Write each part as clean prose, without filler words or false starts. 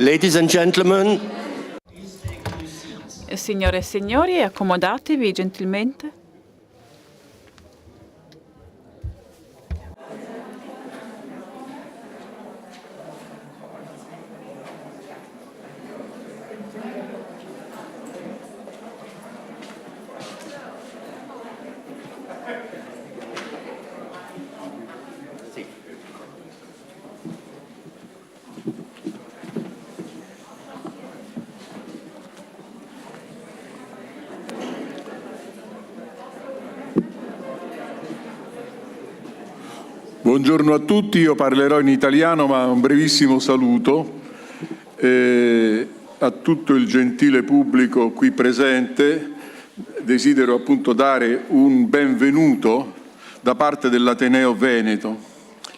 Ladies and gentlemen. Signore e signori, accomodatevi gentilmente. Buongiorno a tutti, io parlerò in italiano, ma un brevissimo saluto a tutto il gentile pubblico qui presente. Desidero appunto dare un benvenuto da parte dell'Ateneo Veneto.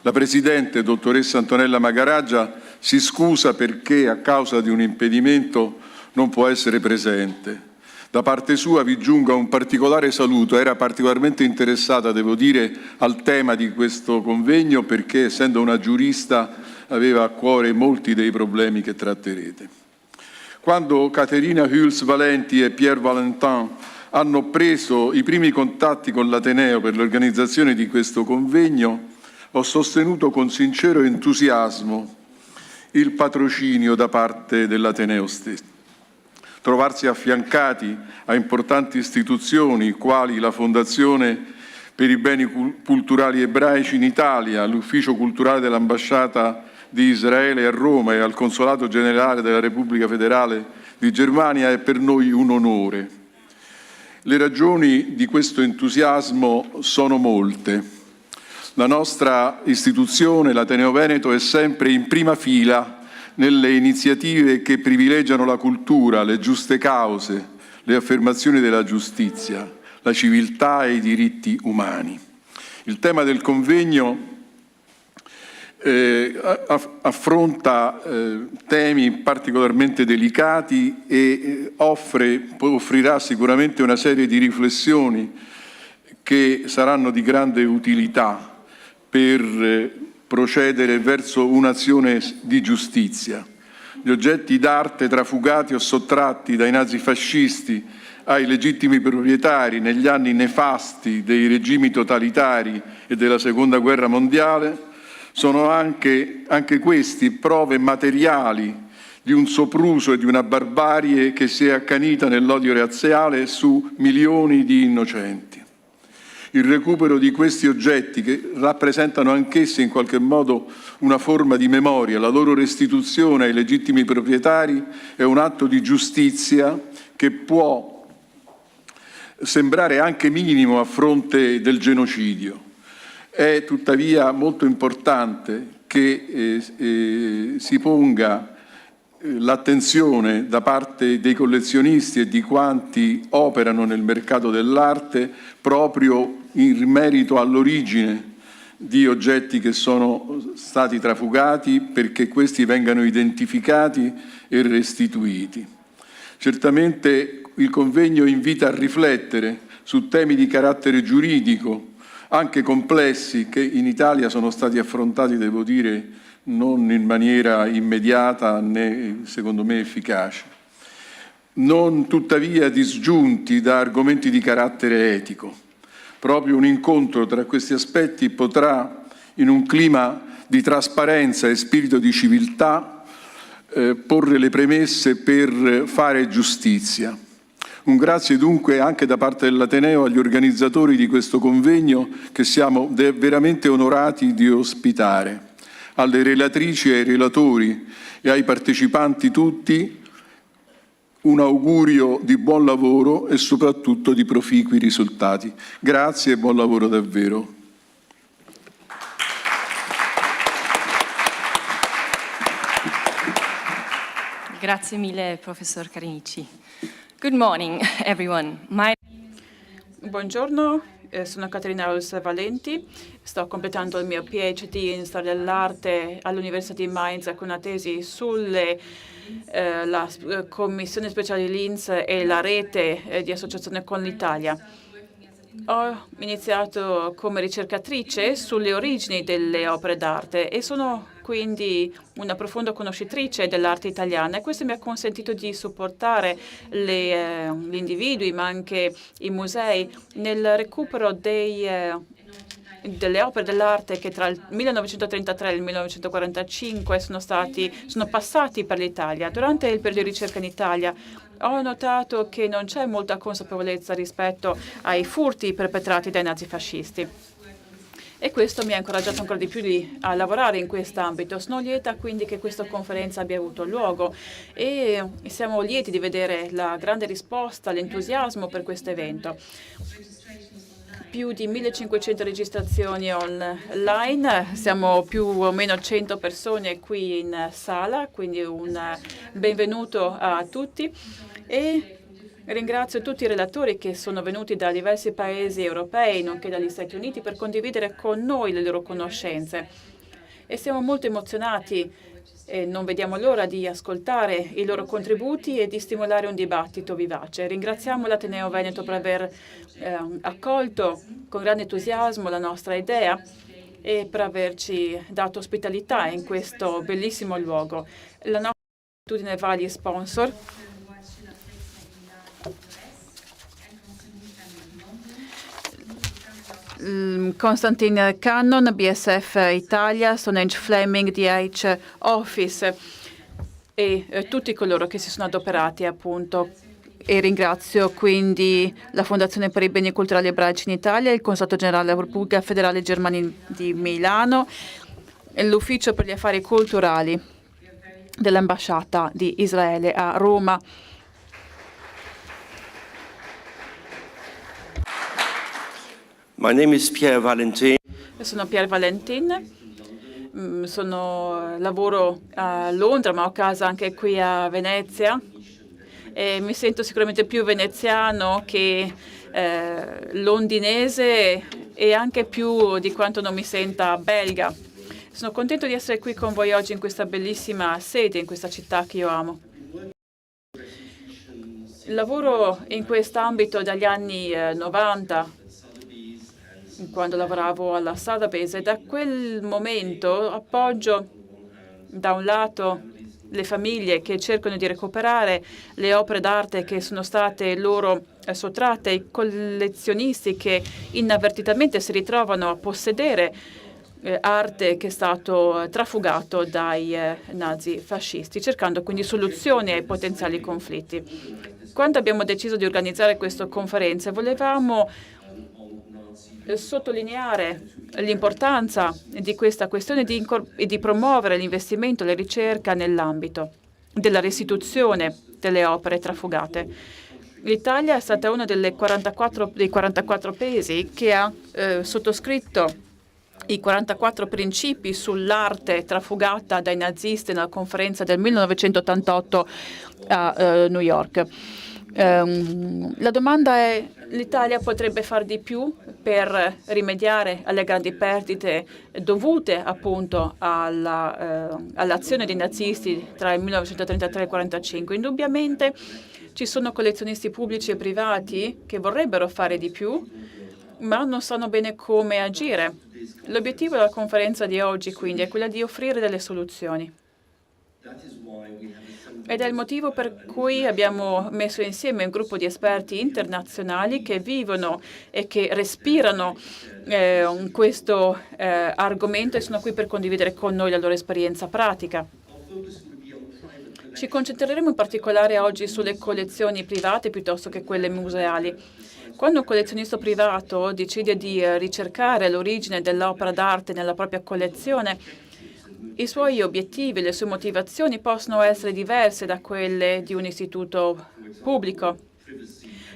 La Presidente, dottoressa Antonella Magaraggia, si scusa perché a causa di un impedimento non può essere presente. Da parte sua vi giunga un particolare saluto, era particolarmente interessata, devo dire, al tema di questo convegno perché, essendo una giurista, aveva a cuore molti dei problemi che tratterete. Quando Caterina Huls Valenti e Pierre Valentin hanno preso i primi contatti con l'Ateneo per l'organizzazione di questo convegno, ho sostenuto con sincero entusiasmo il patrocinio da parte dell'Ateneo stesso. Trovarsi affiancati a importanti istituzioni quali la Fondazione per i beni culturali ebraici in Italia, l'Ufficio culturale dell'Ambasciata di Israele a Roma e al Consolato generale della Repubblica Federale di Germania è per noi un onore. Le ragioni di questo entusiasmo sono molte. La nostra istituzione, l'Ateneo Veneto, è sempre in prima fila nelle iniziative che privilegiano la cultura, le giuste cause, le affermazioni della giustizia, la civiltà e i diritti umani. Il tema del convegno affronta temi particolarmente delicati e offrirà sicuramente una serie di riflessioni che saranno di grande utilità per procedere verso un'azione di giustizia. Gli oggetti d'arte trafugati o sottratti dai nazifascisti ai legittimi proprietari negli anni nefasti dei regimi totalitari e della Seconda Guerra Mondiale sono anche questi prove materiali di un sopruso e di una barbarie che si è accanita nell'odio razziale su milioni di innocenti. Il recupero di questi oggetti, che rappresentano anch'essi in qualche modo una forma di memoria, la loro restituzione ai legittimi proprietari è un atto di giustizia che può sembrare anche minimo a fronte del genocidio. È tuttavia molto importante che si ponga l'attenzione da parte dei collezionisti e di quanti operano nel mercato dell'arte proprio in merito all'origine di oggetti che sono stati trafugati, perché questi vengano identificati e restituiti. Certamente il convegno invita a riflettere su temi di carattere giuridico, anche complessi, che in Italia sono stati affrontati, devo dire, non in maniera immediata né, secondo me, efficace. Non tuttavia disgiunti da argomenti di carattere etico. Proprio un incontro tra questi aspetti potrà, in un clima di trasparenza e spirito di civiltà, porre le premesse per fare giustizia. Un grazie dunque anche da parte dell'Ateneo agli organizzatori di questo convegno che siamo veramente onorati di ospitare, alle relatrici e ai relatori e ai partecipanti tutti un augurio di buon lavoro e soprattutto di proficui risultati. Grazie e buon lavoro davvero. Grazie mille, professor Carinici. Good morning, everyone. Buongiorno, sono Caterina Huls Valenti, sto completando il mio PhD in storia dell'arte all'Università di Mainz con una tesi sulle la Commissione Speciale di Linz e la rete di associazione con l'Italia. Ho iniziato come ricercatrice sulle origini delle opere d'arte e sono quindi una profonda conoscitrice dell'arte italiana, e questo mi ha consentito di supportare gli individui, ma anche i musei, nel recupero delle opere dell'arte che tra il 1933 e il 1945 sono passati per l'Italia. Durante il periodo di ricerca in Italia ho notato che non c'è molta consapevolezza rispetto ai furti perpetrati dai nazifascisti. E questo mi ha incoraggiato ancora di più a lavorare in quest'ambito. Sono lieta quindi che questa conferenza abbia avuto luogo e siamo lieti di vedere la grande risposta, l'entusiasmo per questo evento. Più di 1500 registrazioni online, siamo più o meno 100 persone qui in sala, quindi un benvenuto a tutti. E ringrazio tutti i relatori che sono venuti da diversi paesi europei, nonché dagli Stati Uniti, per condividere con noi le loro conoscenze. E siamo molto emozionati e non vediamo l'ora di ascoltare i loro contributi e di stimolare un dibattito vivace. Ringraziamo l'Ateneo Veneto per aver accolto con grande entusiasmo la nostra idea e per averci dato ospitalità in questo bellissimo luogo. La nostra attitudine va agli sponsor. Konstantin Cannon, BSF Italia, Stonehenge Fleming, DH Office e tutti coloro che si sono adoperati appunto. E ringrazio quindi la Fondazione per i Beni Culturali Ebraici in Italia, il Consolato Generale della Repubblica Federale Germania di Milano e l'Ufficio per gli Affari Culturali dell'Ambasciata di Israele a Roma. My name is Pierre Valentin. Sono Pierre Valentin, lavoro a Londra, ma ho casa anche qui a Venezia. E mi sento sicuramente più veneziano che londinese e anche più di quanto non mi senta belga. Sono contento di essere qui con voi oggi in questa bellissima sede, in questa città che io amo. Lavoro in quest'ambito dagli anni 90, quando lavoravo alla Sotheby's, e da quel momento appoggio da un lato le famiglie che cercano di recuperare le opere d'arte che sono state loro sottratte, i collezionisti che inavvertitamente si ritrovano a possedere arte che è stato trafugato dai nazifascisti, cercando quindi soluzioni ai potenziali conflitti. Quando abbiamo deciso di organizzare questa conferenza, volevamo sottolineare l'importanza di questa questione e di promuovere l'investimento e la ricerca nell'ambito della restituzione delle opere trafugate. L'Italia è stata uno dei 44 paesi che ha sottoscritto i 44 principi sull'arte trafugata dai nazisti nella conferenza del 1988 a New York. La domanda è: l'Italia potrebbe far di più per rimediare alle grandi perdite dovute appunto all'azione dei nazisti tra il 1933 e il 1945? Indubbiamente ci sono collezionisti pubblici e privati che vorrebbero fare di più, ma non sanno bene come agire. L'obiettivo della conferenza di oggi quindi è quella di offrire delle soluzioni. Ed è il motivo per cui abbiamo messo insieme un gruppo di esperti internazionali che vivono e che respirano questo argomento e sono qui per condividere con noi la loro esperienza pratica. Ci concentreremo in particolare oggi sulle collezioni private piuttosto che quelle museali. Quando un collezionista privato decide di ricercare l'origine dell'opera d'arte nella propria collezione, i suoi obiettivi, le sue motivazioni possono essere diverse da quelle di un istituto pubblico.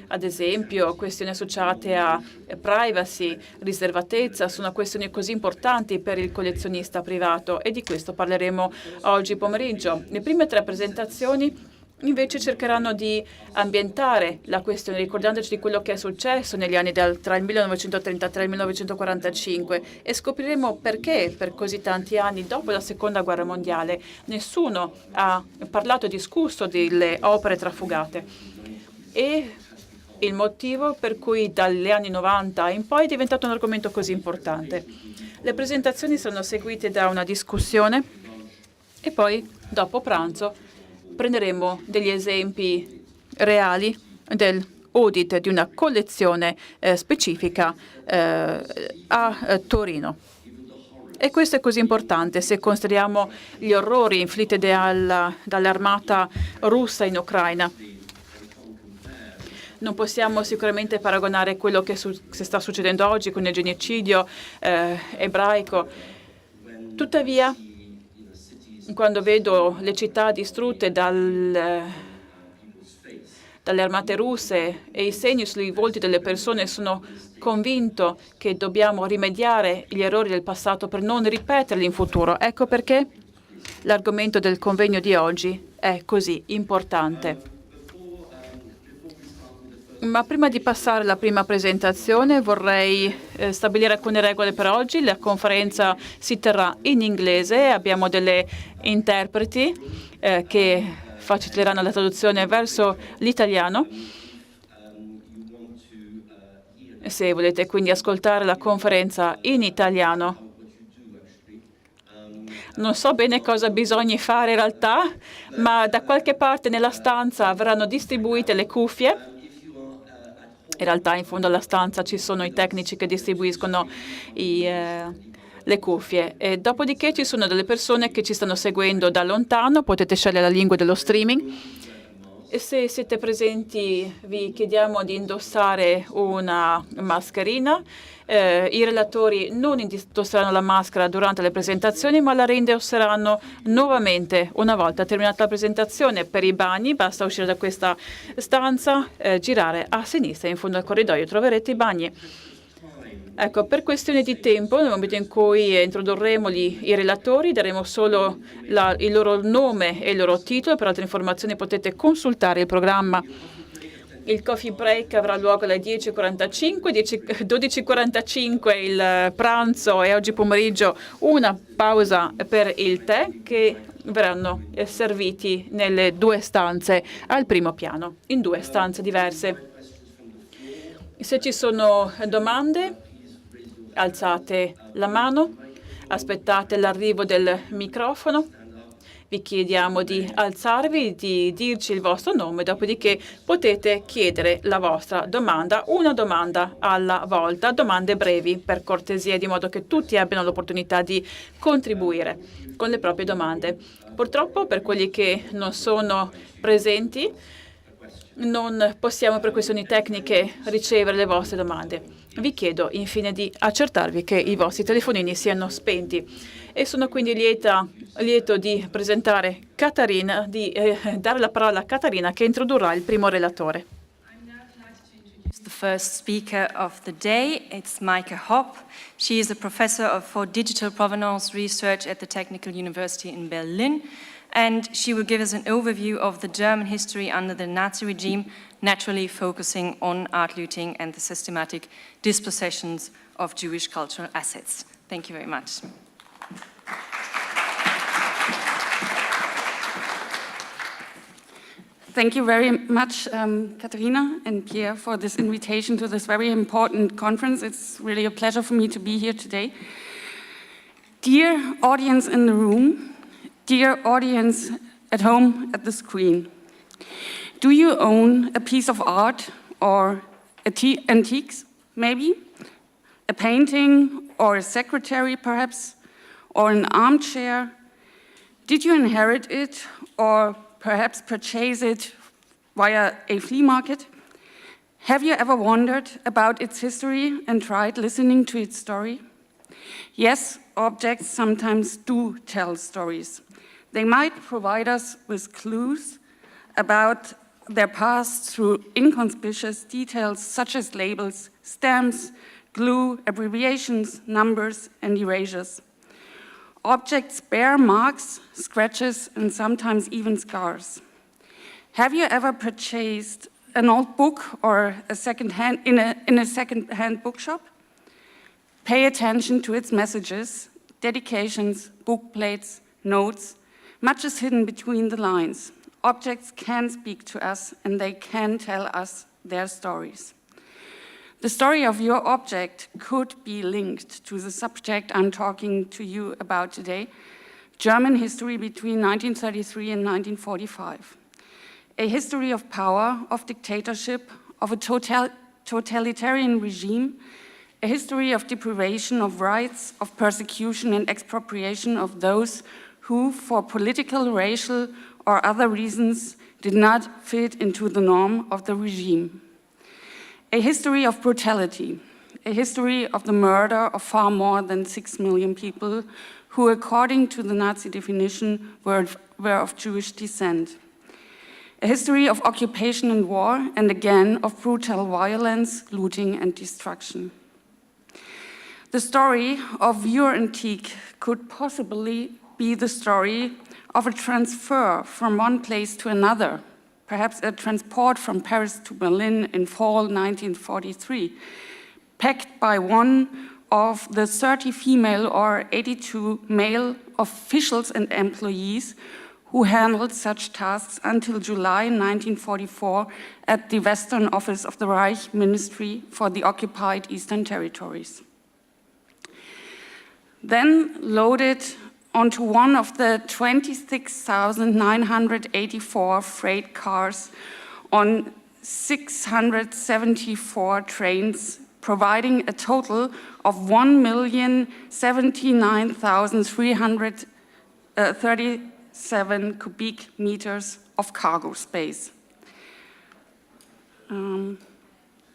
Ad esempio, questioni associate a privacy, riservatezza, sono questioni così importanti per il collezionista privato e di questo parleremo oggi pomeriggio. Le prime tre presentazioni invece cercheranno di ambientare la questione, ricordandoci di quello che è successo negli anni tra il 1933 e il 1945 e scopriremo perché per così tanti anni dopo la Seconda Guerra Mondiale nessuno ha parlato e discusso delle opere trafugate. E il motivo per cui dagli anni 90 in poi è diventato un argomento così importante. Le presentazioni sono seguite da una discussione e poi, dopo pranzo, prenderemo degli esempi reali dell'audit di una collezione specifica a Torino. E questo è così importante se consideriamo gli orrori inflitti dall'armata russa in Ucraina. Non possiamo sicuramente paragonare quello che sta succedendo oggi con il genocidio ebraico. Tuttavia, quando vedo le città distrutte dalle armate russe e i segni sui volti delle persone, sono convinto che dobbiamo rimediare gli errori del passato per non ripeterli in futuro. Ecco perché l'argomento del convegno di oggi è così importante. Ma prima di passare alla prima presentazione vorrei stabilire alcune regole per oggi. La conferenza si terrà in inglese, abbiamo delle interpreti che faciliteranno la traduzione verso l'italiano. Se volete quindi ascoltare la conferenza in italiano, non so bene cosa bisogna fare in realtà, ma da qualche parte nella stanza verranno distribuite le cuffie. In realtà in fondo alla stanza ci sono i tecnici che distribuiscono le cuffie. E dopodiché ci sono delle persone che ci stanno seguendo da lontano, potete scegliere la lingua dello streaming. E se siete presenti vi chiediamo di indossare una mascherina. I relatori non indosseranno la maschera durante le presentazioni, ma la reindosseranno nuovamente una volta terminata la presentazione. Per i bagni basta uscire da questa stanza, girare a sinistra, in fondo al corridoio troverete i bagni. Ecco, per questione di tempo, nel momento in cui introdurremo i relatori, daremo solo il loro nome e il loro titolo. Per altre informazioni potete consultare il programma. Il coffee break avrà luogo alle 10:45, 12:45 il pranzo e oggi pomeriggio una pausa per il tè che verranno serviti nelle due stanze al primo piano, in due stanze diverse. Se ci sono domande, alzate la mano, aspettate l'arrivo del microfono. Vi chiediamo di alzarvi, di dirci il vostro nome, dopodiché potete chiedere la vostra domanda, una domanda alla volta, domande brevi per cortesia, di modo che tutti abbiano l'opportunità di contribuire con le proprie domande. Purtroppo per quelli che non sono presenti non possiamo per questioni tecniche ricevere le vostre domande. Vi chiedo infine di accertarvi che i vostri telefonini siano spenti. E sono quindi lieto di presentare Catarina, di dare la parola a Catarina che introdurrà il primo relatore. The first speaker of the day, it's Maike Hopp. She is a professor for digital provenance research at the Technical University in Berlin, and she will give us an overview of the German history under the Nazi regime, naturally focusing on art looting and the systematic dispossessions of Jewish cultural assets. Thank you very much. Thank you very much, Katharina and Pierre, for this invitation to this very important conference. It's really a pleasure for me to be here today. Dear audience in the room, dear audience at home at the screen, do you own a piece of art or antiques, maybe? A painting or a secretary, perhaps? Or an armchair? Did you inherit it or perhaps purchase it via a flea market? Have you ever wondered about its history and tried listening to its story? Yes, objects sometimes do tell stories. They might provide us with clues about their past through inconspicuous details such as labels, stamps, glue, abbreviations, numbers, and erasures. Objects bear marks, scratches, and sometimes even scars. Have you ever purchased an old book or a second-hand in a second-hand bookshop? Pay attention to its messages, dedications, book plates, notes. Much is hidden between the lines. Objects can speak to us, and they can tell us their stories. The story of your object could be linked to the subject I'm talking to you about today, German history between 1933 and 1945. A history of power, of dictatorship, of a totalitarian regime, a history of deprivation of rights, of persecution and expropriation of those who, for political, racial, or other reasons, did not fit into the norm of the regime. A history of brutality, a history of the murder of far more than 6 million people who, according to the Nazi definition, were of Jewish descent. A history of occupation and war, and again of brutal violence, looting and destruction. The story of your antique could possibly be the story of a transfer from one place to another, perhaps a transport from Paris to Berlin in fall 1943, packed by one of the 30 female or 82 male officials and employees who handled such tasks until July 1944 at the Western Office of the Reich Ministry for the Occupied Eastern Territories. Then loaded onto one of the 26,984 freight cars on 674 trains, providing a total of 1,079,337 cubic meters of cargo space.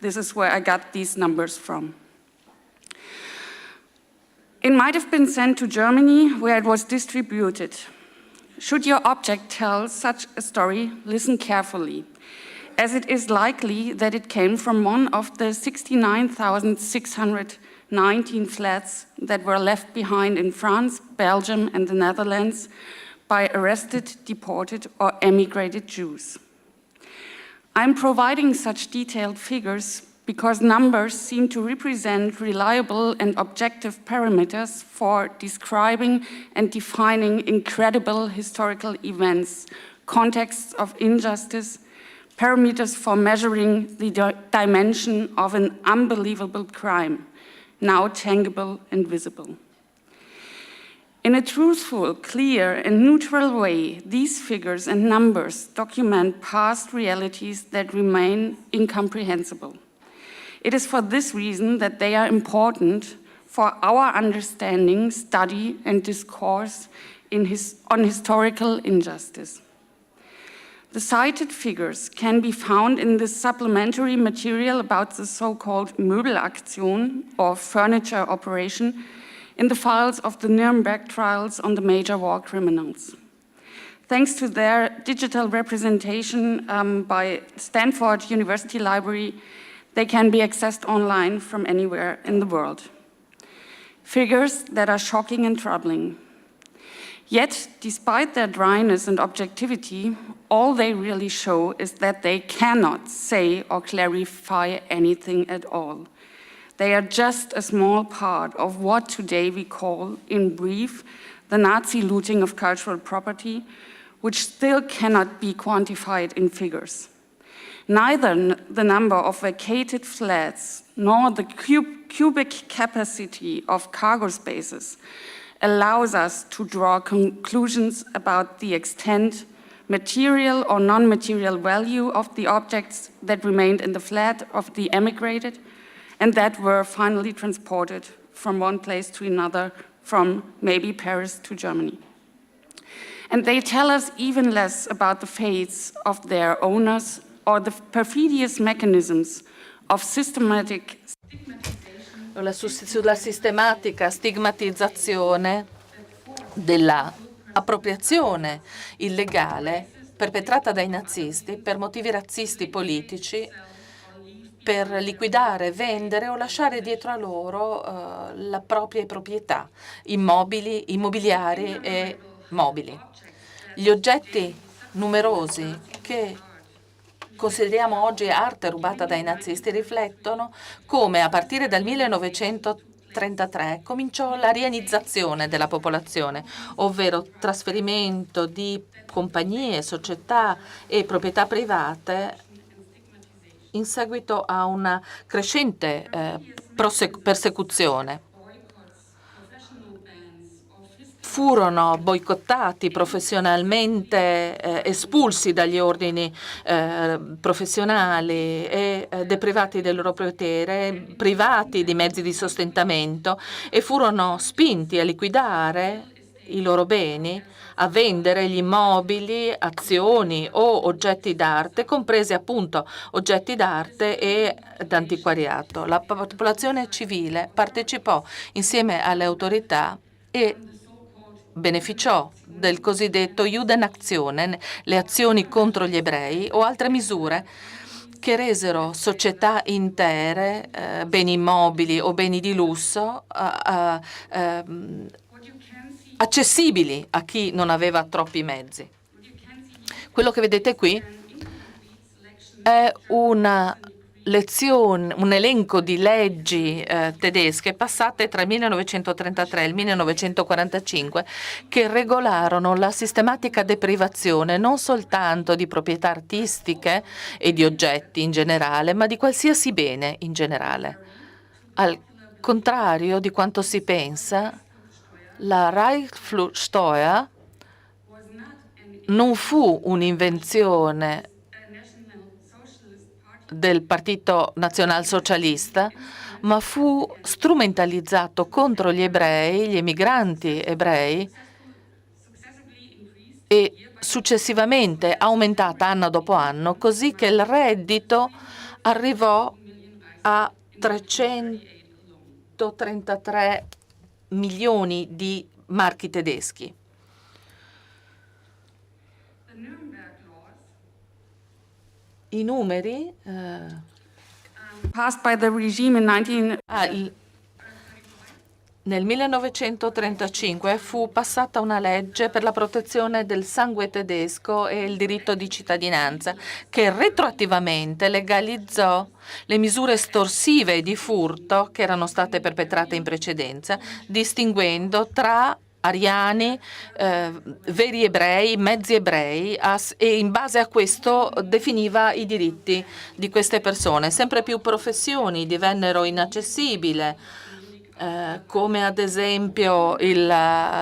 This is where I got these numbers from. It might have been sent to Germany, where it was distributed. Should your object tell such a story, listen carefully, as it is likely that it came from one of the 69,619 flats that were left behind in France, Belgium, and the Netherlands by arrested, deported, or emigrated Jews. I'm providing such detailed figures because numbers seem to represent reliable and objective parameters for describing and defining incredible historical events, contexts of injustice, parameters for measuring the dimension of an unbelievable crime, now tangible and visible. In a truthful, clear, and neutral way, these figures and numbers document past realities that remain incomprehensible. It is for this reason that they are important for our understanding, study, and discourse on historical injustice. The cited figures can be found in the supplementary material about the so-called Möbelaktion, or furniture operation, in the files of the Nuremberg trials on the major war criminals. Thanks to their digital representation by Stanford University Library, they can be accessed online from anywhere in the world. Figures that are shocking and troubling. Yet, despite their dryness and objectivity, all they really show is that they cannot say or clarify anything at all. They are just a small part of what today we call, in brief, the Nazi looting of cultural property, which still cannot be quantified in figures. Neither the number of vacated flats nor the cubic capacity of cargo spaces allows us to draw conclusions about the extent, material or non-material value of the objects that remained in the flat of the emigrated and that were finally transported from one place to another, from maybe Paris to Germany. And they tell us even less about the fates of their owners or the perfidious mechanisms of systematic sulla sistematica stigmatizzazione della appropriazione illegale perpetrata dai nazisti per motivi razzisti politici, per liquidare, vendere o lasciare dietro a loro la propria proprietà, immobili, immobiliari e mobili. Gli oggetti numerosi che consideriamo oggi arte rubata dai nazisti riflettono come a partire dal 1933 cominciò l'arianizzazione della popolazione, ovvero trasferimento di compagnie, società e proprietà private in seguito a una crescente persecuzione. Furono boicottati professionalmente, espulsi dagli ordini professionali e deprivati del loro potere, privati di mezzi di sostentamento e furono spinti a liquidare i loro beni, a vendere gli immobili, azioni o oggetti d'arte, compresi appunto oggetti d'arte e d'antiquariato. La popolazione civile partecipò insieme alle autorità e beneficiò del cosiddetto Judenaktionen, le azioni contro gli ebrei o altre misure che resero società intere, beni immobili o beni di lusso, accessibili a chi non aveva troppi mezzi. Quello che vedete qui è un elenco di leggi tedesche passate tra il 1933 e il 1945 che regolarono la sistematica deprivazione non soltanto di proprietà artistiche e di oggetti in generale, ma di qualsiasi bene in generale. Al contrario di quanto si pensa, la Reichsfluchtsteuer non fu un'invenzione del Partito Nazionalsocialista, ma fu strumentalizzato contro gli ebrei, gli emigranti ebrei, e successivamente aumentata anno dopo anno, così che il reddito arrivò a 333 milioni di marchi tedeschi. I numeri Passed by the regime in 19... Nel 1935 fu passata una legge per la protezione del sangue tedesco e il diritto di cittadinanza che retroattivamente legalizzò le misure estorsive e di furto che erano state perpetrate in precedenza, distinguendo tra ariani, veri ebrei, mezzi ebrei, e in base a questo definiva i diritti di queste persone. Sempre più professioni divennero inaccessibili, come ad esempio il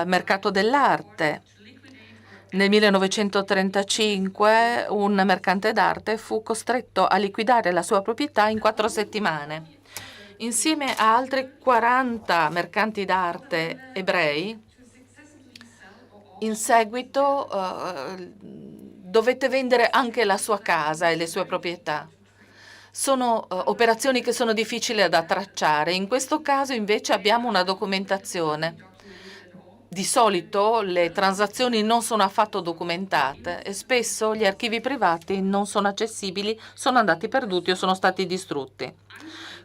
mercato dell'arte. Nel 1935 un mercante d'arte fu costretto a liquidare la sua proprietà in 4 settimane. Insieme a altri 40 mercanti d'arte ebrei, in seguito dovette vendere anche la sua casa e le sue proprietà. Sono operazioni che sono difficili da tracciare. In questo caso invece abbiamo una documentazione. Di solito le transazioni non sono affatto documentate e spesso gli archivi privati non sono accessibili, sono andati perduti o sono stati distrutti.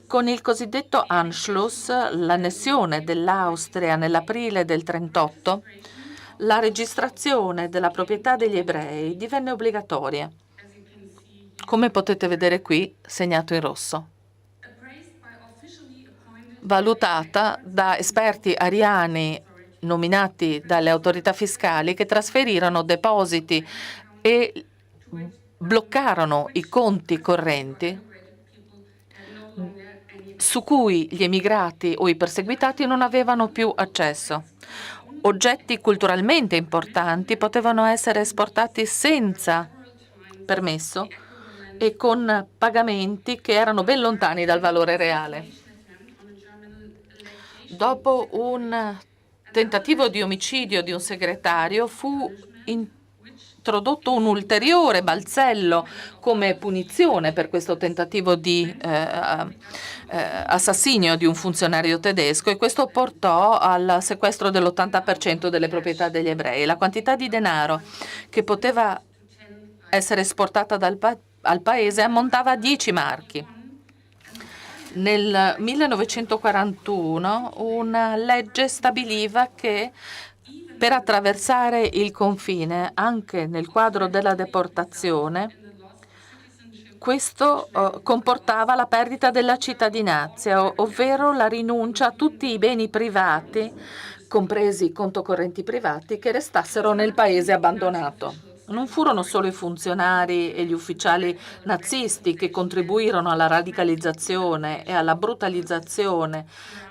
Con il cosiddetto Anschluss, l'annessione dell'Austria nell'aprile del 1938, la registrazione della proprietà degli ebrei divenne obbligatoria, come potete vedere qui, segnato in rosso. Valutata da esperti ariani nominati dalle autorità fiscali che trasferirono depositi e bloccarono i conti correnti su cui gli emigrati o i perseguitati non avevano più accesso. Oggetti culturalmente importanti potevano essere esportati senza permesso e con pagamenti che erano ben lontani dal valore reale. Dopo un tentativo di omicidio di un segretario fu introdotto un ulteriore balzello come punizione per questo tentativo di assassinio di un funzionario tedesco, e questo portò al sequestro dell'80% delle proprietà degli ebrei. La quantità di denaro che poteva essere esportata al paese ammontava a 10 marchi. Nel 1941 una legge stabiliva che per attraversare il confine, anche nel quadro della deportazione, questo comportava la perdita della cittadinanza, ovvero la rinuncia a tutti i beni privati, compresi i conti correnti privati, che restassero nel paese abbandonato. Non furono solo i funzionari e gli ufficiali nazisti che contribuirono alla radicalizzazione e alla brutalizzazione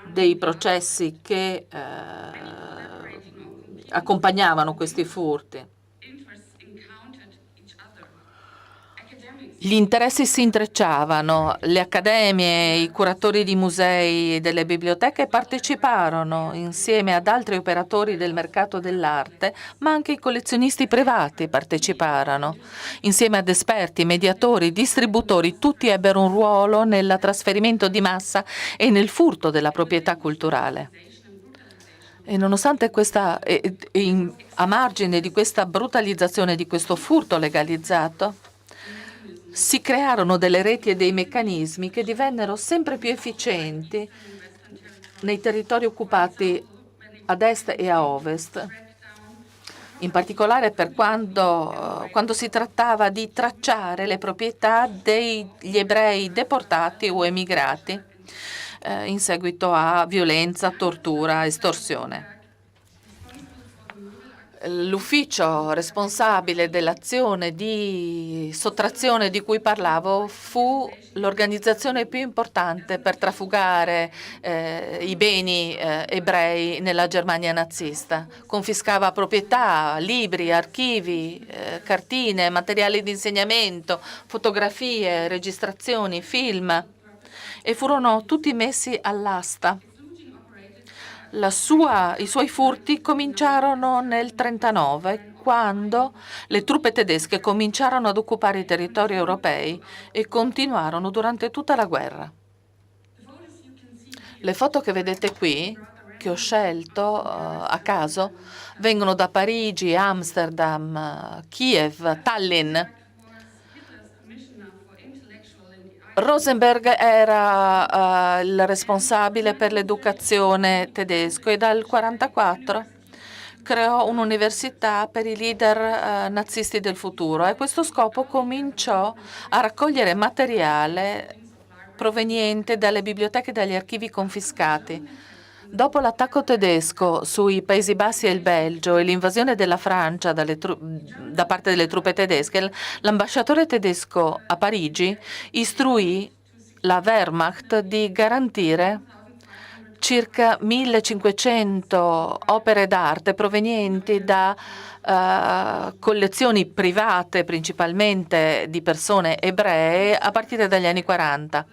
dei processi che accompagnavano questi furti. Gli interessi si intrecciavano, le accademie, i curatori di musei e delle biblioteche parteciparono insieme ad altri operatori del mercato dell'arte, ma anche i collezionisti privati parteciparono. Insieme ad esperti, mediatori, distributori, tutti ebbero un ruolo nel trasferimento di massa e nel furto della proprietà culturale. E nonostante questa, a margine di questa brutalizzazione, di questo furto legalizzato, si crearono delle reti e dei meccanismi che divennero sempre più efficienti nei territori occupati ad est e a ovest, in particolare per quando si trattava di tracciare le proprietà degli ebrei deportati o emigrati in seguito a violenza, tortura, estorsione. L'ufficio responsabile dell'azione di sottrazione di cui parlavo fu l'organizzazione più importante per trafugare i beni ebrei nella Germania nazista. Confiscava proprietà, libri, archivi, cartine, materiali di insegnamento, fotografie, registrazioni, film, e furono tutti messi all'asta. I suoi furti cominciarono nel 1939, quando le truppe tedesche cominciarono ad occupare i territori europei e continuarono durante tutta la guerra. Le foto che vedete qui, che ho scelto a caso, vengono da Parigi, Amsterdam, Kiev, Tallinn. Rosenberg era il responsabile per l'educazione tedesco e dal 1944 creò un'università per i leader nazisti del futuro, e a questo scopo cominciò a raccogliere materiale proveniente dalle biblioteche e dagli archivi confiscati. Dopo l'attacco tedesco sui Paesi Bassi e il Belgio e l'invasione della Francia da parte delle truppe tedesche, l'ambasciatore tedesco a Parigi istruì la Wehrmacht di garantire circa 1500 opere d'arte provenienti da collezioni private, principalmente di persone ebree, a partire dagli anni 40.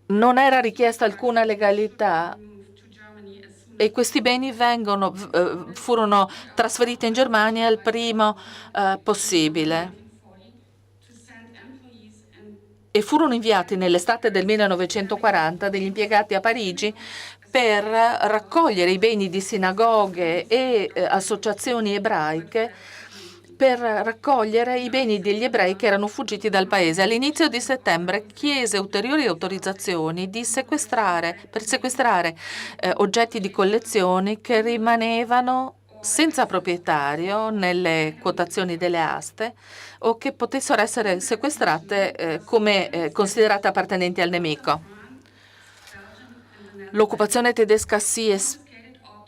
Non era richiesta alcuna legalità e questi beni furono trasferiti in Germania il primo possibile e furono inviati nell'estate del 1940 degli impiegati a Parigi per raccogliere i beni di sinagoghe e associazioni ebraiche, per raccogliere i beni degli ebrei che erano fuggiti dal paese. All'inizio di settembre chiese ulteriori autorizzazioni per sequestrare oggetti di collezioni che rimanevano senza proprietario nelle quotazioni delle aste o che potessero essere sequestrate come considerate appartenenti al nemico. L'occupazione tedesca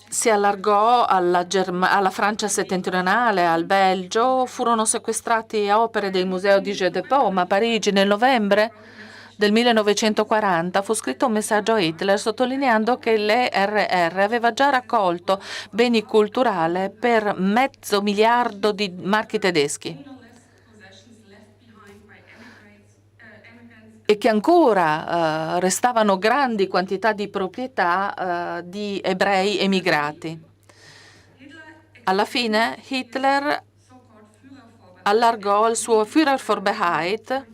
si allargò alla Francia settentrionale, al Belgio. Furono sequestrati opere del Museo di Jeu de Paume a Parigi. Nel novembre del 1940 fu scritto un messaggio a Hitler sottolineando che l'ERR aveva già raccolto beni culturali per $500 miliardi di marchi tedeschi e che ancora restavano grandi quantità di proprietà di ebrei emigrati. Alla fine Hitler allargò il suo Führervorbeheit,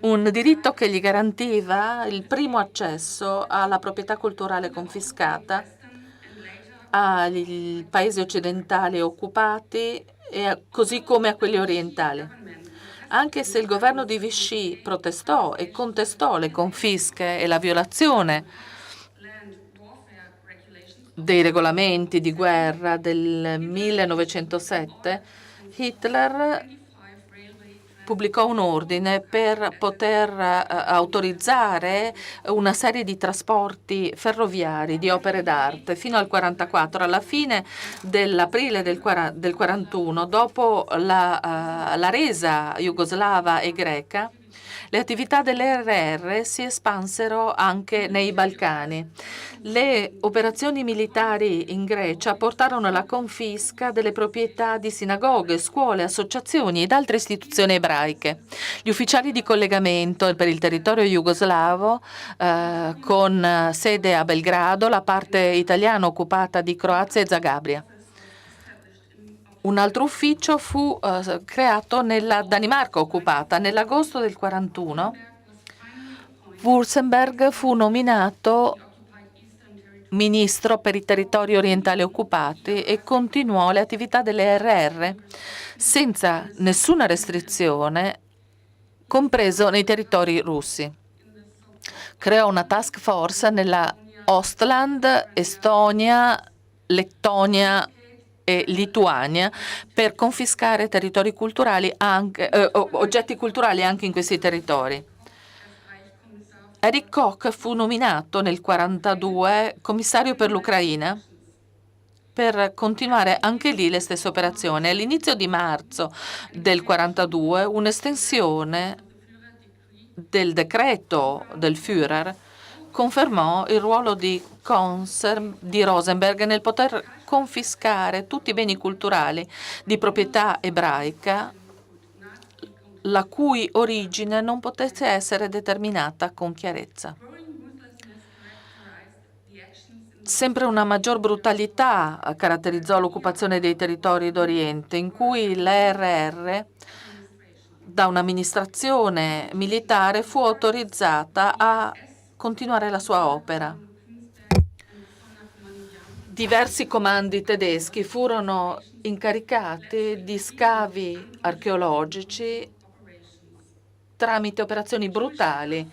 un diritto che gli garantiva il primo accesso alla proprietà culturale confiscata ai paesi occidentali occupati, così come a quelli orientali. Anche se il governo di Vichy protestò e contestò le confische e la violazione dei regolamenti di guerra del 1907, Hitler pubblicò un ordine per poter autorizzare una serie di trasporti ferroviari di opere d'arte fino al 1944. Alla fine dell'aprile del 1941, dopo la resa jugoslava e greca, le attività dell'ERR si espansero anche nei Balcani. Le operazioni militari in Grecia portarono alla confisca delle proprietà di sinagoghe, scuole, associazioni ed altre istituzioni ebraiche. Gli ufficiali di collegamento per il territorio jugoslavo, con sede a Belgrado, la parte italiana occupata di Croazia e Zagabria. Un altro ufficio fu creato nella Danimarca occupata. Nell'agosto del 1941 Württemberg fu nominato ministro per i territori orientali occupati e continuò le attività dell'ERR senza nessuna restrizione, compreso nei territori russi. Creò una task force nella Ostland, Estonia, Lettonia e Lituania per confiscare territori culturali oggetti culturali anche in questi territori. Eric Koch fu nominato nel 1942 commissario per l'Ucraina per continuare anche lì le stesse operazioni. All'inizio di marzo del 1942 un'estensione del decreto del Führer confermò il ruolo di Rosenberg nel poter confiscare tutti i beni culturali di proprietà ebraica la cui origine non potesse essere determinata con chiarezza. Sempre una maggior brutalità caratterizzò l'occupazione dei territori d'Oriente, in cui l'ERR, da un'amministrazione militare, fu autorizzata a continuare la sua opera. Diversi comandi tedeschi furono incaricati di scavi archeologici tramite operazioni brutali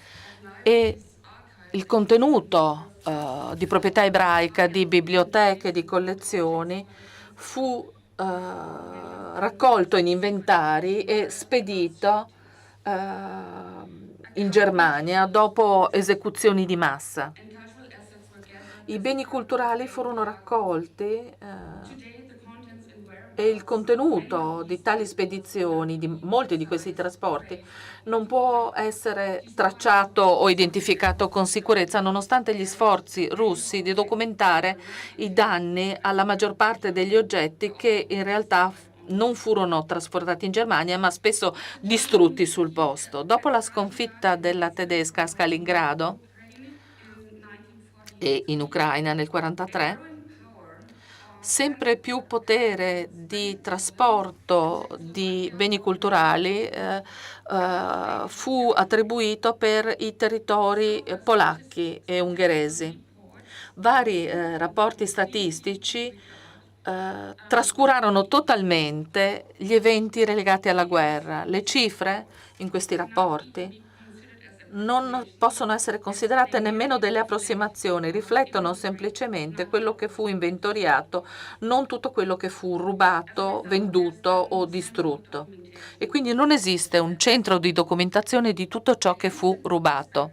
e il contenuto di proprietà ebraica, di biblioteche, di collezioni fu raccolto in inventari e spedito in Germania dopo esecuzioni di massa. I beni culturali furono raccolti e il contenuto di tali spedizioni, di molti di questi trasporti, non può essere tracciato o identificato con sicurezza, nonostante gli sforzi russi di documentare i danni alla maggior parte degli oggetti che in realtà non furono trasportati in Germania, ma spesso distrutti sul posto. Dopo la sconfitta della tedesca a Stalingrado e in Ucraina nel 1943, sempre più potere di trasporto di beni culturali fu attribuito per i territori polacchi e ungheresi. Vari rapporti statistici trascurarono totalmente gli eventi relegati alla guerra. Le cifre in questi rapporti non possono essere considerate nemmeno delle approssimazioni, riflettono semplicemente quello che fu inventoriato, non tutto quello che fu rubato, venduto o distrutto. E quindi non esiste un centro di documentazione di tutto ciò che fu rubato.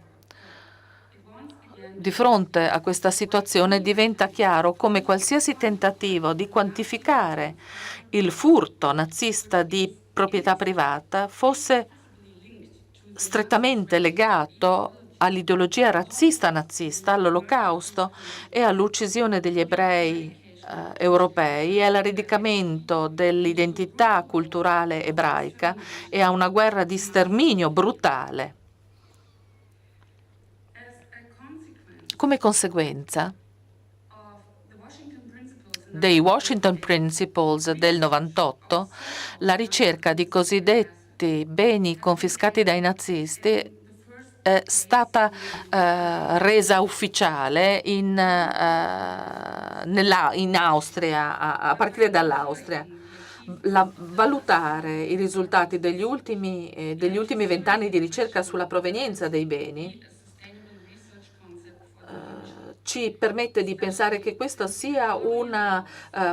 Di fronte a questa situazione diventa chiaro come qualsiasi tentativo di quantificare il furto nazista di proprietà privata fosse strettamente legato all'ideologia razzista nazista, all'Olocausto e all'uccisione degli ebrei europei e all'arredicamento dell'identità culturale ebraica e a una guerra di sterminio brutale. Come conseguenza dei Washington Principles del 98, la ricerca di cosiddetti beni confiscati dai nazisti è stata resa ufficiale in Austria, a partire dall'Austria. Valutare i risultati degli ultimi 20 anni di ricerca sulla provenienza dei beni ci permette di pensare che questo sia un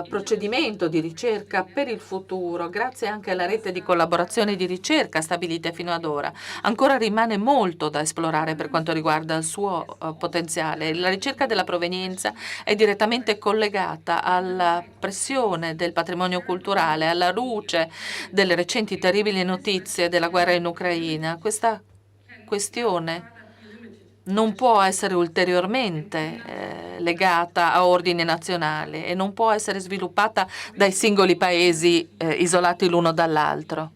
procedimento di ricerca per il futuro, grazie anche alla rete di collaborazione di ricerca stabilite fino ad ora. Ancora rimane molto da esplorare per quanto riguarda il suo potenziale. La ricerca della provenienza è direttamente collegata alla pressione del patrimonio culturale, alla luce delle recenti terribili notizie della guerra in Ucraina. Questa questione non può essere ulteriormente legata a ordine nazionale e non può essere sviluppata dai singoli paesi isolati l'uno dall'altro.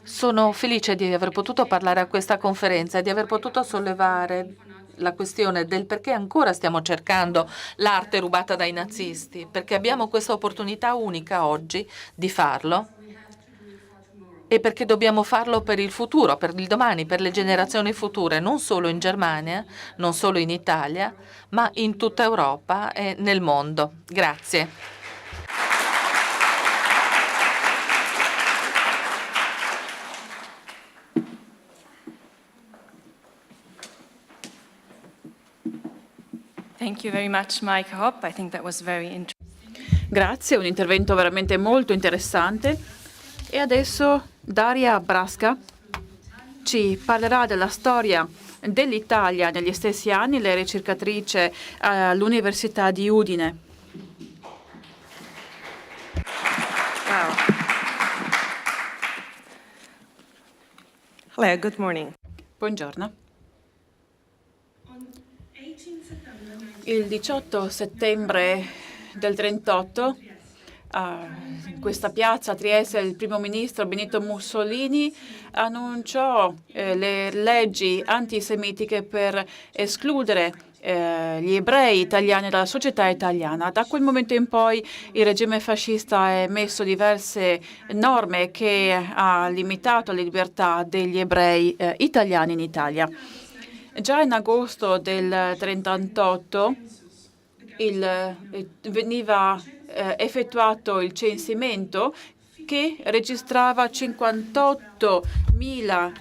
Sono felice di aver potuto parlare a questa conferenza e di aver potuto sollevare la questione del perché ancora stiamo cercando l'arte rubata dai nazisti, perché abbiamo questa opportunità unica oggi di farlo e perché dobbiamo farlo per il futuro, per il domani, per le generazioni future, non solo in Germania, non solo in Italia, ma in tutta Europa e nel mondo. Grazie. Thank you very much, Mike Hopp. I think that was very interesting. Grazie, un intervento veramente molto interessante. E adesso Daria Brasca ci parlerà della storia dell'Italia negli stessi anni. Lei è ricercatrice all'Università di Udine. Wow. Hello, good morning. Buongiorno. Il 18 settembre del 1938 in questa piazza a Trieste il primo ministro Benito Mussolini annunciò le leggi antisemitiche per escludere gli ebrei italiani dalla società italiana. Da quel momento in poi il regime fascista ha emesso diverse norme che ha limitato le libertà degli ebrei italiani in Italia. Già in agosto del 1938 veniva effettuato il censimento che registrava 58.000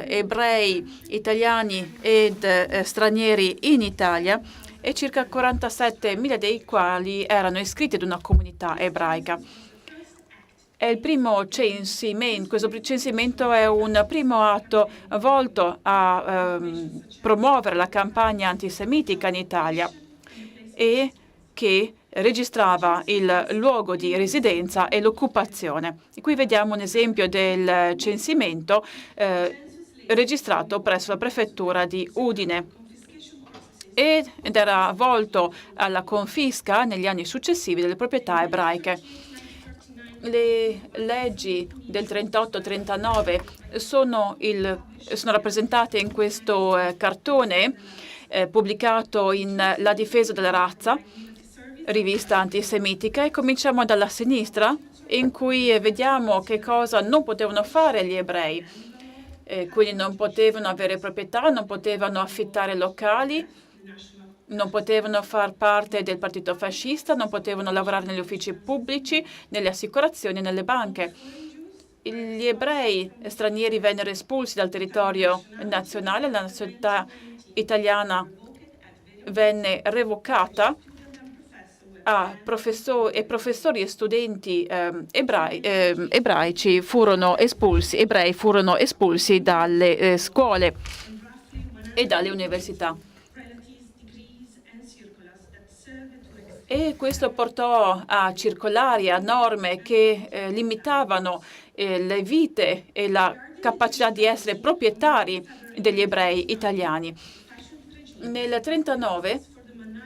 ebrei italiani ed stranieri in Italia e circa 47.000 dei quali erano iscritti ad una comunità ebraica. È il primo censimento, questo censimento è un primo atto volto a promuovere la campagna antisemitica in Italia e che registrava il luogo di residenza e l'occupazione. Qui vediamo un esempio del censimento registrato presso la prefettura di Udine ed era volto alla confisca negli anni successivi delle proprietà ebraiche. Le leggi del 38-39 sono rappresentate in questo cartone pubblicato in La difesa della razza, rivista antisemitica, e cominciamo dalla sinistra, in cui vediamo che cosa non potevano fare gli ebrei. Quindi non potevano avere proprietà, non potevano affittare locali, non potevano far parte del partito fascista, non potevano lavorare negli uffici pubblici, nelle assicurazioni e nelle banche. Gli ebrei stranieri vennero espulsi dal territorio nazionale, la nazionalità italiana venne revocata a professori e studenti ebraici furono espulsi dalle scuole e dalle università. E questo portò a circolari, a norme che limitavano le vite e la capacità di essere proprietari degli ebrei italiani. Nel 1939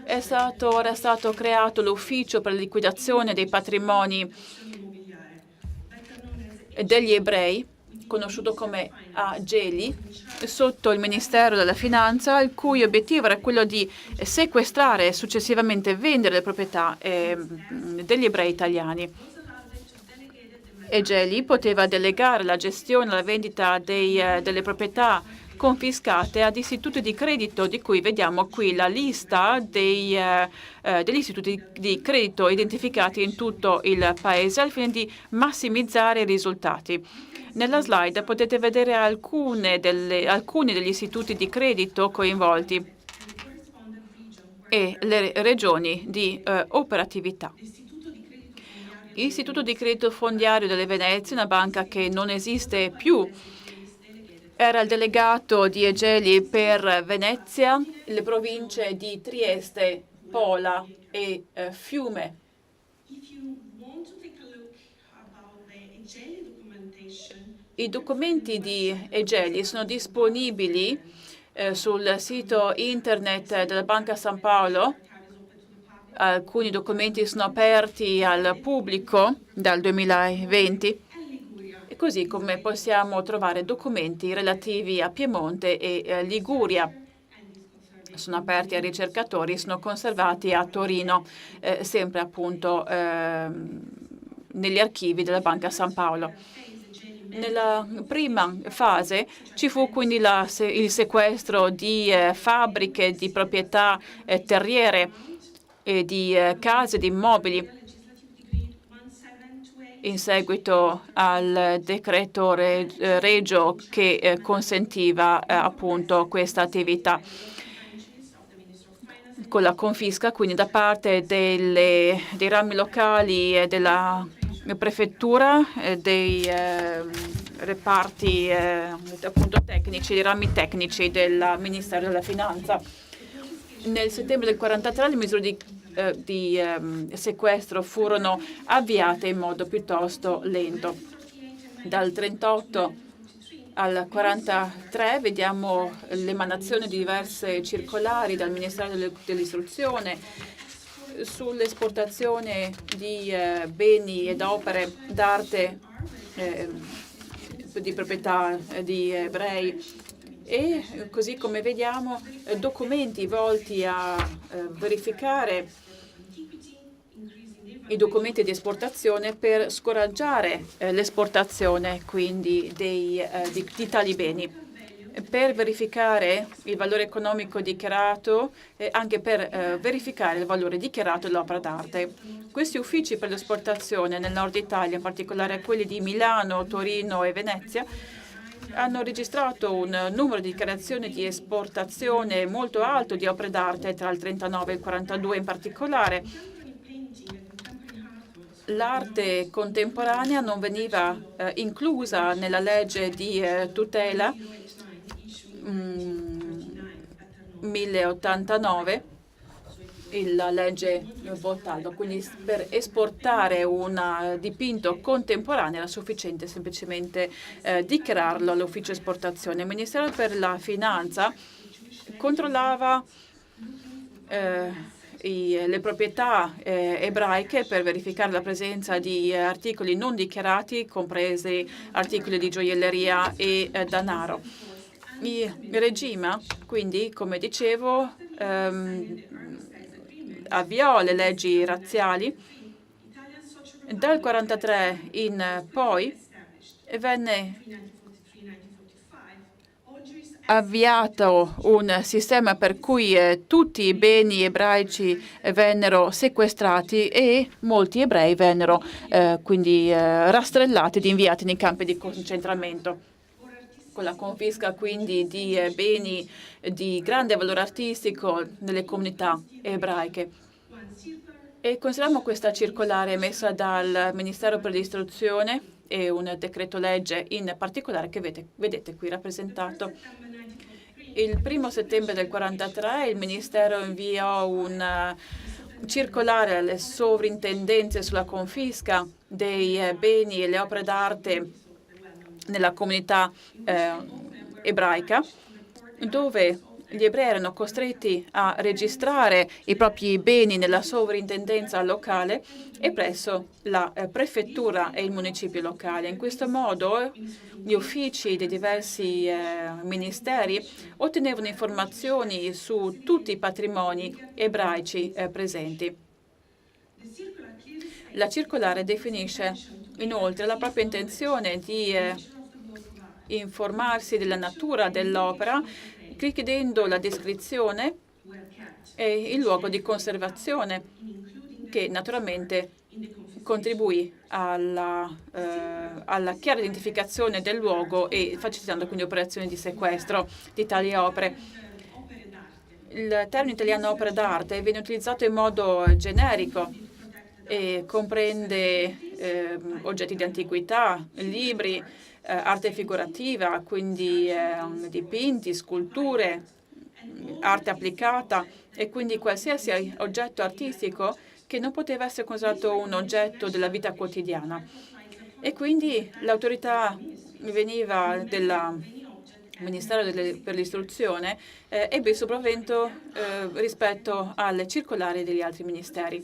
era stato creato l'Ufficio per la liquidazione dei patrimoni degli ebrei, conosciuto come AGELI, sotto il Ministero della Finanza, il cui obiettivo era quello di sequestrare e successivamente vendere le proprietà degli ebrei italiani. AGELI poteva delegare la gestione e la vendita delle proprietà confiscate ad istituti di credito, di cui vediamo qui la lista degli istituti di credito identificati in tutto il Paese al fine di massimizzare i risultati. Nella slide potete vedere alcuni degli istituti di credito coinvolti. e le regioni di operatività. L'Istituto di Credito Fondiario delle Venezie, una banca che non esiste più, era il delegato di Egeli per Venezia, le province di Trieste, Pola e Fiume. I documenti di Egeli sono disponibili sul sito internet della Banca San Paolo. Alcuni documenti sono aperti al pubblico dal 2020, e così come possiamo trovare documenti relativi a Piemonte e Liguria. Sono aperti ai ricercatori, sono conservati a Torino, sempre appunto negli archivi della Banca San Paolo. Nella prima fase ci fu quindi il sequestro di fabbriche, di proprietà terriere e di case, di immobili, in seguito al decreto regio che consentiva appunto questa attività, con la confisca quindi da parte dei rami locali e della prefettura, dei reparti appunto tecnici, dei rami tecnici del Ministero della Finanza. Nel settembre del 1943 le misure di sequestro furono avviate in modo piuttosto lento. Dal 1938 al 1943 vediamo l'emanazione di diverse circolari dal Ministero dell'Istruzione sull'esportazione di beni ed opere d'arte di proprietà di ebrei, e così come vediamo documenti volti a verificare i documenti di esportazione per scoraggiare l'esportazione quindi di tali beni, per verificare il valore economico dichiarato e anche per verificare il valore dichiarato dell'opera d'arte. Questi uffici per l'esportazione nel nord Italia, in particolare quelli di Milano, Torino e Venezia, hanno registrato un numero di dichiarazioni di esportazione molto alto di opere d'arte tra il 1939 e il 1942 in particolare. L'arte contemporanea non veniva inclusa nella legge di tutela 1089, la legge Bottaldo. Quindi per esportare un dipinto contemporaneo era sufficiente semplicemente dichiararlo all'ufficio esportazione. Il Ministero per la Finanza controllava le proprietà ebraiche per verificare la presenza di articoli non dichiarati, compresi articoli di gioielleria e denaro. Il regime, quindi, come dicevo, avviò le leggi razziali. Dal 1943 in poi venne avviato un sistema per cui tutti i beni ebraici vennero sequestrati e molti ebrei vennero quindi rastrellati ed inviati nei campi di concentramento, con la confisca quindi di beni di grande valore artistico nelle comunità ebraiche. E consideriamo questa circolare emessa dal Ministero per l'Istruzione e un decreto legge in particolare che vedete qui rappresentato. Il 1° settembre del 1943 il Ministero inviò un circolare alle sovrintendenze sulla confisca dei beni e le opere d'arte nella comunità ebraica, dove gli ebrei erano costretti a registrare i propri beni nella sovrintendenza locale e presso la prefettura e il municipio locale. In questo modo gli uffici dei diversi ministeri ottenevano informazioni su tutti i patrimoni ebraici presenti. La circolare definisce inoltre la propria intenzione di informarsi della natura dell'opera, chiedendo la descrizione e il luogo di conservazione, che naturalmente contribuì alla chiara identificazione del luogo e facilitando quindi operazioni di sequestro di tali opere. il termine italiano opera d'arte viene utilizzato in modo generico e comprende oggetti di antichità, libri, arte figurativa, quindi dipinti, sculture, arte applicata e quindi qualsiasi oggetto artistico che non poteva essere considerato un oggetto della vita quotidiana. E quindi l'autorità veniva del Ministero per l'istruzione ebbe il sopravvento rispetto alle circolari degli altri ministeri.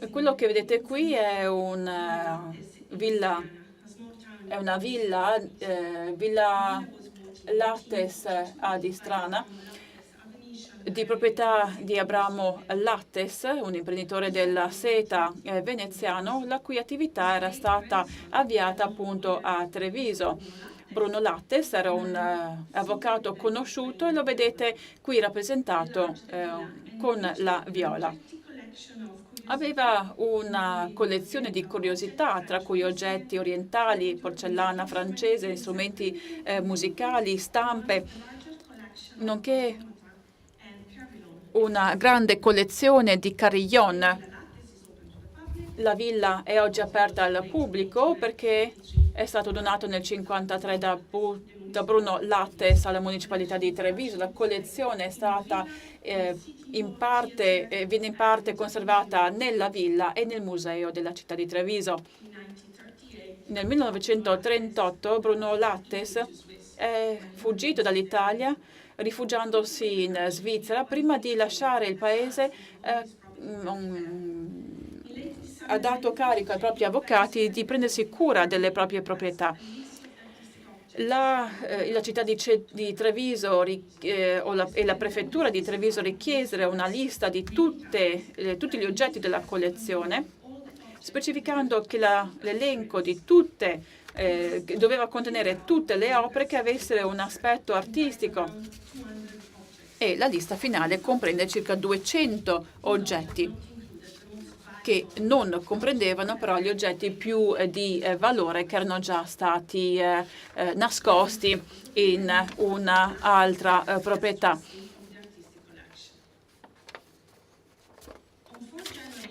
Quello che vedete qui è una villa Lattes a Distrana, di proprietà di Abramo Lattes, un imprenditore della seta veneziano, la cui attività era stata avviata appunto a Treviso. Bruno Lattes era un avvocato conosciuto e lo vedete qui rappresentato con la viola. Aveva una collezione di curiosità, tra cui oggetti orientali, porcellana francese, strumenti musicali, stampe, nonché una grande collezione di carillon. La villa è oggi aperta al pubblico perché è stato donato nel 1953 da Bruno Lattes alla municipalità di Treviso. La collezione è stata viene in parte conservata nella villa e nel museo della città di Treviso. Nel 1938 Bruno Lattes è fuggito dall'Italia, rifugiandosi in Svizzera. Prima di lasciare il paese ha dato carico ai propri avvocati di prendersi cura delle proprie proprietà. La città di Treviso e la prefettura di Treviso richiesero una lista di tutti gli oggetti della collezione, specificando che l'elenco di doveva contenere tutte le opere che avessero un aspetto artistico. E la lista finale comprende circa 200 oggetti che non comprendevano però gli oggetti più di valore che erano già stati nascosti in un'altra proprietà.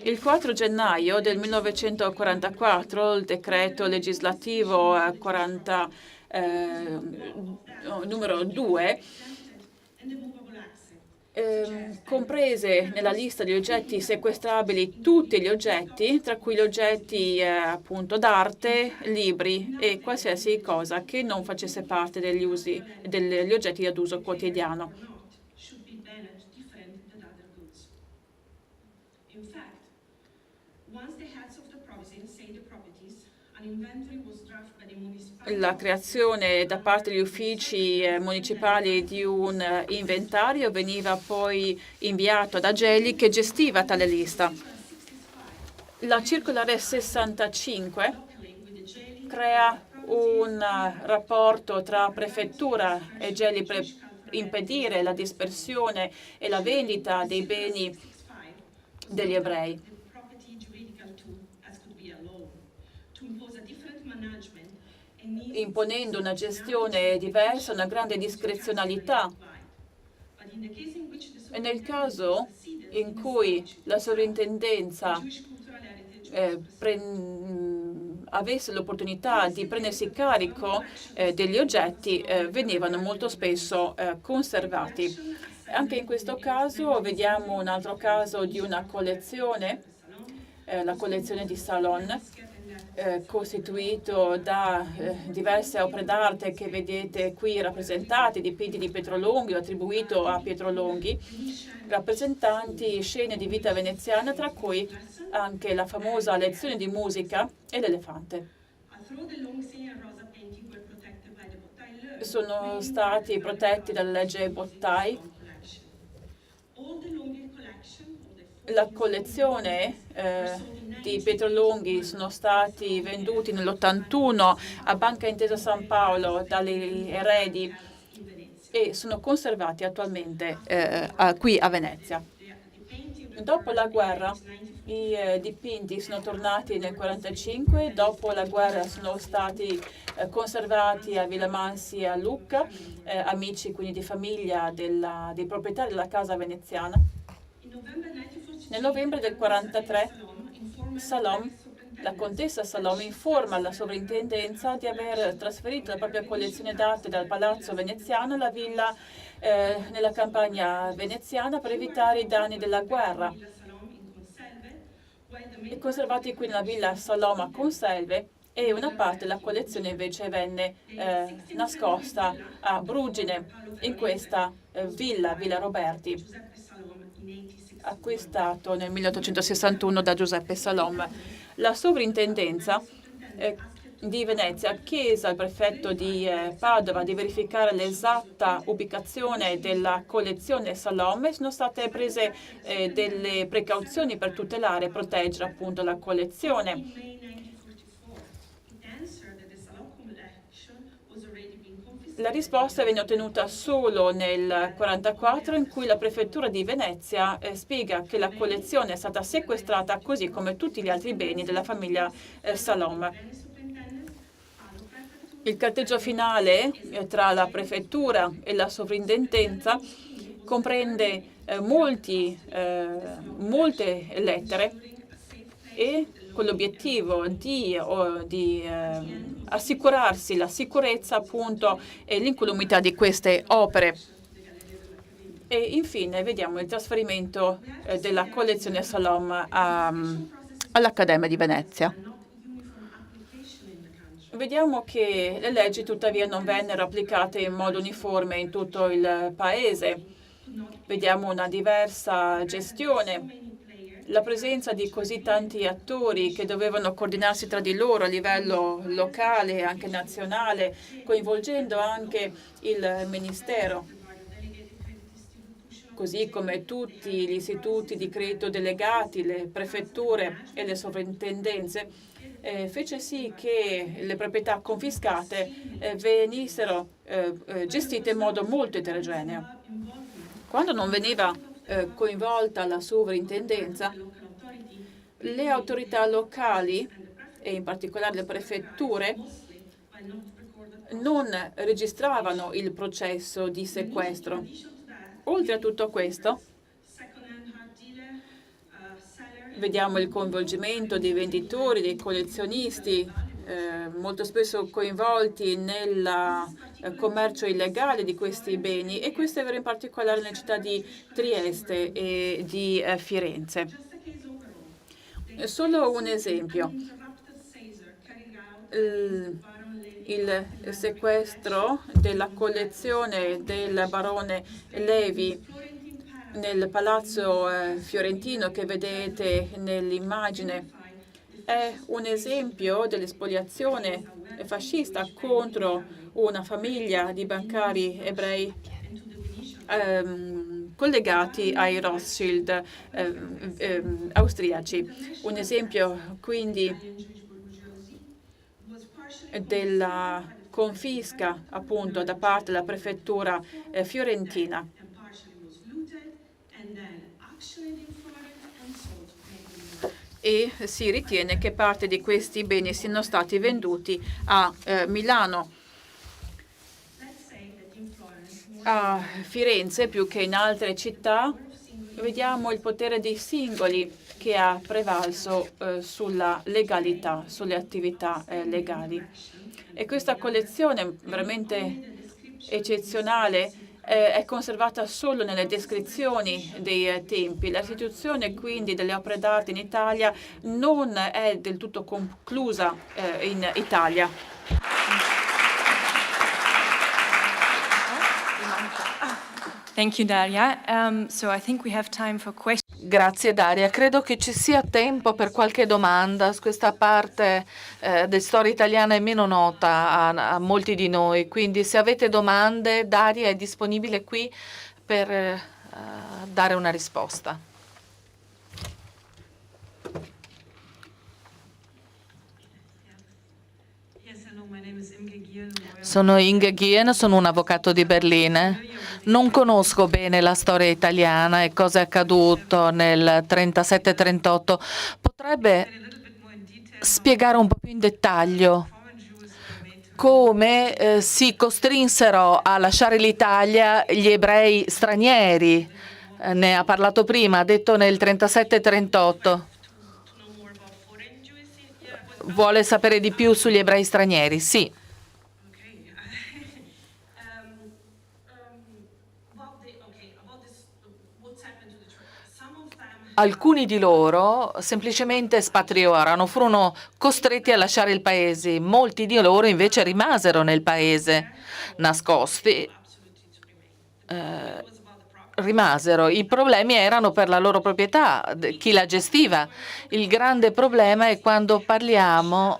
Il 4 gennaio del 1944 il decreto legislativo numero 2 comprese nella lista di oggetti sequestrabili tutti gli oggetti, tra cui gli oggetti appunto d'arte, libri e qualsiasi cosa che non facesse parte degli oggetti ad uso quotidiano. La creazione da parte degli uffici municipali di un inventario veniva poi inviato ad Ageli, che gestiva tale lista. La circolare 65 crea un rapporto tra prefettura e Ageli per impedire la dispersione e la vendita dei beni degli ebrei, imponendo una gestione diversa, una grande discrezionalità. E nel caso in cui la sovrintendenza avesse l'opportunità di prendersi carico degli oggetti, venivano molto spesso conservati. Anche in questo caso vediamo un altro caso di una collezione, la collezione di Salon, costituito da diverse opere d'arte che vedete qui rappresentate, dipinti di Pietro Longhi o attribuito a Pietro Longhi, rappresentanti scene di vita veneziana, tra cui anche la famosa lezione di musica e l'elefante. Sono stati protetti dalla legge Bottai. La collezione di Pietro Longhi sono stati venduti nell'81 a Banca Intesa San Paolo dagli eredi e sono conservati attualmente qui a Venezia. Dopo la guerra i dipinti sono tornati nel 1945, dopo la guerra sono stati conservati a Villamansi e a Lucca, amici quindi di famiglia dei proprietari della casa veneziana. Nel novembre del 1943 la contessa Salom informa la sovrintendenza di aver trasferito la propria collezione d'arte dal palazzo veneziano alla villa nella campagna veneziana per evitare i danni della guerra. E conservati qui nella villa Salom a Conselve, e una parte della collezione invece venne nascosta a Brugine, in questa Villa Roberti, acquistato nel 1861 da Giuseppe Salom. La sovrintendenza di Venezia chiese al prefetto di Padova di verificare l'esatta ubicazione della collezione Salom e sono state prese delle precauzioni per tutelare e proteggere appunto la collezione. La risposta venne ottenuta solo nel 1944, in cui la prefettura di Venezia spiega che la collezione è stata sequestrata così come tutti gli altri beni della famiglia Salom. Il carteggio finale tra la prefettura e la sovrintendenza comprende molte lettere e con l'obiettivo di assicurarsi la sicurezza appunto e l'incolumità di queste opere. E infine vediamo il trasferimento della collezione Salom all'Accademia di Venezia. Vediamo che le leggi tuttavia non vennero applicate in modo uniforme in tutto il Paese. Vediamo una diversa gestione. La presenza di così tanti attori che dovevano coordinarsi tra di loro a livello locale e anche nazionale, coinvolgendo anche il Ministero, così come tutti gli istituti di credito delegati, le prefetture e le sovrintendenze, fece sì che le proprietà confiscate venissero gestite in modo molto eterogeneo. Quando non veniva coinvolta la sovrintendenza, le autorità locali, e in particolare le prefetture, non registravano il processo di sequestro. Oltre a tutto questo, vediamo il coinvolgimento dei venditori, dei collezionisti, molto spesso coinvolti nel commercio illegale di questi beni, e questo è vero in particolare nelle città di Trieste e di Firenze. Solo un esempio. Il sequestro della collezione del barone Levi nel palazzo fiorentino che vedete nell'immagine è un esempio dell'espoliazione fascista contro una famiglia di bancari ebrei collegati ai Rothschild austriaci. Un esempio quindi della confisca appunto da parte della prefettura fiorentina. E si ritiene che parte di questi beni siano stati venduti a Milano. A Firenze, più che in altre città, vediamo il potere dei singoli che ha prevalso sulla legalità, sulle attività legali. E questa collezione veramente eccezionale è conservata solo nelle descrizioni dei tempi. La restituzione quindi delle opere d'arte in Italia non è del tutto conclusa in Italia. Thank you, Daria. So I think we have time for questions. Grazie Daria, credo che ci sia tempo per qualche domanda. Questa parte di storia italiana è meno nota a molti di noi, quindi se avete domande Daria è disponibile qui per dare una risposta. Sono Inge Gien, sono un avvocato di Berlino. Non conosco bene la storia italiana e cosa è accaduto nel 37-38. Potrebbe spiegare un po' più in dettaglio come si costrinsero a lasciare l'Italia gli ebrei stranieri? Ne ha parlato prima, ha detto nel 37-38. Vuole sapere di più sugli ebrei stranieri? Sì. Alcuni di loro semplicemente spatriorarono, furono costretti a lasciare il paese. Molti di loro invece rimasero nel paese, nascosti. Rimasero. I problemi erano per la loro proprietà, chi la gestiva. Il grande problema è quando parliamo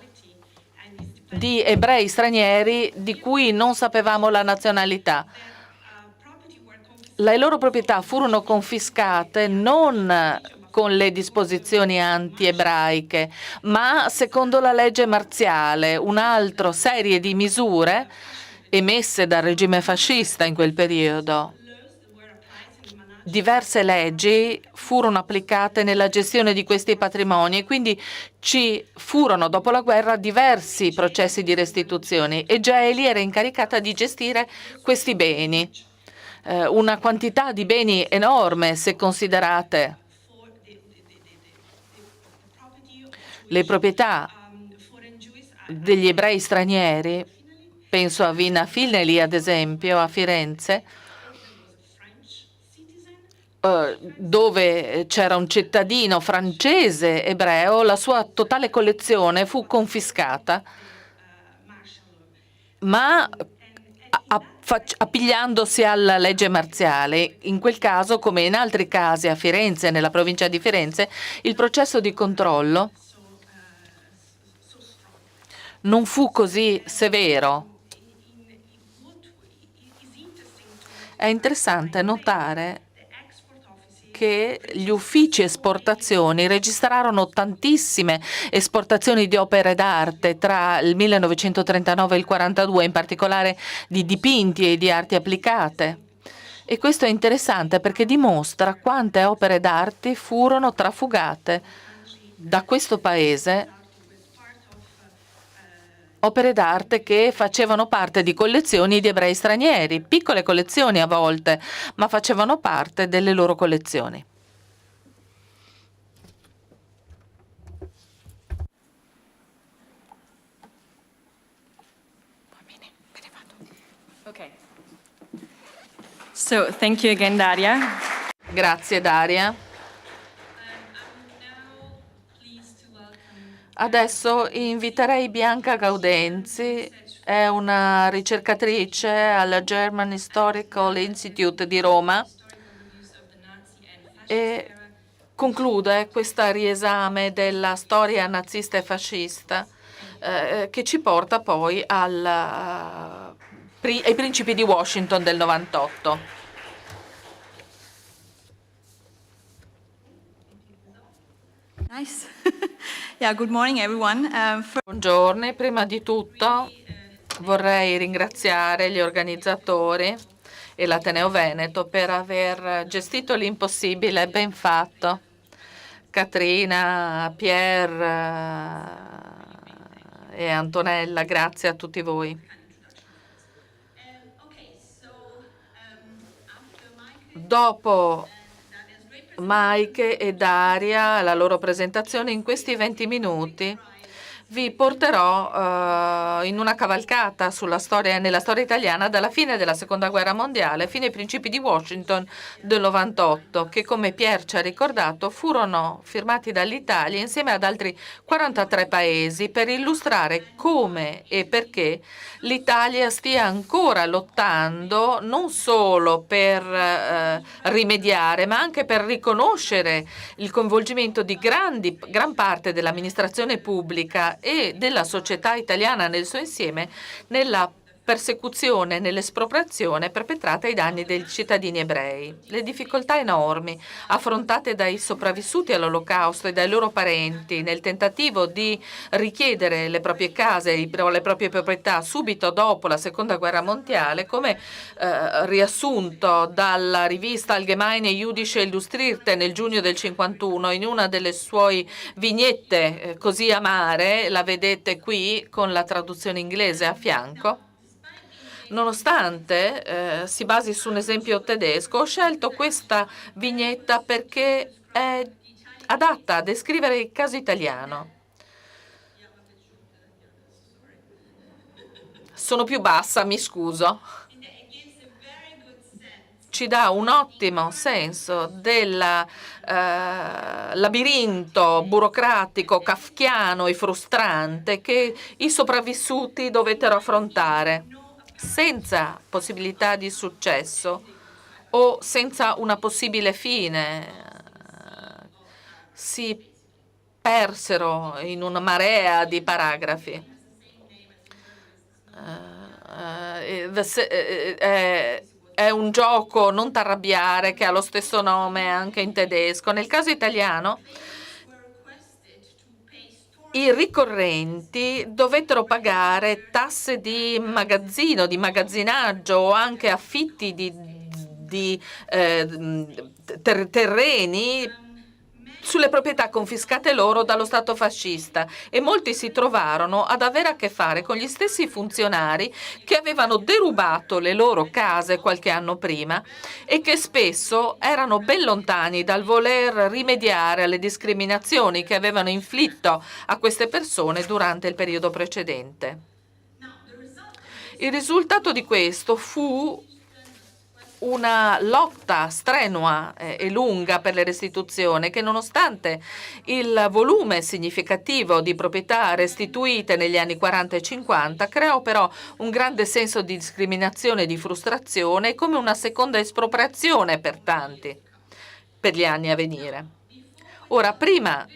di ebrei stranieri di cui non sapevamo la nazionalità. Le loro proprietà furono confiscate non con le disposizioni anti-ebraiche, ma secondo la legge marziale, un'altra serie di misure emesse dal regime fascista in quel periodo. Diverse leggi furono applicate nella gestione di questi patrimoni e quindi ci furono dopo la guerra diversi processi di restituzione e Geli era incaricata di gestire questi beni. Una quantità di beni enorme se considerate le proprietà degli ebrei stranieri, penso a Vina Filneli ad esempio, a Firenze, dove c'era un cittadino francese ebreo, la sua totale collezione fu confiscata, ma appigliandosi alla legge marziale. In quel caso, come in altri casi a Firenze, nella provincia di Firenze, il processo di controllo non fu così severo. È interessante notare che gli uffici esportazioni registrarono tantissime esportazioni di opere d'arte tra il 1939 e il 1942, in particolare di dipinti e di arti applicate. E questo è interessante perché dimostra quante opere d'arte furono trafugate da questo paese, opere d'arte che facevano parte di collezioni di ebrei stranieri, piccole collezioni a volte, ma facevano parte delle loro collezioni. Okay. So, thank you again, Daria. Grazie Daria. Adesso inviterei Bianca Gaudenzi, è una ricercatrice alla German Historical Institute di Roma e conclude questo riesame della storia nazista e fascista che ci porta poi ai principi di Washington del 98. Nice. Yeah, good morning everyone. Buongiorno, prima di tutto vorrei ringraziare gli organizzatori e l'Ateneo Veneto per aver gestito l'impossibile ben fatto. Catrina, Pier e Antonella, grazie a tutti voi. Dopo Mike e Daria, la loro presentazione, in questi 20 minuti vi porterò in una cavalcata nella storia italiana dalla fine della Seconda Guerra Mondiale fino ai principi di Washington del 98, che come Pier ci ha ricordato furono firmati dall'Italia insieme ad altri 43 paesi per illustrare come e perché l'Italia stia ancora lottando non solo per rimediare, ma anche per riconoscere il coinvolgimento di gran parte dell'amministrazione pubblica e della società italiana nel suo insieme nella persecuzione nell'espropriazione perpetrata ai danni dei cittadini ebrei. Le difficoltà enormi affrontate dai sopravvissuti all'Olocausto e dai loro parenti nel tentativo di richiedere le proprie case o le proprie proprietà subito dopo la Seconda Guerra Mondiale, come riassunto dalla rivista Allgemeine Jüdische Illustrierte nel giugno del 1951 in una delle sue vignette così amare, la vedete qui con la traduzione inglese a fianco. Nonostante si basi su un esempio tedesco, ho scelto questa vignetta perché è adatta a descrivere il caso italiano. Sono più bassa, mi scuso. Ci dà un ottimo senso del labirinto burocratico, kafkiano e frustrante che i sopravvissuti dovettero affrontare senza possibilità di successo o senza una possibile fine. Si persero in una marea di paragrafi. È un gioco, non t'arrabbiare, che ha lo stesso nome anche in tedesco. Nel caso italiano, i ricorrenti dovettero pagare tasse di magazzino, di magazzinaggio o anche affitti di terreni sulle proprietà confiscate loro dallo Stato fascista, e molti si trovarono ad avere a che fare con gli stessi funzionari che avevano derubato le loro case qualche anno prima e che spesso erano ben lontani dal voler rimediare alle discriminazioni che avevano inflitto a queste persone durante il periodo precedente. Il risultato di questo fu una lotta strenua e lunga per le restituzioni che, nonostante il volume significativo di proprietà restituite negli anni 40 e 50, creò però un grande senso di discriminazione e di frustrazione, come una seconda espropriazione per tanti per gli anni a venire. Ora, prima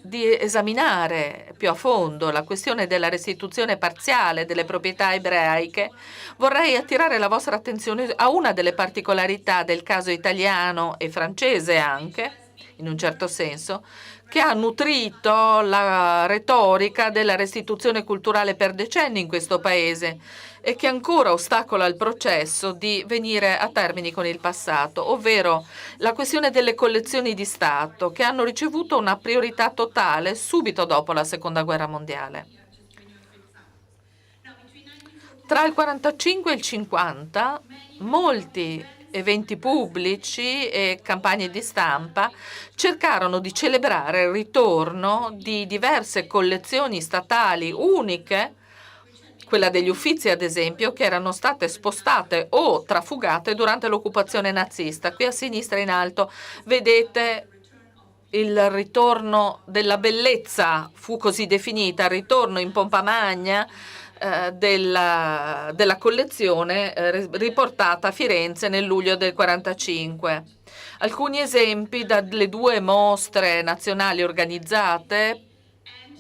di esaminare più a fondo la questione della restituzione parziale delle proprietà ebraiche, vorrei attirare la vostra attenzione a una delle particolarità del caso italiano e francese anche, in un certo senso, che ha nutrito la retorica della restituzione culturale per decenni in questo Paese e che ancora ostacola il processo di venire a termini con il passato, ovvero la questione delle collezioni di Stato, che hanno ricevuto una priorità totale subito dopo la Seconda Guerra Mondiale. Tra il 1945 e il 1950, molti eventi pubblici e campagne di stampa cercarono di celebrare il ritorno di diverse collezioni statali uniche, quella degli Uffizi ad esempio, che erano state spostate o trafugate durante l'occupazione nazista. Qui a sinistra in alto vedete il ritorno della bellezza, fu così definita, il ritorno in pompa magna della collezione riportata a Firenze nel luglio del 1945. Alcuni esempi dalle due mostre nazionali organizzate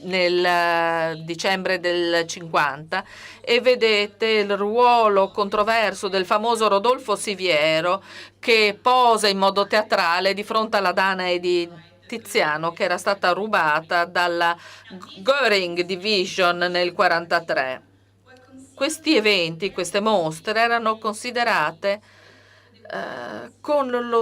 nel dicembre del 50, e vedete il ruolo controverso del famoso Rodolfo Siviero che posa in modo teatrale di fronte alla Danae di Tiziano, che era stata rubata dalla Göring Division nel 1943. Questi eventi, queste mostre erano considerate erano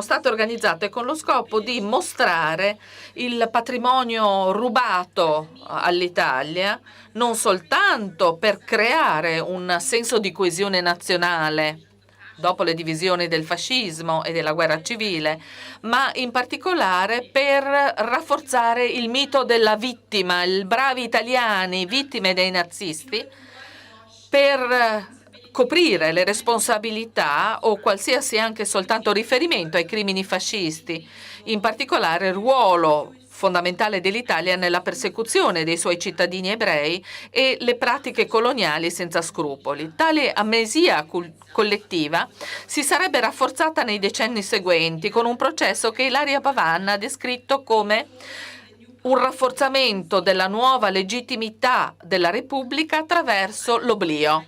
state organizzate con lo scopo di mostrare il patrimonio rubato all'Italia, non soltanto per creare un senso di coesione nazionale dopo le divisioni del fascismo e della guerra civile, ma in particolare per rafforzare il mito della vittima, i bravi italiani vittime dei nazisti, per coprire le responsabilità o qualsiasi anche soltanto riferimento ai crimini fascisti, in particolare il ruolo fondamentale dell'Italia nella persecuzione dei suoi cittadini ebrei e le pratiche coloniali senza scrupoli. Tale amnesia collettiva si sarebbe rafforzata nei decenni seguenti con un processo che Ilaria Pavan ha descritto come un rafforzamento della nuova legittimità della Repubblica attraverso l'oblio.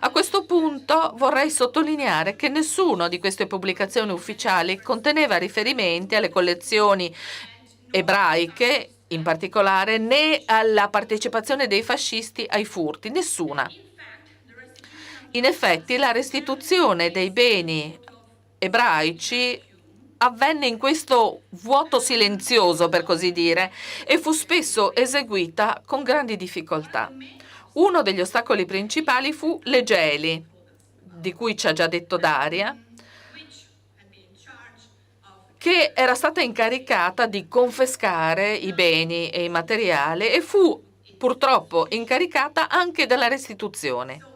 A questo punto vorrei sottolineare che nessuna di queste pubblicazioni ufficiali conteneva riferimenti alle collezioni ebraiche, in particolare, né alla partecipazione dei fascisti ai furti, nessuna. In effetti, la restituzione dei beni ebraici avvenne in questo vuoto silenzioso, per così dire, e fu spesso eseguita con grandi difficoltà. Uno degli ostacoli principali fu le geli, di cui ci ha già detto Daria, che era stata incaricata di confiscare i beni e i materiali e fu purtroppo incaricata anche della restituzione.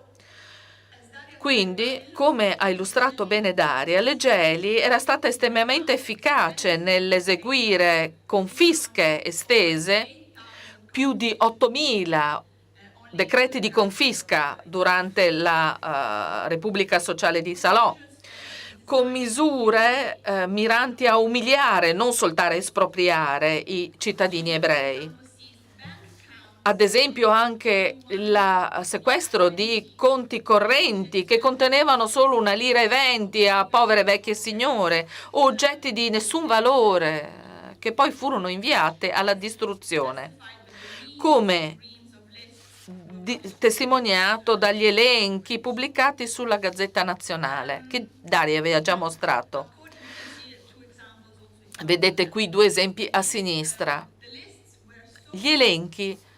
Quindi, come ha illustrato bene Daria, le Geli era stata estremamente efficace nell'eseguire confische estese, più di 8.000 decreti di confisca durante la Repubblica Sociale di Salò, con misure miranti a umiliare, non soltanto a espropriare i cittadini ebrei. Ad esempio anche il sequestro di conti correnti che contenevano solo 1,20 lire a povere vecchie signore o oggetti di nessun valore che poi furono inviate alla distruzione, come testimoniato dagli elenchi pubblicati sulla Gazzetta Nazionale, che Daria aveva già mostrato. Vedete qui 2 esempi a sinistra. Gli elenchi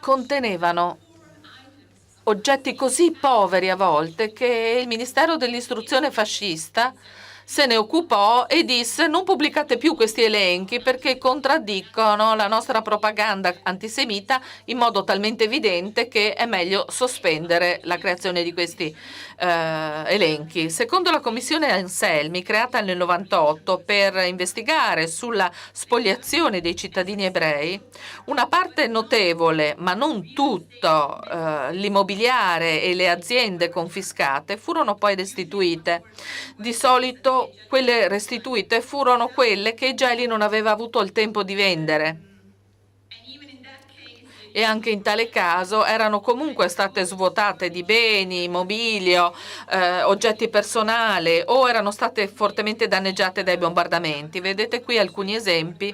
contenevano oggetti così poveri a volte che il Ministero dell'Istruzione fascista se ne occupò e disse: non pubblicate più questi elenchi perché contraddicono la nostra propaganda antisemita in modo talmente evidente che è meglio sospendere la creazione di questi elenchi. Secondo la commissione Anselmi, creata nel 98 per investigare sulla spoliazione dei cittadini ebrei, una parte notevole, ma non tutto, l'immobiliare e le aziende confiscate furono poi restituite. Di solito quelle restituite furono quelle che i Geli non aveva avuto il tempo di vendere. E anche in tale caso erano comunque state svuotate di beni, mobilio, oggetti personali o erano state fortemente danneggiate dai bombardamenti. Vedete qui alcuni esempi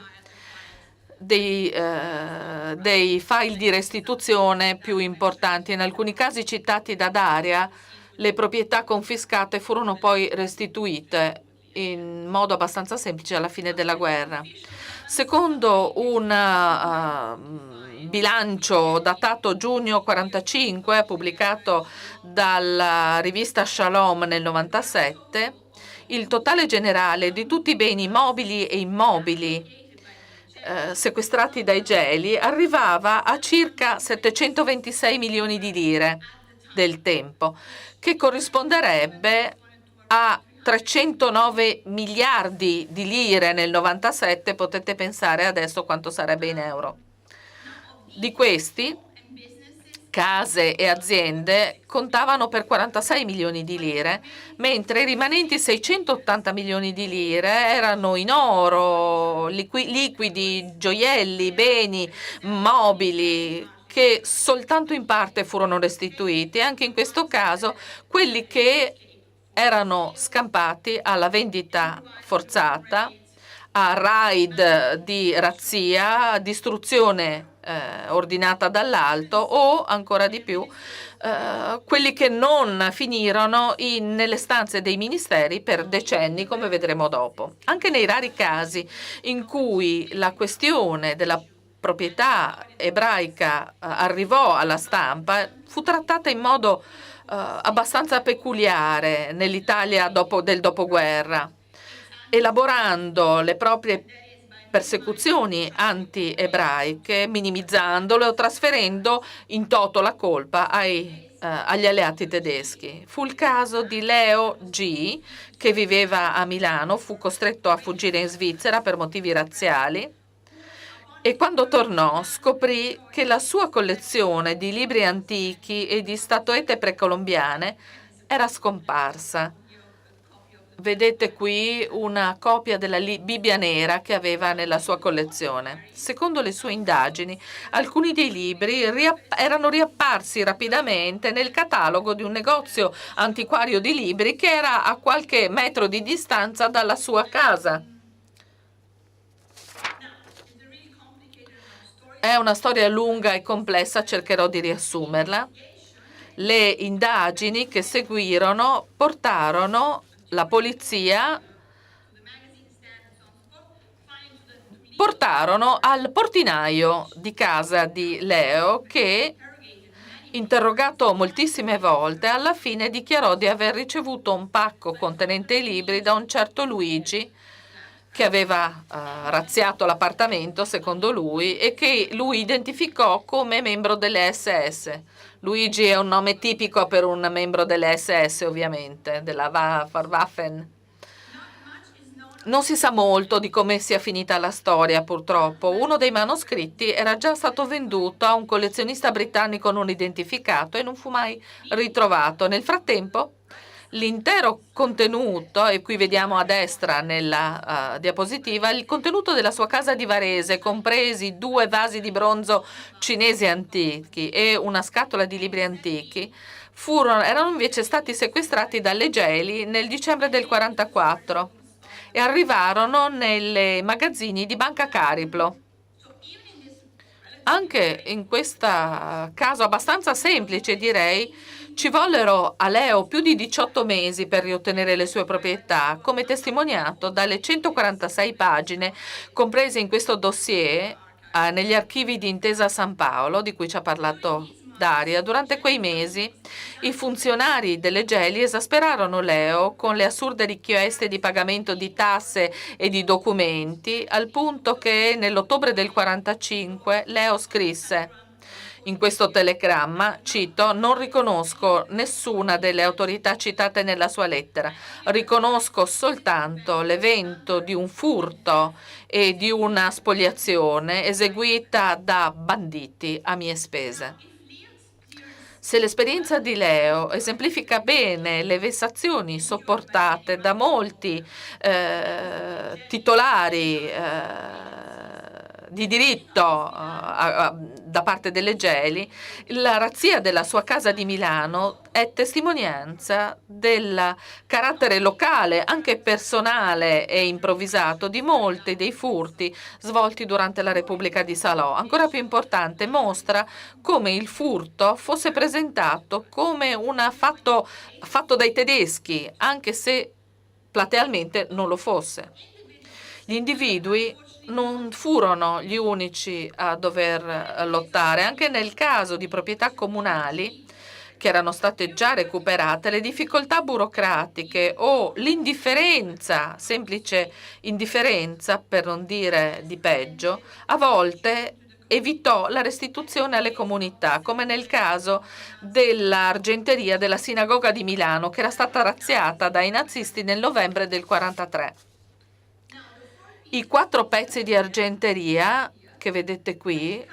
dei file di restituzione più importanti. In alcuni casi citati da Daria, le proprietà confiscate furono poi restituite in modo abbastanza semplice alla fine della guerra. Secondo un bilancio datato giugno 1945, pubblicato dalla rivista Shalom nel 1997, il totale generale di tutti i beni mobili e immobili sequestrati dai Geli arrivava a circa 726 milioni di lire del tempo, che corrisponderebbe a 309 miliardi di lire nel 97, potete pensare adesso quanto sarebbe in euro. Di questi, case e aziende contavano per 46 milioni di lire, mentre i rimanenti 680 milioni di lire erano in oro, liquidi, gioielli, beni, mobili, che soltanto in parte furono restituiti. Anche in questo caso quelli che erano scampati alla vendita forzata, a raid di razzia, distruzione ordinata dall'alto o ancora di più quelli che non finirono nelle stanze dei ministeri per decenni, come vedremo dopo. Anche nei rari casi in cui la questione della proprietà ebraica arrivò alla stampa, fu trattata in modo abbastanza peculiare nell'Italia del dopoguerra, elaborando le proprie persecuzioni anti-ebraiche, minimizzandole o trasferendo in toto la colpa agli alleati tedeschi. Fu il caso di Leo G., che viveva a Milano, fu costretto a fuggire in Svizzera per motivi razziali e quando tornò scoprì che la sua collezione di libri antichi e di statuette precolombiane era scomparsa. Vedete qui una copia della Bibbia nera che aveva nella sua collezione. Secondo le sue indagini, alcuni dei libri erano riapparsi rapidamente nel catalogo di un negozio antiquario di libri che era a qualche metro di distanza dalla sua casa. È una storia lunga e complessa, cercherò di riassumerla. Le indagini che seguirono portarono la polizia al portinaio di casa di Leo che, interrogato moltissime volte, alla fine dichiarò di aver ricevuto un pacco contenente i libri da un certo Luigi che aveva razziato l'appartamento, secondo lui, e che lui identificò come membro delle SS. Luigi è un nome tipico per un membro delle SS, ovviamente, della Waffen. Non si sa molto di come sia finita la storia, purtroppo. Uno dei manoscritti era già stato venduto a un collezionista britannico non identificato e non fu mai ritrovato. Nel frattempo, l'intero contenuto, e qui vediamo a destra nella diapositiva, il contenuto della sua casa di Varese, compresi 2 vasi di bronzo cinesi antichi e una scatola di libri antichi, erano invece stati sequestrati dalle Geli nel dicembre del 1944 e arrivarono nei magazzini di Banca Cariplo. Anche in questo caso abbastanza semplice, direi, ci vollero a Leo più di 18 mesi per riottenere le sue proprietà, come testimoniato dalle 146 pagine comprese in questo dossier negli archivi di Intesa San Paolo, di cui ci ha parlato Daria. Durante quei mesi i funzionari delle Geli esasperarono Leo con le assurde richieste di pagamento di tasse e di documenti, al punto che nell'ottobre del 1945 Leo scrisse in questo telegramma, cito: «Non riconosco nessuna delle autorità citate nella sua lettera. Riconosco soltanto l'evento di un furto e di una spoliazione eseguita da banditi a mie spese». Se l'esperienza di Leo esemplifica bene le vessazioni sopportate da molti titolari di diritto da parte delle Geli, la razzia della sua casa di Milano è testimonianza del carattere locale, anche personale e improvvisato, di molti dei furti svolti durante la Repubblica di Salò. Ancora più importante, mostra come il furto fosse presentato come un fatto dai tedeschi, anche se platealmente non lo fosse. Gli individui non furono gli unici a dover lottare. Anche nel caso di proprietà comunali che erano state già recuperate, le difficoltà burocratiche o l'indifferenza, semplice indifferenza, per non dire di peggio, a volte evitò la restituzione alle comunità, come nel caso dell'argenteria della sinagoga di Milano, che era stata razziata dai nazisti nel novembre del 1943. I 4 pezzi di argenteria che vedete qui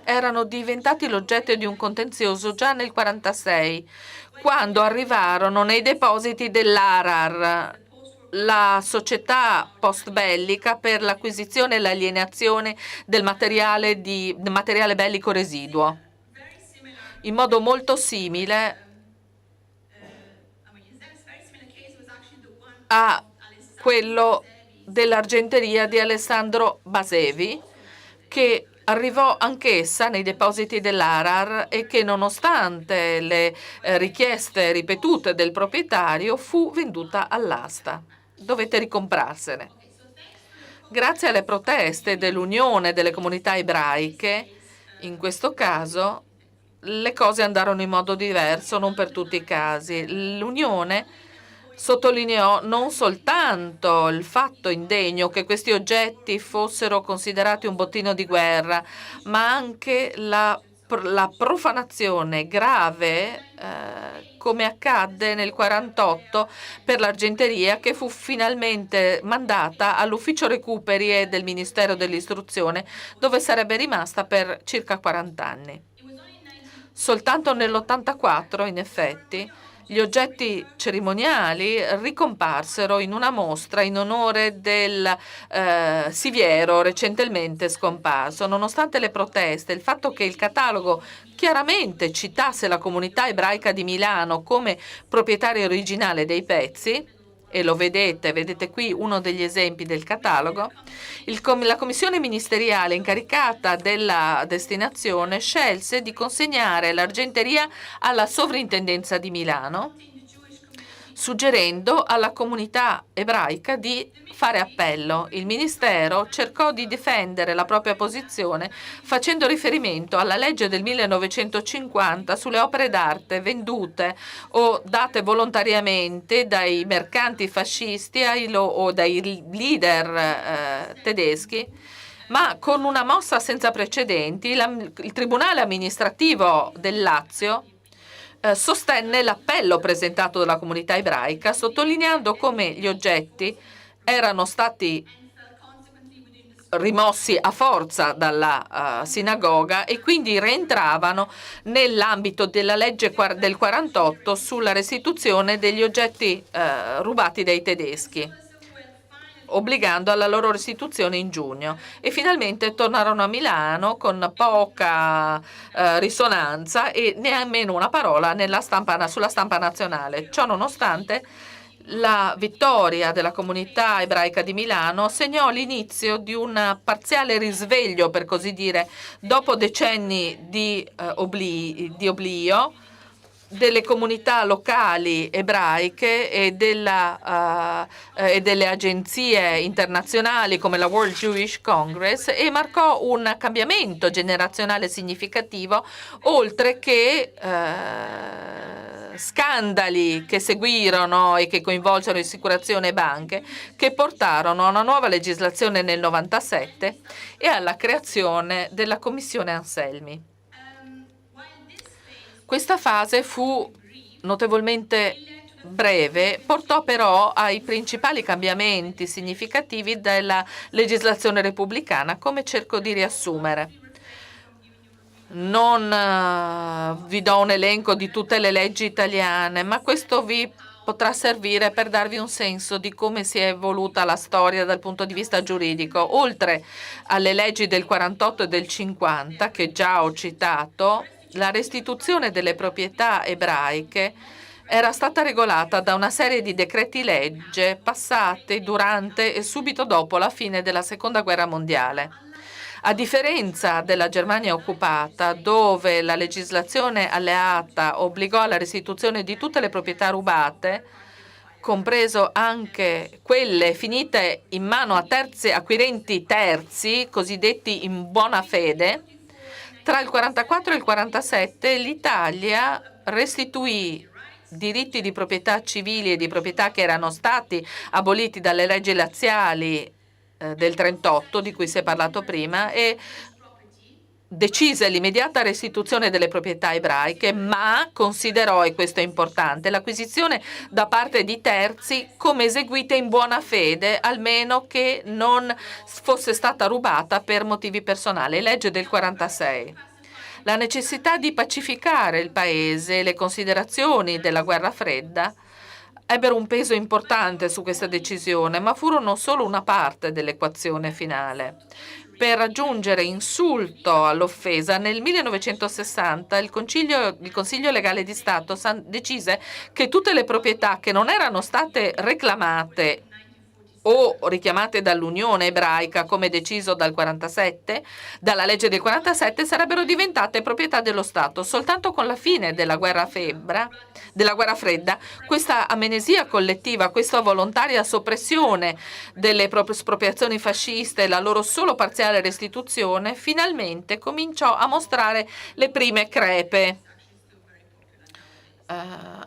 erano diventati l'oggetto di un contenzioso già nel 1946, quando arrivarono nei depositi dell'ARAR, la società post-bellica per l'acquisizione e l'alienazione del materiale bellico residuo. In modo molto simile a quello dell'argenteria di Alessandro Basevi, che arrivò anch'essa nei depositi dell'ARAR e che, nonostante le richieste ripetute del proprietario, fu venduta all'asta. Dovette ricomprarsene. Grazie alle proteste dell'Unione delle Comunità Ebraiche, in questo caso le cose andarono in modo diverso, non per tutti i casi. L'Unione sottolineò non soltanto il fatto indegno che questi oggetti fossero considerati un bottino di guerra, ma anche la profanazione grave, come accadde nel 1948 per l'argenteria, che fu finalmente mandata all'ufficio recuperi del Ministero dell'Istruzione, dove sarebbe rimasta per circa 40 anni. Soltanto nell'84, in effetti, Gli oggetti cerimoniali ricomparsero in una mostra in onore del Siviero recentemente scomparso. Nonostante le proteste, il fatto che il catalogo chiaramente citasse la comunità ebraica di Milano come proprietaria originale dei pezzi, e lo vedete qui uno degli esempi del catalogo, la commissione ministeriale incaricata della destinazione scelse di consegnare l'argenteria alla sovrintendenza di Milano, suggerendo alla comunità ebraica di fare appello. Il Ministero cercò di difendere la propria posizione facendo riferimento alla legge del 1950 sulle opere d'arte vendute o date volontariamente dai mercanti fascisti o dai leader tedeschi, ma con una mossa senza precedenti il Tribunale amministrativo del Lazio sostenne l'appello presentato dalla comunità ebraica, sottolineando come gli oggetti erano stati rimossi a forza dalla sinagoga e quindi rientravano nell'ambito della legge del 48 sulla restituzione degli oggetti rubati dai tedeschi, obbligando alla loro restituzione in giugno, e finalmente tornarono a Milano con poca risonanza e nemmeno una parola sulla stampa nazionale. Ciò nonostante, la vittoria della comunità ebraica di Milano segnò l'inizio di un parziale risveglio, per così dire, dopo decenni di oblio delle comunità locali ebraiche e delle agenzie internazionali come la World Jewish Congress, e marcò un cambiamento generazionale significativo, oltre che scandali che seguirono e che coinvolsero assicurazioni e banche, che portarono a una nuova legislazione nel 97 e alla creazione della Commissione Anselmi. Questa fase fu notevolmente breve, portò però ai principali cambiamenti significativi della legislazione repubblicana, come cerco di riassumere. Non vi do un elenco di tutte le leggi italiane, ma questo vi potrà servire per darvi un senso di come si è evoluta la storia dal punto di vista giuridico. Oltre alle leggi del 48 e del 50, che già ho citato, la restituzione delle proprietà ebraiche era stata regolata da una serie di decreti legge passati durante e subito dopo la fine della Seconda Guerra Mondiale. A differenza della Germania occupata, dove la legislazione alleata obbligò alla restituzione di tutte le proprietà rubate, compreso anche quelle finite in mano a terzi acquirenti terzi, cosiddetti in buona fede, tra il 1944 e il 1947 l'Italia restituì diritti di proprietà civili e di proprietà che erano stati aboliti dalle leggi razziali del 1938, di cui si è parlato prima, e decise l'immediata restituzione delle proprietà ebraiche, ma considerò, e questo è importante, l'acquisizione da parte di terzi come eseguita in buona fede, almeno che non fosse stata rubata per motivi personali. Legge del 46. La necessità di pacificare il paese e le considerazioni della guerra fredda ebbero un peso importante su questa decisione, ma furono solo una parte dell'equazione finale. Per raggiungere insulto all'offesa, nel 1960 il Consiglio Legale di Stato decise che tutte le proprietà che non erano state reclamate o richiamate dall'Unione ebraica, come deciso dalla legge del 47, sarebbero diventate proprietà dello Stato. Soltanto con la fine della guerra fredda, questa amnesia collettiva, questa volontaria soppressione delle espropriazioni fasciste e la loro solo parziale restituzione, finalmente cominciò a mostrare le prime crepe,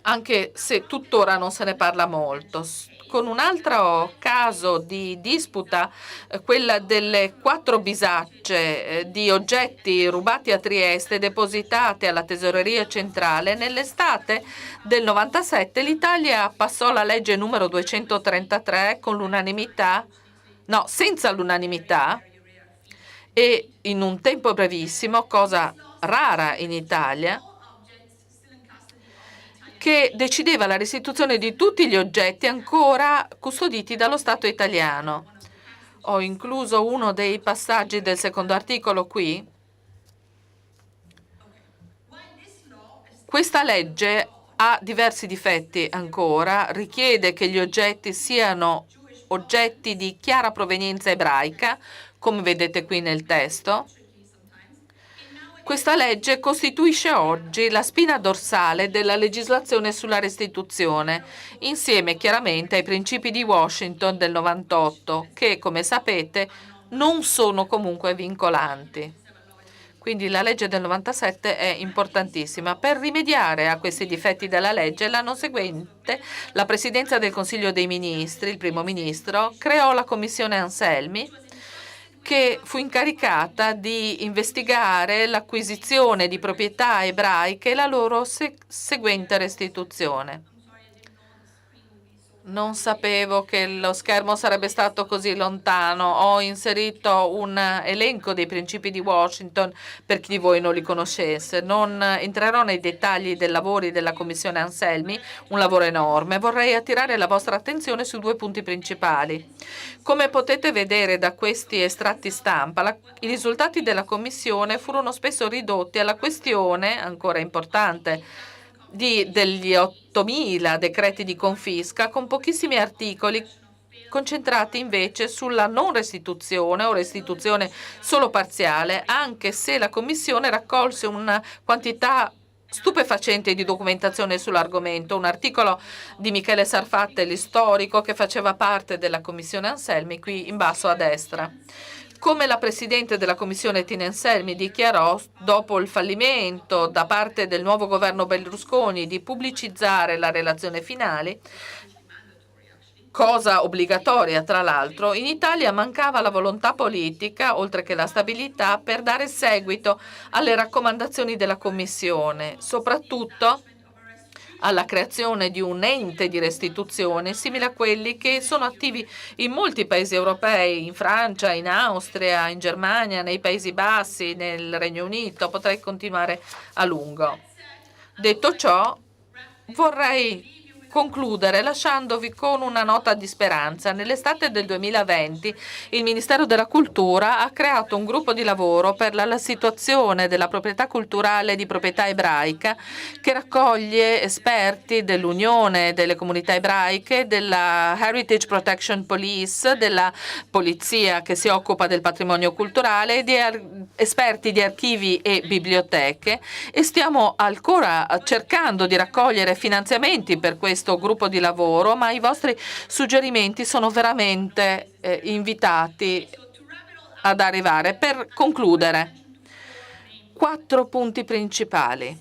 anche se tuttora non se ne parla molto. Con un altro caso di disputa, quella delle 4 bisacce di oggetti rubati a Trieste depositate alla Tesoreria Centrale, nell'estate del 97 l'Italia passò la legge numero 233 senza l'unanimità, e in un tempo brevissimo, cosa rara in Italia, che decideva la restituzione di tutti gli oggetti ancora custoditi dallo Stato italiano. Ho incluso uno dei passaggi del secondo articolo qui. Questa legge ha diversi difetti ancora, richiede che gli oggetti siano oggetti di chiara provenienza ebraica, come vedete qui nel testo. Questa legge costituisce oggi la spina dorsale della legislazione sulla restituzione, insieme chiaramente ai principi di Washington del 98, che, come sapete, non sono comunque vincolanti. Quindi la legge del 97 è importantissima. Per rimediare a questi difetti della legge, l'anno seguente la Presidenza del Consiglio dei Ministri, il Primo Ministro, creò la Commissione Anselmi, che fu incaricata di investigare l'acquisizione di proprietà ebraiche e la loro seguente restituzione. Non sapevo che lo schermo sarebbe stato così lontano. Ho inserito un elenco dei principi di Washington per chi di voi non li conoscesse. Non entrerò nei dettagli dei lavori della Commissione Anselmi, un lavoro enorme. Vorrei attirare la vostra attenzione su due punti principali. Come potete vedere da questi estratti stampa, i risultati della Commissione furono spesso ridotti alla questione, ancora importante, degli 8.000 decreti di confisca, con pochissimi articoli concentrati invece sulla non restituzione o restituzione solo parziale, anche se la Commissione raccolse una quantità stupefacente di documentazione sull'argomento. Un articolo di Michele Sarfatti, storico, che faceva parte della Commissione Anselmi, qui in basso a destra. Come la Presidente della Commissione Tina Anselmi dichiarò dopo il fallimento da parte del nuovo governo Berlusconi di pubblicizzare la relazione finale, cosa obbligatoria tra l'altro, in Italia mancava la volontà politica, oltre che la stabilità, per dare seguito alle raccomandazioni della Commissione, soprattutto alla creazione di un ente di restituzione simile a quelli che sono attivi in molti paesi europei, in Francia, in Austria, in Germania, nei Paesi Bassi, nel Regno Unito. Potrei continuare a lungo. Detto ciò, vorrei concludere lasciandovi con una nota di speranza. Nell'estate del 2020 il Ministero della Cultura ha creato un gruppo di lavoro per la situazione della proprietà culturale di proprietà ebraica, che raccoglie esperti dell'Unione delle Comunità Ebraiche, della Heritage Protection Police, della polizia che si occupa del patrimonio culturale, e di esperti di archivi e biblioteche, e stiamo ancora cercando di raccogliere finanziamenti per questo gruppo di lavoro, ma i vostri suggerimenti sono veramente invitati ad arrivare. Per concludere, 4 punti principali,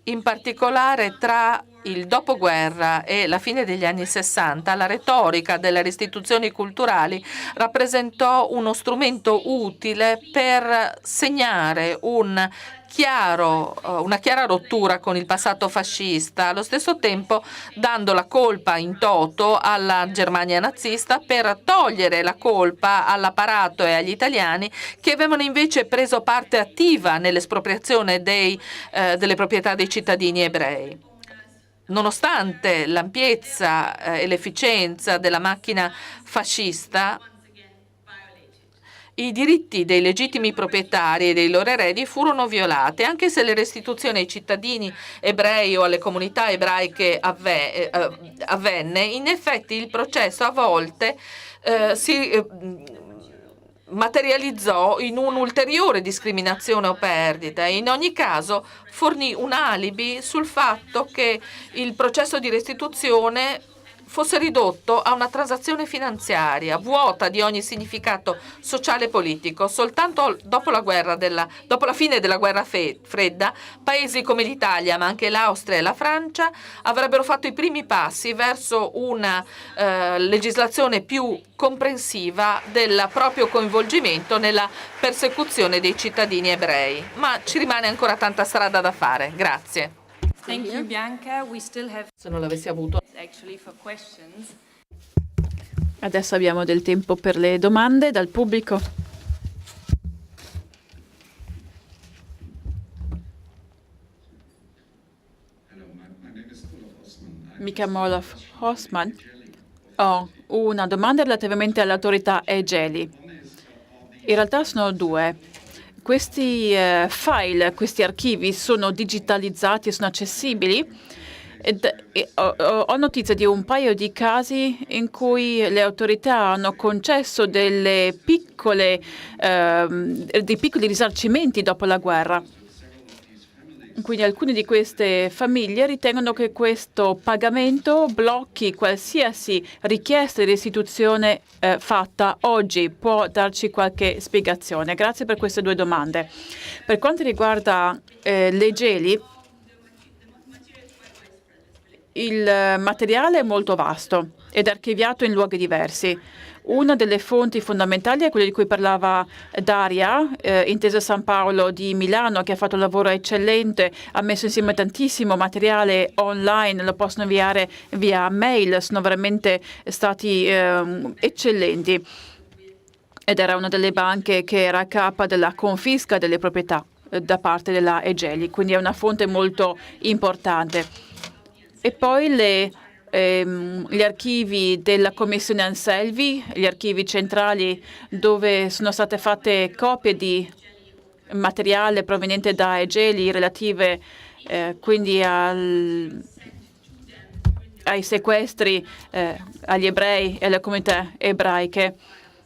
in particolare tra il dopoguerra e la fine degli anni 60, la retorica delle restituzioni culturali rappresentò uno strumento utile per segnare una chiara rottura con il passato fascista, allo stesso tempo dando la colpa in toto alla Germania nazista per togliere la colpa all'apparato e agli italiani che avevano invece preso parte attiva nell'espropriazione delle proprietà dei cittadini ebrei. Nonostante l'ampiezza e l'efficienza della macchina fascista, i diritti dei legittimi proprietari e dei loro eredi furono violati, anche se le restituzioni ai cittadini ebrei o alle comunità ebraiche avvenne. In effetti il processo a volte si materializzò in un'ulteriore discriminazione o perdita. In ogni caso fornì un alibi sul fatto che il processo di restituzione fosse ridotto a una transazione finanziaria, vuota di ogni significato sociale e politico. Soltanto dopo la fine della guerra fredda, paesi come l'Italia, ma anche l'Austria e la Francia, avrebbero fatto i primi passi verso una legislazione più comprensiva del proprio coinvolgimento nella persecuzione dei cittadini ebrei. Ma ci rimane ancora tanta strada da fare. Grazie. Thank you, Bianca. We still have Se non l'avessi avuto. actually for questions. Adesso abbiamo del tempo per le domande dal pubblico. Hello, my name is Kula Mikael Olof Hoffman. Ho una domanda relativamente all'autorità EGELI. In realtà sono due. Questi file, questi archivi sono digitalizzati e sono accessibili? Ho notizia di un paio di casi in cui le autorità hanno concesso dei piccoli risarcimenti dopo la guerra. Quindi alcune di queste famiglie ritengono che questo pagamento blocchi qualsiasi richiesta di restituzione fatta oggi. Può darci qualche spiegazione? Grazie per queste due domande. Per quanto riguarda le geli, il materiale è molto vasto ed archiviato in luoghi diversi. Una delle fonti fondamentali è quella di cui parlava Daria, Intesa San Paolo di Milano, che ha fatto un lavoro eccellente, ha messo insieme tantissimo materiale online, lo possono inviare via mail, sono veramente stati eccellenti. Ed era una delle banche che era a capo della confisca delle proprietà da parte della EGELI, quindi è una fonte molto importante. E poi gli archivi della Commissione Anselvi, gli archivi centrali dove sono state fatte copie di materiale proveniente da EGELI relative quindi ai sequestri agli ebrei e alle comunità ebraiche,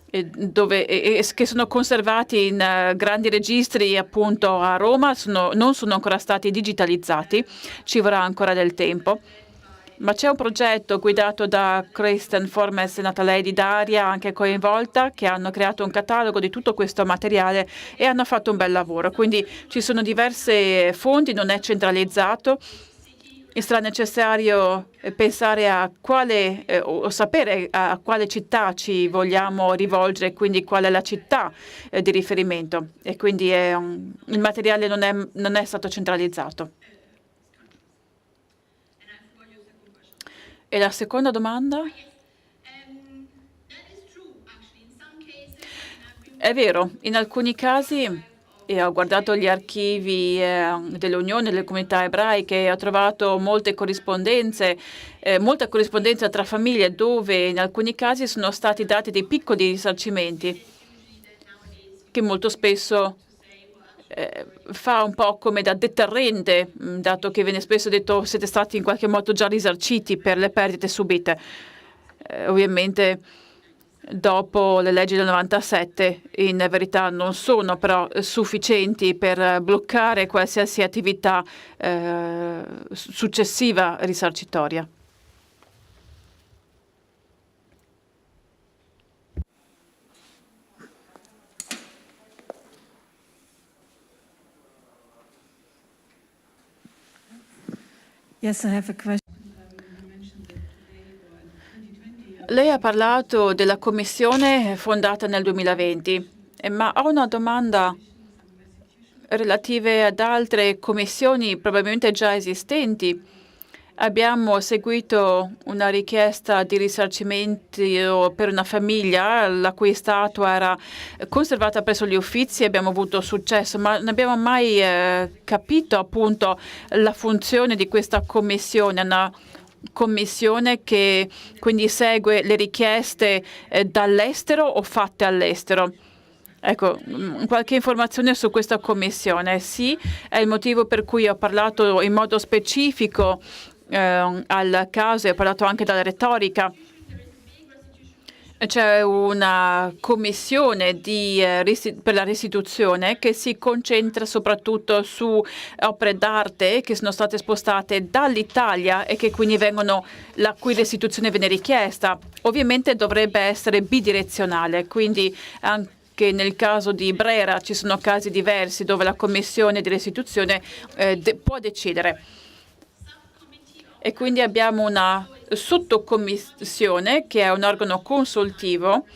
che sono conservati in grandi registri appunto a Roma, non sono ancora stati digitalizzati, ci vorrà ancora del tempo. Ma c'è un progetto guidato da Kristen Formes e Natalei Daria, anche coinvolta, che hanno creato un catalogo di tutto questo materiale e hanno fatto un bel lavoro. Quindi ci sono diverse fonti, non è centralizzato. E sarà necessario pensare a quale o sapere a quale città ci vogliamo rivolgere, quindi qual è la città di riferimento. E quindi il materiale non è stato centralizzato. E la seconda domanda? È vero, in alcuni casi, e ho guardato gli archivi dell'Unione delle Comunità Ebraiche e ho trovato molta corrispondenza tra famiglie dove in alcuni casi sono stati dati dei piccoli risarcimenti che molto spesso fa un po' come da deterrente, dato che viene spesso detto siete stati in qualche modo già risarciti per le perdite subite. Ovviamente dopo le leggi del 97 in verità non sono però sufficienti per bloccare qualsiasi attività successiva risarcitoria. Yes, I have a question. Lei ha parlato della commissione fondata nel 2020, ma ho una domanda relative ad altre commissioni probabilmente già esistenti. Abbiamo seguito una richiesta di risarcimento per una famiglia la cui statua era conservata presso gli Uffizi, abbiamo avuto successo, ma non abbiamo mai capito appunto la funzione di questa commissione, una commissione che quindi segue le richieste dall'estero o fatte all'estero. Ecco, qualche informazione su questa commissione. Sì, è il motivo per cui ho parlato in modo specifico al caso e ho parlato anche della retorica. C'è una commissione per la restituzione che si concentra soprattutto su opere d'arte che sono state spostate dall'Italia e che quindi la cui restituzione viene richiesta. Ovviamente dovrebbe essere bidirezionale, quindi anche nel caso di Brera ci sono casi diversi dove la commissione di restituzione può decidere. E quindi abbiamo una sottocommissione che è un organo consultivo,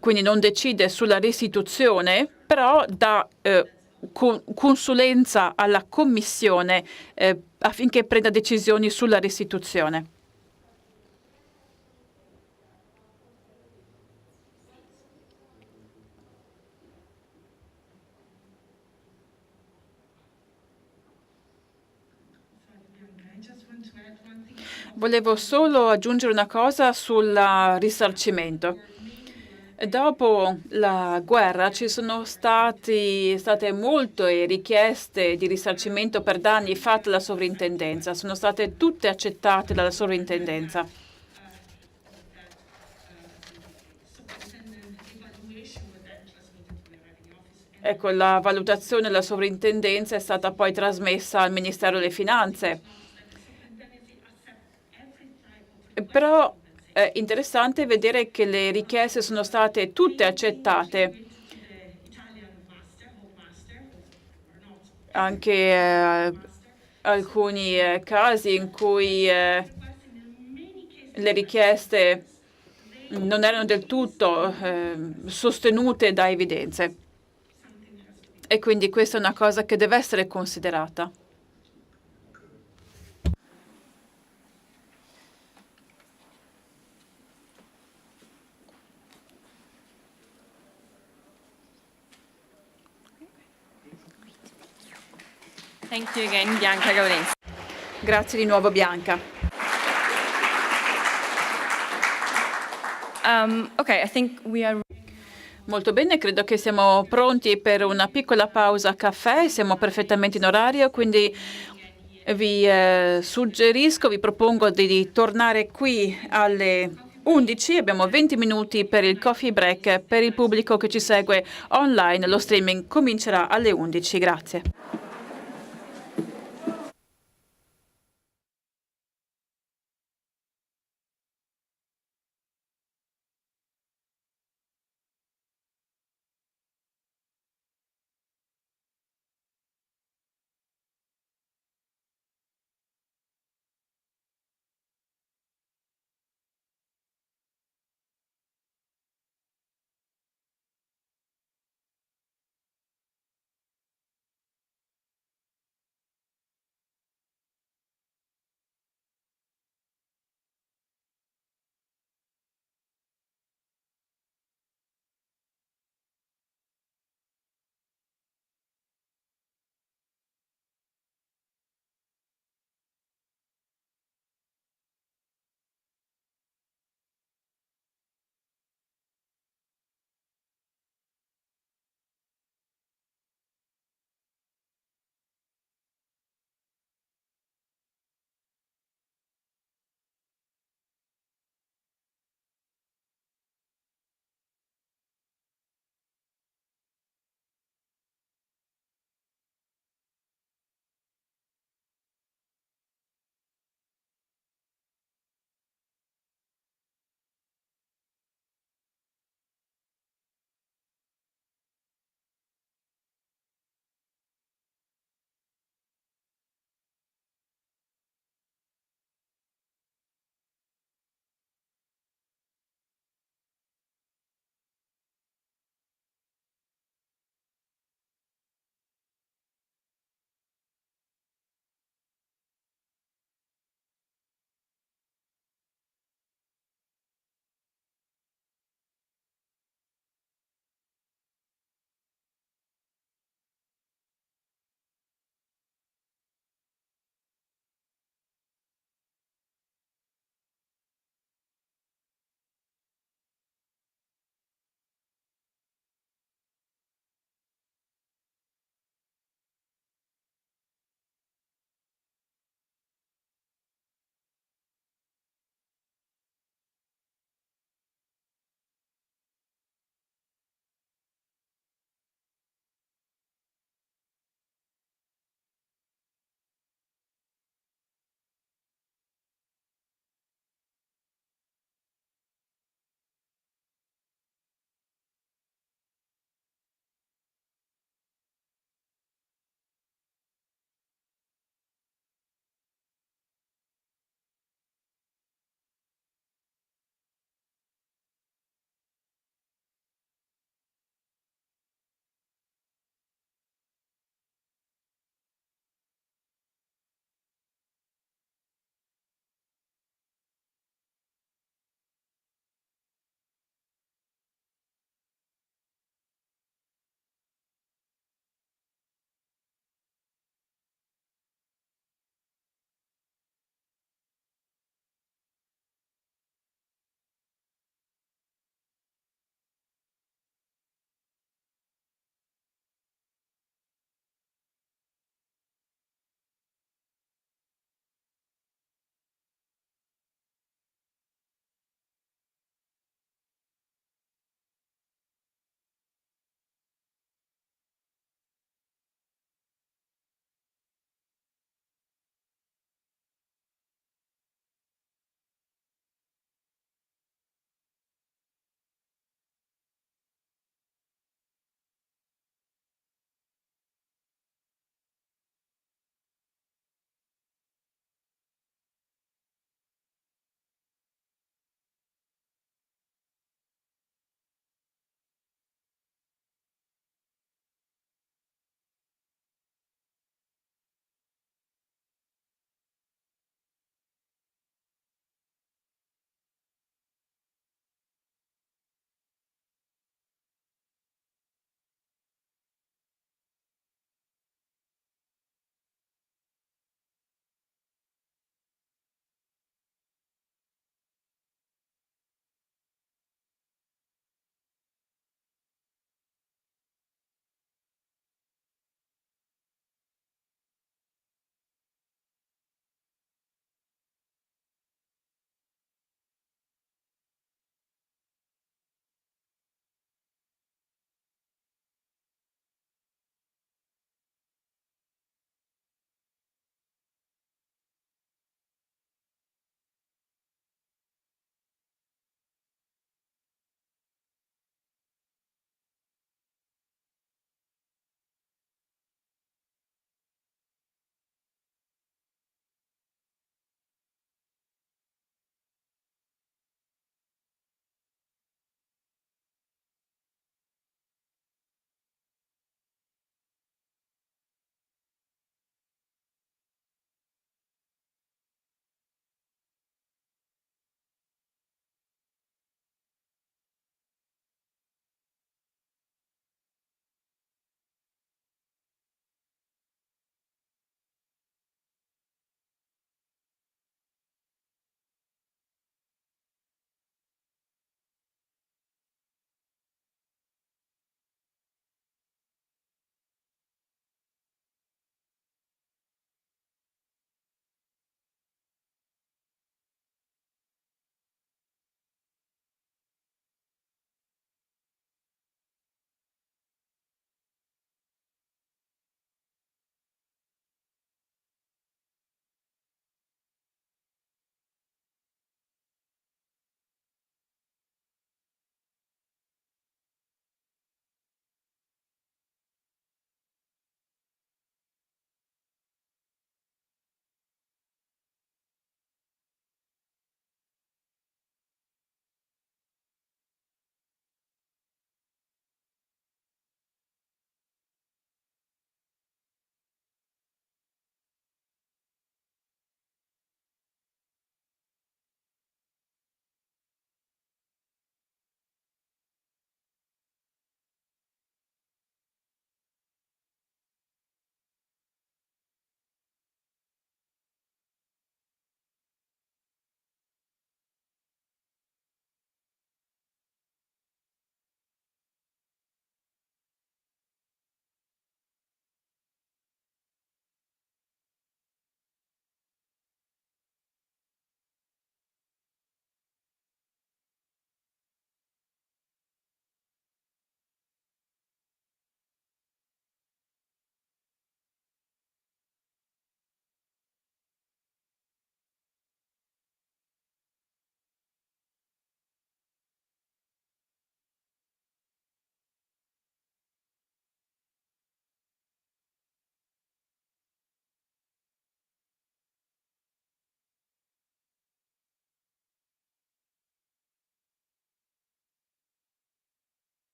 quindi non decide sulla restituzione, però dà consulenza alla commissione affinché prenda decisioni sulla restituzione. Volevo solo aggiungere una cosa sul risarcimento. Dopo la guerra ci sono state molte richieste di risarcimento per danni fatte alla sovrintendenza, sono state tutte accettate dalla sovrintendenza. Ecco, la valutazione della sovrintendenza è stata poi trasmessa al Ministero delle Finanze. Però è interessante vedere che le richieste sono state tutte accettate, anche alcuni casi in cui le richieste non erano del tutto sostenute da evidenze. E quindi questa è una cosa che deve essere considerata. Thank you again, Bianca Gaudenzi. Grazie di nuovo, Bianca. Okay, I think we are. Molto bene, credo che siamo pronti per una piccola pausa caffè, siamo perfettamente in orario, quindi vi suggerisco, vi propongo di tornare qui alle 11, abbiamo 20 minuti per il coffee break per il pubblico che ci segue online, lo streaming comincerà alle 11, grazie.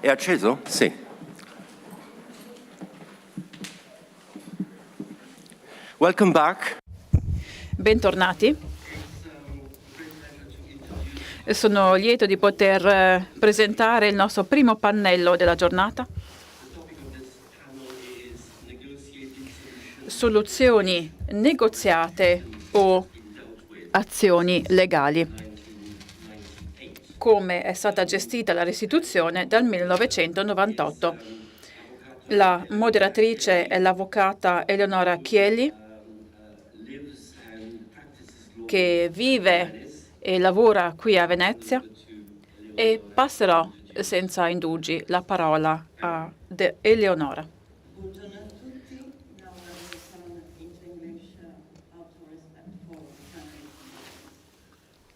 È acceso? Sì. Welcome back. Bentornati. Sono lieto di poter presentare il nostro primo pannello della giornata. Soluzioni negoziate o azioni legali. Come è stata gestita la restituzione dal 1998. La moderatrice è l'avvocata Eleonora Chielli, che vive e lavora qui a Venezia, e passerò senza indugi la parola a Eleonora. Buongiorno a tutti, now I will turn into English out of respect for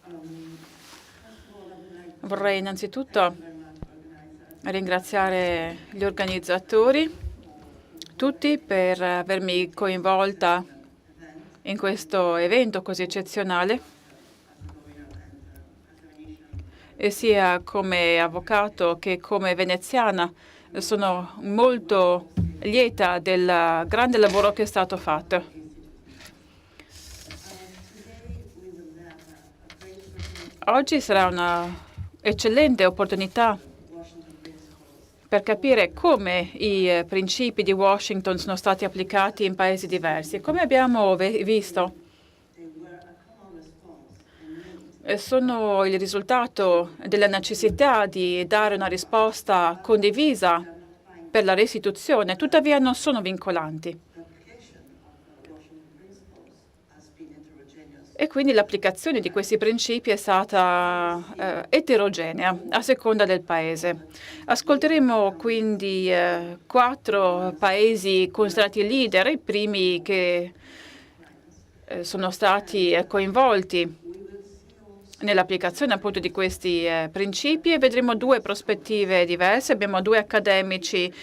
Canada. Vorrei innanzitutto ringraziare gli organizzatori, tutti, per avermi coinvolta in questo evento così eccezionale, e sia come avvocato che come veneziana sono molto lieta del grande lavoro che è stato fatto. Oggi sarà una eccellente opportunità per capire come i principi di Washington sono stati applicati in paesi diversi. Come abbiamo visto, sono il risultato della necessità di dare una risposta condivisa per la restituzione, tuttavia non sono vincolanti. E quindi l'applicazione di questi principi è stata eterogenea a seconda del paese. Ascolteremo quindi 4 paesi considerati leader, i primi che sono stati coinvolti nell'applicazione appunto di questi principi, e vedremo 2 prospettive diverse. Abbiamo 2 accademici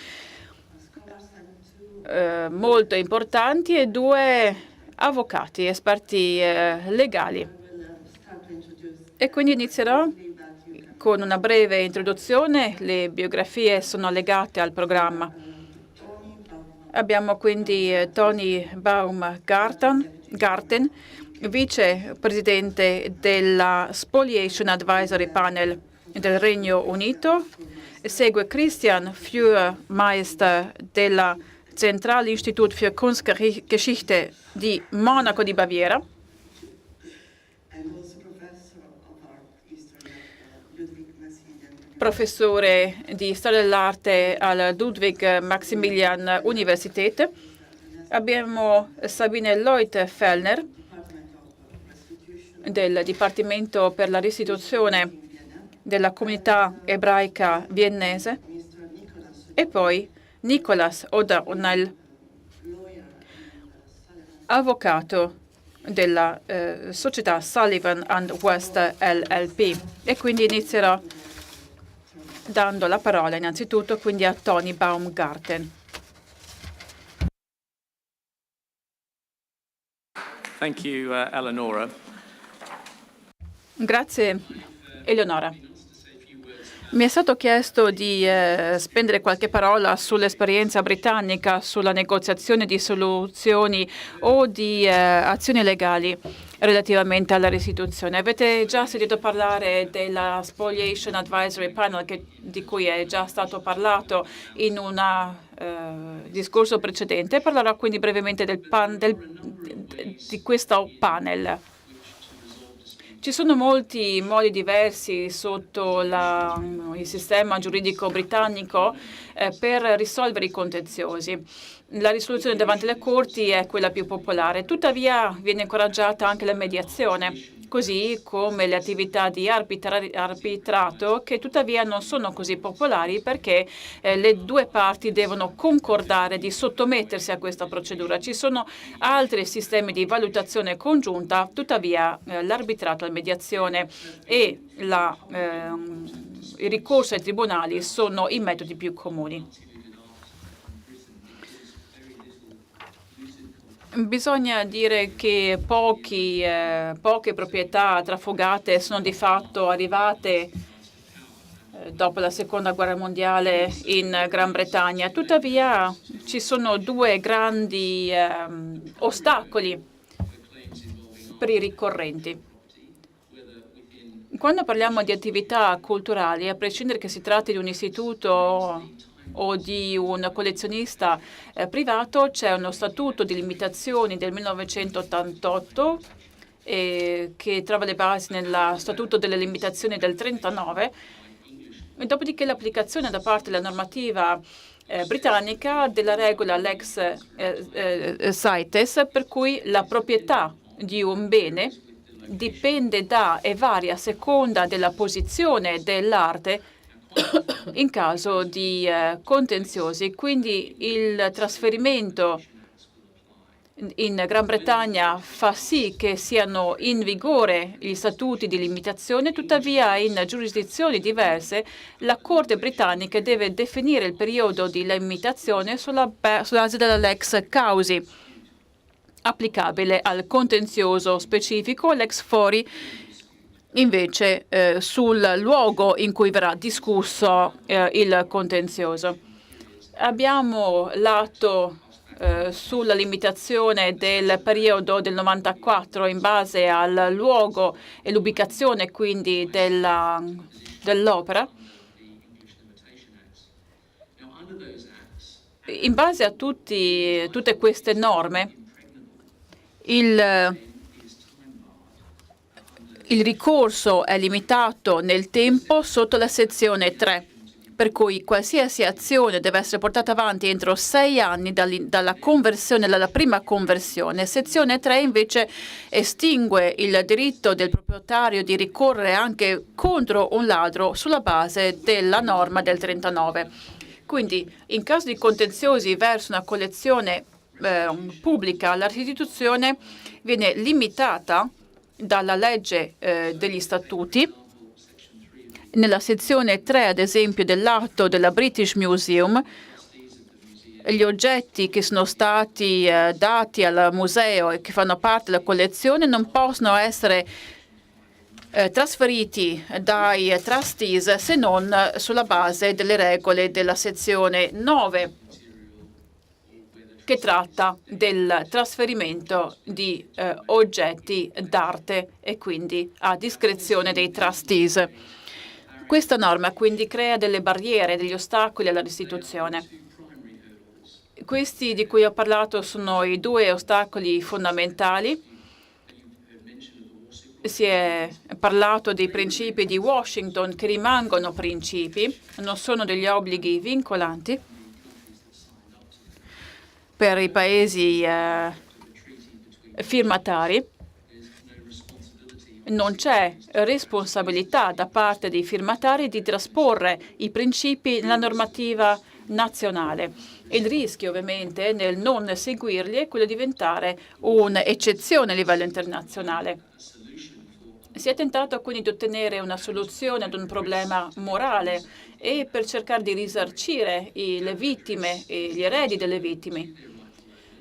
molto importanti e 2 avvocati, esperti legali. E quindi inizierò con una breve introduzione. Le biografie sono allegate al programma. Abbiamo quindi Tony Baumgarten, vicepresidente della Spoliation Advisory Panel del Regno Unito. Segue Christian Feuermeister della Zentralinstitut für Kunstgeschichte di Monaco di Baviera. Professore di storia dell'arte alla Ludwig Maximilian Universität. Abbiamo Sabine Leut-Fellner del Dipartimento per la restituzione della comunità ebraica viennese, e poi Nicholas O'Donnell, avvocato della società Sullivan and West LLP. E quindi inizierò dando la parola innanzitutto quindi a Tony Baumgarten. Thank you, Eleonora. Grazie, Eleonora. Mi è stato chiesto di spendere qualche parola sull'esperienza britannica, sulla negoziazione di soluzioni o di azioni legali relativamente alla restituzione. Avete già sentito parlare della Spoliation Advisory Panel, di cui è già stato parlato in un discorso precedente. Parlerò quindi brevemente di questo panel. Ci sono molti modi diversi sotto il sistema giuridico britannico per risolvere i contenziosi. La risoluzione davanti alle corti è quella più popolare, tuttavia viene incoraggiata anche la mediazione, così come le attività di arbitrato, che tuttavia non sono così popolari perché le 2 parti devono concordare di sottomettersi a questa procedura. Ci sono altri sistemi di valutazione congiunta, tuttavia l'arbitrato, la mediazione e il ricorso ai tribunali sono i metodi più comuni. Bisogna dire che poche proprietà trafugate sono di fatto arrivate dopo la Seconda Guerra Mondiale in Gran Bretagna. Tuttavia ci sono due grandi ostacoli per i ricorrenti. Quando parliamo di attività culturali, a prescindere che si tratti di un istituto o di un collezionista privato, c'è uno statuto di limitazioni del 1988 che trova le basi nello statuto delle limitazioni del 1939, e dopodiché l'applicazione da parte della normativa britannica della regola lex CITES, per cui la proprietà di un bene dipende da e varia a seconda della posizione dell'arte in caso di contenziosi. Quindi il trasferimento in Gran Bretagna fa sì che siano in vigore gli statuti di limitazione, tuttavia in giurisdizioni diverse la Corte britannica deve definire il periodo di limitazione sulla base della lex causi, applicabile al contenzioso specifico, l'ex fori invece sul luogo in cui verrà discusso il contenzioso. Abbiamo l'atto sulla limitazione del periodo del 94 in base al luogo e l'ubicazione quindi dell'opera. In base a tutte queste norme, il ricorso è limitato nel tempo sotto la sezione 3, per cui qualsiasi azione deve essere portata avanti entro 6 anni dalla conversione, dalla prima conversione. Sezione 3 invece estingue il diritto del proprietario di ricorrere anche contro un ladro sulla base della norma del 39. Quindi in caso di contenziosi verso una collezione pubblica, la restituzione viene limitata dalla legge degli statuti. Nella sezione 3, ad esempio, dell'atto della British Museum, gli oggetti che sono stati dati al museo e che fanno parte della collezione non possono essere trasferiti dai trustees se non sulla base delle regole della sezione 9, che tratta del trasferimento di oggetti d'arte e quindi a discrezione dei trustees. Questa norma quindi crea delle barriere, degli ostacoli alla restituzione. Questi di cui ho parlato sono i due ostacoli fondamentali. Si è parlato dei principi di Washington, che rimangono principi, non sono degli obblighi vincolanti per i paesi firmatari. Non c'è responsabilità da parte dei firmatari di trasporre i principi nella normativa nazionale. Il rischio, ovviamente, nel non seguirli è quello di diventare un'eccezione a livello internazionale. Si è tentato quindi di ottenere una soluzione ad un problema morale e per cercare di risarcire le vittime e gli eredi delle vittime.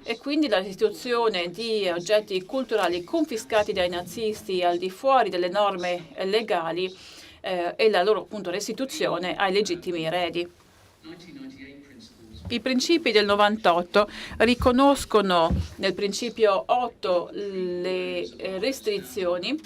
E quindi la restituzione di oggetti culturali confiscati dai nazisti al di fuori delle norme legali e la loro appunto restituzione ai legittimi eredi. I principi del 98 riconoscono nel principio 8 le restrizioni,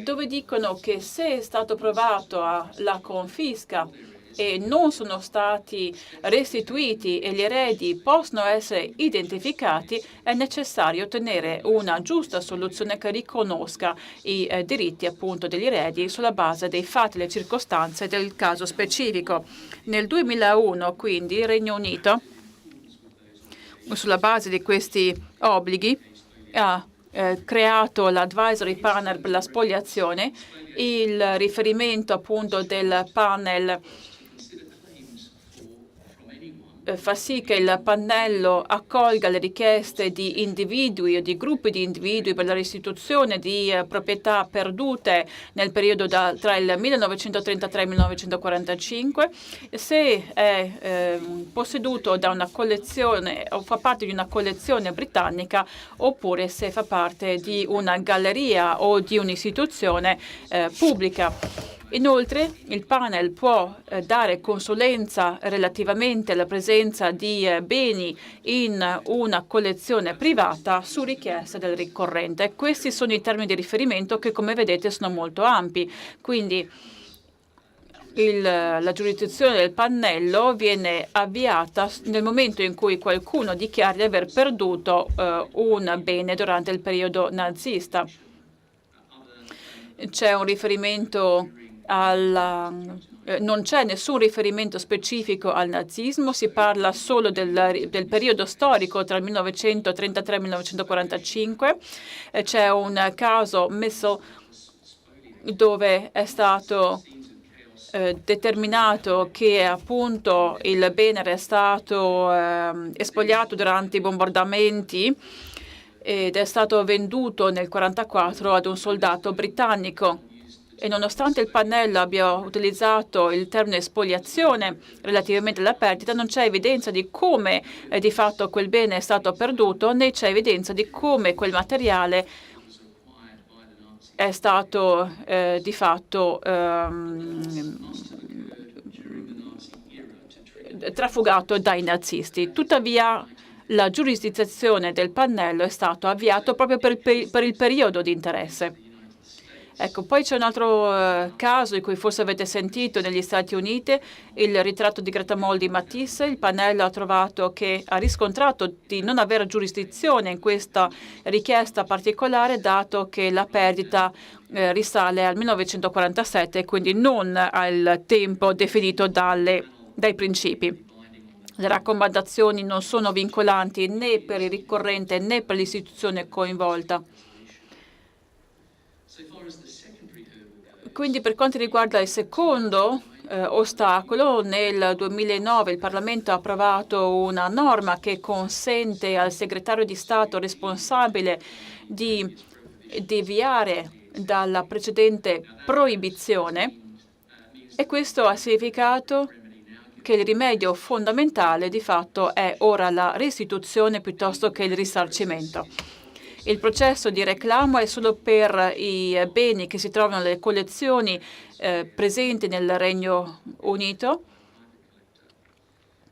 dove dicono che se è stato provato la confisca e non sono stati restituiti e gli eredi possono essere identificati, è necessario ottenere una giusta soluzione che riconosca i diritti appunto degli eredi sulla base dei fatti e le circostanze del caso specifico. Nel 2001 quindi il Regno Unito, sulla base di questi obblighi, ha creato l'Advisory Panel per la spoliazione. Il riferimento appunto del panel fa sì che il pannello accolga le richieste di individui o di gruppi di individui per la restituzione di proprietà perdute nel periodo tra il 1933 e il 1945, se è posseduto da una collezione o fa parte di una collezione britannica, oppure se fa parte di una galleria o di un'istituzione pubblica. Inoltre, il panel può dare consulenza relativamente alla presenza di beni in una collezione privata su richiesta del ricorrente. Questi sono i termini di riferimento che, come vedete, sono molto ampi. Quindi la giurisdizione del pannello viene avviata nel momento in cui qualcuno dichiara di aver perduto un bene durante il periodo nazista. C'è un riferimento non c'è nessun riferimento specifico al nazismo, si parla solo del periodo storico tra il 1933 e il 1945. C'è un caso messo dove è stato determinato che appunto il bene era stato espoliato durante i bombardamenti ed è stato venduto nel 1944 ad un soldato britannico. E nonostante il pannello abbia utilizzato il termine spoliazione relativamente alla perdita, non c'è evidenza di come di fatto quel bene è stato perduto, né c'è evidenza di come quel materiale è stato di fatto trafugato dai nazisti. Tuttavia, la giurisdizione del pannello è stato avviato proprio per il periodo di interesse. Ecco, poi c'è un altro caso di cui forse avete sentito negli Stati Uniti, il ritratto di Greta Moll di Matisse. Il pannello ha riscontrato di non avere giurisdizione in questa richiesta particolare, dato che la perdita risale al 1947 e quindi non al tempo definito dai principi. Le raccomandazioni non sono vincolanti né per il ricorrente né per l'istituzione coinvolta. Quindi per quanto riguarda il secondo ostacolo, nel 2009 il Parlamento ha approvato una norma che consente al segretario di Stato responsabile di deviare dalla precedente proibizione, e questo ha significato che il rimedio fondamentale di fatto è ora la restituzione piuttosto che il risarcimento. Il processo di reclamo è solo per i beni che si trovano nelle collezioni presenti nel Regno Unito,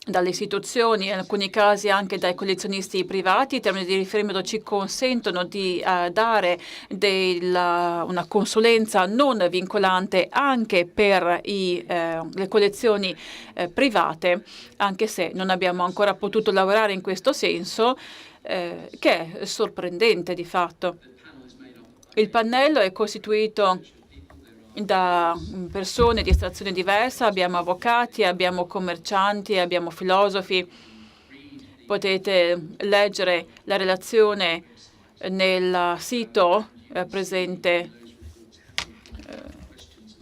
dalle istituzioni, in alcuni casi anche dai collezionisti privati. I termini di riferimento ci consentono di dare una consulenza non vincolante anche per le collezioni private, anche se non abbiamo ancora potuto lavorare in questo senso, che è sorprendente di fatto. Il pannello è costituito da persone di estrazione diversa, abbiamo avvocati, abbiamo commercianti, abbiamo filosofi. Potete leggere la relazione nel sito presente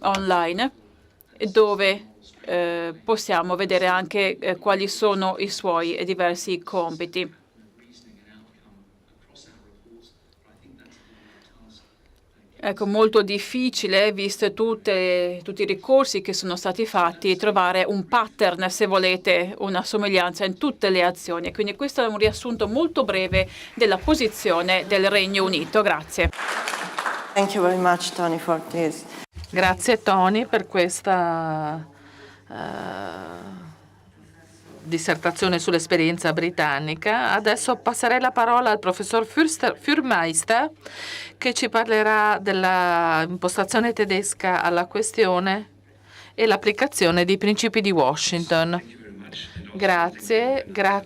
online, dove possiamo vedere anche quali sono i suoi diversi compiti. Ecco, molto difficile, viste tutti i ricorsi che sono stati fatti, trovare un pattern, se volete, una somiglianza in tutte le azioni. Quindi questo è un riassunto molto breve della posizione del Regno Unito. Grazie. Thank you very much, Tony, for this. Grazie Tony per questa dissertazione sull'esperienza britannica. Adesso passerei la parola al professor Fürmeister, che ci parlerà dell'impostazione tedesca alla questione e l'applicazione dei principi di Washington. Grazie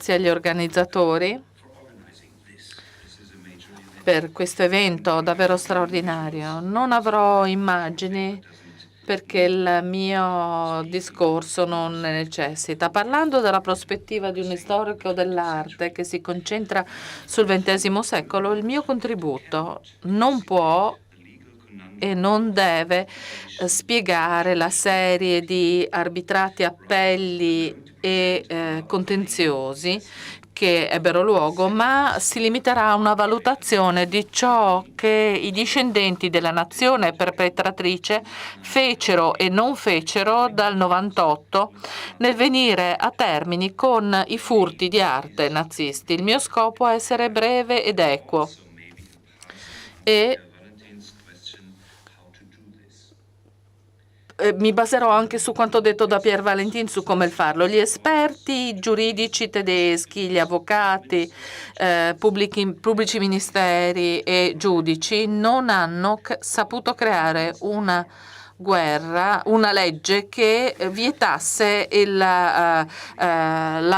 agli organizzatori per questo evento davvero straordinario. Non avrò immagini perché il mio discorso non ne necessita. Parlando dalla prospettiva di un storico dell'arte che si concentra sul XX secolo, il mio contributo non può e non deve spiegare la serie di arbitrati appelli e contenziosi che ebbero luogo, ma si limiterà a una valutazione di ciò che i discendenti della nazione perpetratrice fecero e non fecero dal 98 nel venire a termini con i furti di arte nazisti. Il mio scopo è essere breve ed equo e mi baserò anche su quanto detto da Pierre Valentin su come farlo. Gli esperti giuridici tedeschi, gli avvocati, pubblici ministeri e giudici non hanno saputo creare una legge che vietasse la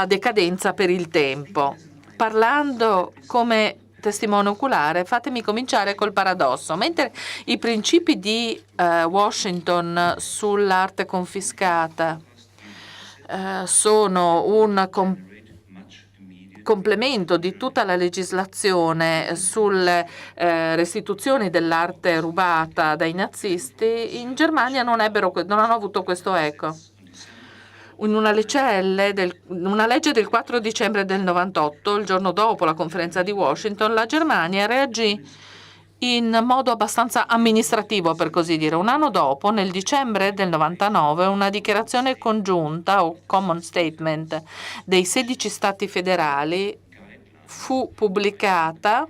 decadenza per il tempo. Parlando come testimone oculare, fatemi cominciare col paradosso. Mentre i principi di Washington sull'arte confiscata sono un complemento di tutta la legislazione sulle restituzioni dell'arte rubata dai nazisti, in Germania non hanno avuto questo eco. In una legge del 4 dicembre del 98, il giorno dopo la conferenza di Washington, la Germania reagì in modo abbastanza amministrativo, per così dire. Un anno dopo, nel dicembre del 99, una dichiarazione congiunta o common statement dei 16 stati federali fu pubblicata,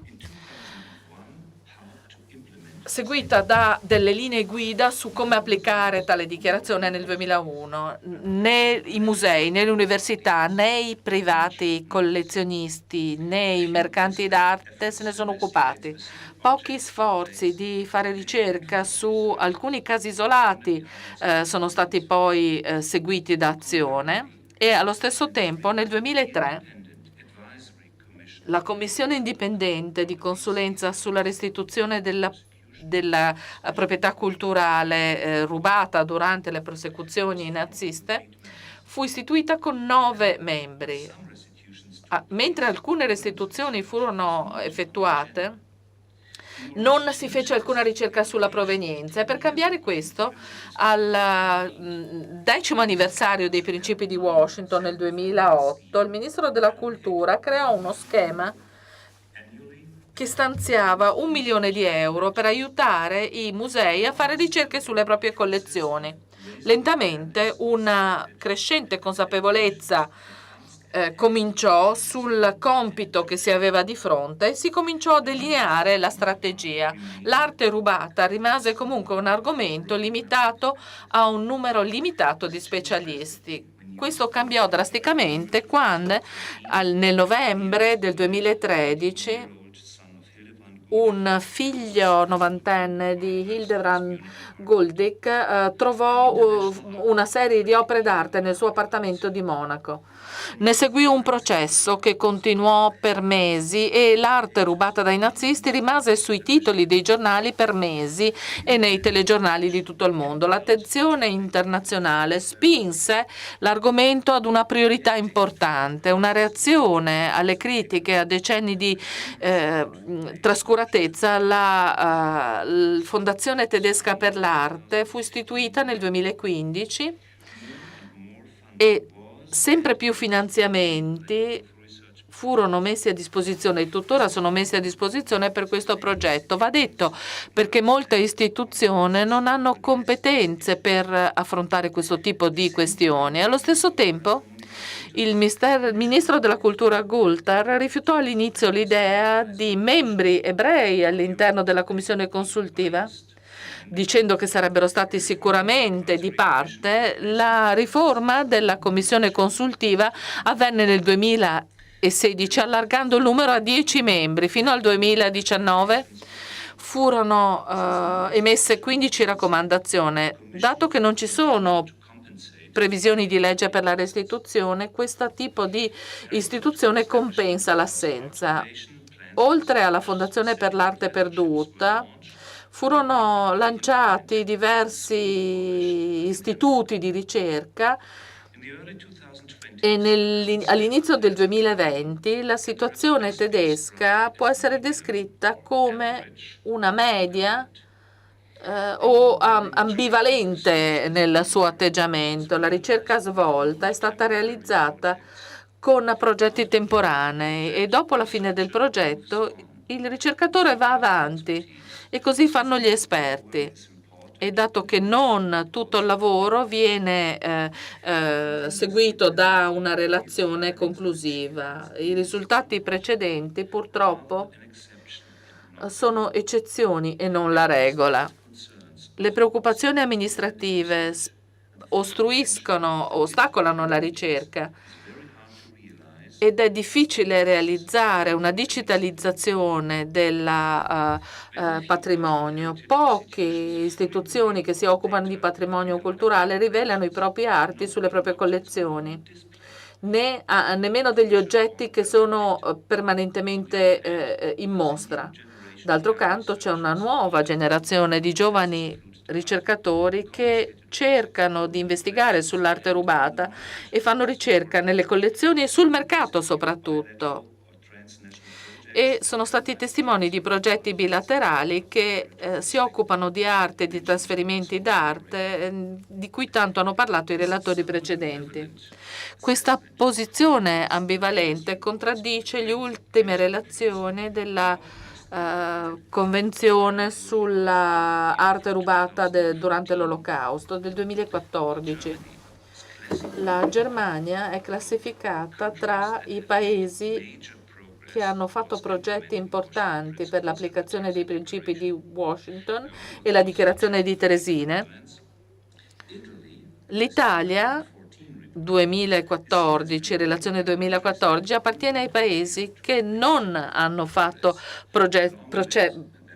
seguita da delle linee guida su come applicare tale dichiarazione nel 2001. Né i musei, né le università, né i privati collezionisti, né i mercanti d'arte se ne sono occupati. Pochi sforzi di fare ricerca su alcuni casi isolati sono stati poi seguiti da azione e allo stesso tempo nel 2003 la Commissione indipendente di consulenza sulla restituzione della proprietà culturale rubata durante le persecuzioni naziste fu istituita con 9 membri. Mentre alcune restituzioni furono effettuate, non si fece alcuna ricerca sulla provenienza e per cambiare questo, al 10° anniversario dei principi di Washington nel 2008, il Ministro della Cultura creò uno schema che stanziava €1 milione per aiutare i musei a fare ricerche sulle proprie collezioni. Lentamente una crescente consapevolezza cominciò sul compito che si aveva di fronte e si cominciò a delineare la strategia. L'arte rubata rimase comunque un argomento limitato a un numero limitato di specialisti. Questo cambiò drasticamente quando nel novembre del 2013 un figlio 90enne di Hildebrand Guldick trovò una serie di opere d'arte nel suo appartamento di Monaco. Ne seguì un processo che continuò per mesi e l'arte rubata dai nazisti rimase sui titoli dei giornali per mesi e nei telegiornali di tutto il mondo. L'attenzione internazionale spinse l'argomento ad una priorità importante, una reazione alle critiche a decenni di trascuratezza. La Fondazione tedesca per l'arte fu istituita nel 2015 e sempre più finanziamenti furono messi a disposizione e tuttora sono messi a disposizione per questo progetto. Va detto perché molte istituzioni non hanno competenze per affrontare questo tipo di questioni. Allo stesso tempo, il ministro della cultura Gultar rifiutò all'inizio l'idea di membri ebrei all'interno della commissione consultiva, dicendo che sarebbero stati sicuramente di parte. La riforma della commissione consultiva avvenne nel 2016, allargando il numero a 10 membri. Fino al 2019 furono emesse 15 raccomandazioni. Dato che non ci sono previsioni di legge per la restituzione, questo tipo di istituzione compensa l'assenza. Oltre alla Fondazione per l'arte perduta, furono lanciati diversi istituti di ricerca e all'inizio del 2020 la situazione tedesca può essere descritta come una media o ambivalente nel suo atteggiamento. La ricerca svolta è stata realizzata con progetti temporanei e dopo la fine del progetto il ricercatore va avanti e così fanno gli esperti. E dato che non tutto il lavoro viene seguito da una relazione conclusiva, i risultati precedenti purtroppo sono eccezioni e non la regola. Le preoccupazioni amministrative ostacolano la ricerca ed è difficile realizzare una digitalizzazione del patrimonio. Poche istituzioni che si occupano di patrimonio culturale rivelano i propri arti sulle proprie collezioni, nemmeno degli oggetti che sono permanentemente in mostra. D'altro canto c'è una nuova generazione di giovani ricercatori che cercano di investigare sull'arte rubata e fanno ricerca nelle collezioni e sul mercato soprattutto. E sono stati testimoni di progetti bilaterali che si occupano di arte e di trasferimenti d'arte di cui tanto hanno parlato i relatori precedenti. Questa posizione ambivalente contraddice le ultime relazioni della Convenzione sulla arte rubata durante l'Olocausto del 2014. La Germania è classificata tra i paesi che hanno fatto progetti importanti per l'applicazione dei principi di Washington e la dichiarazione di Teresine. L'Italia 2014, relazione 2014, appartiene ai paesi che non hanno fatto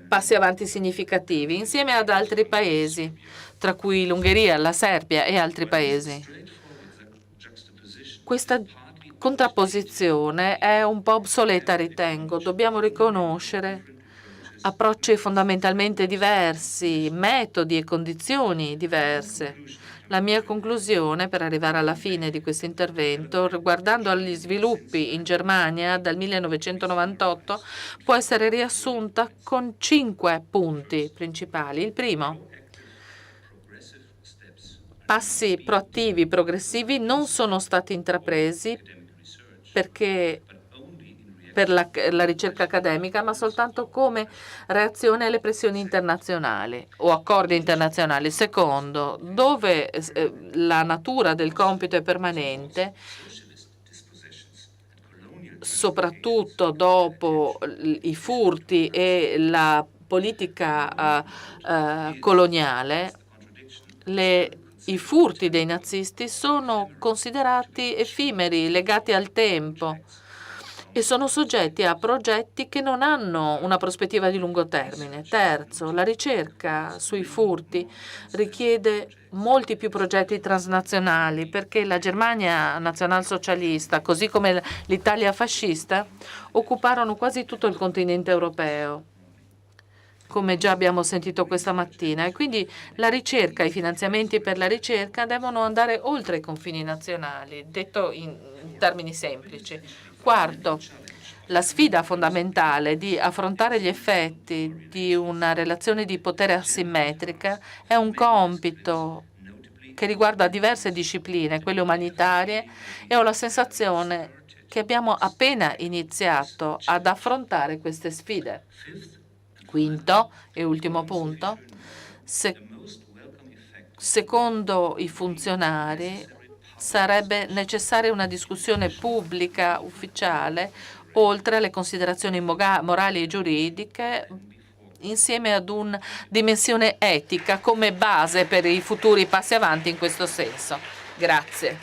passi avanti significativi, insieme ad altri paesi, tra cui l'Ungheria, la Serbia e altri paesi. Questa contrapposizione è un po' obsoleta, ritengo. Dobbiamo riconoscere approcci fondamentalmente diversi, metodi e condizioni diverse. La mia conclusione, per arrivare alla fine di questo intervento, riguardando agli sviluppi in Germania dal 1998, può essere riassunta con 5 punti principali. Il primo: passi proattivi, progressivi non sono stati intrapresi per la ricerca accademica, ma soltanto come reazione alle pressioni internazionali o accordi internazionali. Secondo, dove la natura del compito è permanente, soprattutto dopo i furti e la politica coloniale, i furti dei nazisti sono considerati effimeri, legati al tempo, e sono soggetti a progetti che non hanno una prospettiva di lungo termine. Terzo, la ricerca sui furti richiede molti più progetti transnazionali, perché la Germania nazionalsocialista, così come l'Italia fascista, occuparono quasi tutto il continente europeo, come già abbiamo sentito questa mattina, e quindi la ricerca, i finanziamenti per la ricerca devono andare oltre i confini nazionali, detto in termini semplici. Quarto, la sfida fondamentale di affrontare gli effetti di una relazione di potere asimmetrica è un compito che riguarda diverse discipline, quelle umanitarie, e ho la sensazione che abbiamo appena iniziato ad affrontare queste sfide. Quinto e ultimo punto, secondo i funzionari sarebbe necessaria una discussione pubblica ufficiale, oltre alle considerazioni morali e giuridiche, insieme ad una dimensione etica come base per i futuri passi avanti in questo senso. Grazie.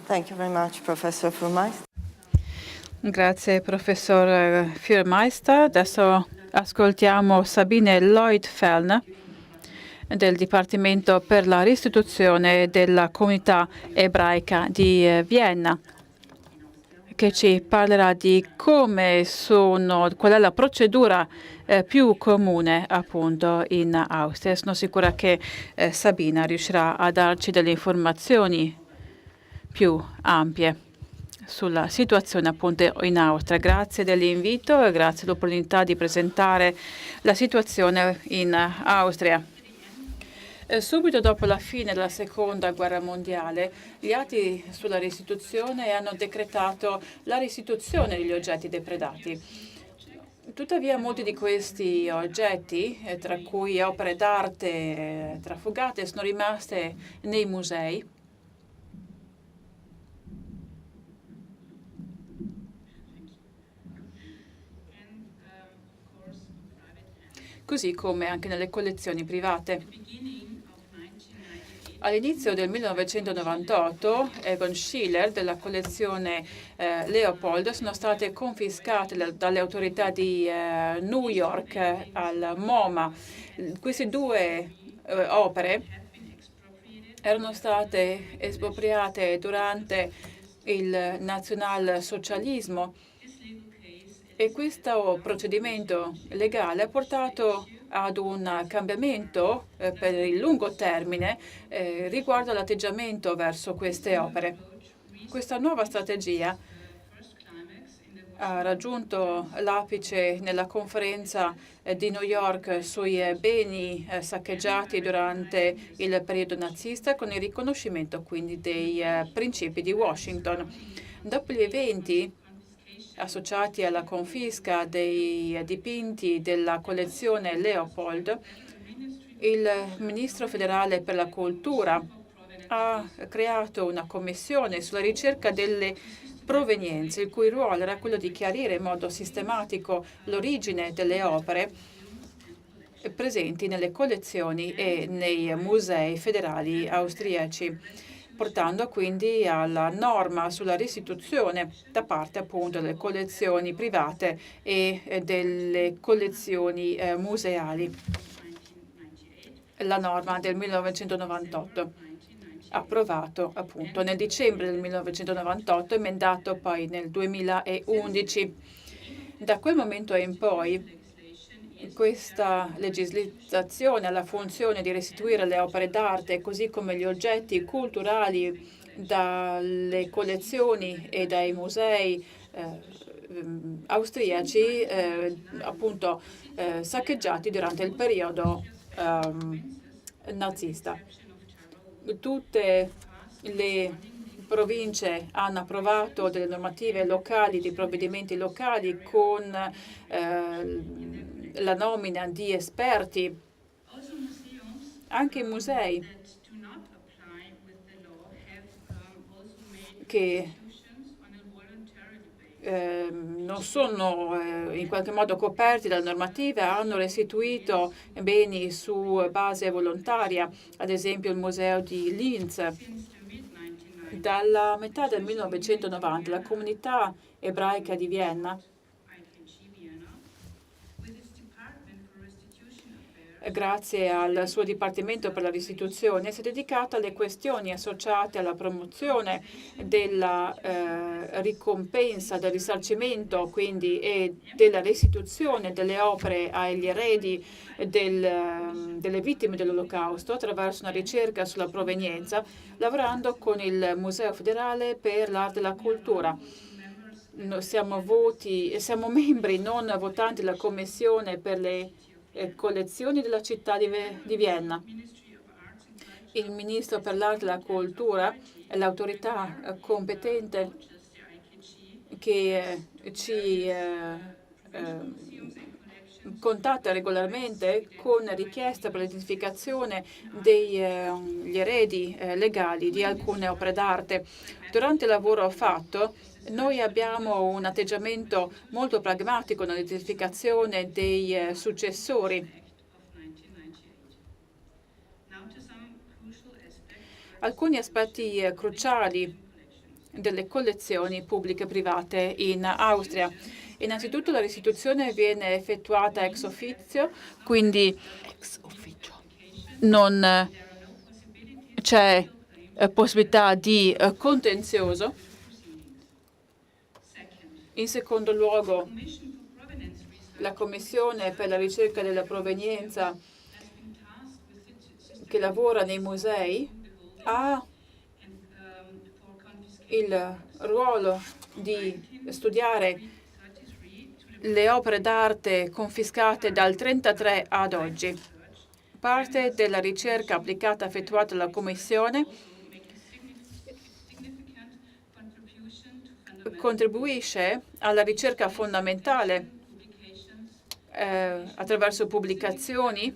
Thank you very much, Professor Furmeister. Grazie, professor Fürmeister. Adesso ascoltiamo Sabine Lloyd-Fellner del Dipartimento per la Restituzione della Comunità Ebraica di Vienna, che ci parlerà di qual è la procedura più comune appunto in Austria. Sono sicura che Sabina riuscirà a darci delle informazioni più ampie sulla situazione appunto in Austria. Grazie dell'invito e grazie dell'opportunità di presentare la situazione in Austria. Subito dopo la fine della Seconda Guerra Mondiale, gli atti sulla restituzione hanno decretato la restituzione degli oggetti depredati. Tuttavia molti di questi oggetti, tra cui opere d'arte trafugate, sono rimaste nei musei. così come anche nelle collezioni private. All'inizio del 1998, Egon Schiele della collezione Leopold sono state confiscate dalle autorità di New York al MoMA. Queste due opere erano state espropriate durante il nazionalsocialismo e questo procedimento legale ha portato ad un cambiamento per il lungo termine riguardo all'atteggiamento verso queste opere. Questa nuova strategia ha raggiunto l'apice nella conferenza di New York sui beni saccheggiati durante il periodo nazista, con il riconoscimento quindi dei principi di Washington. Dopo gli eventi associati alla confisca dei dipinti della collezione Leopold, il ministro federale per la cultura ha creato una commissione sulla ricerca delle provenienze, il cui ruolo era quello di chiarire in modo sistematico l'origine delle opere presenti nelle collezioni e nei musei federali austriaci, portando quindi alla norma sulla restituzione da parte appunto delle collezioni private e delle collezioni museali. La norma del 1998, approvato appunto nel dicembre del 1998, emendato poi nel 2011. Da quel momento in poi questa legislazione ha la funzione di restituire le opere d'arte, così come gli oggetti culturali dalle collezioni e dai musei austriaci, appunto saccheggiati durante il periodo nazista. Tutte le province hanno approvato delle normative locali, dei provvedimenti locali con la nomina di esperti. Anche i musei che non sono in qualche modo coperti dalla normativa hanno restituito beni su base volontaria, ad esempio il museo di Linz. Dalla metà del 1990 la comunità ebraica di Vienna, grazie al suo Dipartimento per la restituzione, si è dedicata alle questioni associate alla promozione della ricompensa, del risarcimento quindi e della restituzione delle opere agli eredi delle vittime dell'Olocausto attraverso una ricerca sulla provenienza, lavorando con il Museo Federale per l'Arte e la Cultura. Siamo membri non votanti della Commissione per le collezioni della città di Vienna. Il Ministro per l'Arte e la Cultura è l'autorità competente che ci contatta regolarmente con richiesta per l'identificazione degli eredi legali di alcune opere d'arte. Durante il lavoro fatto, noi abbiamo un atteggiamento molto pragmatico nell'identificazione dei successori. Alcuni aspetti cruciali delle collezioni pubbliche e private in Austria. Innanzitutto la restituzione viene effettuata ex officio, quindi non c'è possibilità di contenzioso. In secondo luogo, la Commissione per la ricerca della provenienza che lavora nei musei ha il ruolo di studiare le opere d'arte confiscate dal 1933 ad oggi. Parte della ricerca applicata effettuata dalla Commissione contribuisce alla ricerca fondamentale attraverso pubblicazioni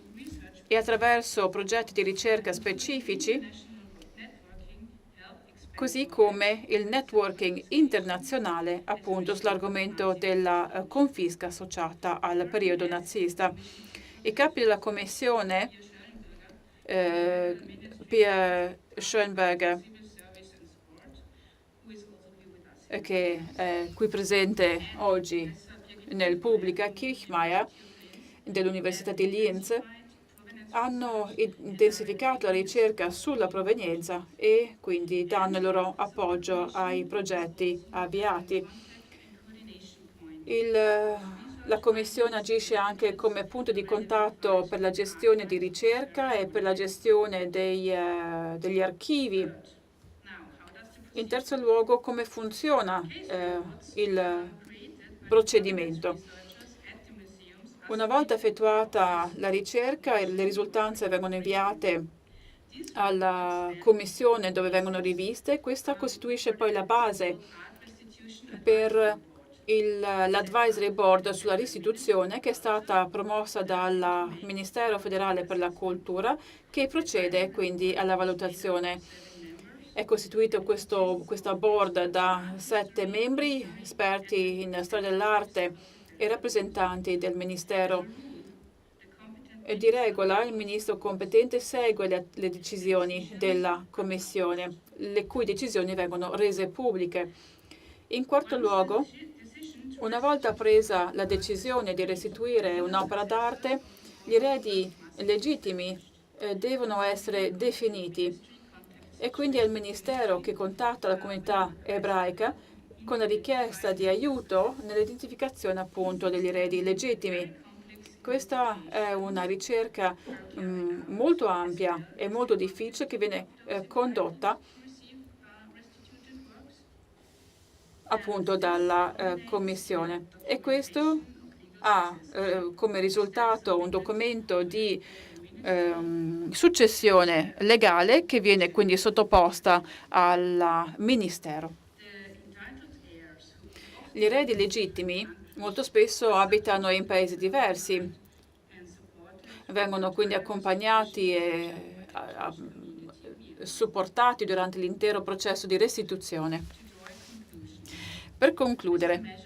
e attraverso progetti di ricerca specifici, così come il networking internazionale appunto sull'argomento della confisca associata al periodo nazista. I capi della Commissione, Pia Schoenberger, che è qui presente oggi nel pubblico, Kirchmeier dell'Università di Linz, hanno intensificato la ricerca sulla provenienza e quindi danno il loro appoggio ai progetti avviati. La Commissione agisce anche come punto di contatto per la gestione di ricerca e per la gestione degli archivi. In terzo luogo, come funziona il procedimento. Una volta effettuata la ricerca, le risultanze vengono inviate alla Commissione dove vengono riviste. Questa costituisce poi la base per l'Advisory Board sulla restituzione, che è stata promossa dal Ministero federale per la cultura, che procede quindi alla valutazione. È costituito questa board da 7 membri, esperti in storia dell'arte e rappresentanti del Ministero. E di regola il ministro competente segue le decisioni della Commissione, le cui decisioni vengono rese pubbliche. In quarto luogo, una volta presa la decisione di restituire un'opera d'arte, gli eredi legittimi devono essere definiti e quindi è il Ministero che contatta la comunità ebraica con la richiesta di aiuto nell'identificazione appunto degli eredi legittimi. Questa è una ricerca molto ampia e molto difficile che viene condotta appunto dalla Commissione, e questo ha come risultato un documento di successione legale che viene quindi sottoposta al Ministero. Gli eredi legittimi molto spesso abitano in paesi diversi, vengono quindi accompagnati e supportati durante l'intero processo di restituzione. Per concludere,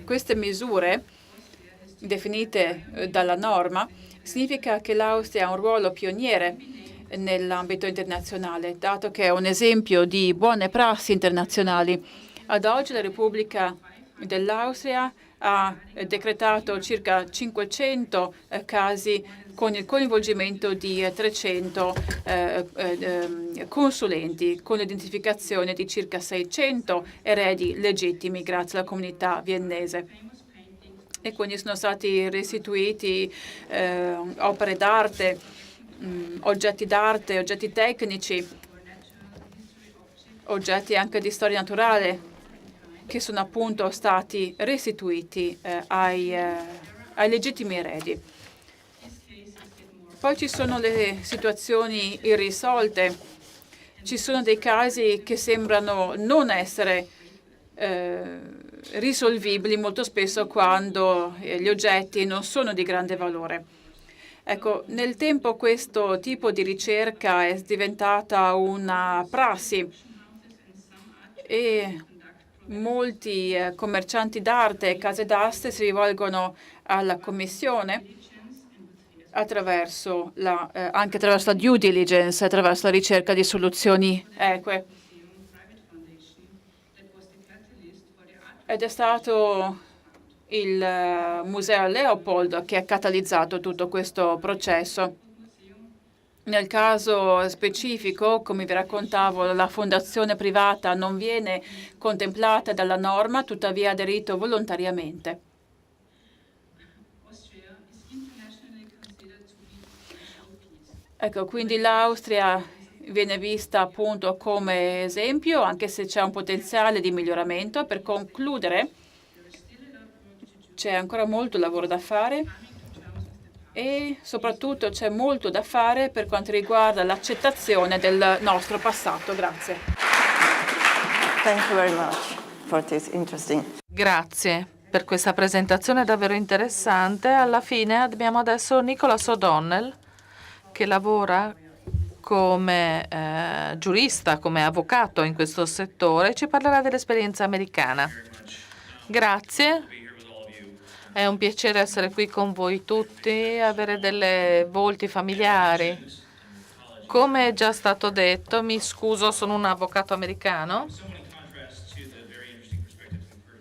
queste misure definite dalla norma significa che l'Austria ha un ruolo pioniere nell'ambito internazionale, dato che è un esempio di buone prassi internazionali. Ad oggi la Repubblica dell'Austria ha decretato circa 500 casi con il coinvolgimento di 300 consulenti, con l'identificazione di circa 600 eredi legittimi grazie alla comunità viennese. E quindi sono stati restituiti opere d'arte, oggetti d'arte, oggetti tecnici, oggetti anche di storia naturale, che sono appunto stati restituiti ai legittimi eredi. Poi ci sono le situazioni irrisolte, ci sono dei casi che sembrano non essere risolvibili molto spesso quando gli oggetti non sono di grande valore. Ecco, nel tempo questo tipo di ricerca è diventata una prassi e molti commercianti d'arte e case d'aste si rivolgono alla Commissione anche attraverso la due diligence, attraverso la ricerca di soluzioni eque. Ed è stato il Museo Leopold che ha catalizzato tutto questo processo. Nel caso specifico, come vi raccontavo, la fondazione privata non viene contemplata dalla norma, tuttavia ha aderito volontariamente. Ecco, quindi l'Austria viene vista appunto come esempio, anche se c'è un potenziale di miglioramento. Per concludere, c'è ancora molto lavoro da fare e soprattutto c'è molto da fare per quanto riguarda l'accettazione del nostro passato. Grazie. Thank you very much for this interesting. Grazie per questa presentazione davvero interessante. Alla fine abbiamo adesso Nicholas O'Donnell, che lavora come giurista, come avvocato in questo settore, ci parlerà dell'esperienza americana. Grazie. È un piacere essere qui con voi tutti, avere delle volti familiari. Come è già stato detto, mi scuso, sono un avvocato americano.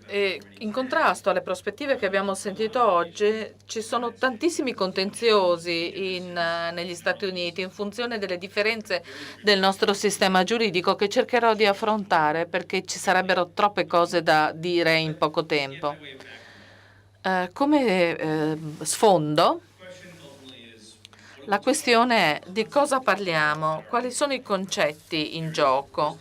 E in contrasto alle prospettive che abbiamo sentito oggi, ci sono tantissimi contenziosi negli Stati Uniti in funzione delle differenze del nostro sistema giuridico che cercherò di affrontare perché ci sarebbero troppe cose da dire in poco tempo. Come sfondo, la questione è di cosa parliamo, quali sono i concetti in gioco.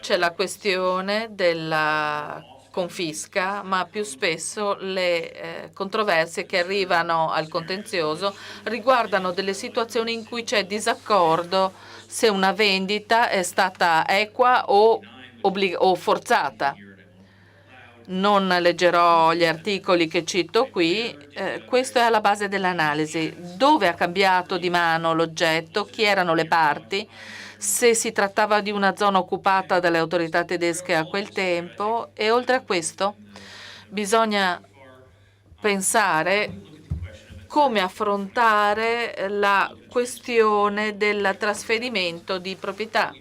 C'è la questione della confisca, ma più spesso le controversie che arrivano al contenzioso riguardano delle situazioni in cui c'è disaccordo se una vendita è stata equa o forzata. Non leggerò gli articoli che cito qui, questo è alla base dell'analisi. Dove ha cambiato di mano l'oggetto, chi erano le parti, se si trattava di una zona occupata dalle autorità tedesche a quel tempo e oltre a questo bisogna pensare come affrontare la questione del trasferimento di proprietà.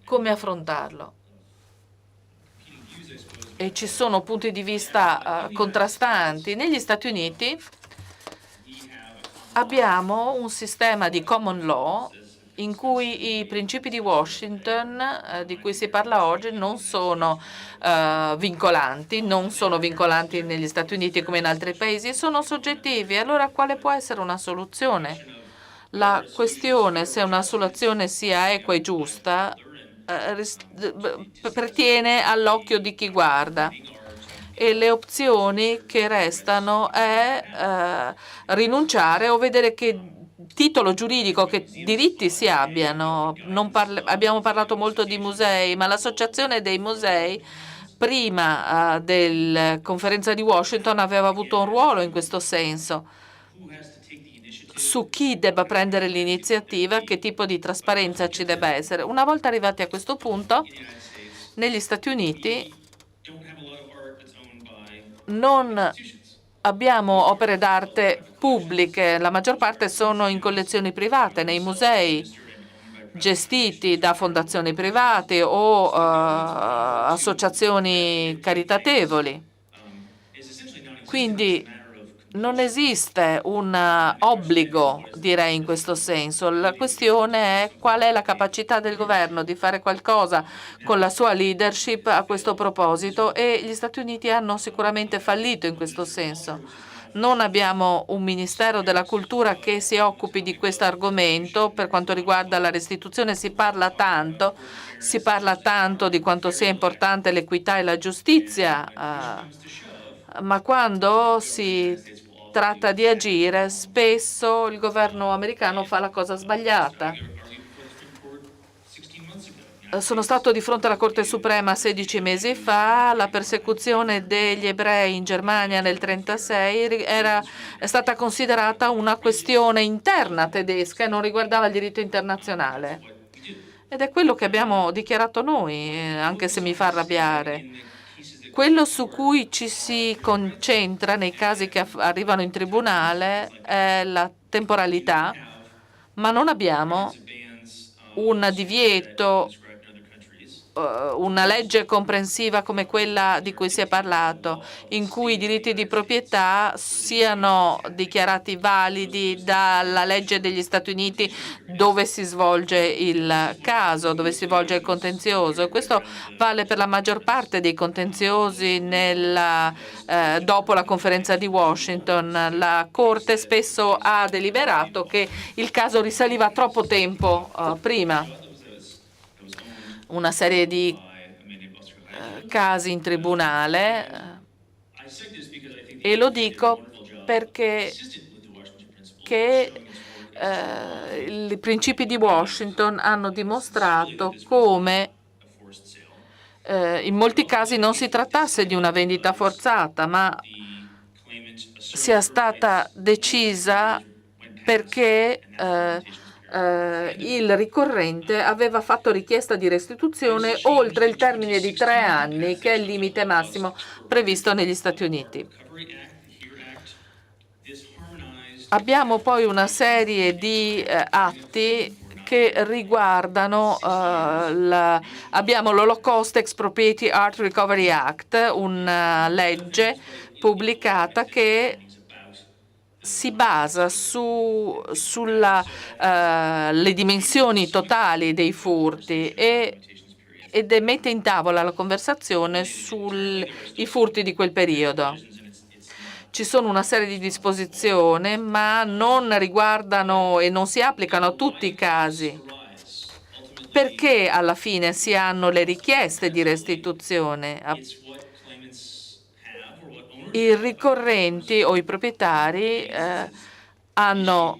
Come affrontarlo? E ci sono punti di vista contrastanti. Negli Stati Uniti abbiamo un sistema di common law in cui i principi di Washington, di cui si parla oggi, non sono vincolanti, non sono vincolanti negli Stati Uniti come in altri paesi, sono soggettivi. Allora quale può essere una soluzione? La questione se una soluzione sia equa e giusta pertiene all'occhio di chi guarda. E le opzioni che restano è rinunciare o vedere che titolo giuridico, che diritti si abbiano. Abbiamo parlato molto di musei, ma l'Associazione dei Musei prima della conferenza di Washington aveva avuto un ruolo in questo senso. Su chi debba prendere l'iniziativa, che tipo di trasparenza ci debba essere. Una volta arrivati a questo punto, negli Stati Uniti non abbiamo opere d'arte pubbliche, la maggior parte sono in collezioni private, nei musei gestiti da fondazioni private o associazioni caritatevoli. Quindi non esiste un obbligo, direi, in questo senso. La questione è qual è la capacità del governo di fare qualcosa con la sua leadership a questo proposito e gli Stati Uniti hanno sicuramente fallito in questo senso. Non abbiamo un Ministero della Cultura che si occupi di questo argomento. Per quanto riguarda la restituzione si parla tanto di quanto sia importante l'equità e la giustizia, ma quando si tratta di agire, spesso il governo americano fa la cosa sbagliata. Sono stato di fronte alla Corte Suprema 16 mesi fa, la persecuzione degli ebrei in Germania nel 1936 è stata considerata una questione interna tedesca e non riguardava il diritto internazionale. Ed è quello che abbiamo dichiarato noi, anche se mi fa arrabbiare. Quello su cui ci si concentra nei casi che arrivano in tribunale è la temporalità, ma non abbiamo un divieto, una legge comprensiva come quella di cui si è parlato, in cui i diritti di proprietà siano dichiarati validi dalla legge degli Stati Uniti dove si svolge il caso, dove si svolge il contenzioso. Questo vale per la maggior parte dei contenziosi dopo la conferenza di Washington. La Corte spesso ha deliberato che il caso risaliva troppo tempo prima. Una serie di casi in tribunale e lo dico perché i principi di Washington hanno dimostrato come in molti casi non si trattasse di una vendita forzata, ma sia stata decisa perché il ricorrente aveva fatto richiesta di restituzione oltre il termine di 3 anni, che è il limite massimo previsto negli Stati Uniti. Abbiamo poi una serie di atti che riguardano, abbiamo l'Holocaust Expropriate Art Recovery Act, una legge pubblicata che si basa sulle dimensioni totali dei furti ed mette in tavola la conversazione sui furti di quel periodo. Ci sono una serie di disposizioni, ma non riguardano e non si applicano a tutti i casi. Perché alla fine si hanno le richieste di restituzione? I ricorrenti o i proprietari hanno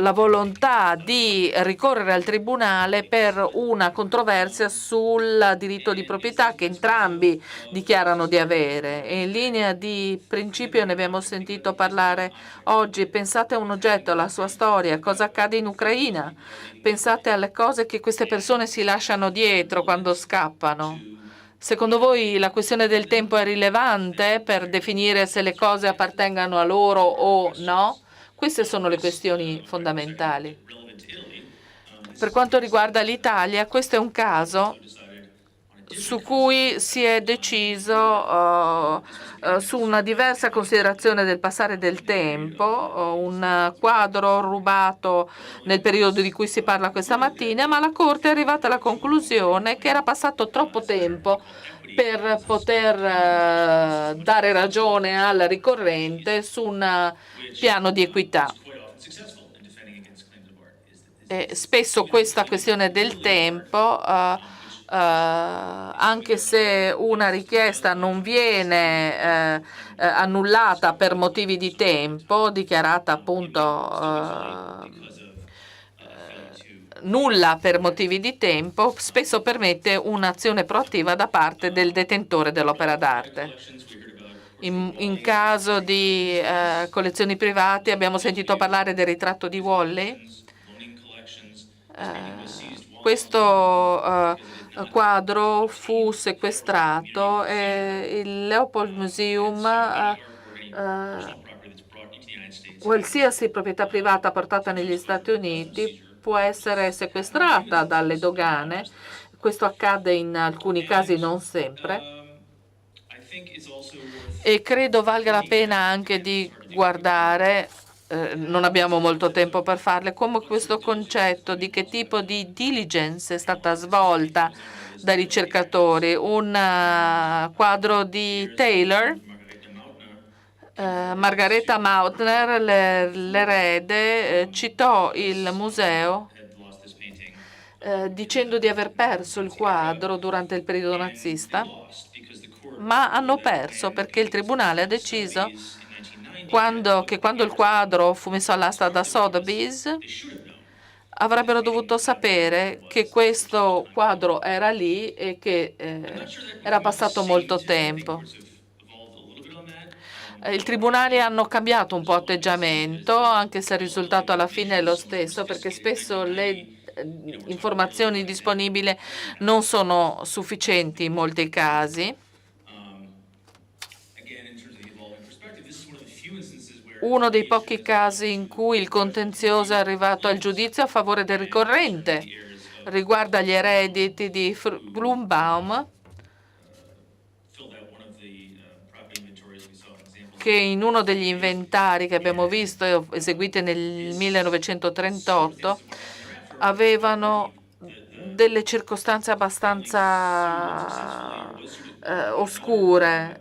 la volontà di ricorrere al tribunale per una controversia sul diritto di proprietà che entrambi dichiarano di avere. In linea di principio ne abbiamo sentito parlare oggi. Pensate a un oggetto, alla sua storia, cosa accade in Ucraina. Pensate alle cose che queste persone si lasciano dietro quando scappano. Secondo voi la questione del tempo è rilevante per definire se le cose appartengano a loro o no? Queste sono le questioni fondamentali. Per quanto riguarda l'Italia, questo è un caso su cui si è deciso su una diversa considerazione del passare del tempo, un quadro rubato nel periodo di cui si parla questa mattina, ma la Corte è arrivata alla conclusione che era passato troppo tempo per poter dare ragione al ricorrente su un piano di equità. E spesso questa questione del tempo, anche se una richiesta non viene annullata per motivi di tempo, dichiarata appunto nulla per motivi di tempo, spesso permette un'azione proattiva da parte del detentore dell'opera d'arte. In caso di collezioni private abbiamo sentito parlare del ritratto di Wally. Questo quadro fu sequestrato e il Leopold Museum, qualsiasi proprietà privata portata negli Stati Uniti può essere sequestrata dalle dogane. Questo accade in alcuni casi, non sempre. E credo valga la pena anche di guardare, non abbiamo molto tempo per farle, come questo concetto di che tipo di diligence è stata svolta dai ricercatori. Un quadro di Taylor, Margareta Mautner, l'erede, citò il museo dicendo di aver perso il quadro durante il periodo nazista, ma hanno perso perché il tribunale ha deciso che quando il quadro fu messo all'asta da Sotheby's avrebbero dovuto sapere che questo quadro era lì e che era passato molto tempo. I tribunali hanno cambiato un po' atteggiamento, anche se il risultato alla fine è lo stesso, perché spesso le informazioni disponibili non sono sufficienti in molti casi. Uno dei pochi casi in cui il contenzioso è arrivato al giudizio a favore del ricorrente riguarda gli erediti di Blumbaum, che in uno degli inventari che abbiamo visto eseguiti nel 1938 avevano delle circostanze abbastanza oscure.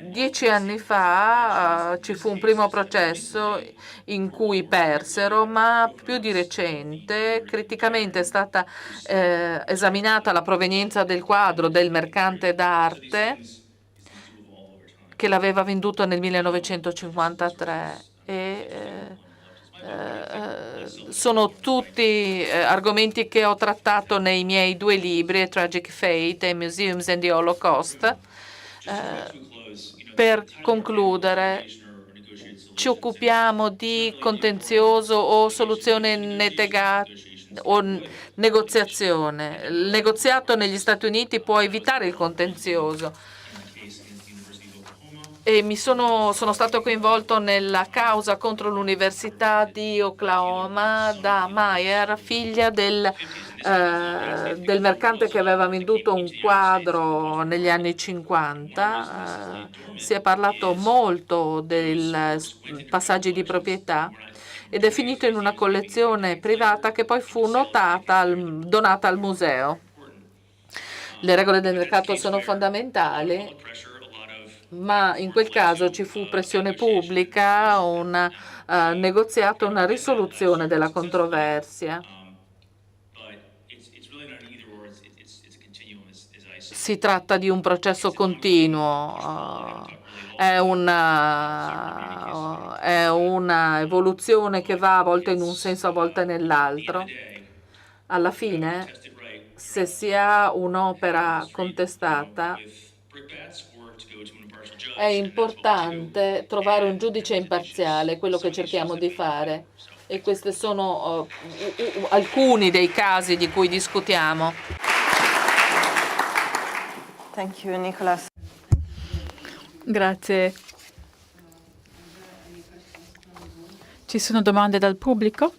10 anni fa ci fu un primo processo in cui persero, ma più di recente criticamente è stata esaminata la provenienza del quadro del mercante d'arte che l'aveva venduto nel 1953 sono tutti argomenti che ho trattato nei miei 2 libri, A Tragic Fate e Museums and the Holocaust. Per concludere, ci occupiamo di contenzioso o soluzione o negoziazione. Il negoziato negli Stati Uniti può evitare il contenzioso. e sono stato coinvolto nella causa contro l'Università di Oklahoma da Meyer, figlia del mercante che aveva venduto un quadro negli anni 50. Si è parlato molto dei passaggi di proprietà ed è finito in una collezione privata che poi fu donata al museo. Le regole del mercato sono fondamentali, ma in quel caso ci fu pressione pubblica, un negoziato, una risoluzione della controversia. Si tratta di un processo continuo, è una evoluzione che va a volte in un senso, a volte nell'altro. Alla fine, se si ha un'opera contestata, è importante trovare un giudice imparziale, quello che cerchiamo di fare. E questi sono alcuni dei casi di cui discutiamo. Thank you, Nicholas. Grazie. Ci sono domande dal pubblico?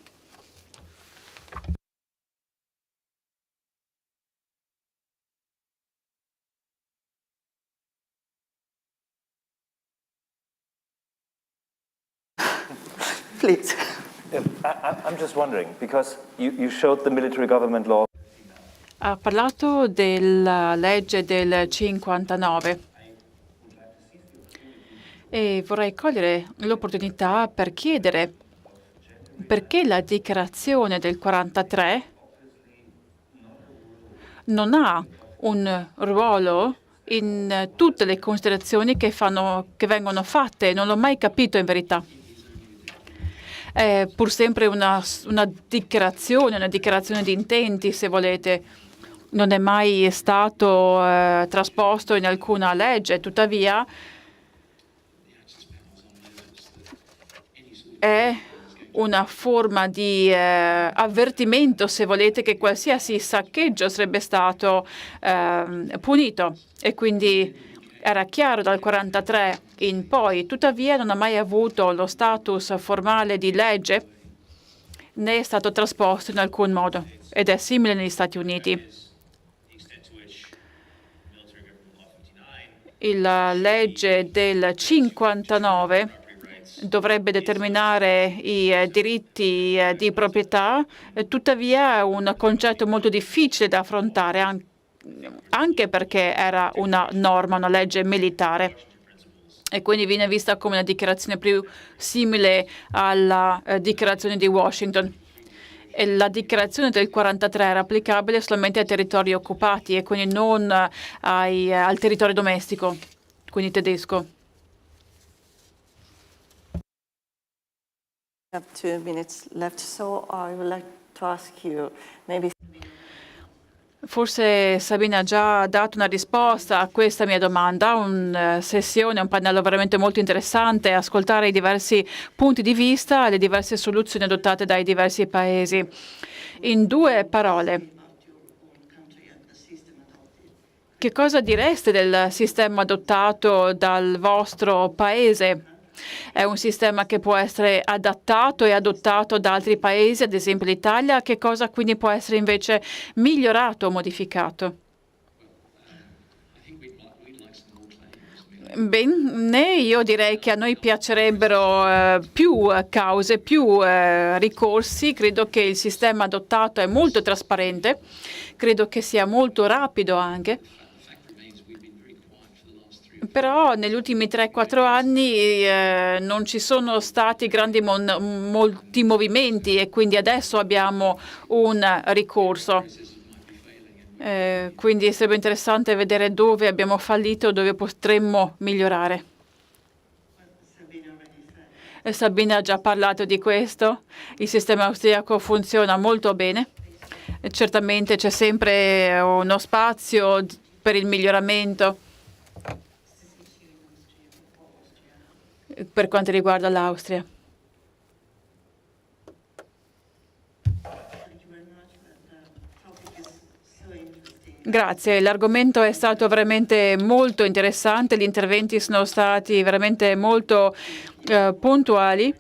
Please. I'm just wondering, because you showed the military government law. Ha parlato della legge del 59 e vorrei cogliere l'opportunità per chiedere perché la dichiarazione del 43 non ha un ruolo in tutte le considerazioni che vengono fatte. Non l'ho mai capito in verità. È pur sempre una dichiarazione di intenti, se volete. Non è mai stato trasposto in alcuna legge, tuttavia è una forma di avvertimento, se volete, che qualsiasi saccheggio sarebbe stato punito, e quindi era chiaro dal 43 in poi. Tuttavia non ha mai avuto lo status formale di legge, né è stato trasposto in alcun modo, ed è simile negli Stati Uniti. La legge del 59 dovrebbe determinare i diritti di proprietà, tuttavia è un concetto molto difficile da affrontare, anche perché era una norma, una legge militare, e quindi viene vista come una dichiarazione più simile alla dichiarazione di Washington. E la dichiarazione del 43 era applicabile solamente ai territori occupati e quindi non al territorio domestico, quindi tedesco. We have 2 minutes left, so I would like to ask you maybe. Forse Sabina ha già dato una risposta a questa mia domanda, una sessione, un pannello veramente molto interessante, ascoltare i diversi punti di vista e le diverse soluzioni adottate dai diversi paesi. In 2 parole, che cosa direste del sistema adottato dal vostro paese? È un sistema che può essere adattato e adottato da altri paesi, ad esempio l'Italia. Che cosa quindi può essere invece migliorato o modificato? Bene, io direi che a noi piacerebbero più cause, più ricorsi. Credo che il sistema adottato è molto trasparente, credo che sia molto rapido anche. Però negli ultimi 3-4 anni non ci sono stati molti movimenti, e quindi adesso abbiamo un ricorso. Quindi sarebbe interessante vedere dove abbiamo fallito e dove potremmo migliorare. Sabina ha già parlato di questo. Il sistema austriaco funziona molto bene. Certamente c'è sempre uno spazio per il miglioramento per quanto riguarda l'Austria. Grazie, l'argomento è stato veramente molto interessante, gli interventi sono stati veramente molto puntuali.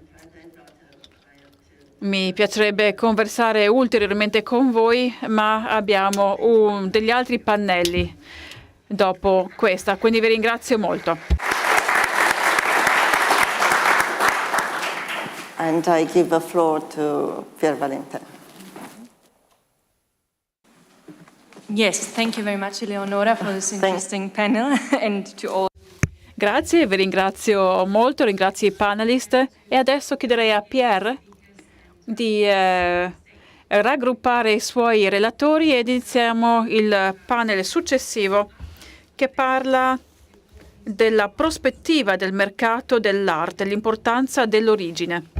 Mi piacerebbe conversare ulteriormente con voi, ma abbiamo degli altri pannelli dopo questa, quindi vi ringrazio molto. And I give the floor to Pier Valentin. Yes, thank you very much, Eleonora, for this interesting panel and to all. Grazie, vi ringrazio molto, ringrazio i panelist e adesso chiederei a Pierre di raggruppare i suoi relatori ed iniziamo il panel successivo che parla della prospettiva del mercato dell'arte, l'importanza dell'origine.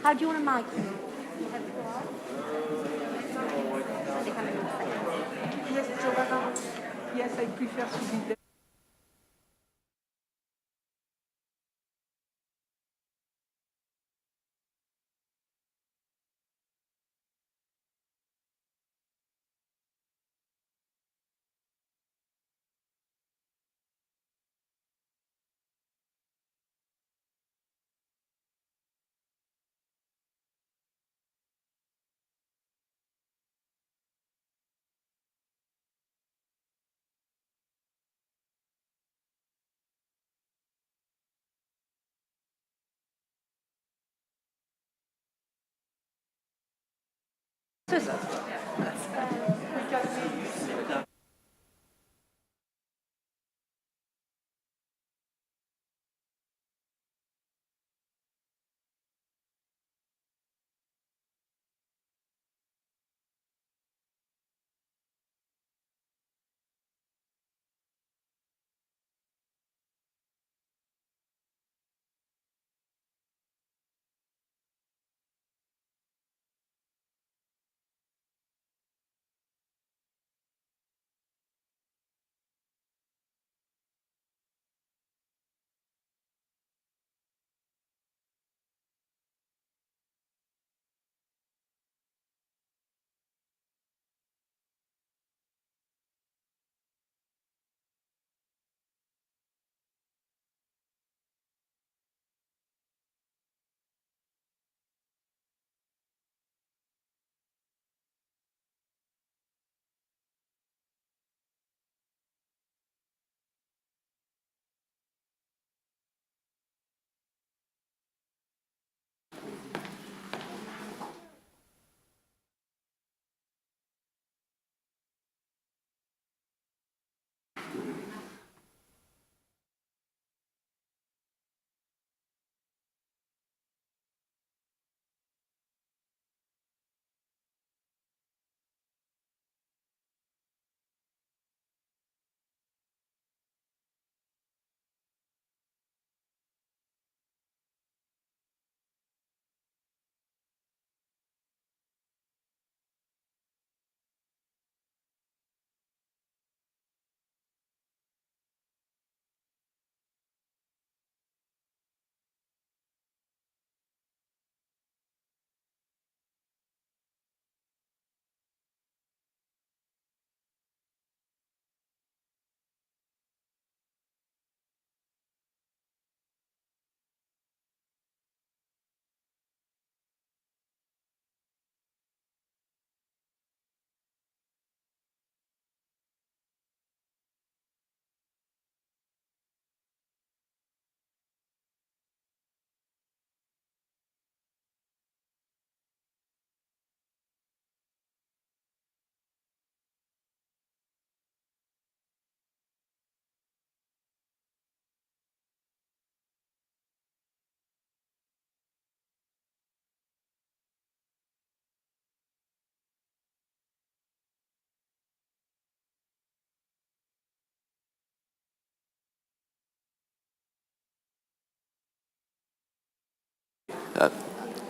How do you want a mic? Yes, I prefer to be there.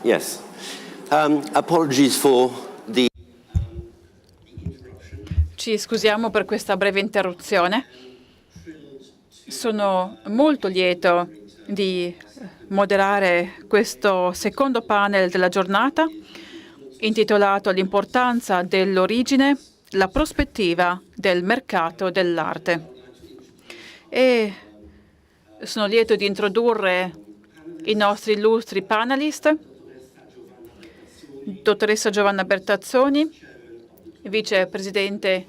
Yes. Apologies for the... Ci scusiamo per questa breve interruzione. Sono molto lieto di moderare questo secondo panel della giornata intitolato L'importanza dell'origine, la prospettiva del mercato dell'arte. E sono lieto di introdurre i nostri illustri panelist, dottoressa Giovanna Bertazzoni, vicepresidente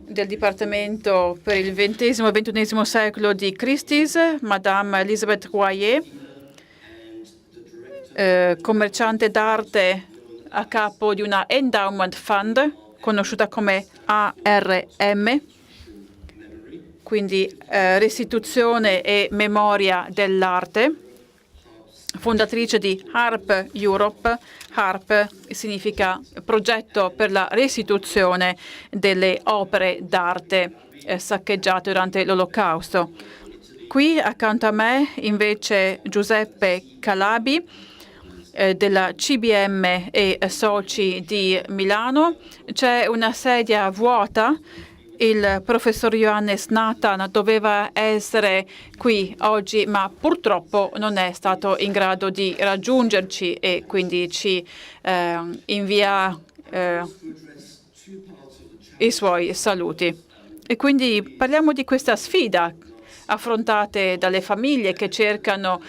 del Dipartimento per il XX e XXI secolo di Christie's, Madame Elisabeth Royer, commerciante d'arte a capo di una endowment fund conosciuta come ARM, quindi restituzione e memoria dell'arte, fondatrice di HARP Europe. HARP significa progetto per la restituzione delle opere d'arte saccheggiate durante l'Olocausto. Qui accanto a me invece Giuseppe Calabi della CBM e Soci di Milano. C'è una sedia vuota. Il professor Johannes Nathan doveva essere qui oggi, ma purtroppo non è stato in grado di raggiungerci e quindi ci invia i suoi saluti. E quindi parliamo di questa sfida affrontate dalle famiglie che cercano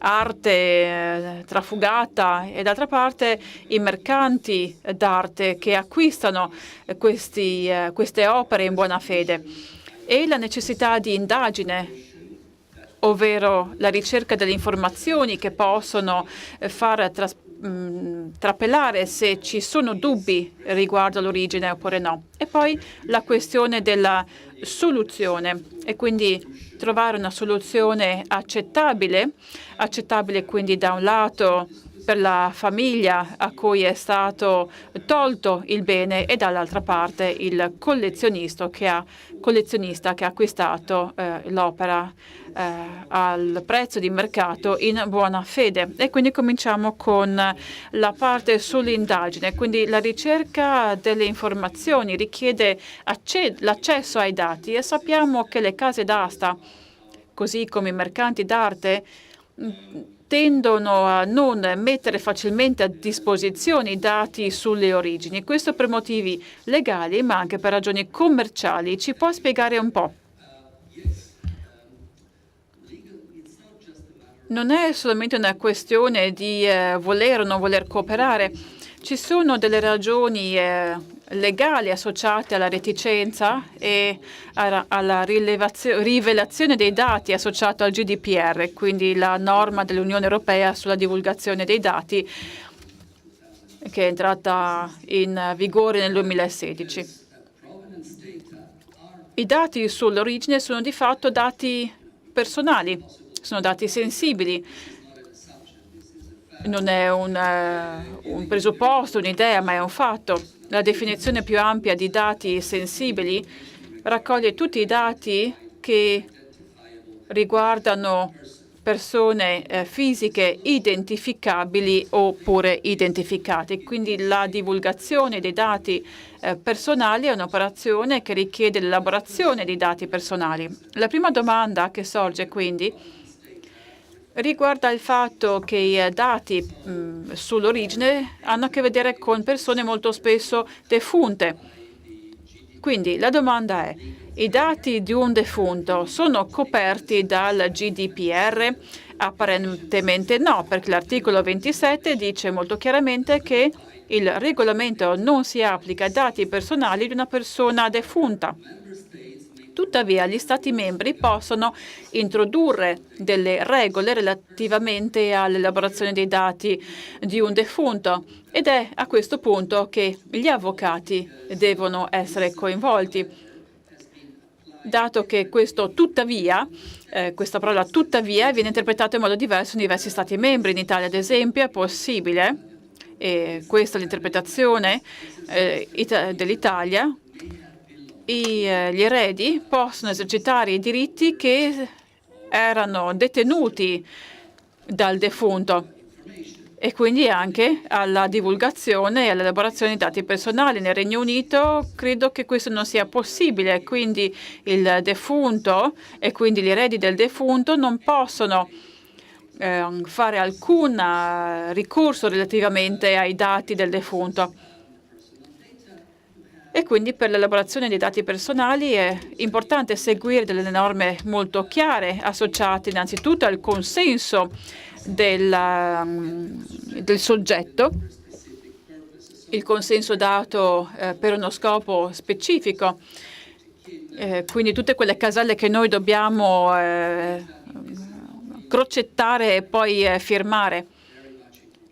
arte trafugata e d'altra parte i mercanti d'arte che acquistano queste opere in buona fede e la necessità di indagine, ovvero la ricerca delle informazioni che possono far trapelare se ci sono dubbi riguardo all'origine oppure no. E poi la questione della soluzione e quindi trovare una soluzione accettabile quindi da un lato per la famiglia a cui è stato tolto il bene e dall'altra parte il collezionista che ha acquistato l'opera al prezzo di mercato in buona fede. E quindi cominciamo con la parte sull'indagine. Quindi la ricerca delle informazioni richiede l'accesso ai dati e sappiamo che le case d'asta, così come i mercanti d'arte, tendono a non mettere facilmente a disposizione i dati sulle origini. Questo per motivi legali, ma anche per ragioni commerciali. Ci può spiegare un po'? Non è solamente una questione di voler o non voler cooperare. Ci sono delle ragioni legali associate alla reticenza e alla rivelazione dei dati associato al GDPR, quindi la norma dell'Unione Europea sulla divulgazione dei dati che è entrata in vigore nel 2016. I dati sull'origine sono di fatto dati personali, sono dati sensibili. Non è un presupposto, un'idea, ma è un fatto. La definizione più ampia di dati sensibili raccoglie tutti i dati che riguardano persone fisiche identificabili oppure identificate. Quindi la divulgazione dei dati personali è un'operazione che richiede l'elaborazione di dati personali. La prima domanda che sorge quindi riguarda il fatto che i dati sull'origine hanno a che vedere con persone molto spesso defunte. Quindi la domanda è: i dati di un defunto sono coperti dal GDPR? Apparentemente no, perché l'articolo 27 dice molto chiaramente che il regolamento non si applica ai dati personali di una persona defunta. Tuttavia, gli Stati membri possono introdurre delle regole relativamente all'elaborazione dei dati di un defunto ed è a questo punto che gli avvocati devono essere coinvolti. Dato che questo tuttavia, questa parola tuttavia viene interpretata in modo diverso in diversi Stati membri. In Italia, ad esempio, è possibile, e questa è l'interpretazione dell'Italia, gli eredi possono esercitare i diritti che erano detenuti dal defunto, e quindi anche alla divulgazione e all'elaborazione di dati personali. Nel Regno Unito credo che questo non sia possibile, quindi il defunto e quindi gli eredi del defunto non possono fare alcun ricorso relativamente ai dati del defunto. E quindi per l'elaborazione dei dati personali è importante seguire delle norme molto chiare, associate innanzitutto al consenso del soggetto, il consenso dato per uno scopo specifico, quindi tutte quelle caselle che noi dobbiamo crocettare e poi firmare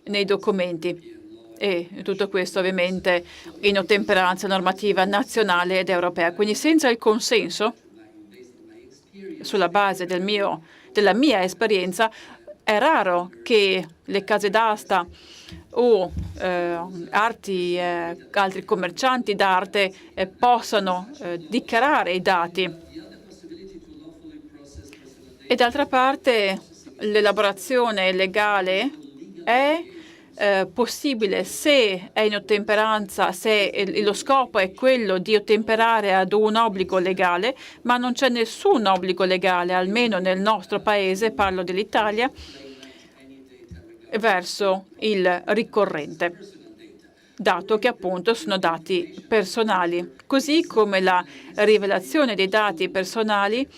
nei documenti. E tutto questo ovviamente in ottemperanza normativa nazionale ed europea. Quindi senza il consenso, sulla base della mia esperienza, è raro che le case d'asta o altri commercianti d'arte possano dichiarare i dati. E d'altra parte l'elaborazione legale è possibile se è in ottemperanza, se lo scopo è quello di ottemperare ad un obbligo legale, ma non c'è nessun obbligo legale, almeno nel nostro paese, parlo dell'Italia, verso il ricorrente, dato che appunto sono dati personali. Così come la rivelazione dei dati personali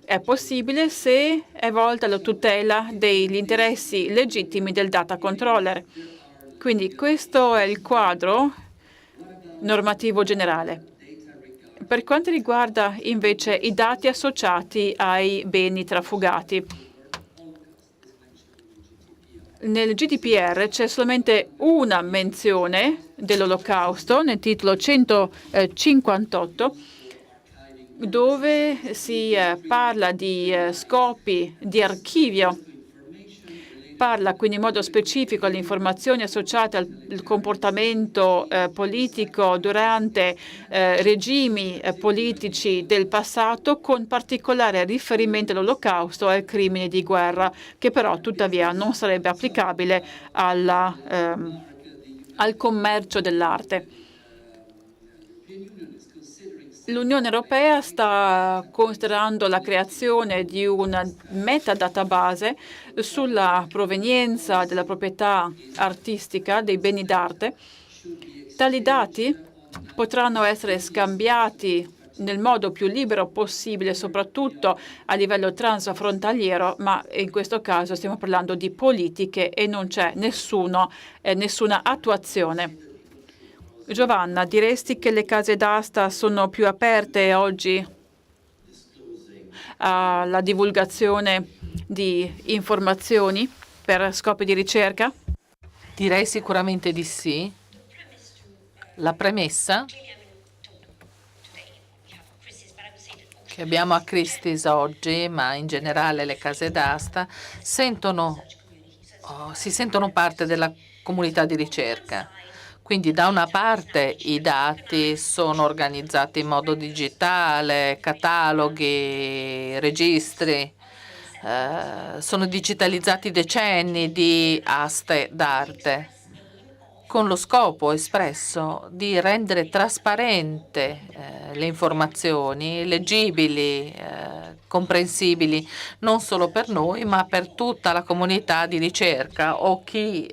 è possibile se è volta alla tutela degli interessi legittimi del data controller. Quindi questo è il quadro normativo generale. Per quanto riguarda invece i dati associati ai beni trafugati, nel GDPR c'è solamente una menzione dell'Olocausto nel titolo 158, dove si parla di scopi di archivio, parla quindi in modo specifico alle informazioni associate al comportamento politico durante regimi politici del passato, con particolare riferimento all'Olocausto e ai crimini di guerra, che però tuttavia non sarebbe applicabile al commercio dell'arte. L'Unione Europea sta considerando la creazione di una metadatabase sulla provenienza della proprietà artistica dei beni d'arte. Tali dati potranno essere scambiati nel modo più libero possibile, soprattutto a livello transfrontaliero, ma in questo caso stiamo parlando di politiche e non c'è nessuna attuazione. Giovanna, diresti che le case d'asta sono più aperte oggi alla divulgazione di informazioni per scopi di ricerca? Direi sicuramente di sì. La premessa che abbiamo a Christie's oggi, ma in generale le case d'asta, si sentono parte della comunità di ricerca. Quindi da una parte i dati sono organizzati in modo digitale, cataloghi, registri, sono digitalizzati decenni di aste d'arte, con lo scopo espresso di rendere trasparente le informazioni, leggibili, comprensibili, non solo per noi, ma per tutta la comunità di ricerca o chi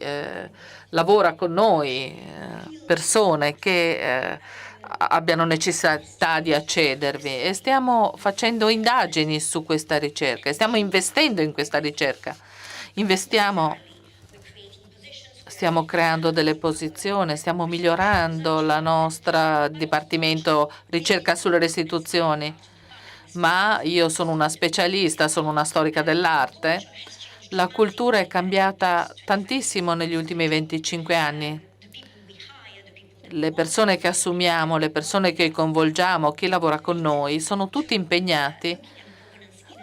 lavora con noi, persone che abbiano necessità di accedervi. E stiamo facendo indagini su questa ricerca, stiamo investendo in questa ricerca. Stiamo creando delle posizioni, stiamo migliorando la nostra Dipartimento Ricerca sulle restituzioni, ma io sono una specialista, sono una storica dell'arte. La cultura è cambiata tantissimo negli ultimi 25 anni. Le persone che assumiamo, le persone che coinvolgiamo, chi lavora con noi, sono tutti impegnati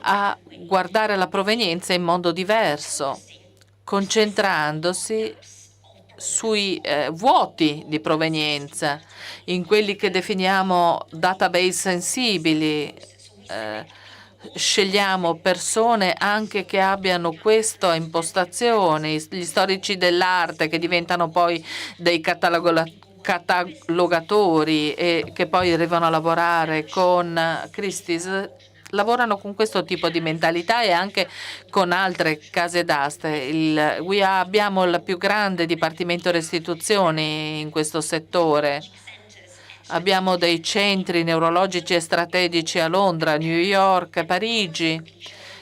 a guardare la provenienza in modo diverso, concentrandosi sui vuoti di provenienza, in quelli che definiamo database sensibili, scegliamo persone anche che abbiano questa impostazione, gli storici dell'arte che diventano poi dei catalogatori e che poi arrivano a lavorare con Christie's, lavorano con questo tipo di mentalità e anche con altre case d'aste. Abbiamo il più grande dipartimento restituzioni in questo settore. Abbiamo dei centri neurologici e strategici a Londra, New York, Parigi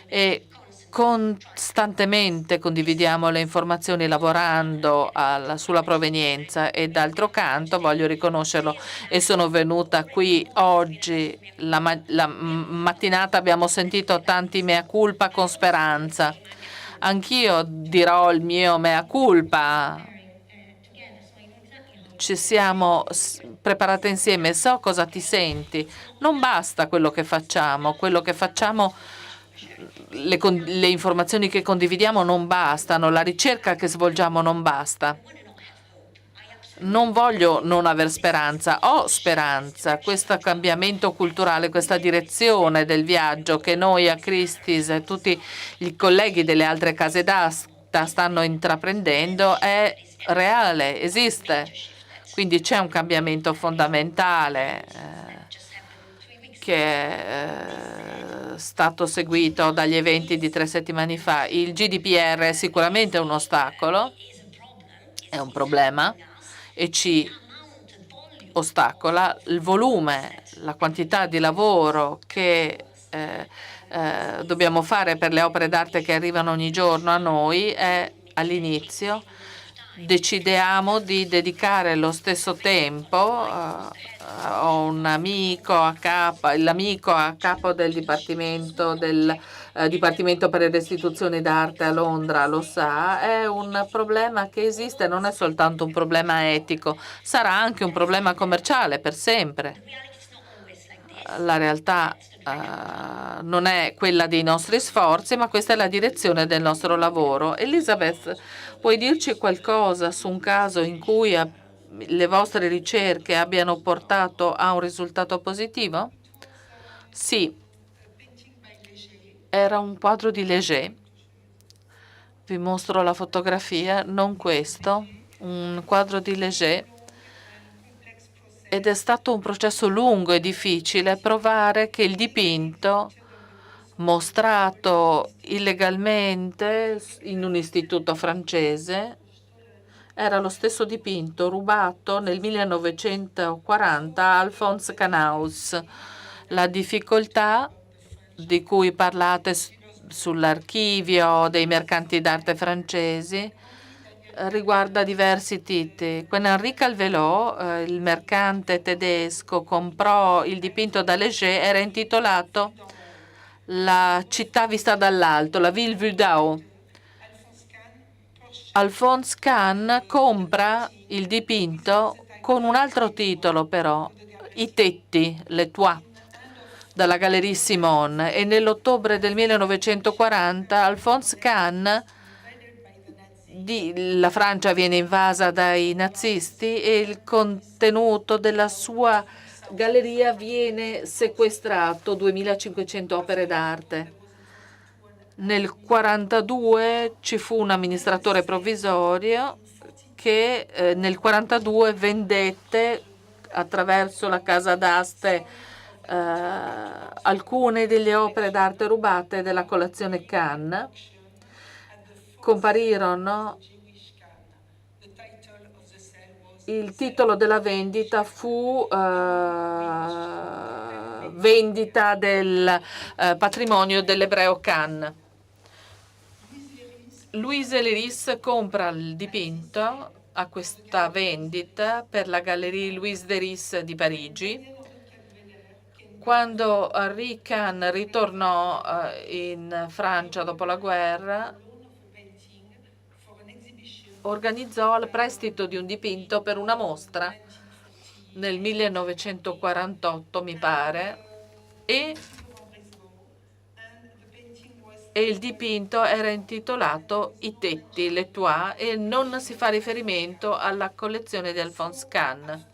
e costantemente condividiamo le informazioni lavorando sulla provenienza e d'altro canto voglio riconoscerlo e sono venuta qui oggi, la mattinata abbiamo sentito tanti mea culpa con speranza. Anch'io dirò il mio mea culpa. Ci siamo preparate insieme, so cosa ti senti. Non basta quello che facciamo, le informazioni che condividiamo non bastano, la ricerca che svolgiamo non basta. Non voglio non aver speranza, ho speranza. Questo cambiamento culturale, questa direzione del viaggio che noi a Christie's e tutti i colleghi delle altre case d'asta stanno intraprendendo è reale, esiste. Quindi c'è un cambiamento fondamentale che è stato seguito dagli eventi di 3 settimane fa. Il GDPR è sicuramente un ostacolo, è un problema e ci ostacola. Il volume, la quantità di lavoro che dobbiamo fare per le opere d'arte che arrivano ogni giorno a noi è all'inizio. Decidiamo di dedicare lo stesso tempo. Ho un amico l'amico a capo del Dipartimento per le restituzioni d'arte a Londra lo sa, è un problema che esiste, non è soltanto un problema etico, sarà anche un problema commerciale per sempre. La realtà non è quella dei nostri sforzi, ma questa è la direzione del nostro lavoro. Elizabeth, puoi dirci qualcosa su un caso in cui le vostre ricerche abbiano portato a un risultato positivo? Sì, era un quadro di Léger. Vi mostro la fotografia, non questo, un quadro di Léger. Ed è stato un processo lungo e difficile provare che il dipinto mostrato illegalmente in un istituto francese era lo stesso dipinto rubato nel 1940 a Alphonse Canaus. La difficoltà di cui parlate sull'archivio dei mercanti d'arte francesi riguarda diversi titoli. Quando Henri Calvelot, il mercante tedesco, comprò il dipinto da Léger, era intitolato La città vista dall'alto, la Ville vue d'en-haut. Alphonse Kahn compra il dipinto con un altro titolo però, I tetti, les toits, dalla Galerie Simon, e nell'ottobre del 1940 Alphonse Kahn la Francia viene invasa dai nazisti e il contenuto della sua galleria viene sequestrato, 2500 opere d'arte. Nel 1942 ci fu un amministratore provvisorio che nel 1942 vendette attraverso la casa d'aste alcune delle opere d'arte rubate della collezione Kahn. Comparirono, il titolo della vendita fu vendita del patrimonio dell'ebreo Kahn. Louise Leiris compra il dipinto a questa vendita per la Galerie Louise Leiris di Parigi. Quando Henri Kahn ritornò in Francia dopo la guerra, organizzò il prestito di un dipinto per una mostra nel 1948, mi pare, e il dipinto era intitolato I tetti, les toits, e non si fa riferimento alla collezione di Alphonse Kahn.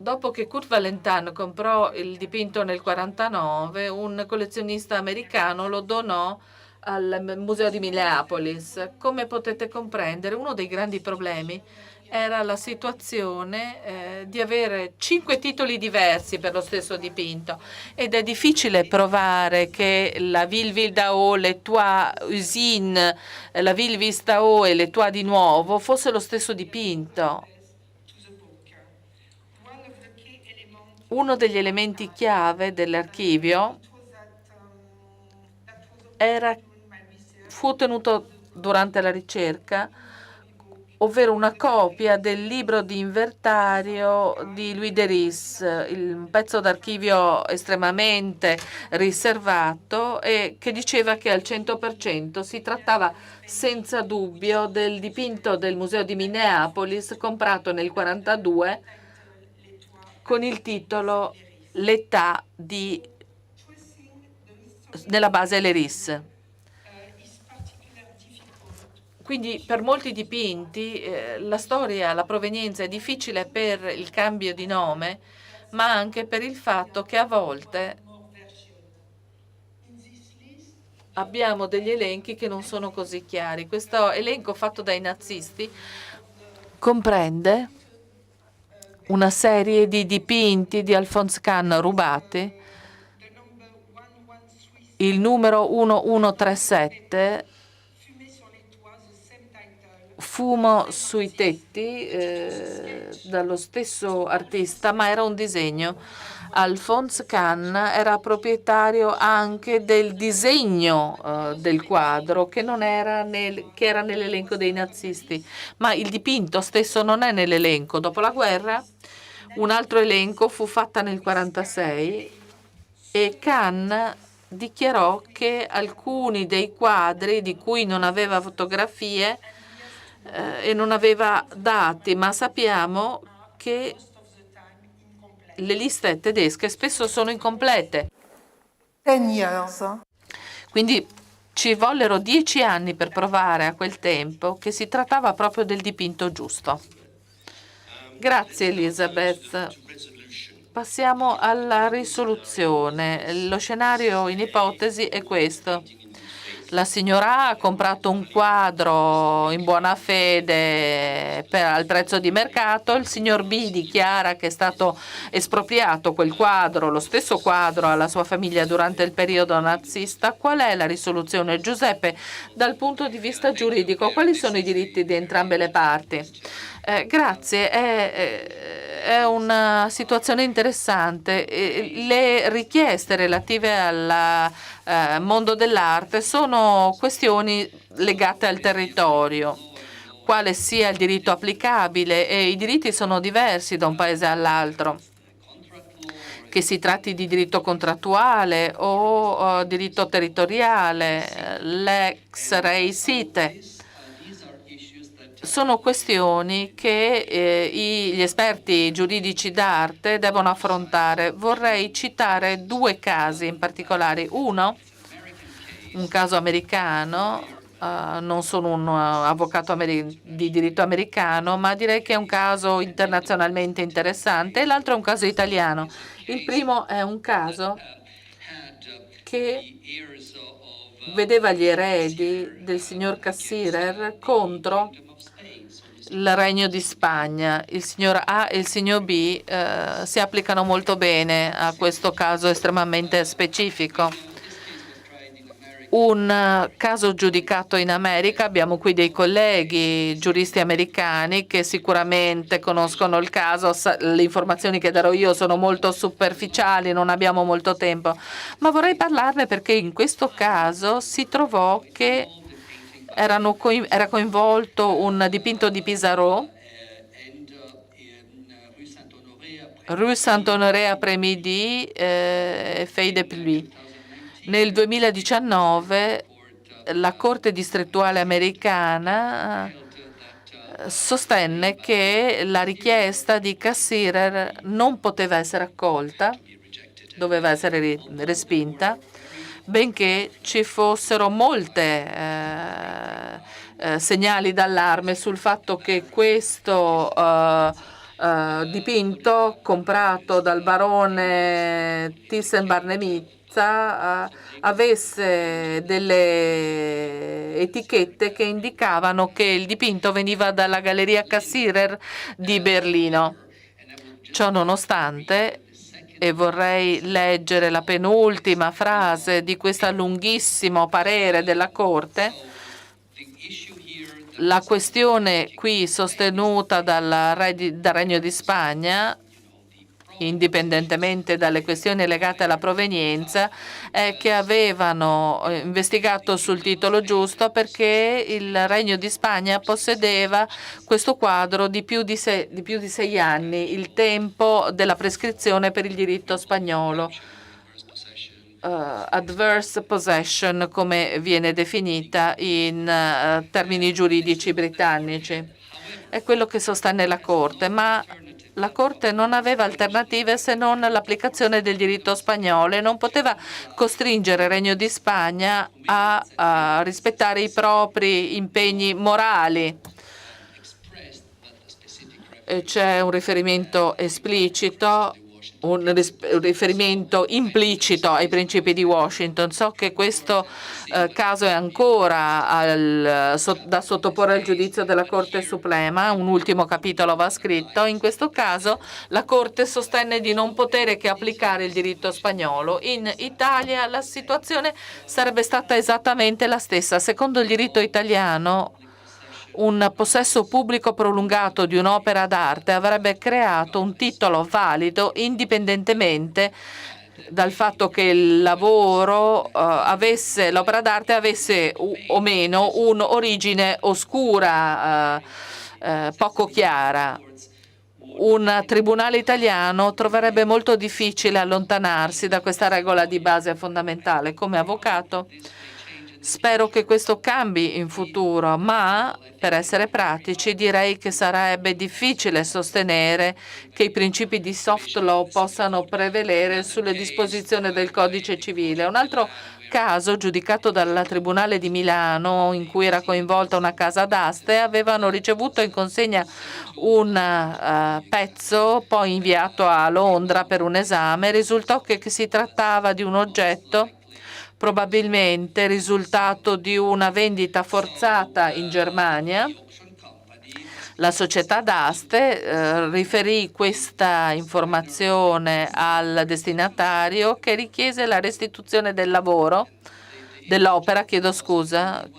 Dopo che Kurt Valentine comprò il dipinto nel 1949, un collezionista americano lo donò al Museo di Minneapolis. Come potete comprendere, uno dei grandi problemi era la situazione di avere 5 titoli diversi per lo stesso dipinto ed è difficile provare che la Ville Vildao, l'Etoile Usine, la Ville Vistao e l'Etoile di nuovo fosse lo stesso dipinto. Uno degli elementi chiave dell'archivio fu ottenuto durante la ricerca, ovvero una copia del libro di inventario di Louis de Ris, un pezzo d'archivio estremamente riservato e che diceva che al 100% si trattava senza dubbio del dipinto del Museo di Minneapolis comprato nel 1942 con il titolo L'età nella base Leris. Quindi per molti dipinti la storia, la provenienza è difficile per il cambio di nome, ma anche per il fatto che a volte abbiamo degli elenchi che non sono così chiari. Questo elenco fatto dai nazisti comprende una serie di dipinti di Alphonse Kahn rubati. Il numero 1137, Fumo sui tetti, dallo stesso artista, ma era un disegno. Alphonse Kahn era proprietario anche del disegno del quadro che era nell'elenco dei nazisti, ma il dipinto stesso non è nell'elenco. Dopo la guerra un altro elenco fu fatto nel 1946 e Kahn dichiarò che alcuni dei quadri di cui non aveva fotografie e non aveva dati, ma sappiamo che le liste tedesche spesso sono incomplete. 10 years. Quindi ci vollero 10 anni per provare a quel tempo che si trattava proprio del dipinto giusto. Grazie Elisabeth. Passiamo alla risoluzione. Lo scenario in ipotesi è questo. La signora A ha comprato un quadro in buona fede al prezzo di mercato, il signor B dichiara che è stato espropriato quel quadro, lo stesso quadro, alla sua famiglia durante il periodo nazista. Qual è la risoluzione? Giuseppe, dal punto di vista giuridico, quali sono i diritti di entrambe le parti? Grazie, è una situazione interessante. Le richieste relative al mondo dell'arte sono questioni legate al territorio, quale sia il diritto applicabile, e i diritti sono diversi da un paese all'altro, che si tratti di diritto contrattuale o diritto territoriale, lex rei site. Sono questioni che gli esperti giuridici d'arte devono affrontare. Vorrei citare 2 casi in particolare. Uno, un caso americano, non sono un avvocato di diritto americano, ma direi che è un caso internazionalmente interessante, e l'altro è un caso italiano. Il primo è un caso che vedeva gli eredi del signor Cassirer contro il Regno di Spagna. Il signor A e il signor B si applicano molto bene a questo caso estremamente specifico. Un caso giudicato in America, abbiamo qui dei colleghi giuristi americani che sicuramente conoscono il caso. Le informazioni che darò io sono molto superficiali, non abbiamo molto tempo, ma vorrei parlarne perché in questo caso si trovò che era coinvolto un dipinto di Pissarro, Rue Saint-Honoré après-midi, Feuille de Pluie. Nel 2019 la Corte distrettuale americana sostenne che la richiesta di Cassirer non poteva essere accolta, doveva essere respinta, benché ci fossero molte segnali d'allarme sul fatto che questo dipinto comprato dal barone Thyssen-Bornemisza avesse delle etichette che indicavano che il dipinto veniva dalla Galleria Cassirer di Berlino. Ciò nonostante, e vorrei leggere la penultima frase di questo lunghissimo parere della Corte, la questione qui sostenuta dal Regno di Spagna, indipendentemente dalle questioni legate alla provenienza, è che avevano investigato sul titolo giusto perché il Regno di Spagna possedeva questo quadro di più di 6 anni, il tempo della prescrizione per il diritto spagnolo. Adverse possession, come viene definita in termini giuridici britannici. È quello che sostenne la Corte, ma la Corte non aveva alternative se non l'applicazione del diritto spagnolo e non poteva costringere il Regno di Spagna a rispettare i propri impegni morali. C'è un riferimento esplicito, un riferimento implicito ai principi di Washington. So che questo caso è ancora da sottoporre al giudizio della Corte Suprema, un ultimo capitolo va scritto. In questo caso la Corte sostenne di non poter che applicare il diritto spagnolo. In Italia la situazione sarebbe stata esattamente la stessa. Secondo il diritto italiano, un possesso pubblico prolungato di un'opera d'arte avrebbe creato un titolo valido indipendentemente dal fatto che il lavoro l'opera d'arte avesse o meno un'origine oscura, poco chiara. Un tribunale italiano troverebbe molto difficile allontanarsi da questa regola di base fondamentale. Come avvocato spero che questo cambi in futuro, ma per essere pratici direi che sarebbe difficile sostenere che i principi di soft law possano prevalere sulle disposizioni del Codice civile. Un altro caso giudicato dal Tribunale di Milano, in cui era coinvolta una casa d'aste, avevano ricevuto in consegna un pezzo poi inviato a Londra per un esame. Risultò che si trattava di un oggetto probabilmente risultato di una vendita forzata in Germania. La società d'aste riferì questa informazione al destinatario, che richiese la restituzione dell'opera, che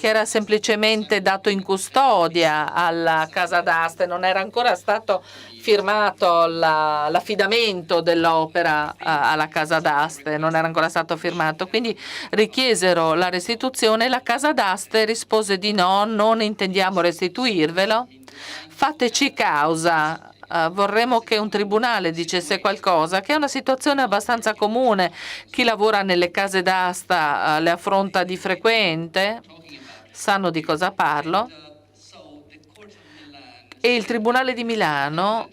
era semplicemente dato in custodia alla casa d'aste, non era ancora stato firmato l'affidamento dell'opera alla casa d'aste, non era ancora stato firmato, quindi richiesero la restituzione e la casa d'aste rispose di no, non intendiamo restituirvelo, fateci causa. Vorremmo che un tribunale dicesse qualcosa, che è una situazione abbastanza comune. Chi lavora nelle case d'asta le affronta di frequente, sanno di cosa parlo. E il Tribunale di Milano,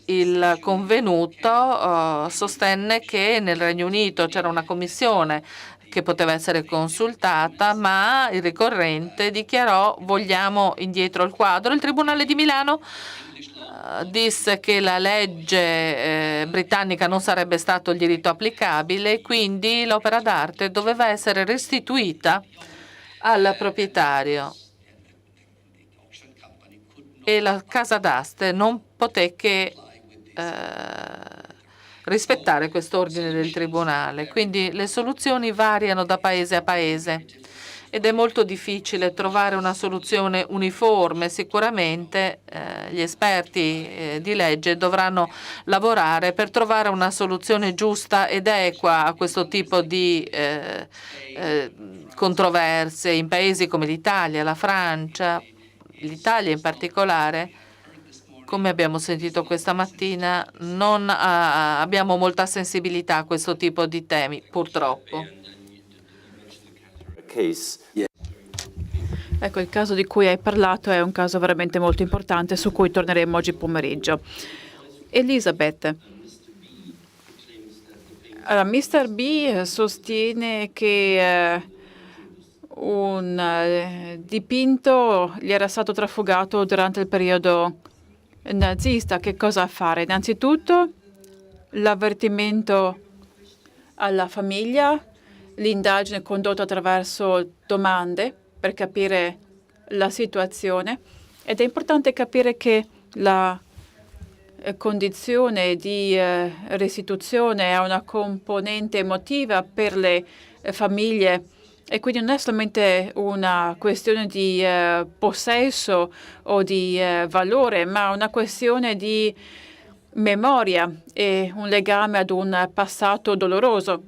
il convenuto, sostenne che nel Regno Unito c'era una commissione che poteva essere consultata, ma il ricorrente dichiarò vogliamo indietro il quadro. Il Tribunale di Milano disse che la legge britannica non sarebbe stato il diritto applicabile, quindi l'opera d'arte doveva essere restituita al proprietario e la casa d'aste non poté che rispettare quest'ordine del tribunale. Quindi le soluzioni variano da paese a paese ed è molto difficile trovare una soluzione uniforme. Sicuramente gli esperti di legge dovranno lavorare per trovare una soluzione giusta ed equa a questo tipo di controversie in paesi come l'Italia, la Francia, l'Italia in particolare. Come abbiamo sentito questa mattina, non abbiamo molta sensibilità a questo tipo di temi, purtroppo. Ecco, il caso di cui hai parlato è un caso veramente molto importante su cui torneremo oggi pomeriggio. Elizabeth, allora, Mr. B sostiene che un dipinto gli era stato trafugato durante il periodo nazista, che cosa fare? Innanzitutto l'avvertimento alla famiglia, l'indagine condotta attraverso domande per capire la situazione, ed è importante capire che la condizione di restituzione ha una componente emotiva per le famiglie e quindi non è solamente una questione di possesso o di valore, ma una questione di memoria e un legame ad un passato doloroso.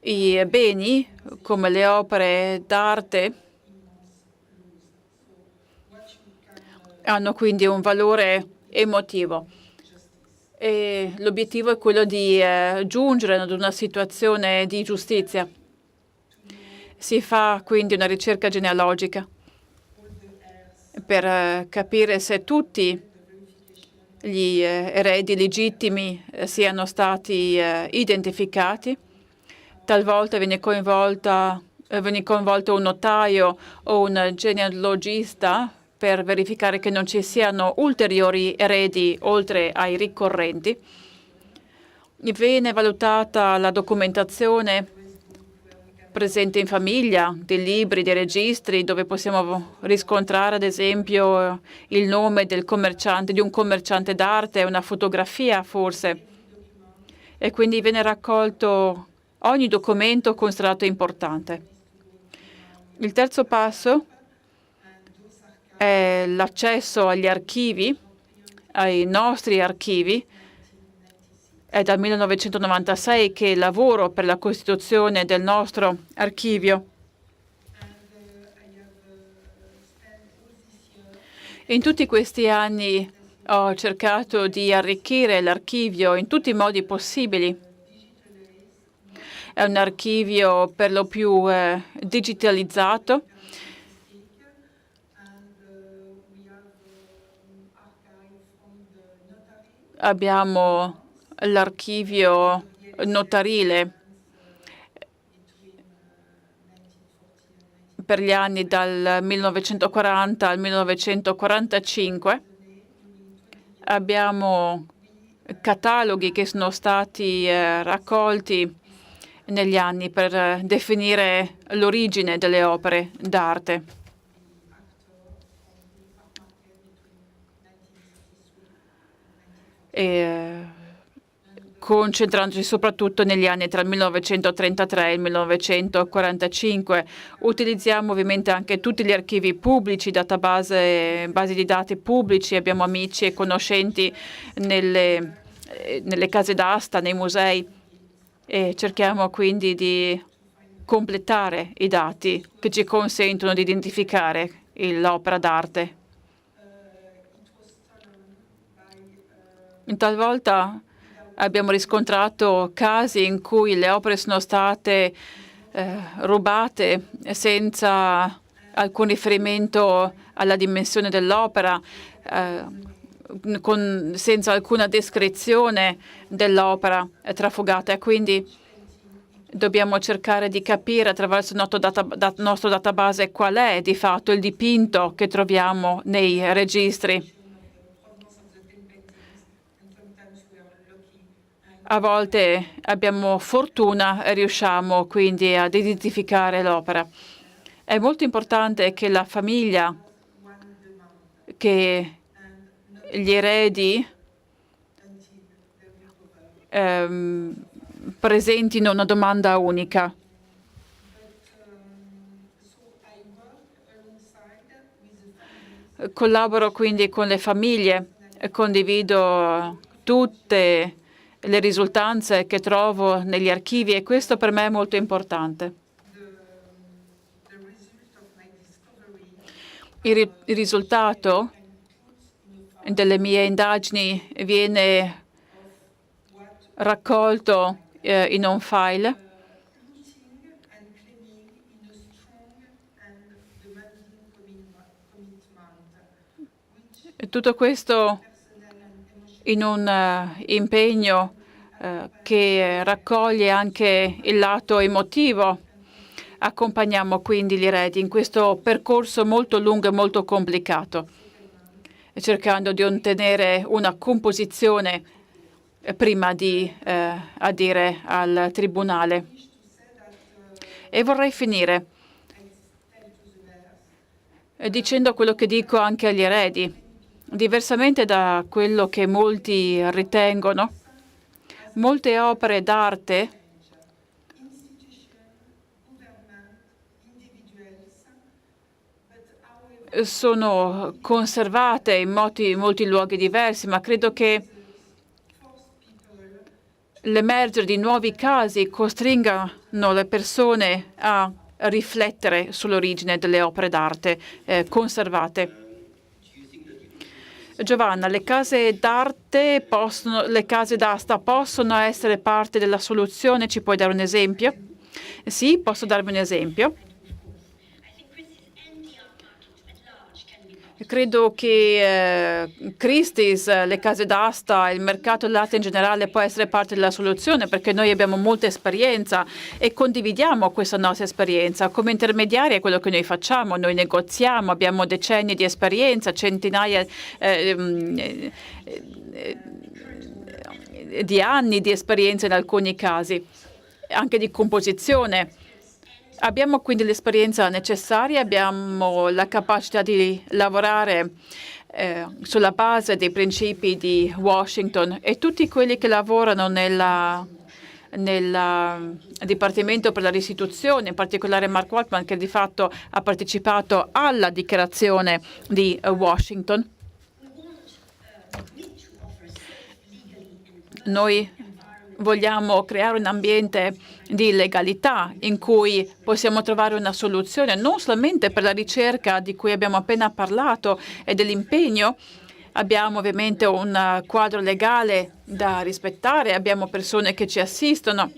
I beni, come le opere d'arte, hanno quindi un valore emotivo. E l'obiettivo è quello di giungere ad una situazione di giustizia. Si fa quindi una ricerca genealogica per capire se tutti gli eredi legittimi siano stati identificati. Talvolta viene coinvolto un notaio o un genealogista per verificare che non ci siano ulteriori eredi oltre ai ricorrenti. Viene valutata la documentazione presente in famiglia, dei libri, dei registri, dove possiamo riscontrare, ad esempio, il nome del commerciante, di un commerciante d'arte, una fotografia forse. E quindi viene raccolto ogni documento considerato importante. Il terzo passo è l'accesso agli archivi, ai nostri archivi. È dal 1996 che lavoro per la costituzione del nostro archivio. In tutti questi anni ho cercato di arricchire l'archivio in tutti i modi possibili. È un archivio per lo più digitalizzato. Abbiamo l'archivio notarile per gli anni dal 1940 al 1945. Abbiamo cataloghi che sono stati raccolti negli anni per definire l'origine delle opere d'arte. Concentrandoci soprattutto negli anni tra il 1933 e il 1945. Utilizziamo ovviamente anche tutti gli archivi pubblici, database, basi di dati pubblici, abbiamo amici e conoscenti nelle case d'asta, nei musei, e cerchiamo quindi di completare i dati che ci consentono di identificare l'opera d'arte. Talvolta abbiamo riscontrato casi in cui le opere sono state rubate senza alcun riferimento alla dimensione dell'opera, senza alcuna descrizione dell'opera trafugata, e quindi dobbiamo cercare di capire attraverso il nostro database qual è di fatto il dipinto che troviamo nei registri. A volte abbiamo fortuna e riusciamo quindi ad identificare l'opera. È molto importante che la famiglia, che gli eredi presentino una domanda unica. Collaboro quindi con le famiglie, condivido tutte le risultanze che trovo negli archivi, e questo per me è molto importante. Il risultato delle mie indagini viene raccolto in un file. Tutto questo in un impegno che raccoglie anche il lato emotivo accompagniamo quindi gli eredi in questo percorso molto lungo e molto complicato, cercando di ottenere una composizione prima di adire al tribunale. E vorrei finire dicendo quello che dico anche agli eredi. Diversamente da quello che molti ritengono, molte opere d'arte sono conservate in molti luoghi diversi, ma credo che l'emergere di nuovi casi costringano le persone a riflettere sull'origine delle opere d'arte conservate. Giovanna, le case d'arte le case d'asta possono essere parte della soluzione? Ci puoi dare un esempio? Sì, posso darvi un esempio. Credo che Christie's, le case d'asta, il mercato dell'arte in generale può essere parte della soluzione, perché noi abbiamo molta esperienza e condividiamo questa nostra esperienza. Come intermediari è quello che noi facciamo, noi negoziamo, abbiamo decenni di esperienza, centinaia di anni di esperienza in alcuni casi, anche di composizione. Abbiamo quindi l'esperienza necessaria, abbiamo la capacità di lavorare sulla base dei principi di Washington, e tutti quelli che lavorano nel Dipartimento per la restituzione, in particolare Mark Waltman, che di fatto ha partecipato alla dichiarazione di Washington. Noi vogliamo creare un ambiente di legalità in cui possiamo trovare una soluzione non solamente per la ricerca di cui abbiamo appena parlato e dell'impegno. Abbiamo ovviamente un quadro legale da rispettare, abbiamo persone che ci assistono,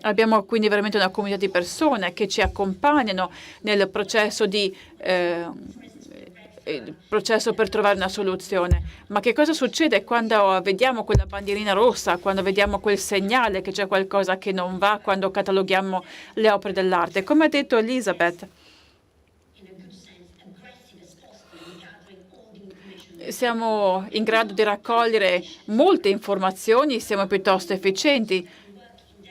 abbiamo quindi veramente una comunità di persone che ci accompagnano nel processo per trovare una soluzione. Ma che cosa succede quando vediamo quella bandierina rossa, quando vediamo quel segnale che c'è qualcosa che non va, quando cataloghiamo le opere dell'arte? Come ha detto Elizabeth, siamo in grado di raccogliere molte informazioni, siamo piuttosto efficienti.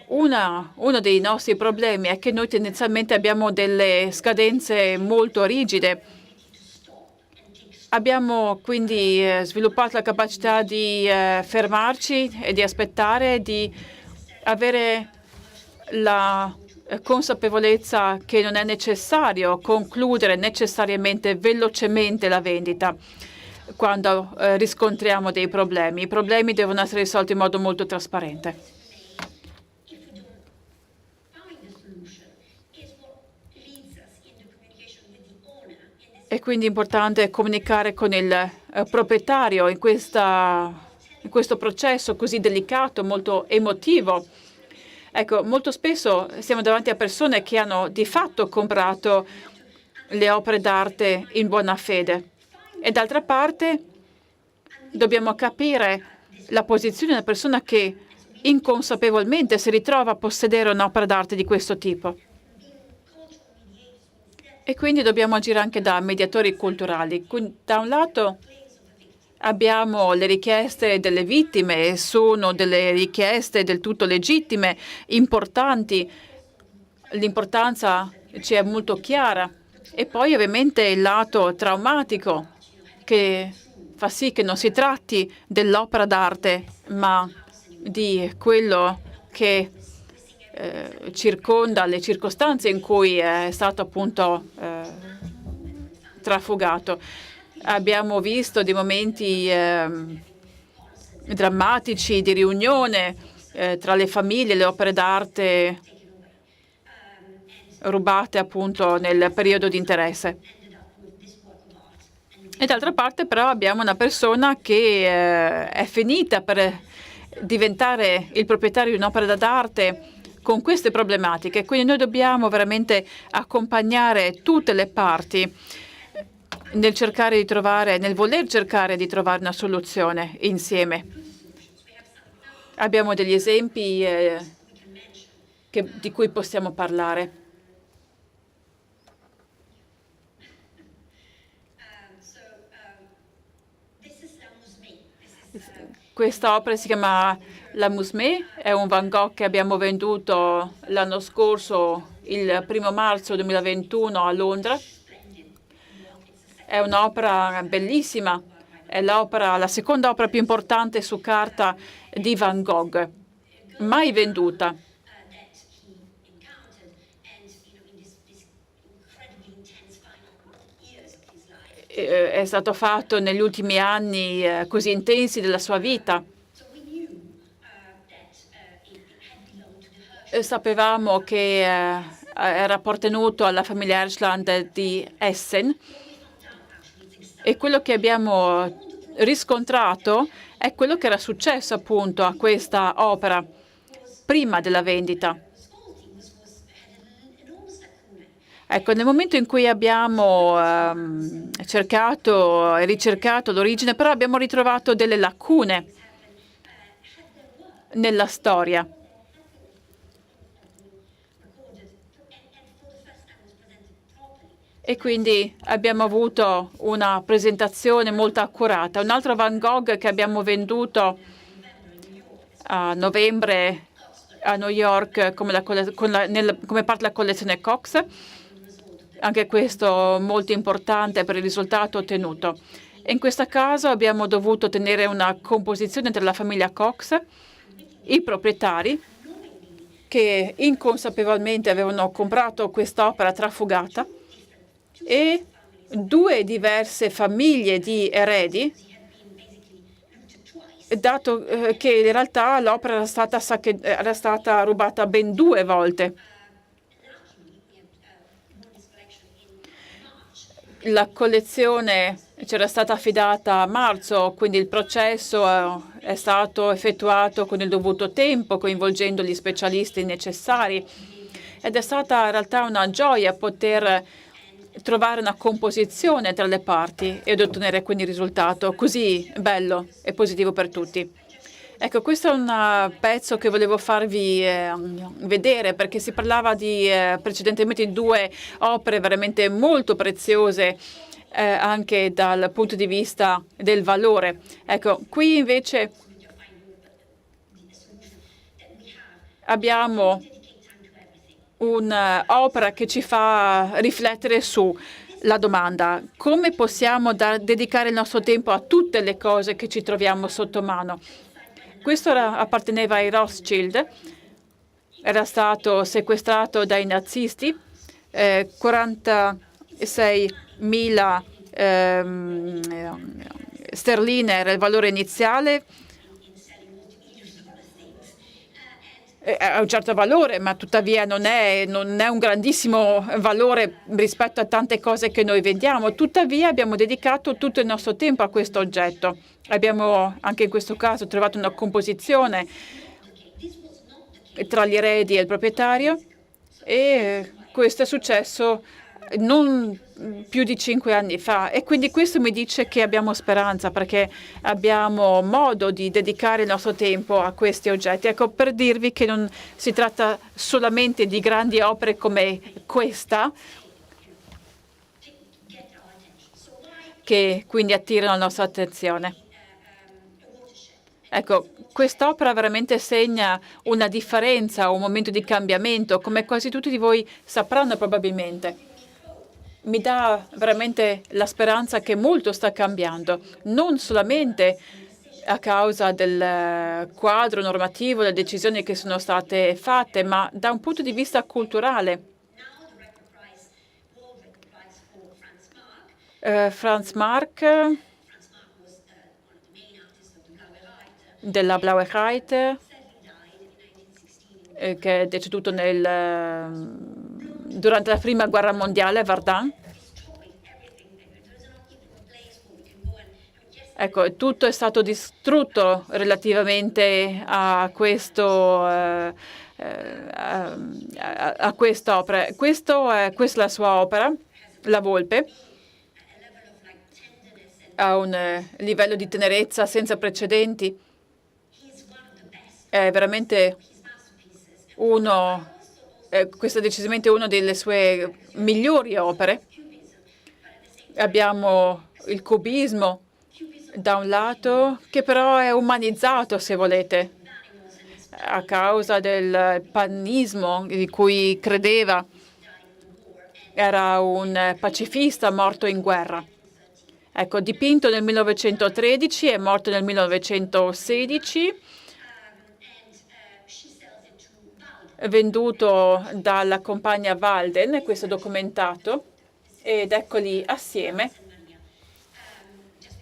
Uno dei nostri problemi è che noi tendenzialmente abbiamo delle scadenze molto rigide. Abbiamo quindi sviluppato la capacità di fermarci e di aspettare, di avere la consapevolezza che non è necessario concludere necessariamente velocemente la vendita quando riscontriamo dei problemi. I problemi devono essere risolti in modo molto trasparente. È quindi importante comunicare con il proprietario in questo processo così delicato, molto emotivo. Ecco, molto spesso siamo davanti a persone che hanno di fatto comprato le opere d'arte in buona fede. E d'altra parte dobbiamo capire la posizione di una persona che inconsapevolmente si ritrova a possedere un'opera d'arte di questo tipo. E quindi dobbiamo agire anche da mediatori culturali. Da un lato abbiamo le richieste delle vittime, sono delle richieste del tutto legittime, importanti, l'importanza ci è molto chiara. E poi ovviamente il lato traumatico, che fa sì che non si tratti dell'opera d'arte, ma di quello che circonda le circostanze in cui è stato appunto trafugato. Abbiamo visto dei momenti drammatici di riunione tra le famiglie, le opere d'arte rubate appunto nel periodo di interesse. E d'altra parte però abbiamo una persona che è finita per diventare il proprietario di un'opera d'arte con queste problematiche. Quindi noi dobbiamo veramente accompagnare tutte le parti nel voler cercare di trovare una soluzione insieme. Abbiamo degli esempi di cui possiamo parlare. Questa opera si chiama La Musmé, è un Van Gogh che abbiamo venduto l'anno scorso, il 1 marzo 2021 a Londra. È un'opera bellissima, è la seconda opera più importante su carta di Van Gogh, mai venduta. È stato fatto negli ultimi anni così intensi della sua vita. Sapevamo che era appartenuto alla famiglia Hirschland di Essen e quello che abbiamo riscontrato è quello che era successo appunto a questa opera prima della vendita. Ecco, nel momento in cui abbiamo cercato e ricercato l'origine, però abbiamo ritrovato delle lacune nella storia. E quindi abbiamo avuto una presentazione molto accurata. Un altro Van Gogh che abbiamo venduto a novembre a New York come parte della collezione Cox. Anche questo molto importante per il risultato ottenuto. E in questo caso abbiamo dovuto tenere una composizione tra la famiglia Cox, i proprietari, che inconsapevolmente avevano comprato quest'opera trafugata, e due diverse famiglie di eredi, dato che in realtà l'opera era stata rubata ben 2 volte. La collezione c'era stata affidata a marzo, quindi il processo è stato effettuato con il dovuto tempo, coinvolgendo gli specialisti necessari, ed è stata in realtà una gioia poter trovare una composizione tra le parti ed ottenere quindi il risultato così bello e positivo per tutti. Ecco, questo è un pezzo che volevo farvi vedere, perché si parlava precedentemente di 2 opere veramente molto preziose anche dal punto di vista del valore. Ecco, qui invece abbiamo un'opera che ci fa riflettere sulla domanda: come possiamo dedicare il nostro tempo a tutte le cose che ci troviamo sotto mano? Questo apparteneva ai Rothschild, era stato sequestrato dai nazisti, 46.000 sterline era il valore iniziale, ha un certo valore, ma tuttavia non è un grandissimo valore rispetto a tante cose che noi vendiamo. Tuttavia abbiamo dedicato tutto il nostro tempo a questo oggetto. Abbiamo anche in questo caso trovato una composizione tra gli eredi e il proprietario, e questo è successo non più di 5 anni fa, e quindi questo mi dice che abbiamo speranza, perché abbiamo modo di dedicare il nostro tempo a questi oggetti. Ecco, per dirvi che non si tratta solamente di grandi opere come questa, che quindi attirano la nostra attenzione. Ecco, quest'opera veramente segna una differenza, un momento di cambiamento, come quasi tutti di voi sapranno probabilmente. Mi dà veramente la speranza che molto sta cambiando, non solamente a causa del quadro normativo, delle decisioni che sono state fatte, ma da un punto di vista culturale. Franz Marc della Blaue Reiter, che è deceduto durante la Prima Guerra Mondiale a Verdun. Ecco, tutto è stato distrutto relativamente a quest'opera. Questa è la sua opera, La Volpe. Ha un livello di tenerezza senza precedenti. È veramente questa è decisamente una delle sue migliori opere. Abbiamo il cubismo, da un lato, che però è umanizzato, se volete, a causa del pannismo di cui credeva. Era un pacifista morto in guerra. Ecco, dipinto nel 1913 e morto nel 1916, venduto dalla compagnia Walden, questo è documentato, ed eccoli assieme,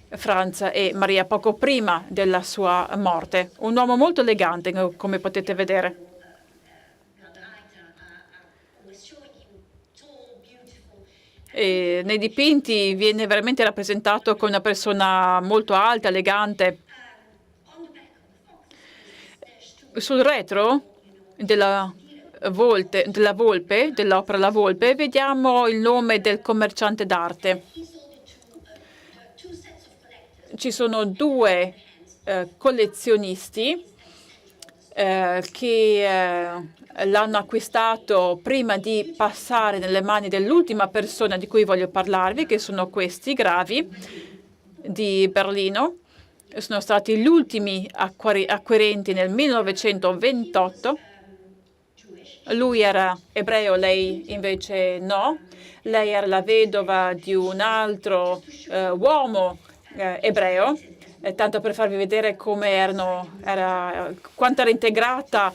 Franz e Maria, poco prima della sua morte. Un uomo molto elegante, come potete vedere. E nei dipinti viene veramente rappresentato come una persona molto alta, elegante. Sul retro dell'opera La Volpe, vediamo il nome del commerciante d'arte. Ci sono due collezionisti che l'hanno acquistato prima di passare nelle mani dell'ultima persona di cui voglio parlarvi, che sono questi gravi di Berlino. Sono stati gli ultimi acquirenti nel 1928. Lui era ebreo, lei invece no. Lei era la vedova di un altro uomo ebreo. Tanto per farvi vedere come quanto era integrata,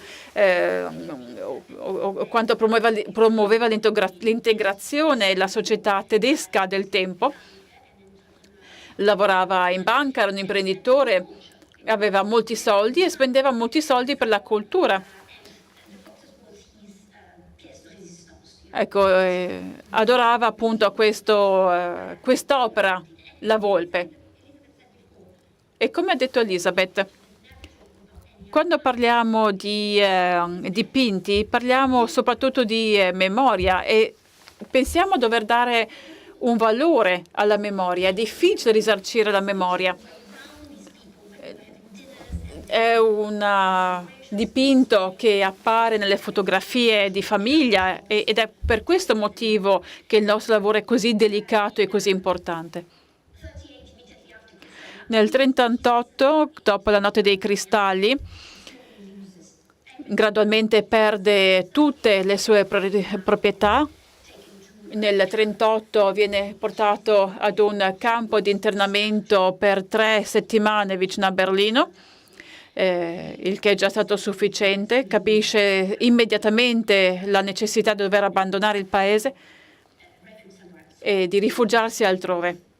quanto promuoveva l'integrazione e la società tedesca del tempo. Lavorava in banca, era un imprenditore, aveva molti soldi e spendeva molti soldi per la cultura. Ecco, adorava appunto quest'opera, La Volpe. E come ha detto Elisabeth, quando parliamo di dipinti, parliamo soprattutto di memoria e pensiamo a dover dare un valore alla memoria. È difficile risarcire la memoria. È un dipinto che appare nelle fotografie di famiglia ed è per questo motivo che il nostro lavoro è così delicato e così importante. Nel 1938, dopo la notte dei cristalli, gradualmente perde tutte le sue proprietà. Nel 1938 viene portato ad un campo di internamento per 3 settimane vicino a Berlino, il che è già stato sufficiente. Capisce immediatamente la necessità di dover abbandonare il paese e di rifugiarsi altrove.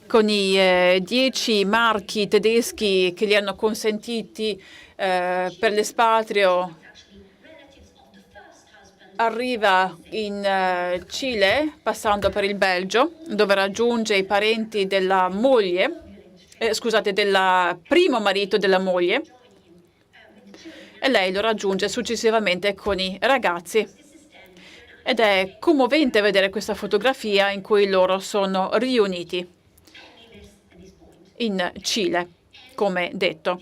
Con i 10 marchi tedeschi che gli hanno consentiti per l'espatrio, arriva in Cile, passando per il Belgio, dove raggiunge i parenti della moglie, del primo marito della moglie, e lei lo raggiunge successivamente con i ragazzi. Ed è commovente vedere questa fotografia in cui loro sono riuniti in Cile, come detto.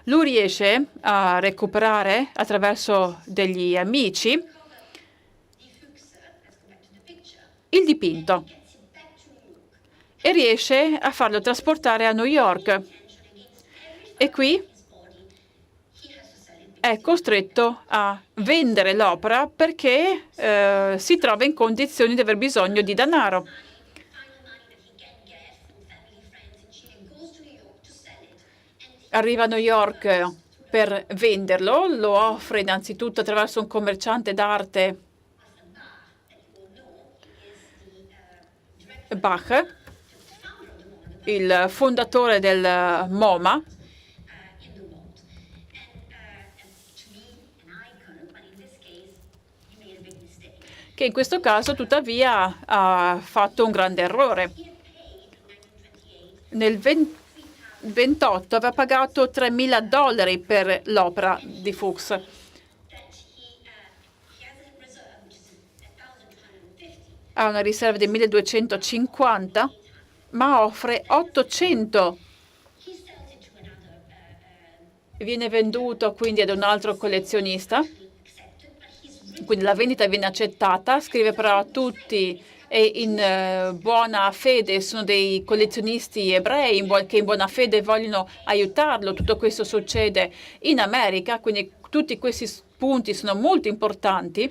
Lui riesce a recuperare attraverso degli amici il dipinto e riesce a farlo trasportare a New York. E qui è costretto a vendere l'opera perché si trova in condizioni di aver bisogno di denaro. Arriva a New York per venderlo, lo offre innanzitutto attraverso un commerciante d'arte, Bach, il fondatore del MoMA, che in questo caso tuttavia ha fatto un grande errore. Nel 1928 aveva pagato $3.000 per l'opera di Fuchs. Ha una riserva di 1.250, ma offre 800. Viene venduto quindi ad un altro collezionista, quindi la vendita viene accettata, scrive però a tutti e in buona fede sono dei collezionisti ebrei che in buona fede vogliono aiutarlo. Tutto questo succede in America, quindi tutti questi punti sono molto importanti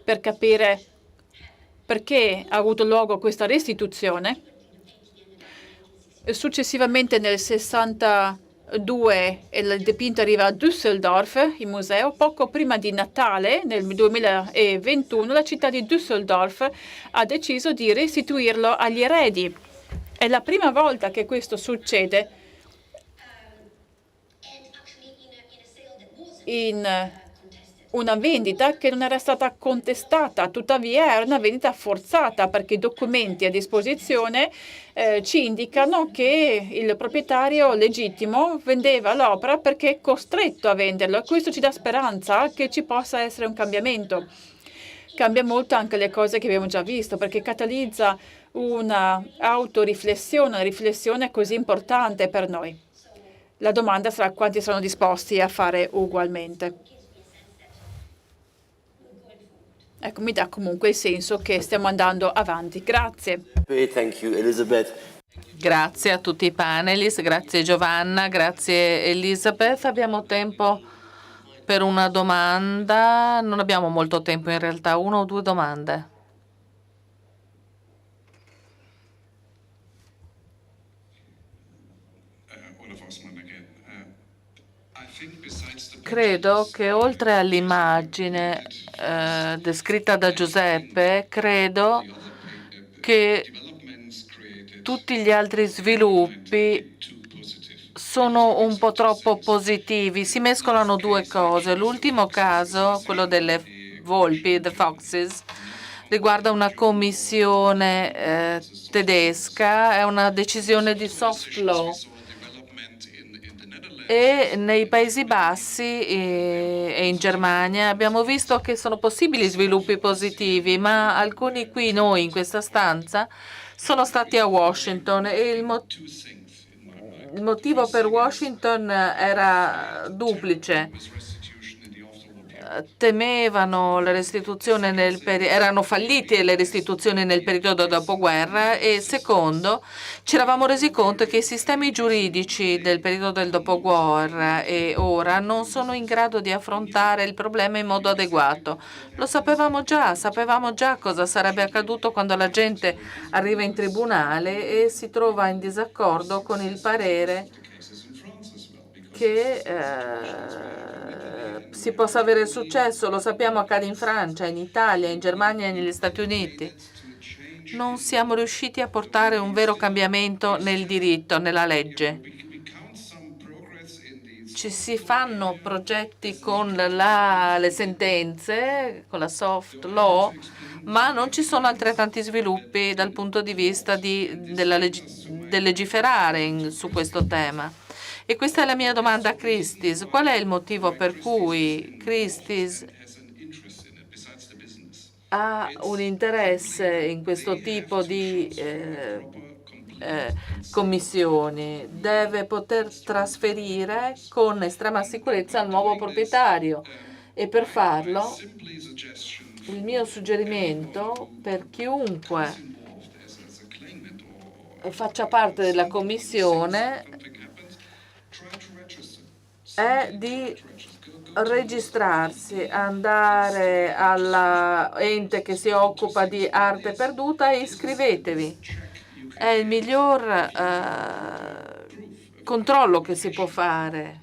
per capire perché ha avuto luogo questa restituzione. Successivamente nel 62 il dipinto arriva a Düsseldorf, il museo. Poco prima di Natale, nel 2021, la città di Düsseldorf ha deciso di restituirlo agli eredi. È la prima volta che questo succede in una vendita che non era stata contestata, tuttavia era una vendita forzata perché i documenti a disposizione ci indicano che il proprietario legittimo vendeva l'opera perché è costretto a venderlo e questo ci dà speranza che ci possa essere un cambiamento. Cambia molto anche le cose che abbiamo già visto perché catalizza una autoriflessione, una riflessione così importante per noi. La domanda sarà quanti sono disposti a fare ugualmente. Ecco, mi dà comunque il senso che stiamo andando avanti. Grazie. Thank you, Elizabeth. Grazie a tutti i panelist, grazie Giovanna, grazie Elizabeth. Abbiamo tempo per una domanda. Non abbiamo molto tempo in realtà, 1 o 2 domande. Credo che oltre all'immagine descritta da Giuseppe, credo che tutti gli altri sviluppi sono un po' troppo positivi. Si mescolano due cose. L'ultimo caso, quello delle volpi, the foxes, riguarda una commissione tedesca, è una decisione di soft law. E nei Paesi Bassi e in Germania abbiamo visto che sono possibili sviluppi positivi, ma alcuni qui, noi in questa stanza, sono stati a Washington e il motivo per Washington era duplice. Temevano la restituzione erano fallite le restituzioni nel periodo dopoguerra e secondo ci eravamo resi conto che i sistemi giuridici del periodo del dopoguerra e ora non sono in grado di affrontare il problema in modo adeguato. Lo sapevamo già cosa sarebbe accaduto quando la gente arriva in tribunale e si trova in disaccordo con il parere che si possa avere successo. Lo sappiamo, accade in Francia, in Italia, in Germania e negli Stati Uniti. Non siamo riusciti a portare un vero cambiamento nel diritto, nella legge. Ci si fanno progetti con le sentenze, con la soft law, ma non ci sono altrettanti sviluppi dal punto di vista del legiferare su questo tema. E questa è la mia domanda a Christie's. Qual è il motivo per cui Christie's ha un interesse in questo tipo di commissioni? Deve poter trasferire con estrema sicurezza al nuovo proprietario e per farlo il mio suggerimento per chiunque faccia parte della commissione è di registrarsi, andare all'ente che si occupa di arte perduta e iscrivetevi. È il miglior controllo che si può fare.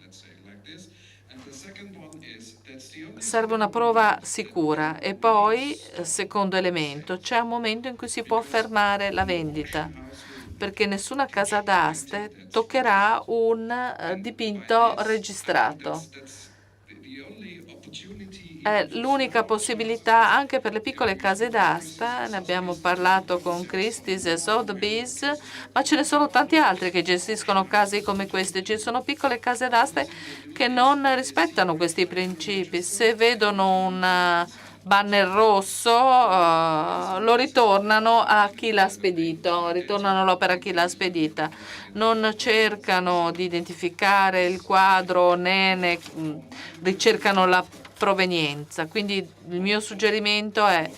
Serve una prova sicura. E poi, secondo elemento, c'è un momento in cui si può fermare la vendita, perché nessuna casa d'aste toccherà un dipinto registrato. È l'unica possibilità anche per le piccole case d'asta, ne abbiamo parlato con Christie's e Sotheby's, ma ce ne sono tanti altri che gestiscono casi come questi. Ci sono piccole case d'aste che non rispettano questi principi. Se vedono un banner rosso lo ritornano a chi l'ha spedito, ritornano l'opera a chi l'ha spedita. Non cercano di identificare il quadro, né ricercano la provenienza. Quindi il mio suggerimento è: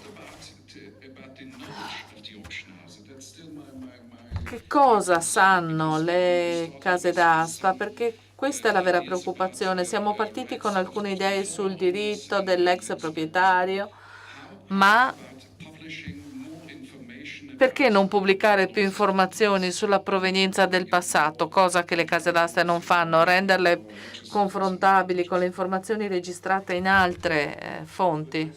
che cosa sanno le case d'asta? Perché questa è la vera preoccupazione. Siamo partiti con alcune idee sul diritto dell'ex proprietario, ma perché non pubblicare più informazioni sulla provenienza del passato, cosa che le case d'asta non fanno, renderle confrontabili con le informazioni registrate in altre fonti?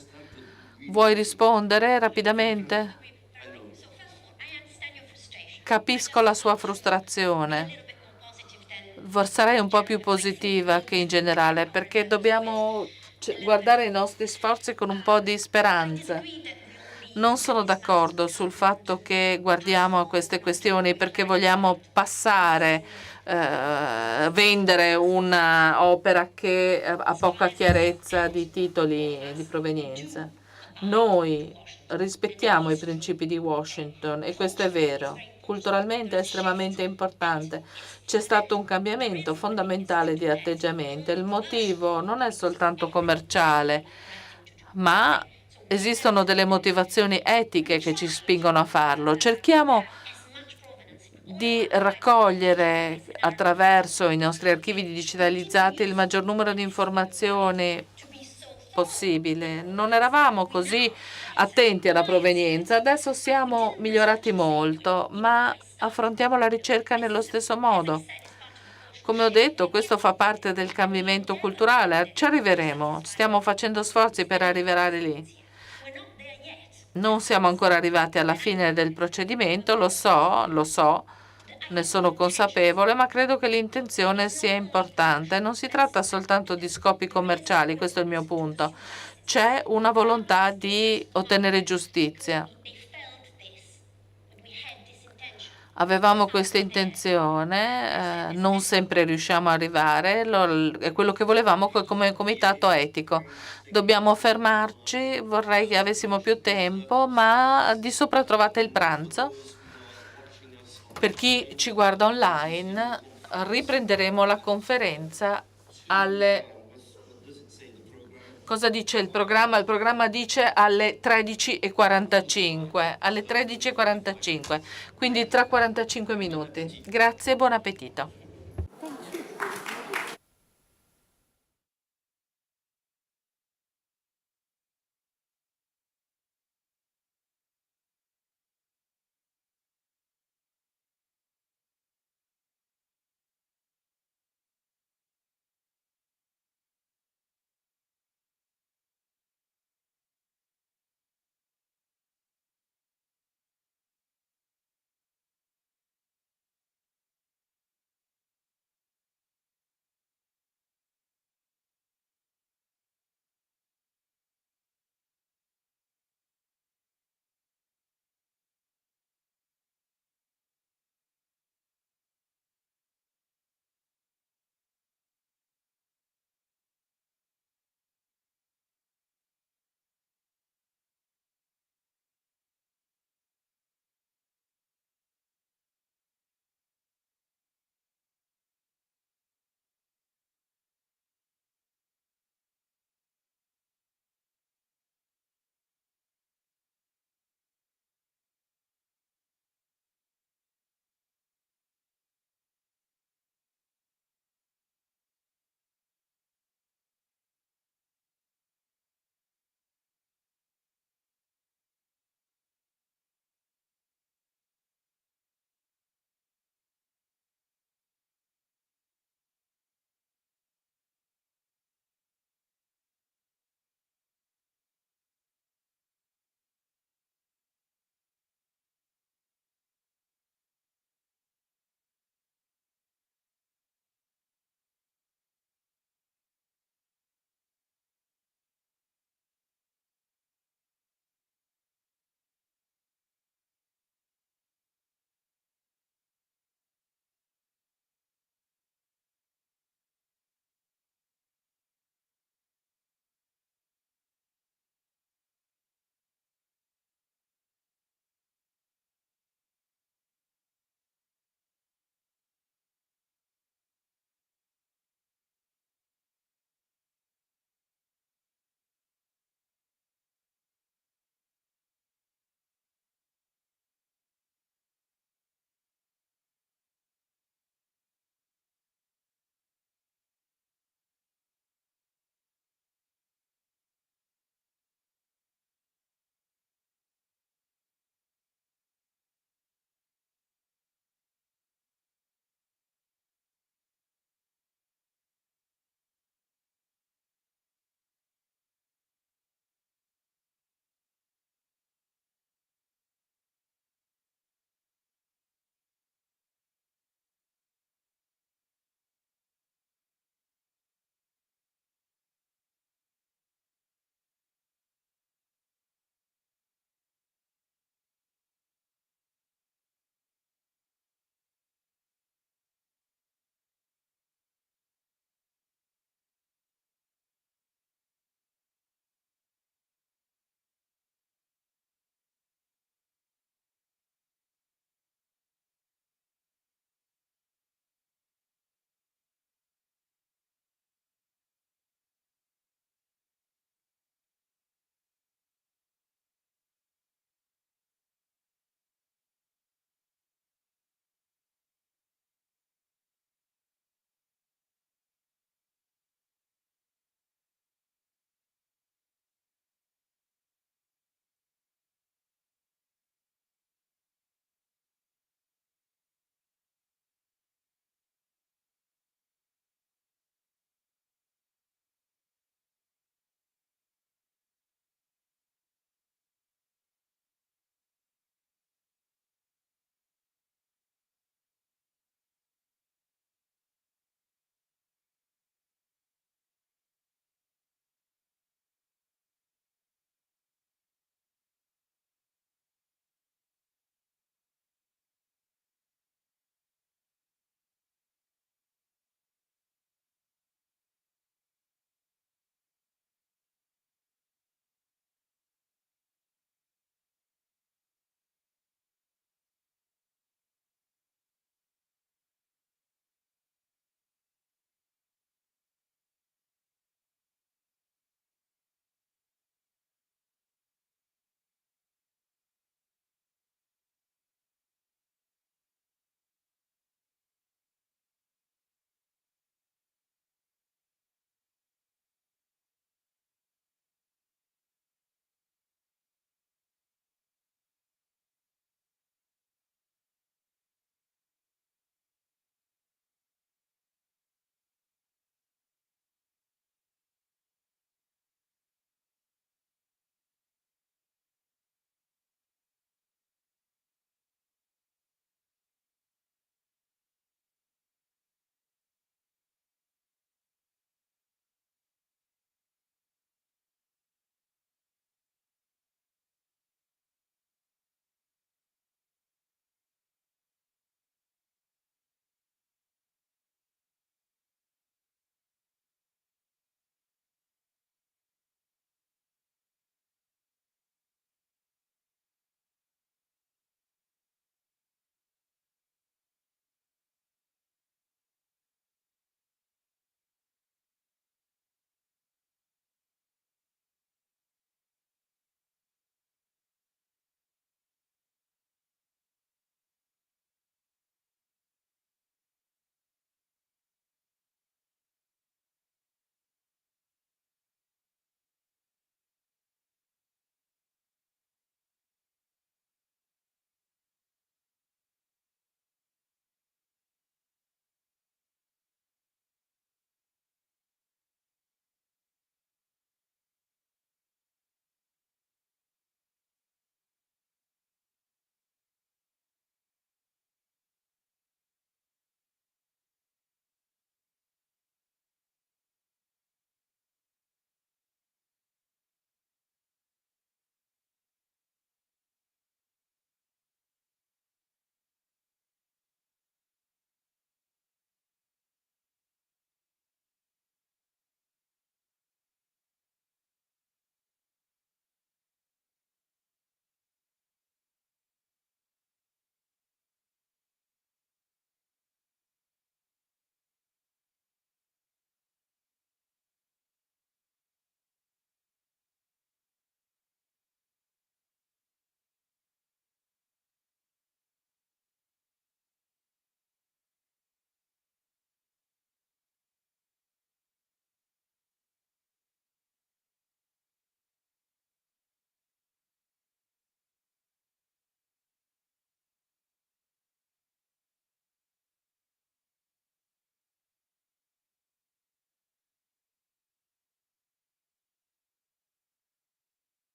Vuoi rispondere rapidamente? Capisco la sua frustrazione. Sarei un po' più positiva che in generale, perché dobbiamo guardare i nostri sforzi con un po' di speranza. Non sono d'accordo sul fatto che guardiamo a queste questioni perché vogliamo vendere un'opera che ha poca chiarezza di titoli di provenienza. Noi rispettiamo i principi di Washington e questo è vero. Culturalmente è estremamente importante. C'è stato un cambiamento fondamentale di atteggiamento. Il motivo non è soltanto commerciale, ma esistono delle motivazioni etiche che ci spingono a farlo. Cerchiamo di raccogliere attraverso i nostri archivi digitalizzati il maggior numero di informazioni possibile. Non eravamo così attenti alla provenienza, adesso siamo migliorati molto, ma affrontiamo la ricerca nello stesso modo. Come ho detto, questo fa parte del cambiamento culturale. Ci arriveremo, stiamo facendo sforzi per arrivare lì. Non siamo ancora arrivati alla fine del procedimento, lo so, ne sono consapevole, ma credo che l'intenzione sia importante. Non si tratta soltanto di scopi commerciali, questo è il mio punto. C'è una volontà di ottenere giustizia. Avevamo questa intenzione, non sempre riusciamo ad arrivare, è quello che volevamo come comitato etico. Dobbiamo fermarci, vorrei che avessimo più tempo, ma di sopra trovate il pranzo. Per chi ci guarda online, riprenderemo la conferenza alle... Cosa dice il programma? Il programma dice alle 13:45, alle 13:45, quindi tra 45 minuti. Grazie e buon appetito.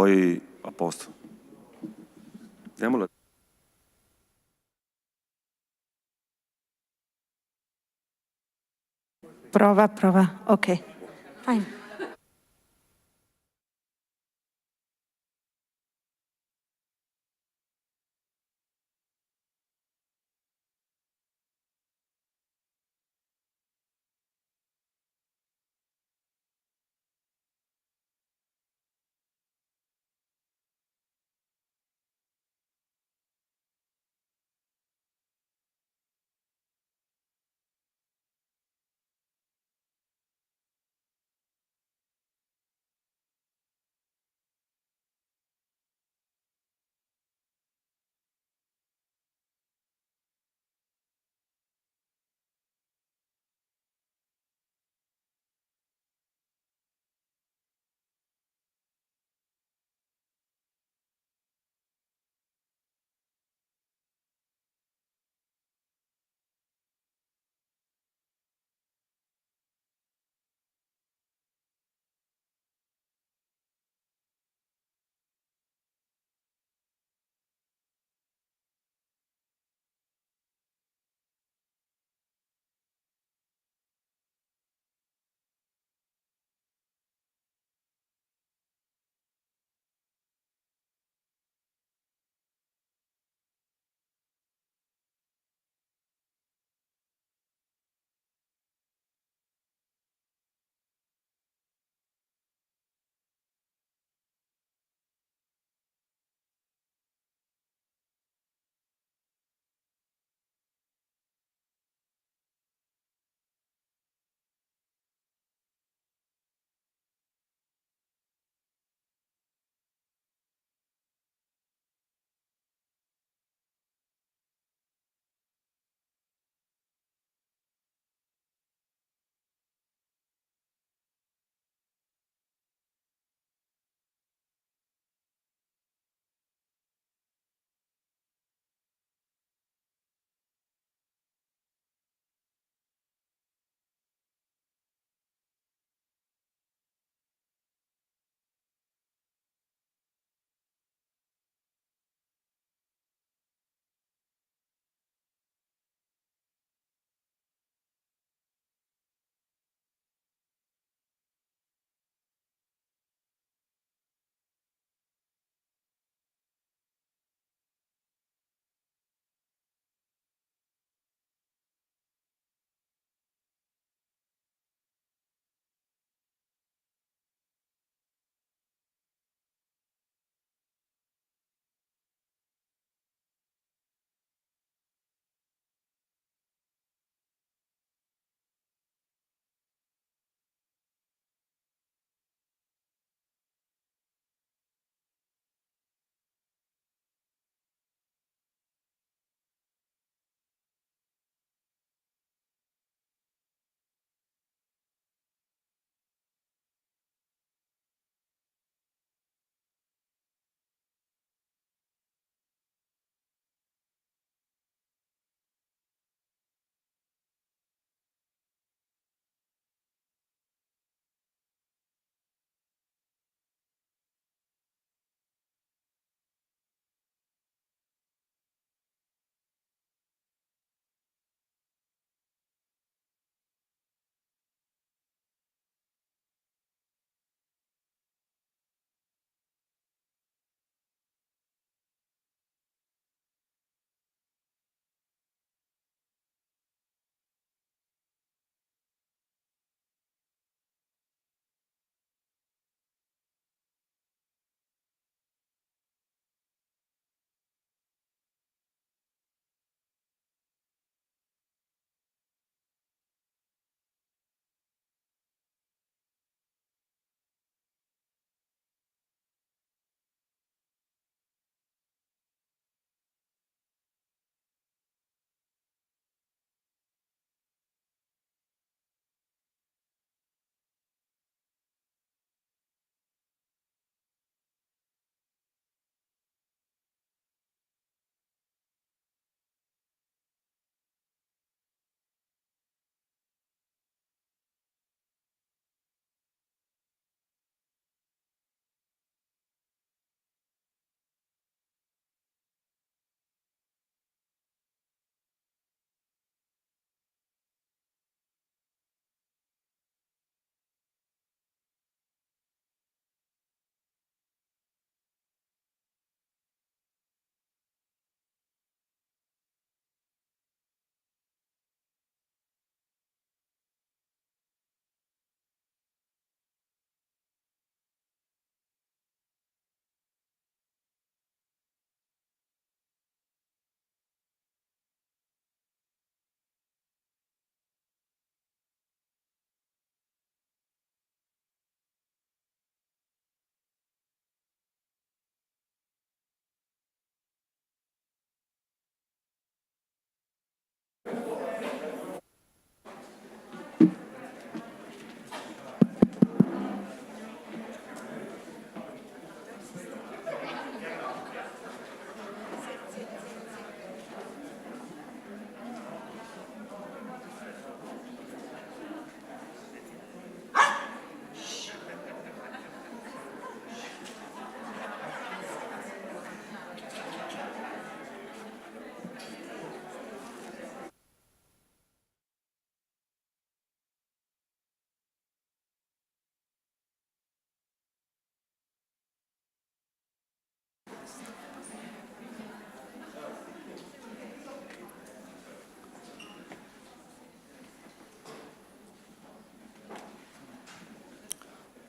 poi a posto. Diamola. Prova. Ok. Fine.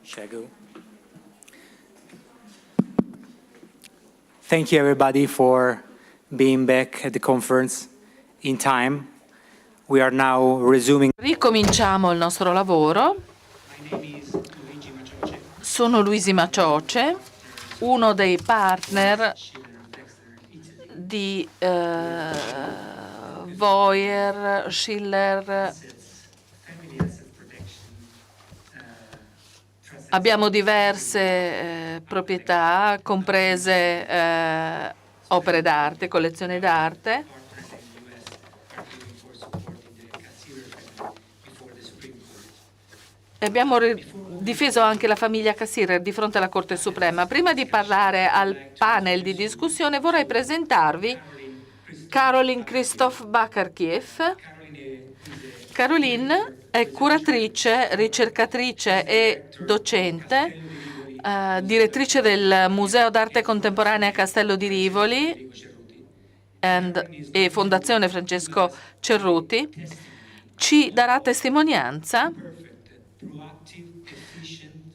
Shall I go? Thank you, everybody, for being back at the conference in time. We are now resuming. Ricominciamo il nostro lavoro. Sono Luigi Macioce, uno dei partner di Voyer, Schiller. Abbiamo diverse proprietà, comprese opere d'arte, collezioni d'arte. E abbiamo difeso anche la famiglia Cassirer di fronte alla Corte Suprema. Prima di parlare al panel di discussione vorrei presentarvi Caroline Christoph Bakarkiev. Caroline è curatrice, ricercatrice e docente, direttrice del Museo d'Arte Contemporanea Castello di Rivoli e Fondazione Francesco Cerruti. Ci darà testimonianza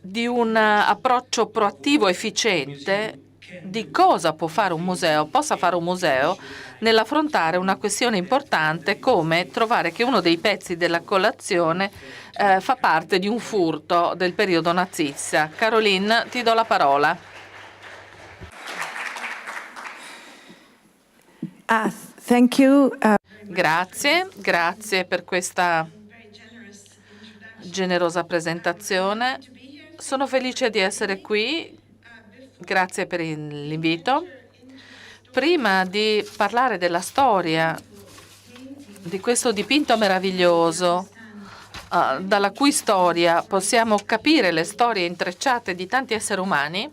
di un approccio proattivo, efficiente, di cosa possa fare un museo nell'affrontare una questione importante come trovare che uno dei pezzi della collezione fa parte di un furto del periodo nazista. Caroline, ti do la parola. Thank you. Grazie per questa generosa presentazione. Sono felice di essere qui. Grazie per l'invito. Prima di parlare della storia di questo dipinto meraviglioso, dalla cui storia possiamo capire le storie intrecciate di tanti esseri umani,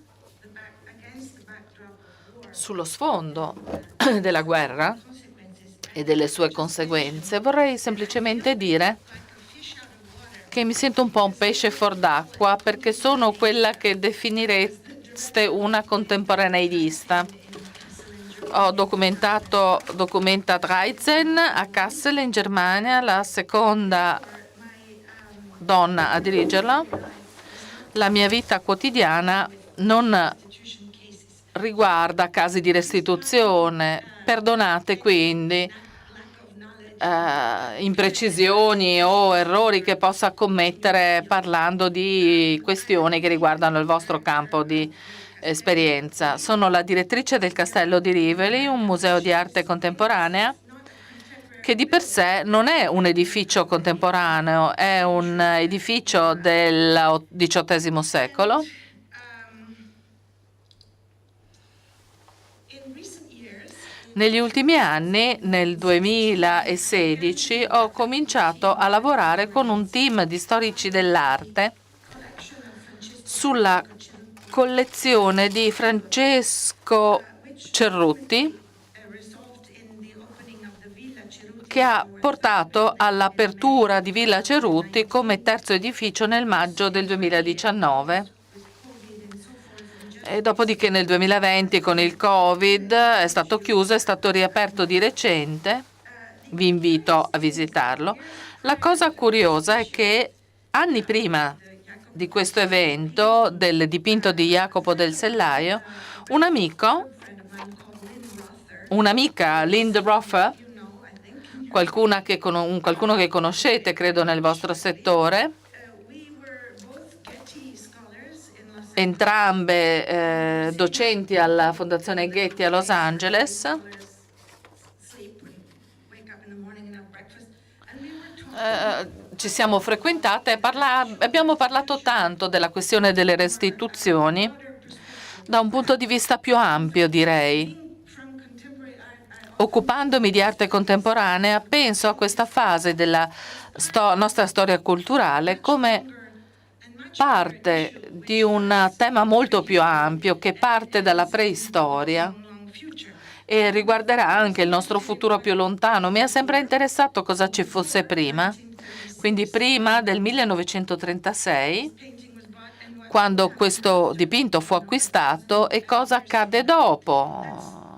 sullo sfondo della guerra e delle sue conseguenze, vorrei semplicemente dire che mi sento un po' un pesce fuor d'acqua perché sono quella che definireste una contemporaneista. Ho documenta 13 a Kassel in Germania, la seconda donna a dirigerla. La mia vita quotidiana non riguarda casi di restituzione. Perdonate quindi imprecisioni o errori che possa commettere parlando di questioni che riguardano il vostro campo di esperienza. Sono la direttrice del Castello di Rivoli, un museo di arte contemporanea che di per sé non è un edificio contemporaneo, è un edificio del XVIII secolo. Negli ultimi anni, nel 2016, ho cominciato a lavorare con un team di storici dell'arte sulla collezione di Francesco Cerruti, che ha portato all'apertura di Villa Cerruti come terzo edificio nel maggio del 2019. E dopodiché nel 2020 con il Covid è stato chiuso, è stato riaperto di recente. Vi invito a visitarlo. La cosa curiosa è che anni prima di questo evento, del dipinto di Jacopo del Sellaio, un'amica, Lynn Rother, qualcuno che conoscete, credo, nel vostro settore, entrambe docenti alla Fondazione Getty a Los Angeles. ci siamo frequentate e abbiamo parlato tanto della questione delle restituzioni da un punto di vista più ampio, direi. Occupandomi di arte contemporanea, penso a questa fase della nostra storia culturale come parte di un tema molto più ampio che parte dalla preistoria e riguarderà anche il nostro futuro più lontano. Mi ha sempre interessato cosa ci fosse prima, quindi prima del 1936, quando questo dipinto fu acquistato, e cosa accadde dopo,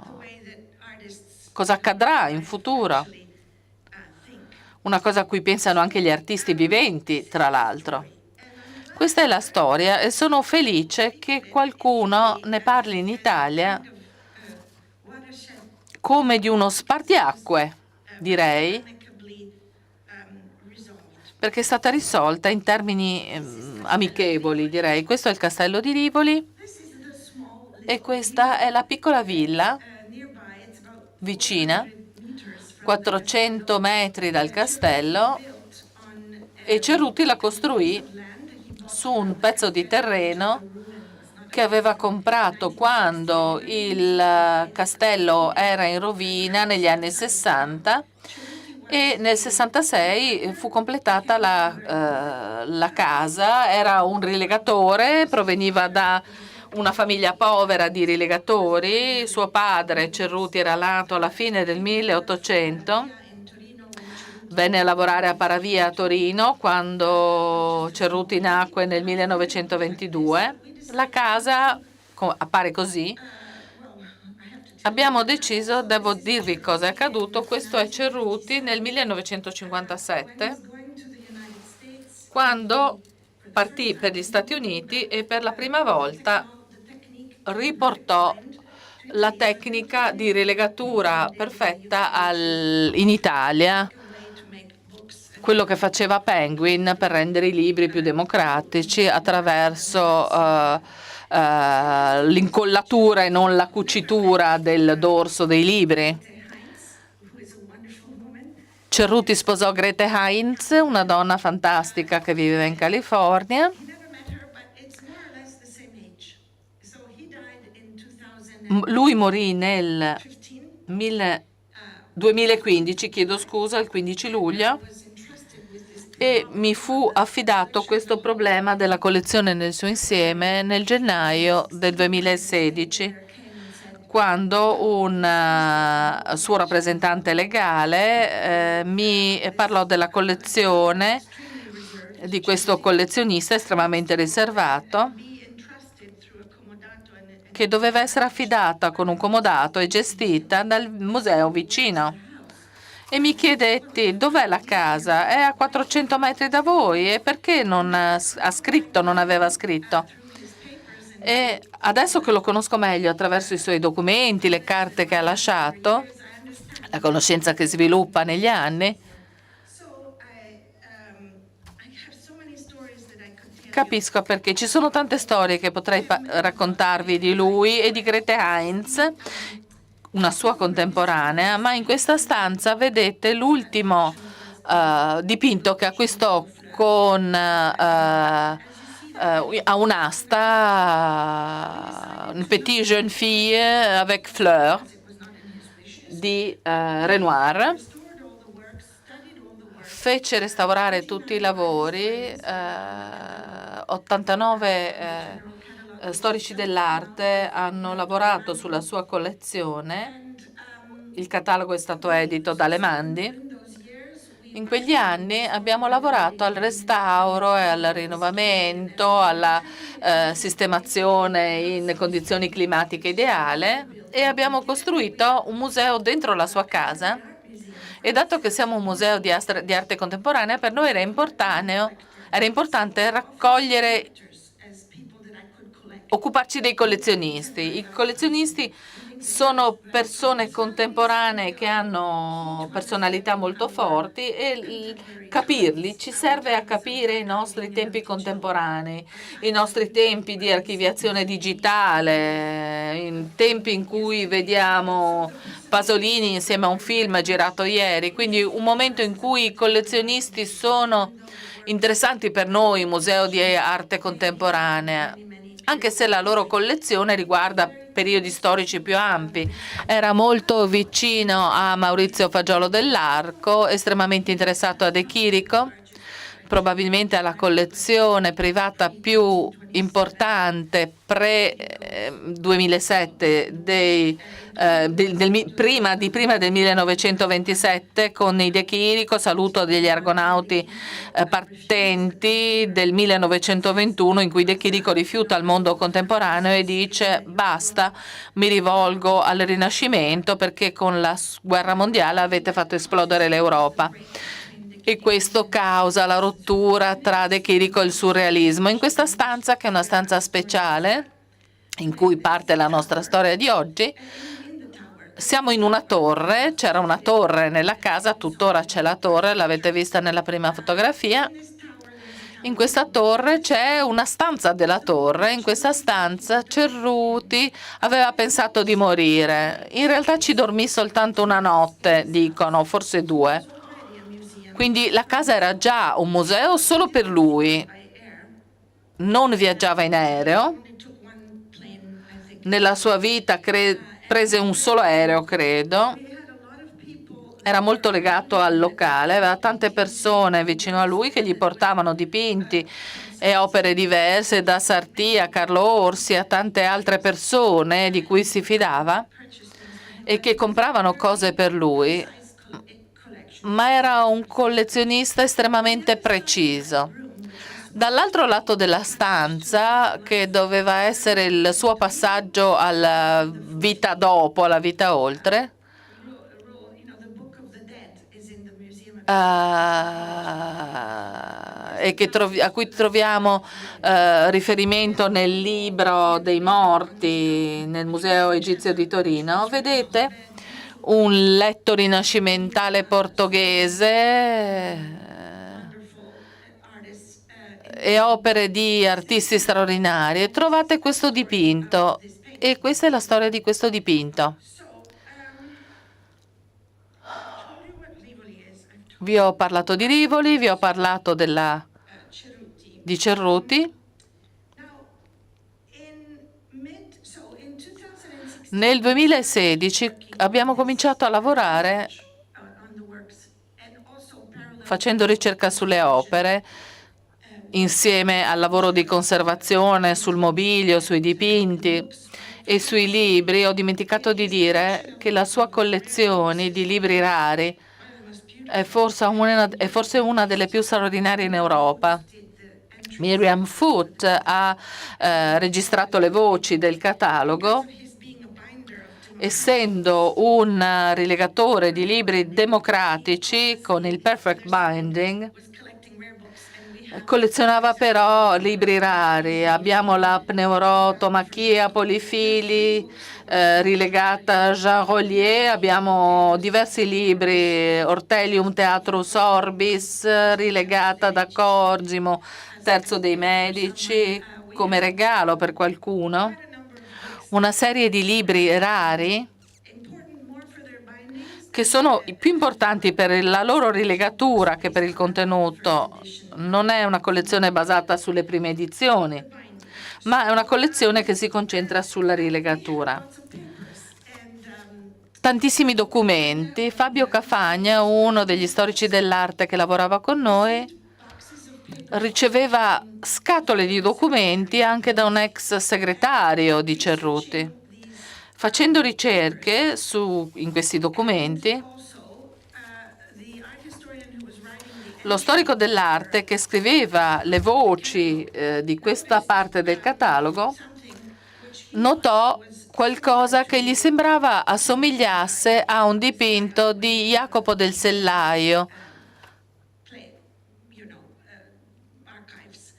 cosa accadrà in futuro. Una cosa a cui pensano anche gli artisti viventi, tra l'altro. Questa è la storia e sono felice che qualcuno ne parli in Italia come di uno spartiacque, direi, perché è stata risolta in termini amichevoli, direi. Questo è il castello di Rivoli e questa è la piccola villa vicina, 400 metri dal castello, e Cerruti la costruì su un pezzo di terreno che aveva comprato quando il castello era in rovina negli anni 60 e nel 66 fu completata la casa. Era un rilegatore, proveniva da una famiglia povera di rilegatori. Suo padre, Cerruti, era nato alla fine del 1800. Venne a lavorare a Paravia a Torino quando Cerruti nacque nel 1922. La casa appare così. Abbiamo deciso, devo dirvi cosa è accaduto, questo è Cerruti nel 1957, quando partì per gli Stati Uniti e per la prima volta riportò la tecnica di rilegatura perfetta in Italia, quello che faceva Penguin per rendere i libri più democratici attraverso l'incollatura e non la cucitura del dorso dei libri. Cerruti sposò Grete Heinz, una donna fantastica che viveva in California. Lui morì nel 2015, chiedo scusa, il 15 luglio, e mi fu affidato questo problema della collezione nel suo insieme nel gennaio del 2016, quando un suo rappresentante legale mi parlò della collezione di questo collezionista estremamente riservato, che doveva essere affidata con un comodato e gestita dal museo vicino. E mi chiedetti: dov'è la casa? È a 400 metri da voi, e perché non aveva scritto? E adesso che lo conosco meglio attraverso i suoi documenti, le carte che ha lasciato, la conoscenza che sviluppa negli anni, capisco perché. Ci sono tante storie che potrei raccontarvi di lui e di Grete Heinz, una sua contemporanea, ma in questa stanza vedete l'ultimo dipinto che acquistò a un'asta, une petite jeune fille avec fleurs di Renoir. Fece restaurare tutti i lavori, 89 storici dell'arte hanno lavorato sulla sua collezione. Il catalogo è stato edito da Lemandi. In quegli anni abbiamo lavorato al restauro e al rinnovamento, alla sistemazione in condizioni climatiche ideali, e abbiamo costruito un museo dentro la sua casa. E dato che siamo un museo di arte contemporanea, per noi era importante raccogliere, occuparci dei collezionisti. I collezionisti Sono persone contemporanee che hanno personalità molto forti e capirli ci serve a capire i nostri tempi contemporanei, i nostri tempi di archiviazione digitale, in tempi in cui vediamo Pasolini insieme a un film girato ieri, quindi un momento in cui i collezionisti sono interessanti per noi, museo di arte contemporanea, anche se la loro collezione riguarda periodi storici più ampi. Era molto vicino a Maurizio Fagiolo dell'Arco, estremamente interessato a De Chirico, probabilmente alla collezione privata più importante pre-2007 prima del 1927 con i De Chirico, Saluto degli Argonauti partenti del 1921, in cui De Chirico rifiuta il mondo contemporaneo e dice basta, mi rivolgo al Rinascimento perché con la guerra mondiale avete fatto esplodere l'Europa. E questo causa la rottura tra De Chirico e il surrealismo. In questa stanza, che è una stanza speciale, in cui parte la nostra storia di oggi, siamo in una torre, c'era una torre nella casa, tuttora c'è la torre, l'avete vista nella prima fotografia. In questa torre c'è una stanza della torre, in questa stanza Cerruti aveva pensato di morire. In realtà ci dormì soltanto una notte, dicono, forse 2. Quindi la casa era già un museo solo per lui. Non viaggiava in aereo. Nella sua vita prese un solo aereo, credo. Era molto legato al locale, aveva tante persone vicino a lui che gli portavano dipinti e opere diverse, da Sarti a Carlo Orsi a tante altre persone di cui si fidava e che compravano cose per lui. Ma era un collezionista estremamente preciso. Dall'altro lato della stanza, che doveva essere il suo passaggio alla vita dopo, alla vita oltre, e a cui troviamo riferimento nel libro dei morti nel Museo Egizio di Torino, vedete un letto rinascimentale portoghese e opere di artisti straordinari. Trovate questo dipinto e questa è la storia di questo dipinto. Vi ho parlato di Rivoli, vi ho parlato di Cerruti. Nel 2016 abbiamo cominciato a lavorare facendo ricerca sulle opere, insieme al lavoro di conservazione sul mobilio, sui dipinti e sui libri. Ho dimenticato di dire che la sua collezione di libri rari è forse una delle più straordinarie in Europa. Miriam Foot ha registrato le voci del catalogo. Essendo un rilegatore di libri democratici con il Perfect Binding, collezionava però libri rari. Abbiamo la Pneurotomachia Polifili rilegata a Jean Rollier, abbiamo diversi libri, Ortelium Theatrus Orbis, rilegata da Cosimo, Terzo dei Medici, come regalo per qualcuno. Una serie di libri rari che sono più importanti per la loro rilegatura che per il contenuto. Non è una collezione basata sulle prime edizioni, ma è una collezione che si concentra sulla rilegatura. Tantissimi documenti. Fabio Cafagna, uno degli storici dell'arte che lavorava con noi, riceveva scatole di documenti anche da un ex segretario di Cerruti. Facendo ricerche in questi documenti, lo storico dell'arte che scriveva le voci di questa parte del catalogo notò qualcosa che gli sembrava assomigliasse a un dipinto di Jacopo del Sellaio,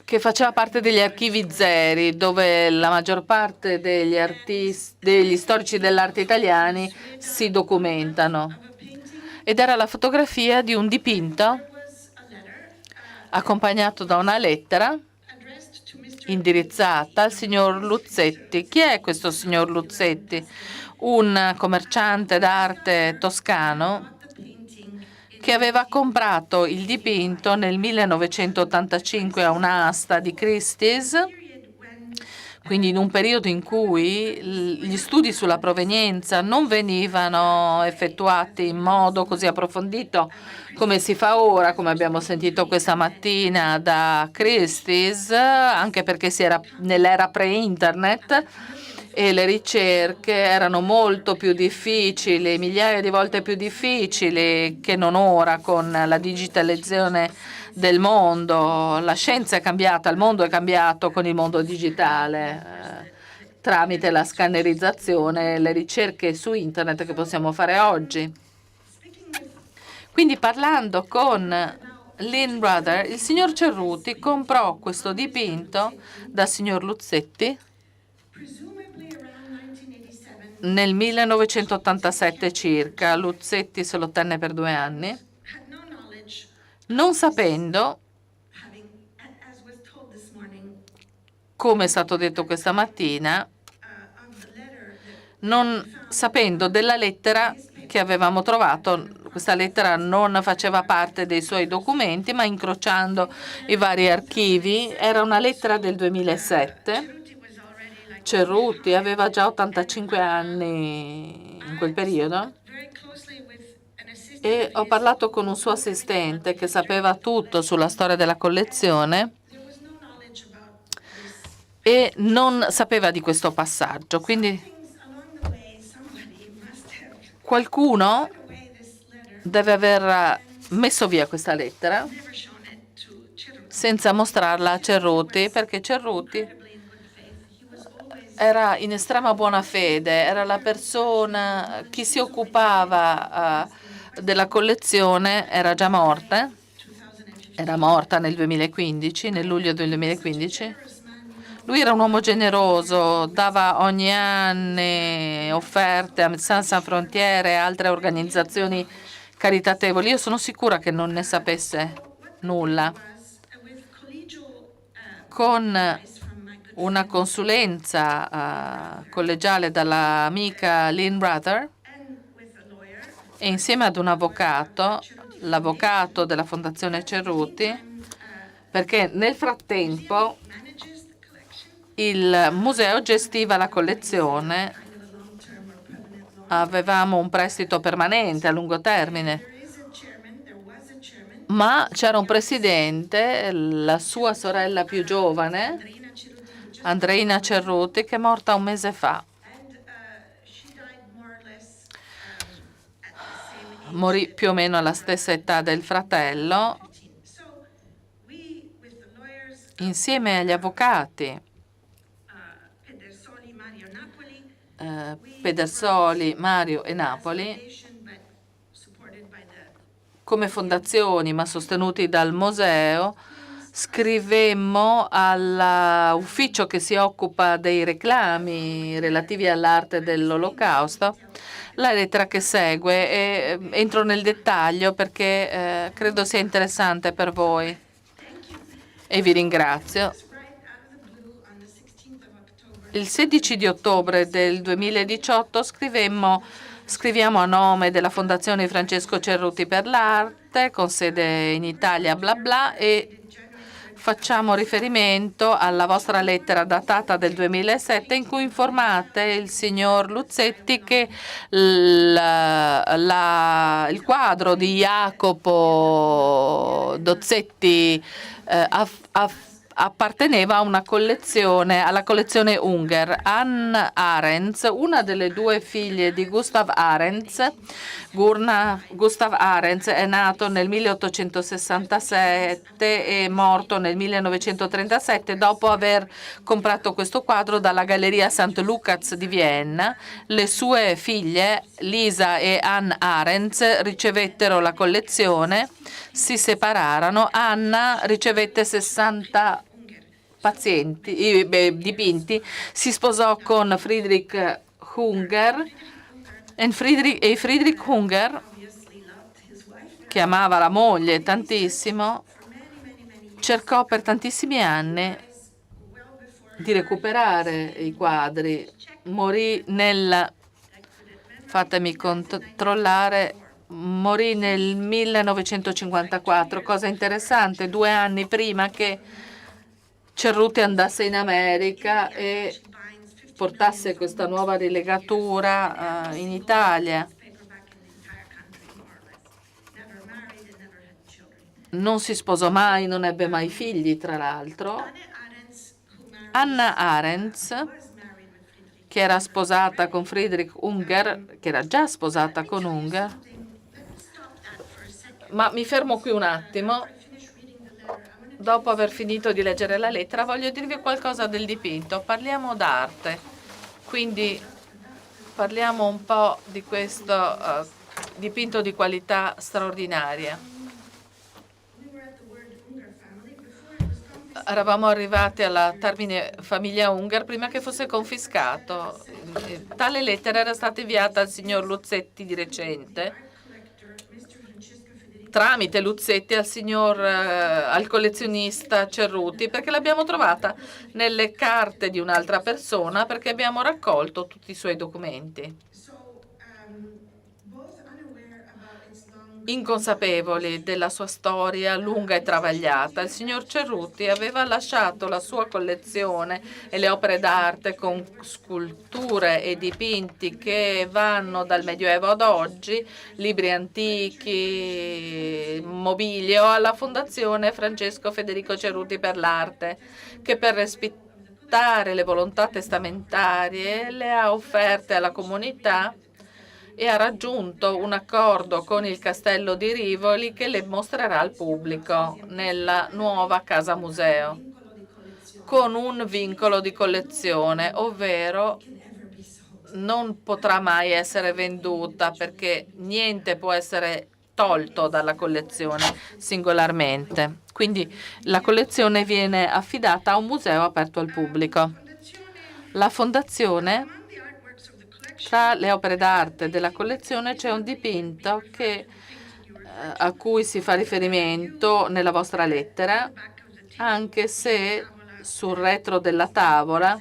che faceva parte degli archivi zeri, dove la maggior parte degli storici dell'arte italiani si documentano. Ed era la fotografia di un dipinto accompagnato da una lettera indirizzata al signor Luzzeti. Chi è questo signor Luzzeti? Un commerciante d'arte toscano che aveva comprato il dipinto nel 1985 a un'asta di Christie's, quindi in un periodo in cui gli studi sulla provenienza non venivano effettuati in modo così approfondito come si fa ora, come abbiamo sentito questa mattina da Christie's, anche perché si era nell'era pre-internet e le ricerche erano molto più difficili, migliaia di volte più difficili che non ora con la digitalizzazione del mondo. La scienza è cambiata, il mondo è cambiato con il mondo digitale, tramite la scannerizzazione e le ricerche su internet che possiamo fare oggi. Quindi parlando con Lynn Brother, il signor Cerruti comprò questo dipinto dal signor Luzzeti nel 1987 circa. Luzzeti se lo tenne per 2 anni, non sapendo, come è stato detto questa mattina, non sapendo della lettera che avevamo trovato. Questa lettera non faceva parte dei suoi documenti, ma incrociando i vari archivi, era una lettera del 2007. Cerruti aveva già 85 anni in quel periodo e ho parlato con un suo assistente che sapeva tutto sulla storia della collezione e non sapeva di questo passaggio. Quindi qualcuno deve aver messo via questa lettera senza mostrarla a Cerruti, perché Cerruti era in estrema buona fede, era la persona, chi si occupava della collezione era già morta, era morta nel 2015, nel luglio del 2015. Lui era un uomo generoso, dava ogni anno offerte a Médecins Sans Frontières e altre organizzazioni caritatevoli. Io sono sicura che non ne sapesse nulla. Con una consulenza collegiale dall'amica Lynn Brother e insieme ad un avvocato, l'avvocato della Fondazione Cerruti, perché nel frattempo il museo gestiva la collezione, avevamo un prestito permanente a lungo termine, ma c'era un presidente, la sua sorella più giovane, Andreina Cerruti, che è morta un mese fa. Morì più o meno alla stessa età del fratello. Insieme agli avvocati Pedersoli, Mario e Napoli, come fondazioni ma sostenuti dal museo, scrivemmo all'ufficio che si occupa dei reclami relativi all'arte dell'Olocausto la lettera che segue, e entro nel dettaglio perché credo sia interessante per voi e vi ringrazio. Il 16 di ottobre del 2018 scriviamo a nome della Fondazione Francesco Cerruti per l'Arte, con sede in Italia, bla bla, e facciamo riferimento alla vostra lettera datata del 2007 in cui informate il signor Luzzeti che il quadro di Jacopo Dozzetti apparteneva a una collezione, alla collezione Unger. Anne Arendts, una delle 2 figlie di Gustav Arendts. Gustav Arendts è nato nel 1867 e morto nel 1937 dopo aver comprato questo quadro dalla Galleria St. Lucas di Vienna. Le sue figlie, Lisa e Anne Arendts, ricevettero la collezione, si separarono. Anna ricevette 60 dipinti, si sposò con Friedrich Unger e Friedrich Unger, che amava la moglie tantissimo, cercò per tantissimi anni di recuperare i quadri. Morì fatemi controllare, morì nel 1954, cosa interessante, 2 anni prima che Cerruti andasse in America e portasse questa nuova rilegatura in Italia. Non si sposò mai, non ebbe mai figli, tra l'altro. Hannah Arendt, che era sposata con Friedrich Unger, che era già sposata con Unger. Ma mi fermo qui un attimo. Dopo aver finito di leggere la lettera, voglio dirvi qualcosa del dipinto. Parliamo d'arte, quindi parliamo un po' di questo dipinto di qualità straordinaria. Eravamo arrivati al termine famiglia Unger prima che fosse confiscato. Tale lettera era stata inviata al signor Luzzeti di recente, tramite Luzzeti al collezionista Cerruti, perché l'abbiamo trovata nelle carte di un'altra persona, perché abbiamo raccolto tutti i suoi documenti. Inconsapevoli della sua storia lunga e travagliata, il signor Cerruti aveva lasciato la sua collezione e le opere d'arte con sculture e dipinti che vanno dal Medioevo ad oggi, libri antichi, mobilio, alla Fondazione Francesco Federico Cerruti per l'Arte, che per rispettare le volontà testamentarie le ha offerte alla comunità e ha raggiunto un accordo con il Castello di Rivoli che le mostrerà al pubblico nella nuova casa museo, con un vincolo di collezione, ovvero non potrà mai essere venduta perché niente può essere tolto dalla collezione singolarmente. Quindi la collezione viene affidata a un museo aperto al pubblico. La fondazione, tra le opere d'arte della collezione c'è un dipinto a cui si fa riferimento nella vostra lettera, anche se sul retro della tavola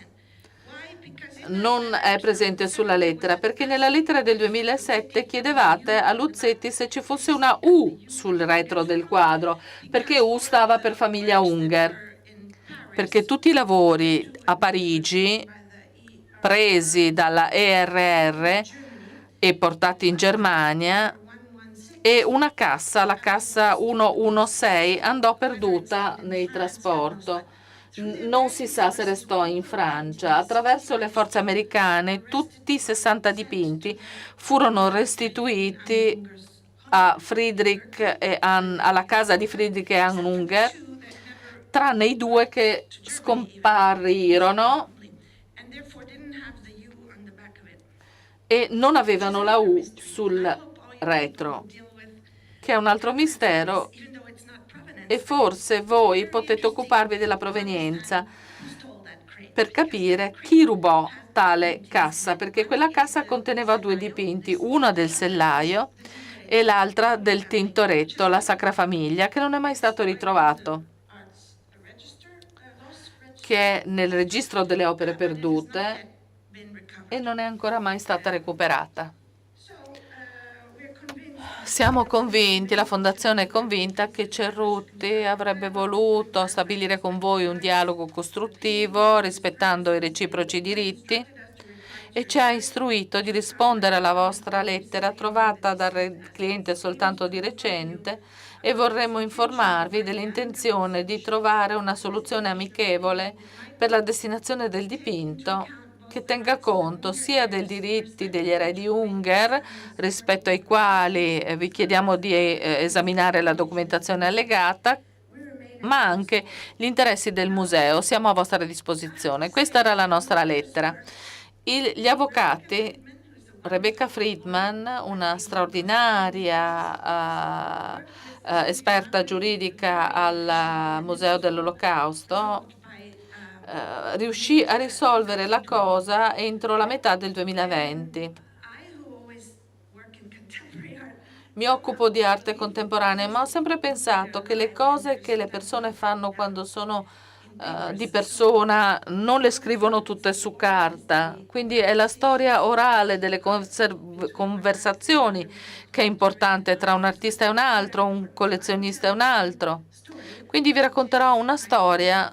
non è presente sulla lettera, perché nella lettera del 2007 chiedevate a Luzzeti se ci fosse una U sul retro del quadro, perché U stava per famiglia Unger, perché tutti i lavori a Parigi presi dalla ERR e portati in Germania, e una cassa, la cassa 116, andò perduta nei trasporto. Non si sa se restò in Francia. Attraverso le forze americane tutti i 60 dipinti furono restituiti alla casa di Friedrich e Anne Unger, tranne i 2 che scomparirono e non avevano la U sul retro, che è un altro mistero, e forse voi potete occuparvi della provenienza per capire chi rubò tale cassa, perché quella cassa conteneva 2 dipinti, una del sellaio e l'altra del Tintoretto, la Sacra Famiglia, che non è mai stato ritrovato, che è nel registro delle opere perdute e non è ancora mai stata recuperata. Siamo convinti, la Fondazione è convinta che Cerruti avrebbe voluto stabilire con voi un dialogo costruttivo rispettando i reciproci diritti e ci ha istruito di rispondere alla vostra lettera trovata dal cliente soltanto di recente, e vorremmo informarvi dell'intenzione di trovare una soluzione amichevole per la destinazione del dipinto che tenga conto sia dei diritti degli eredi Unger, rispetto ai quali vi chiediamo di esaminare la documentazione allegata, ma anche gli interessi del museo. Siamo a vostra disposizione. Questa era la nostra lettera. Gli avvocati, Rebecca Friedman, una straordinaria esperta giuridica al Museo dell'Olocausto, riuscì a risolvere la cosa entro la metà del 2020. Mi occupo di arte contemporanea, ma ho sempre pensato che le cose che le persone fanno quando sono di persona non le scrivono tutte su carta, quindi è la storia orale delle conversazioni che è importante tra un artista e un altro, un collezionista e un altro. Quindi vi racconterò una storia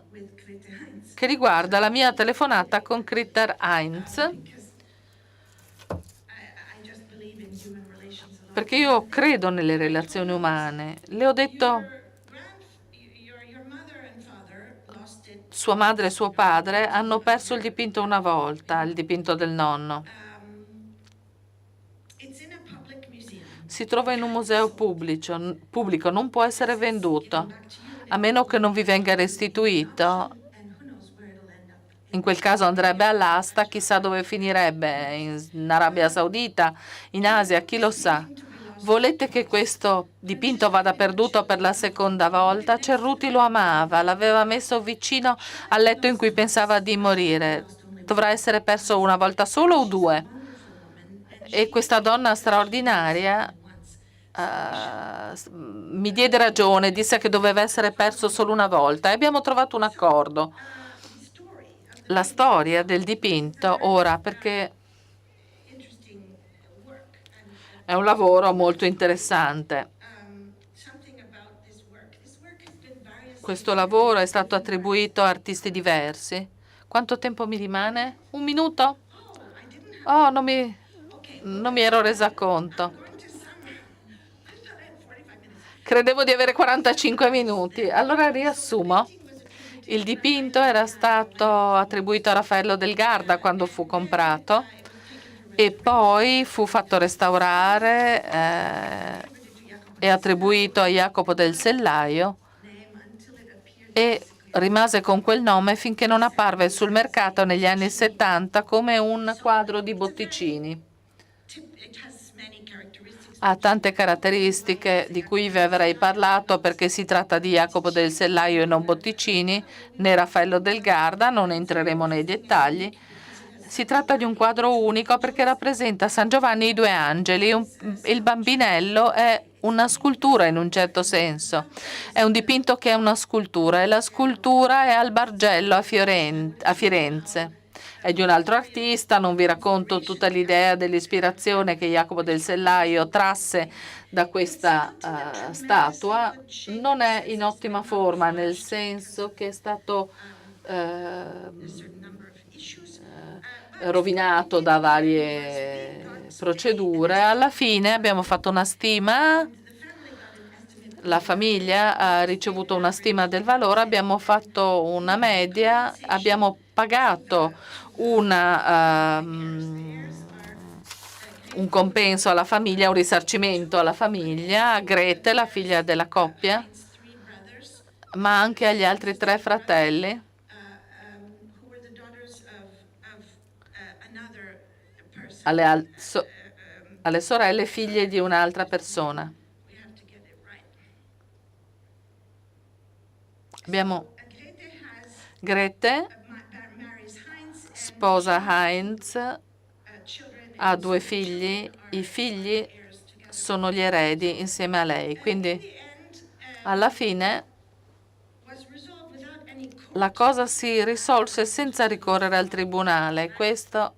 che riguarda la mia telefonata con Grete Heinz, perché io credo nelle relazioni umane. Le ho detto, sua madre e suo padre hanno perso il dipinto una volta, il dipinto del nonno. Si trova in un museo pubblico, non può essere venduto, a meno che non vi venga restituito. In quel caso andrebbe all'asta, chissà dove finirebbe, in Arabia Saudita, in Asia, chi lo sa. Volete che questo dipinto vada perduto per la seconda volta? Cerruti lo amava, l'aveva messo vicino al letto in cui pensava di morire. Dovrà essere perso una volta solo o due? E questa donna straordinaria mi diede ragione, disse che doveva essere perso solo una volta e abbiamo trovato un accordo. La storia del dipinto ora, perché è un lavoro molto interessante. Questo lavoro è stato attribuito a artisti diversi. Quanto tempo mi rimane? Un minuto? Oh, non mi ero resa conto. Credevo di avere 45 minuti. Allora riassumo. Il dipinto era stato attribuito a Raffaello del Garda quando fu comprato e poi fu fatto restaurare e attribuito a Jacopo del Sellaio e rimase con quel nome finché non apparve sul mercato negli anni 70 come un quadro di Botticini. Ha tante caratteristiche di cui vi avrei parlato perché si tratta di Jacopo del Sellaio e non Botticini, né Raffaello del Garda, non entreremo nei dettagli. Si tratta di un quadro unico perché rappresenta San Giovanni e i due angeli. Il bambinello è una scultura in un certo senso. È un dipinto che è una scultura e la scultura è al Bargello a Firenze. È di un altro artista, non vi racconto tutta l'idea dell'ispirazione che Jacopo del Sellaio trasse da questa statua. Non è in ottima forma, nel senso che è stato rovinato da varie procedure. Alla fine abbiamo fatto una stima, la famiglia ha ricevuto una stima del valore, abbiamo fatto una media, abbiamo pagato un compenso alla famiglia, un risarcimento alla famiglia, a Grete, la figlia della coppia, ma anche agli altri 3 fratelli. Alle sorelle figlie di un'altra persona. Grete sposa Heinz, ha 2 figli, i figli sono gli eredi insieme a lei. Quindi alla fine la cosa si risolse senza ricorrere al tribunale. Questo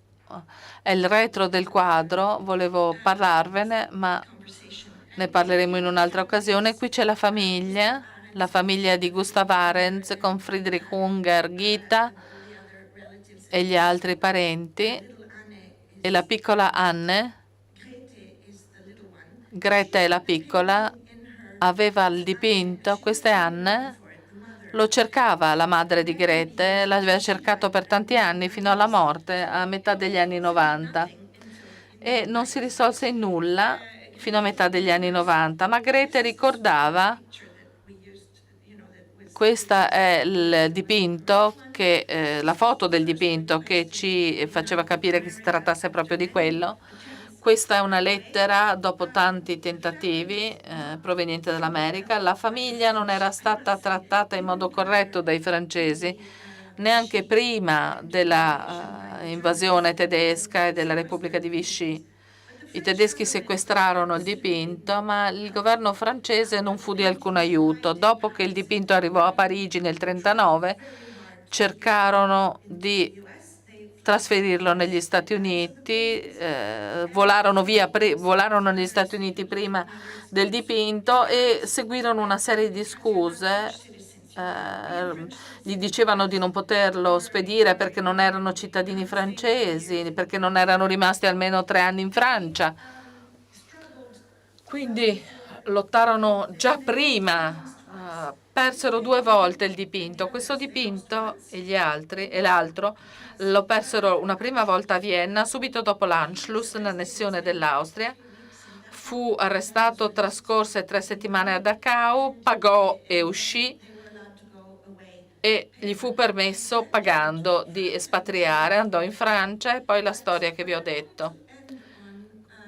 è il retro del quadro, volevo parlarvene, ma ne parleremo in un'altra occasione. Qui c'è la famiglia di Gustav Arens con Friedrich Unger, Gita e gli altri parenti, e la piccola Anne. Grete è la piccola, aveva il dipinto, questa è Anne. Lo cercava la madre di Grete, l'aveva cercato per tanti anni fino alla morte a metà degli anni 90 e non si risolse in nulla fino a metà degli anni 90, ma Grete ricordava, questa è il dipinto, la foto del dipinto che ci faceva capire che si trattasse proprio di quello. Questa è una lettera dopo tanti tentativi proveniente dall'America. La famiglia non era stata trattata in modo corretto dai francesi, neanche prima della invasione tedesca e della Repubblica di Vichy. I tedeschi sequestrarono il dipinto, ma il governo francese non fu di alcun aiuto. Dopo che il dipinto arrivò a Parigi nel 1939, cercarono di trasferirlo negli Stati Uniti, volarono negli Stati Uniti prima del dipinto e seguirono una serie di scuse. Gli dicevano di non poterlo spedire perché non erano cittadini francesi, perché non erano rimasti almeno 3 anni in Francia. Quindi lottarono già prima, persero 2 volte il dipinto. Questo dipinto e l'altro lo persero una prima volta a Vienna, subito dopo l'Anschluss, l'annessione dell'Austria. Fu arrestato, trascorse 3 settimane a Dachau, pagò e uscì, e gli fu permesso, pagando, di espatriare. Andò in Francia e poi la storia che vi ho detto.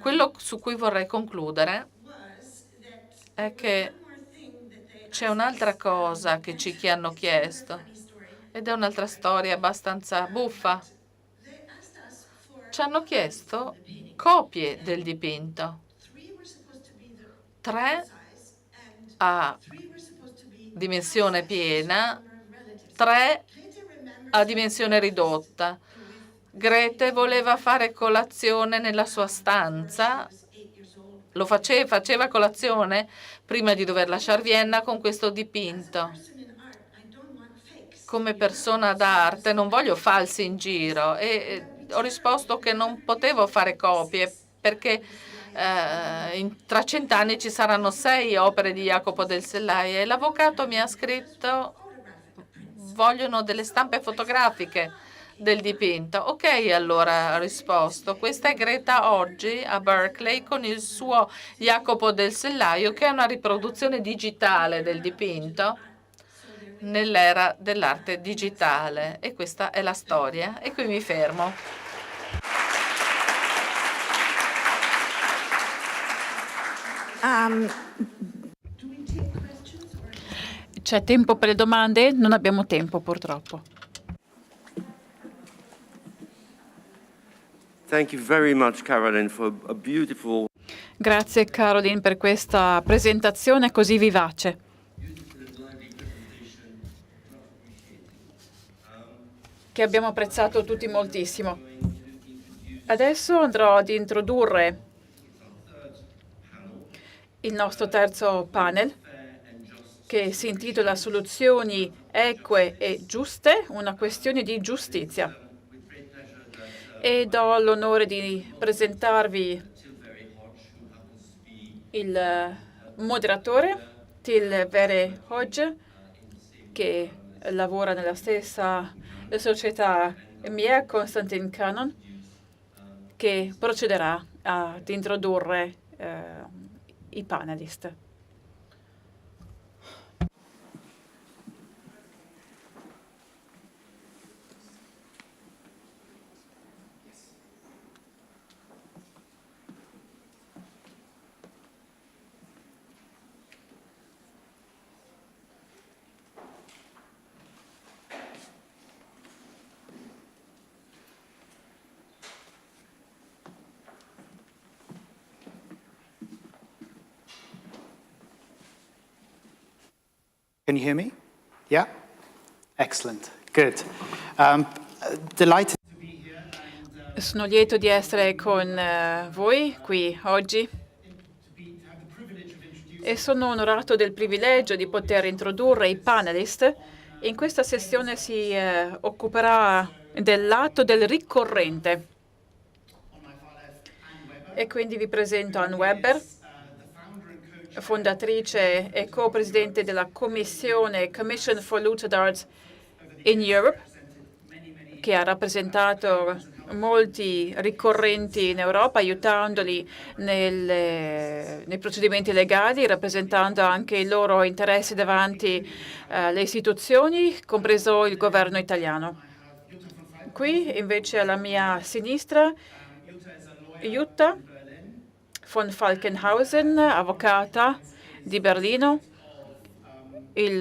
Quello su cui vorrei concludere è che c'è un'altra cosa che ci hanno chiesto, ed è un'altra storia abbastanza buffa. Ci hanno chiesto copie del dipinto. 3 a dimensione piena, 3 a dimensione ridotta. Grete voleva fare colazione nella sua stanza, faceva colazione prima di dover lasciare Vienna con questo dipinto. Come persona d'arte non voglio falsi in giro e ho risposto che non potevo fare copie perché tra 100 anni ci saranno 6 opere di Jacopo del Sellaie e l'avvocato mi ha scritto: vogliono delle stampe fotografiche del dipinto. Ok, allora ha risposto. Questa è Greta oggi a Berkeley con il suo Jacopo del Sellaio, che è una riproduzione digitale del dipinto nell'era dell'arte digitale. E questa è la storia. E qui mi fermo. C'è tempo per le domande? Non abbiamo tempo, purtroppo. Thank you very much, Caroline, for a beautiful. Grazie Caroline per questa presentazione così vivace. Che abbiamo apprezzato tutti moltissimo. Adesso andrò ad introdurre il nostro terzo panel, che si intitola Soluzioni eque e giuste, una questione di giustizia. E do l'onore di presentarvi il moderatore, Til Vere Hodge, che lavora nella stessa società mia, Konstantin Cannon, che procederà ad introdurre i panelist. Can you hear me? Yeah? Excellent. Good. Delighted to be here. Sono lieto di essere con voi qui oggi e sono onorato del privilegio di poter introdurre i panelist. In questa sessione si occuperà del lato del ricorrente. E quindi vi presento Ann Weber, fondatrice e co-presidente della commissione Commission for Looted Arts in Europe, che ha rappresentato molti ricorrenti in Europa, aiutandoli nei procedimenti legali, rappresentando anche i loro interessi davanti alle istituzioni, compreso il governo italiano. Qui invece alla mia sinistra Jutta von Falkenhausen, avvocata di Berlino, il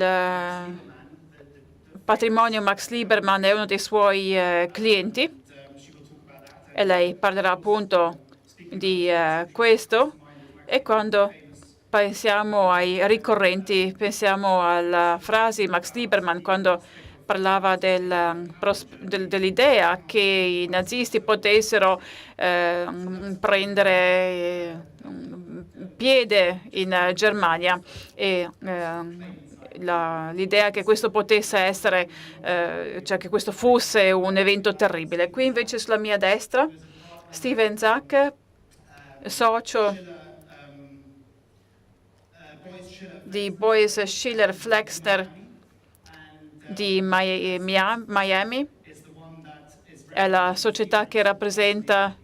patrimonio Max Lieberman è uno dei suoi clienti e lei parlerà appunto di questo. E quando pensiamo ai ricorrenti, pensiamo alla frase di Max Lieberman quando parlava dell'idea che i nazisti potessero prendere piede in Germania e l'idea che questo potesse essere, cioè che questo fosse un evento terribile. Qui invece sulla mia destra Steven Zack, socio di Boyce Schiller Flexner di Miami, è la società che rappresenta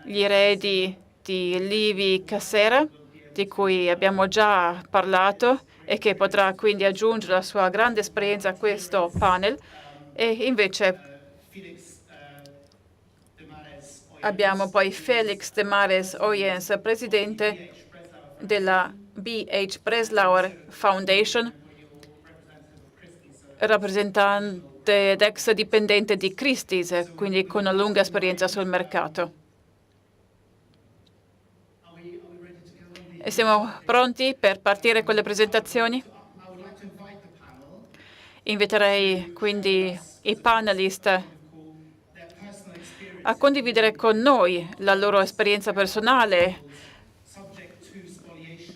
gli eredi di Levi Cassera, di cui abbiamo già parlato e che potrà quindi aggiungere la sua grande esperienza a questo panel. E invece abbiamo poi Felix de Mares Oyens, presidente della B.H. Breslauer Foundation, rappresentante ed ex dipendente di Christie's, quindi con una lunga esperienza sul mercato. E siamo pronti per partire con le presentazioni? Inviterei quindi i panelist a condividere con noi la loro esperienza personale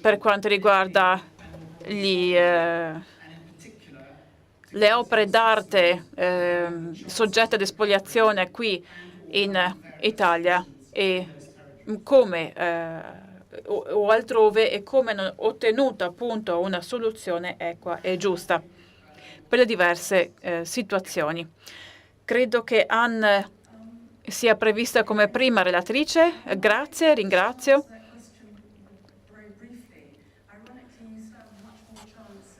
per quanto riguarda le opere d'arte soggette ad espoliazione qui in Italia e come o altrove e come hanno ottenuto appunto una soluzione equa e giusta per le diverse situazioni. Credo che Anne sia prevista come prima relatrice. Grazie, ringrazio.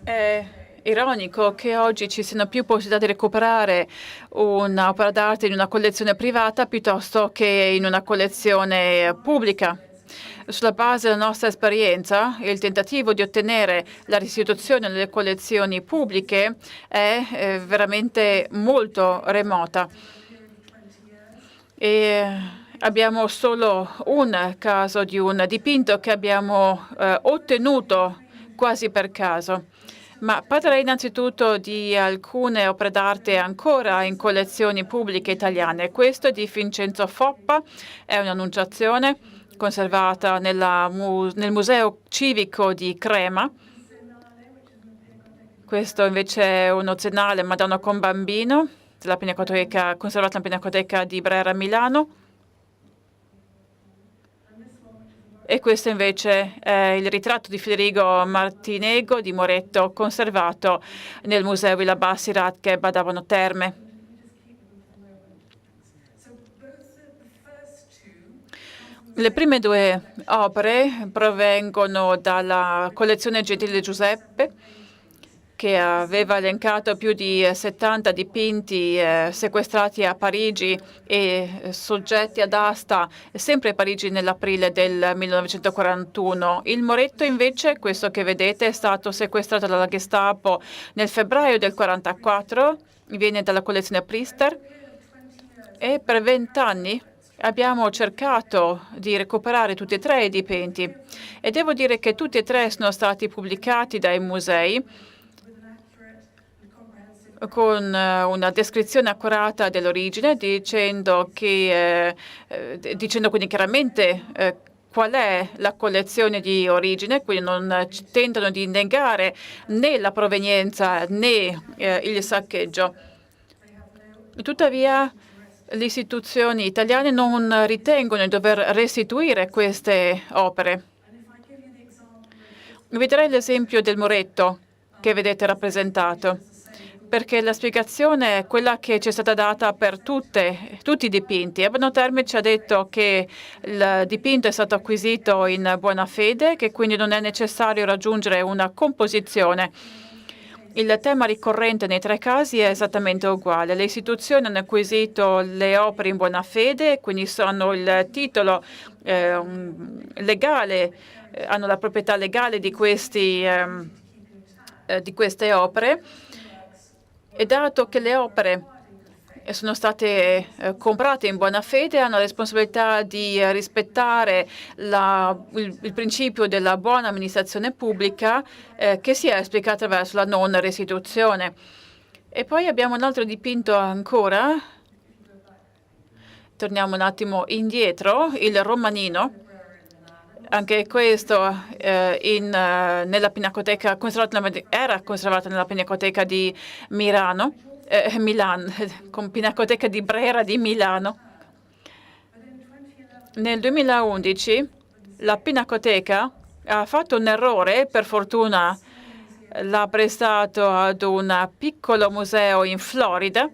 È ironico che oggi ci siano più possibilità di recuperare un'opera d'arte in una collezione privata piuttosto che in una collezione pubblica. Sulla base della nostra esperienza, il tentativo di ottenere la restituzione delle collezioni pubbliche è veramente molto remota. E abbiamo solo un caso di un dipinto che abbiamo ottenuto quasi per caso. Ma parlerei innanzitutto di alcune opere d'arte ancora in collezioni pubbliche italiane. Questo è di Vincenzo Foppa, è un'annunciazione conservata nel Museo Civico di Crema. Questo invece è uno zenale Madonna con bambino, conservata nella Pinacoteca di Brera a Milano. E questo invece è il ritratto di Federico Martinego di Moretto, conservato nel Museo Villa Bassi Radke a Badavano Terme. Le prime due opere provengono dalla collezione Gentile Giuseppe, che aveva elencato più di 70 dipinti sequestrati a Parigi e soggetti ad asta sempre a Parigi nell'aprile del 1941. Il Moretto invece, questo che vedete, è stato sequestrato dalla Gestapo nel febbraio del 1944, viene dalla collezione Priester e per 20 anni abbiamo cercato di recuperare tutti e tre i dipinti e devo dire che tutti e tre sono stati pubblicati dai musei con una descrizione accurata dell'origine, dicendo quindi chiaramente qual è la collezione di origine, quindi non tentano di negare né la provenienza né il saccheggio. Tuttavia, le istituzioni italiane non ritengono di dover restituire queste opere. Vi darei l'esempio del Moretto che vedete rappresentato, perché la spiegazione è quella che ci è stata data per tutti i dipinti. Abano Terme ci ha detto che il dipinto è stato acquisito in buona fede, che quindi non è necessario raggiungere una composizione. Il tema ricorrente nei tre casi è esattamente uguale. Le istituzioni hanno acquisito le opere in buona fede, quindi hanno il titolo legale, hanno la proprietà legale di queste opere E dato che le opere sono state comprate in buona fede, hanno la responsabilità di rispettare il principio della buona amministrazione pubblica che si esplica attraverso la non restituzione. E poi abbiamo un altro dipinto ancora. Torniamo un attimo indietro, il Romanino. Anche questo nella Pinacoteca era conservato nella Pinacoteca di Milan, con Pinacoteca di Brera di Milano. Nel 2011 la Pinacoteca ha fatto un errore, per fortuna l'ha prestato ad un piccolo museo in Florida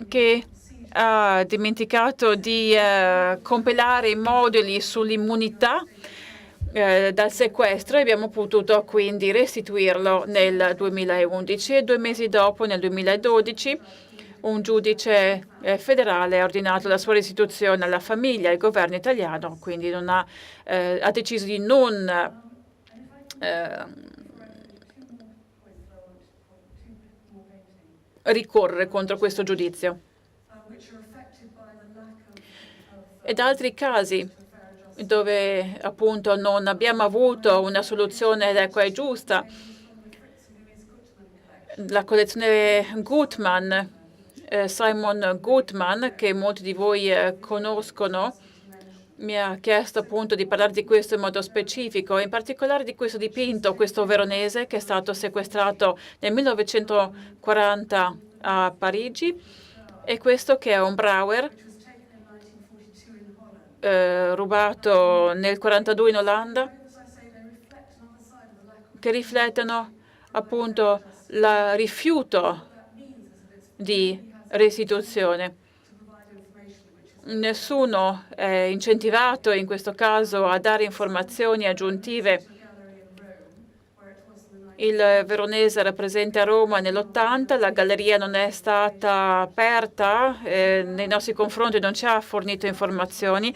che ha dimenticato di compilare i moduli sull'immunità dal sequestro e abbiamo potuto quindi restituirlo nel 2011 e 2 mesi dopo, nel 2012, un giudice federale ha ordinato la sua restituzione alla famiglia. Il governo italiano quindi ha deciso di non ricorrere contro questo giudizio. Ed altri casi dove appunto non abbiamo avuto una soluzione equa e giusta. La collezione Gutmann, Simon Gutmann, che molti di voi conoscono, mi ha chiesto appunto di parlare di questo in modo specifico, in particolare di questo dipinto, questo veronese che è stato sequestrato nel 1940 a Parigi, e questo che è un Brouwer rubato nel 1942 in Olanda, che riflettono appunto il rifiuto di restituzione. Nessuno è incentivato in questo caso a dare informazioni aggiuntive. Il veronese era presente a Roma nell'80, la galleria non è stata aperta, nei nostri confronti non ci ha fornito informazioni.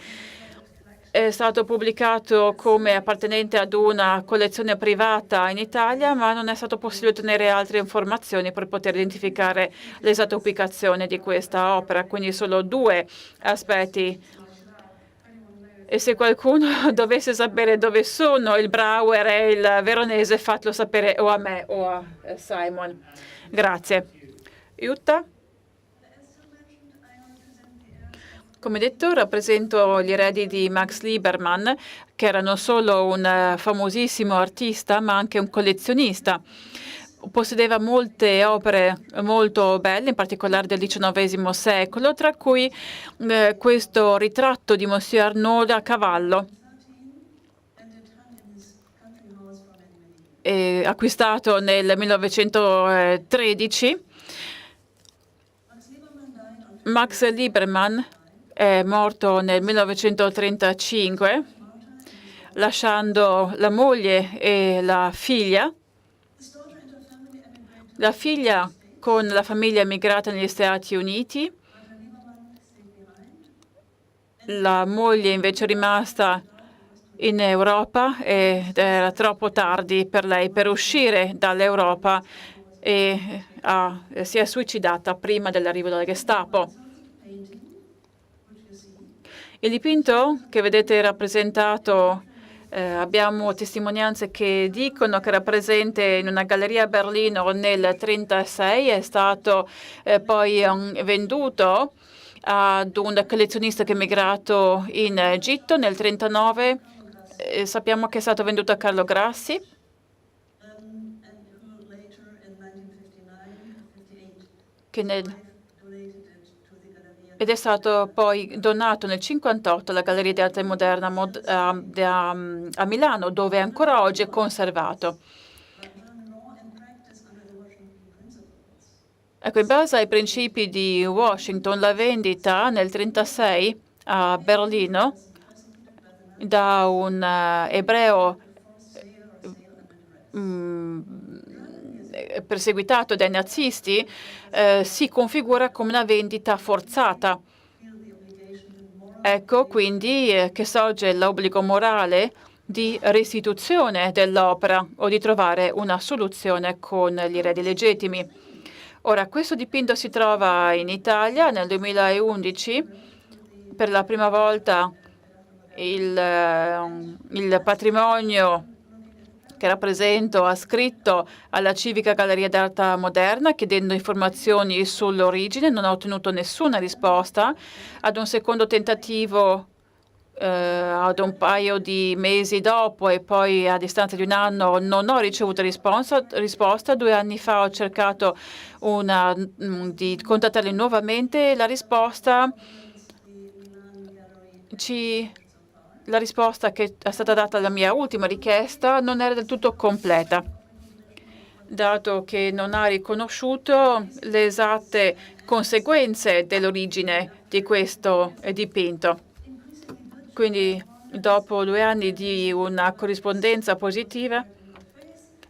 È stato pubblicato come appartenente ad una collezione privata in Italia, ma non è stato possibile ottenere altre informazioni per poter identificare l'esatta ubicazione di questa opera, quindi solo 2 aspetti. E se qualcuno dovesse sapere dove sono il Brouwer e il veronese, fatelo sapere o a me o a Simon. Grazie. Jutta? Come detto, rappresento gli eredi di Max Liebermann, che era non solo un famosissimo artista, ma anche un collezionista. Possedeva molte opere molto belle, in particolare del XIX secolo, tra cui questo ritratto di Monsieur Arnauld a cavallo, acquistato nel 1913. Max Liebermann è morto nel 1935, lasciando la moglie e la figlia. La figlia con la famiglia emigrata negli Stati Uniti, la moglie invece è rimasta in Europa ed era troppo tardi per lei per uscire dall'Europa e si è suicidata prima dell'arrivo della Gestapo. Il dipinto che vedete rappresentato, abbiamo testimonianze che dicono che era presente in una galleria a Berlino nel 1936, è stato poi venduto ad un collezionista che è emigrato in Egitto nel 1939. Sappiamo che è stato venduto a Carlo Grassi, ed è stato poi donato nel 1958 alla Galleria di Arte Moderna a Milano, dove ancora oggi è conservato. Ecco, in base ai principi di Washington, la vendita nel 1936 a Berlino da un ebreo perseguitato dai nazisti si configura come una vendita forzata. Ecco quindi che sorge l'obbligo morale di restituzione dell'opera o di trovare una soluzione con gli eredi legittimi. Ora, questo dipinto si trova in Italia nel 2011. Per la prima volta il patrimonio che rappresento ha scritto alla Civica Galleria d'Arte Moderna chiedendo informazioni sull'origine. Non ho ottenuto nessuna risposta. Ad un secondo tentativo, ad un paio di mesi dopo e poi a distanza di un anno, non ho ricevuto risposta. 2 anni fa ho cercato di contattarli nuovamente. La risposta che è stata data alla mia ultima richiesta non era del tutto completa, dato che non ha riconosciuto le esatte conseguenze dell'origine di questo dipinto. Quindi, dopo 2 anni di una corrispondenza positiva,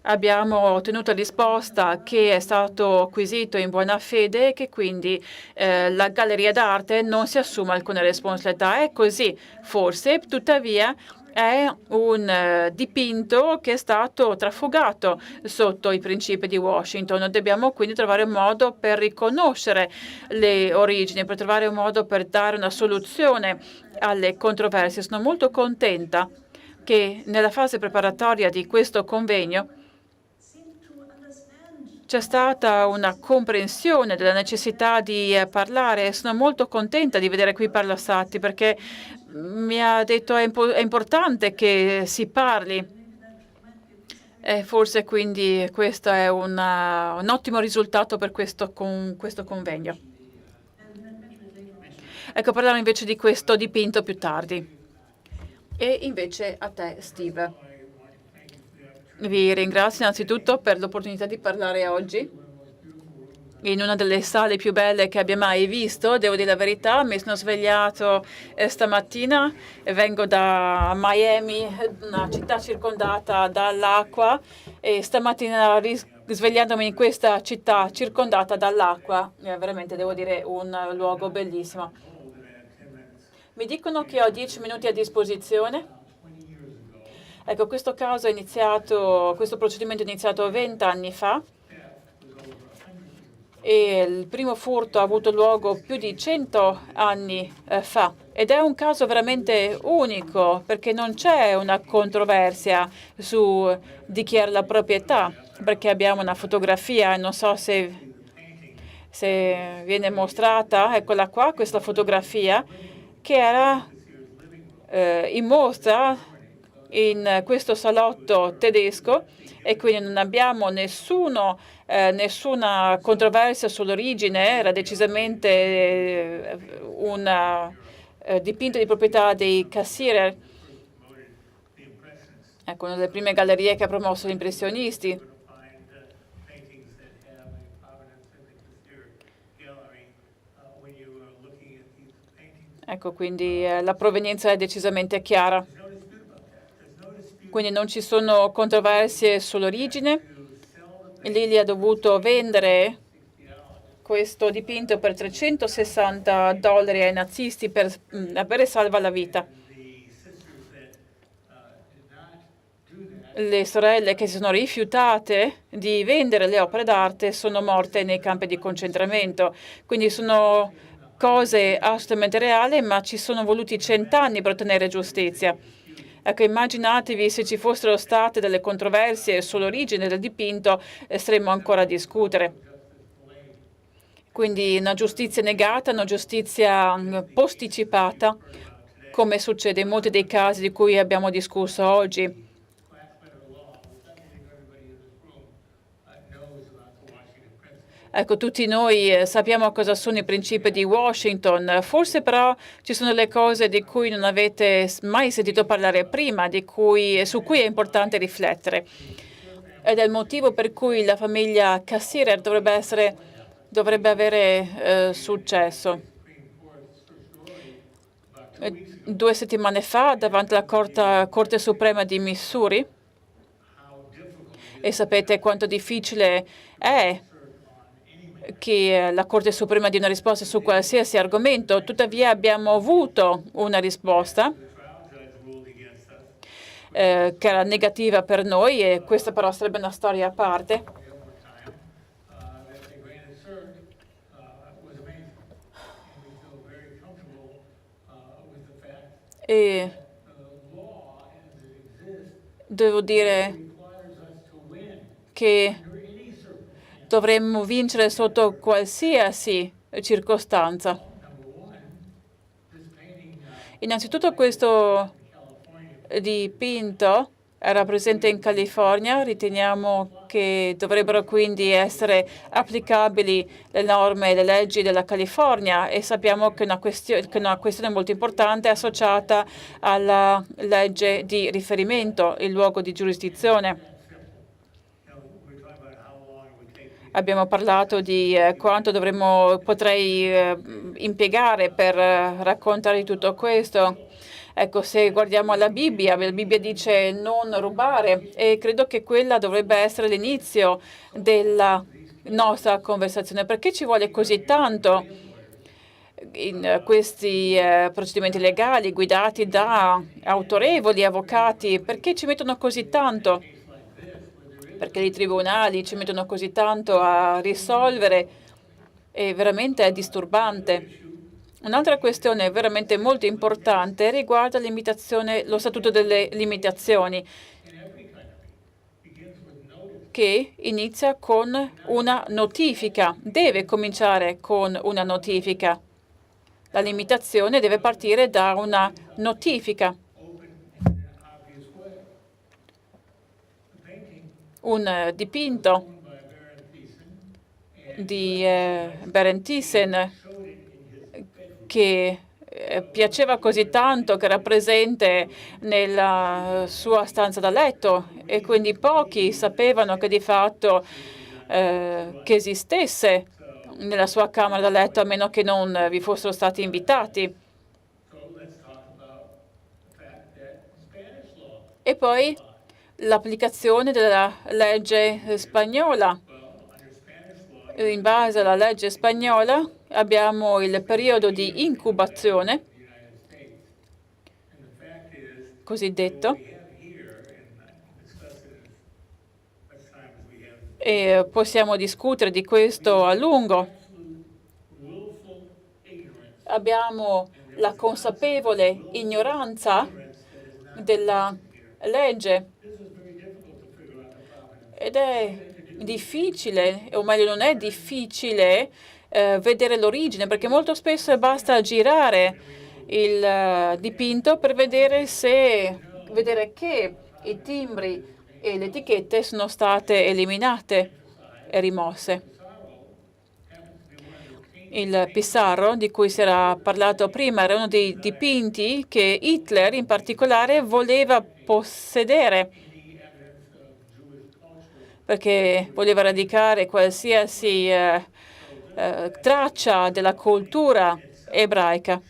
abbiamo ottenuto risposta che è stato acquisito in buona fede e che quindi la Galleria d'Arte non si assume alcuna responsabilità. È così, forse, tuttavia è un dipinto che è stato trafugato sotto i principi di Washington. Dobbiamo quindi trovare un modo per riconoscere le origini, per trovare un modo per dare una soluzione alle controversie. Sono molto contenta che nella fase preparatoria di questo convegno c'è stata una comprensione della necessità di parlare. Sono molto contenta di vedere qui Paolo Satti, perché mi ha detto è importante che si parli. E forse quindi questo è un ottimo risultato per questo convegno. Ecco, parliamo invece di questo dipinto più tardi. E invece a te, Steve. Vi ringrazio innanzitutto per l'opportunità di parlare oggi in una delle sale più belle che abbia mai visto. Devo dire la verità, mi sono svegliato stamattina e vengo da Miami, una città circondata dall'acqua, e stamattina svegliandomi in questa città circondata dall'acqua è veramente, devo dire, un luogo bellissimo. Mi dicono che ho 10 minuti a disposizione. Ecco, questo procedimento è iniziato 20 anni fa e il primo furto ha avuto luogo più di 100 anni fa. Ed è un caso veramente unico, perché non c'è una controversia di chi era la proprietà, perché abbiamo una fotografia, non so se viene mostrata, eccola qua, questa fotografia, che era in mostra in questo salotto tedesco, e quindi non abbiamo nessuna controversia sull'origine. Era decisamente un dipinto di proprietà dei Cassirer, ecco, una delle prime gallerie che ha promosso gli impressionisti. Ecco, quindi la provenienza è decisamente chiara. Quindi non ci sono controversie sull'origine. Lili ha dovuto vendere questo dipinto per $360 ai nazisti per avere salva la vita. Le sorelle che si sono rifiutate di vendere le opere d'arte sono morte nei campi di concentramento. Quindi sono cose assolutamente reali, ma ci sono voluti 100 anni per ottenere giustizia. Ecco, immaginatevi se ci fossero state delle controversie sull'origine del dipinto, staremmo ancora a discutere. Quindi una giustizia negata, una giustizia posticipata, come succede in molti dei casi di cui abbiamo discusso oggi. Ecco, tutti noi sappiamo cosa sono i principi di Washington, forse però ci sono delle cose di cui non avete mai sentito parlare prima, su cui è importante riflettere. Ed è il motivo per cui la famiglia Cassirer dovrebbe avere successo. 2 settimane fa, davanti alla Corte Suprema di Missouri, e sapete quanto difficile è che la Corte Suprema dia una risposta su qualsiasi argomento, tuttavia abbiamo avuto una risposta che era negativa per noi, e questa però sarebbe una storia a parte. E devo dire che dovremmo vincere sotto qualsiasi circostanza. Innanzitutto questo dipinto era presente in California, riteniamo che dovrebbero quindi essere applicabili le norme e le leggi della California, e sappiamo che una questione molto importante è associata alla legge di riferimento, il luogo di giurisdizione. Abbiamo parlato di quanto potrei impiegare per raccontare tutto questo. Ecco, se guardiamo la Bibbia dice non rubare, e credo che quella dovrebbe essere l'inizio della nostra conversazione. Perché ci vuole così tanto in questi procedimenti legali guidati da autorevoli avvocati? Perché ci mettono così tanto? Perché i tribunali ci mettono così tanto a risolvere, e veramente è disturbante. Un'altra questione veramente molto importante riguarda lo Statuto delle limitazioni, che inizia con una notifica, deve cominciare con una notifica. La limitazione deve partire da una notifica. Un dipinto di Berend Thyssen, che piaceva così tanto, che era presente nella sua stanza da letto, e quindi pochi sapevano che di fatto che esistesse nella sua camera da letto, a meno che non vi fossero stati invitati. E poi l'applicazione della legge spagnola. In base alla legge spagnola abbiamo il periodo di incubazione, cosiddetto, e possiamo discutere di questo a lungo. Abbiamo la consapevole ignoranza della legge, ed è difficile, o meglio non è difficile, vedere l'origine, perché molto spesso basta girare il dipinto per vedere che i timbri e le etichette sono state eliminate e rimosse. Il Pissarro, di cui si era parlato prima, era uno dei dipinti che Hitler in particolare voleva possedere, perché voleva radicare qualsiasi traccia della cultura ebraica.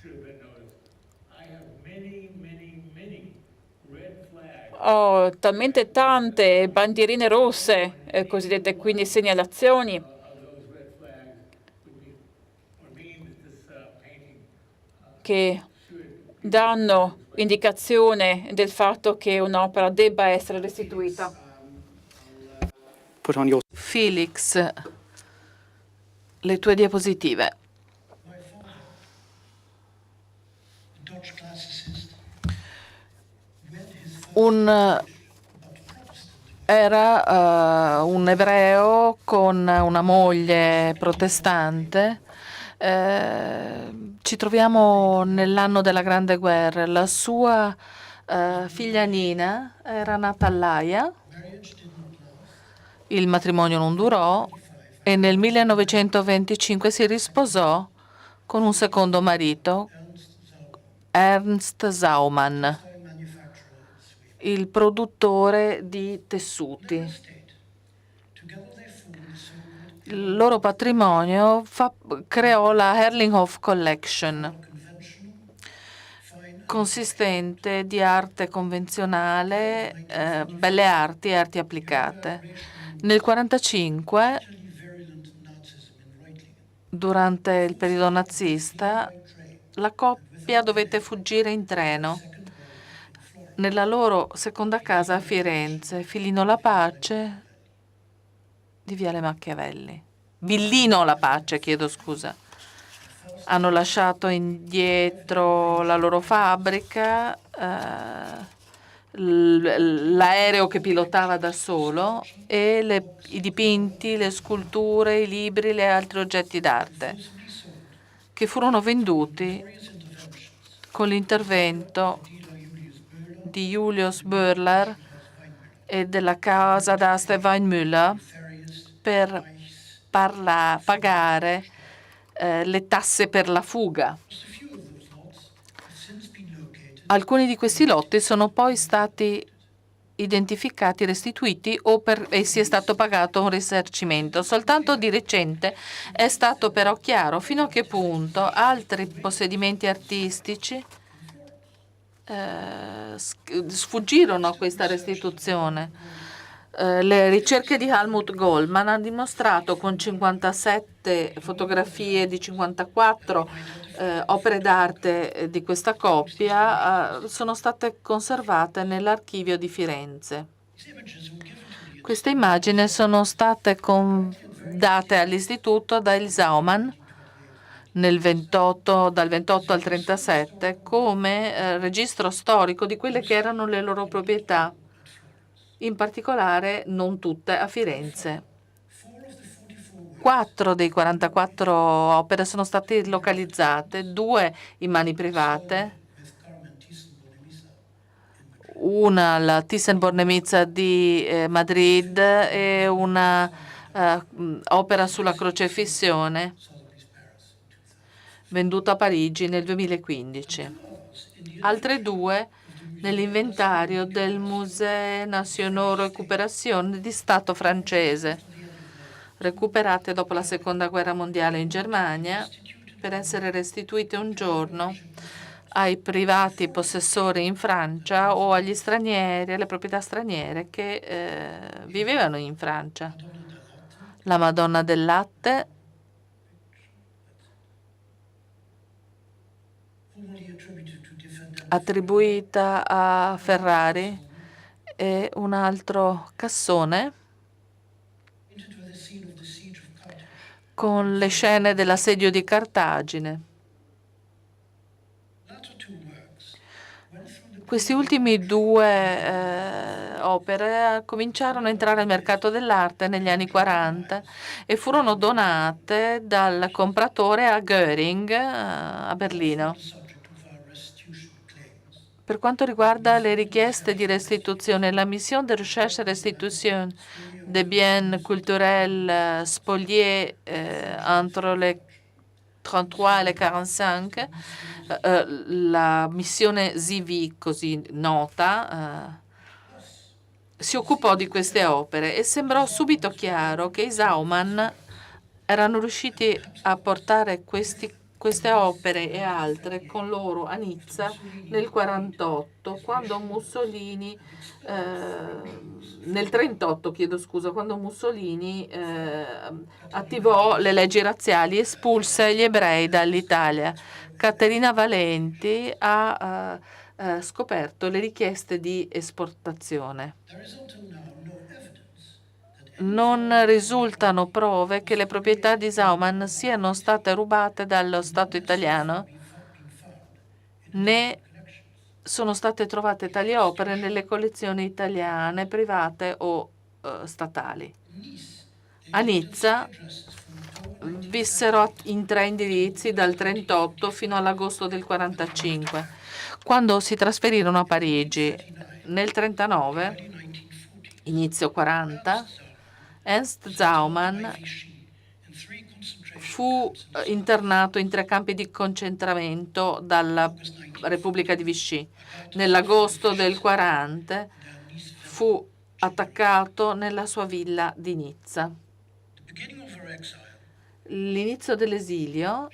Ho talmente tante bandierine rosse, cosiddette quindi segnalazioni, che danno indicazione del fatto che un'opera debba essere restituita. Felix, le tue diapositive. Era un ebreo con una moglie protestante. Ci troviamo nell'anno della Grande Guerra. La sua figlia Nina era nata all'Aia. Il matrimonio non durò e nel 1925 si risposò con un secondo marito, Ernst Zaumann, il produttore di tessuti. Il loro patrimonio creò la Herlinghof Collection, consistente di arte convenzionale, belle arti e arti applicate. Nel 1945, durante il periodo nazista, la coppia dovette fuggire in treno nella loro seconda casa a Firenze, Filino La Pace di Viale Machiavelli. Villino La Pace, chiedo scusa. Hanno lasciato indietro la loro fabbrica, l'aereo che pilotava da solo e i dipinti, le sculture, i libri, gli altri oggetti d'arte che furono venduti con l'intervento di Julius Böhler e della casa d'asta Weinmüller per pagare le tasse per la fuga. Alcuni di questi lotti sono poi stati identificati, restituiti o per essi è stato pagato un risarcimento. Soltanto di recente è stato però chiaro fino a che punto altri possedimenti artistici sfuggirono a questa restituzione. Le ricerche di Helmut Goldman hanno dimostrato con 57 fotografie di 54 opere d'arte di questa coppia sono state conservate nell'archivio di Firenze. Queste immagini sono state date all'istituto da Il Zauman dal 28 al 37 come registro storico di quelle che erano le loro proprietà, in particolare non tutte a Firenze. 4 dei 44 opere sono state localizzate, 2 in mani private, una alla Thyssen-Bornemisza di Madrid e una opera sulla crocefissione venduta a Parigi nel 2015. Altre 2 nell'inventario del Musée National Récupération di Stato francese, recuperate dopo la Seconda Guerra Mondiale in Germania per essere restituite un giorno ai privati possessori in Francia o agli stranieri, alle proprietà straniere che vivevano in Francia. La Madonna del Latte, attribuita a Ferrari, e un altro cassone con le scene dell'assedio di Cartagine. Questi ultimi 2 opere cominciarono a entrare al mercato dell'arte negli anni 40 e furono donate dal compratore a Göring a Berlino. Per quanto riguarda le richieste di restituzione, la Mission de Recherche et Restitution des biens culturels spoliés entre le 33 e le 45, la missione ZV, così nota, si occupò di queste opere e sembrò subito chiaro che i Zauman erano riusciti a portare queste opere e altre con loro a Nizza nel 1948, quando Mussolini nel 1938, chiedo scusa, quando Mussolini attivò le leggi razziali e espulse gli ebrei dall'Italia. Caterina Valenti ha scoperto le richieste di esportazione. Non risultano prove che le proprietà di Zauman siano state rubate dallo Stato italiano, né sono state trovate tali opere nelle collezioni italiane, private o statali. A Nizza vissero in 3 indirizzi dal 1938 fino all'agosto del 1945, quando si trasferirono a Parigi. Nel 1939, inizio 1940, Ernst Zauman fu internato in 3 campi di concentramento dalla Repubblica di Vichy. Nell'agosto del 1940 fu attaccato nella sua villa di Nizza. L'inizio dell'esilio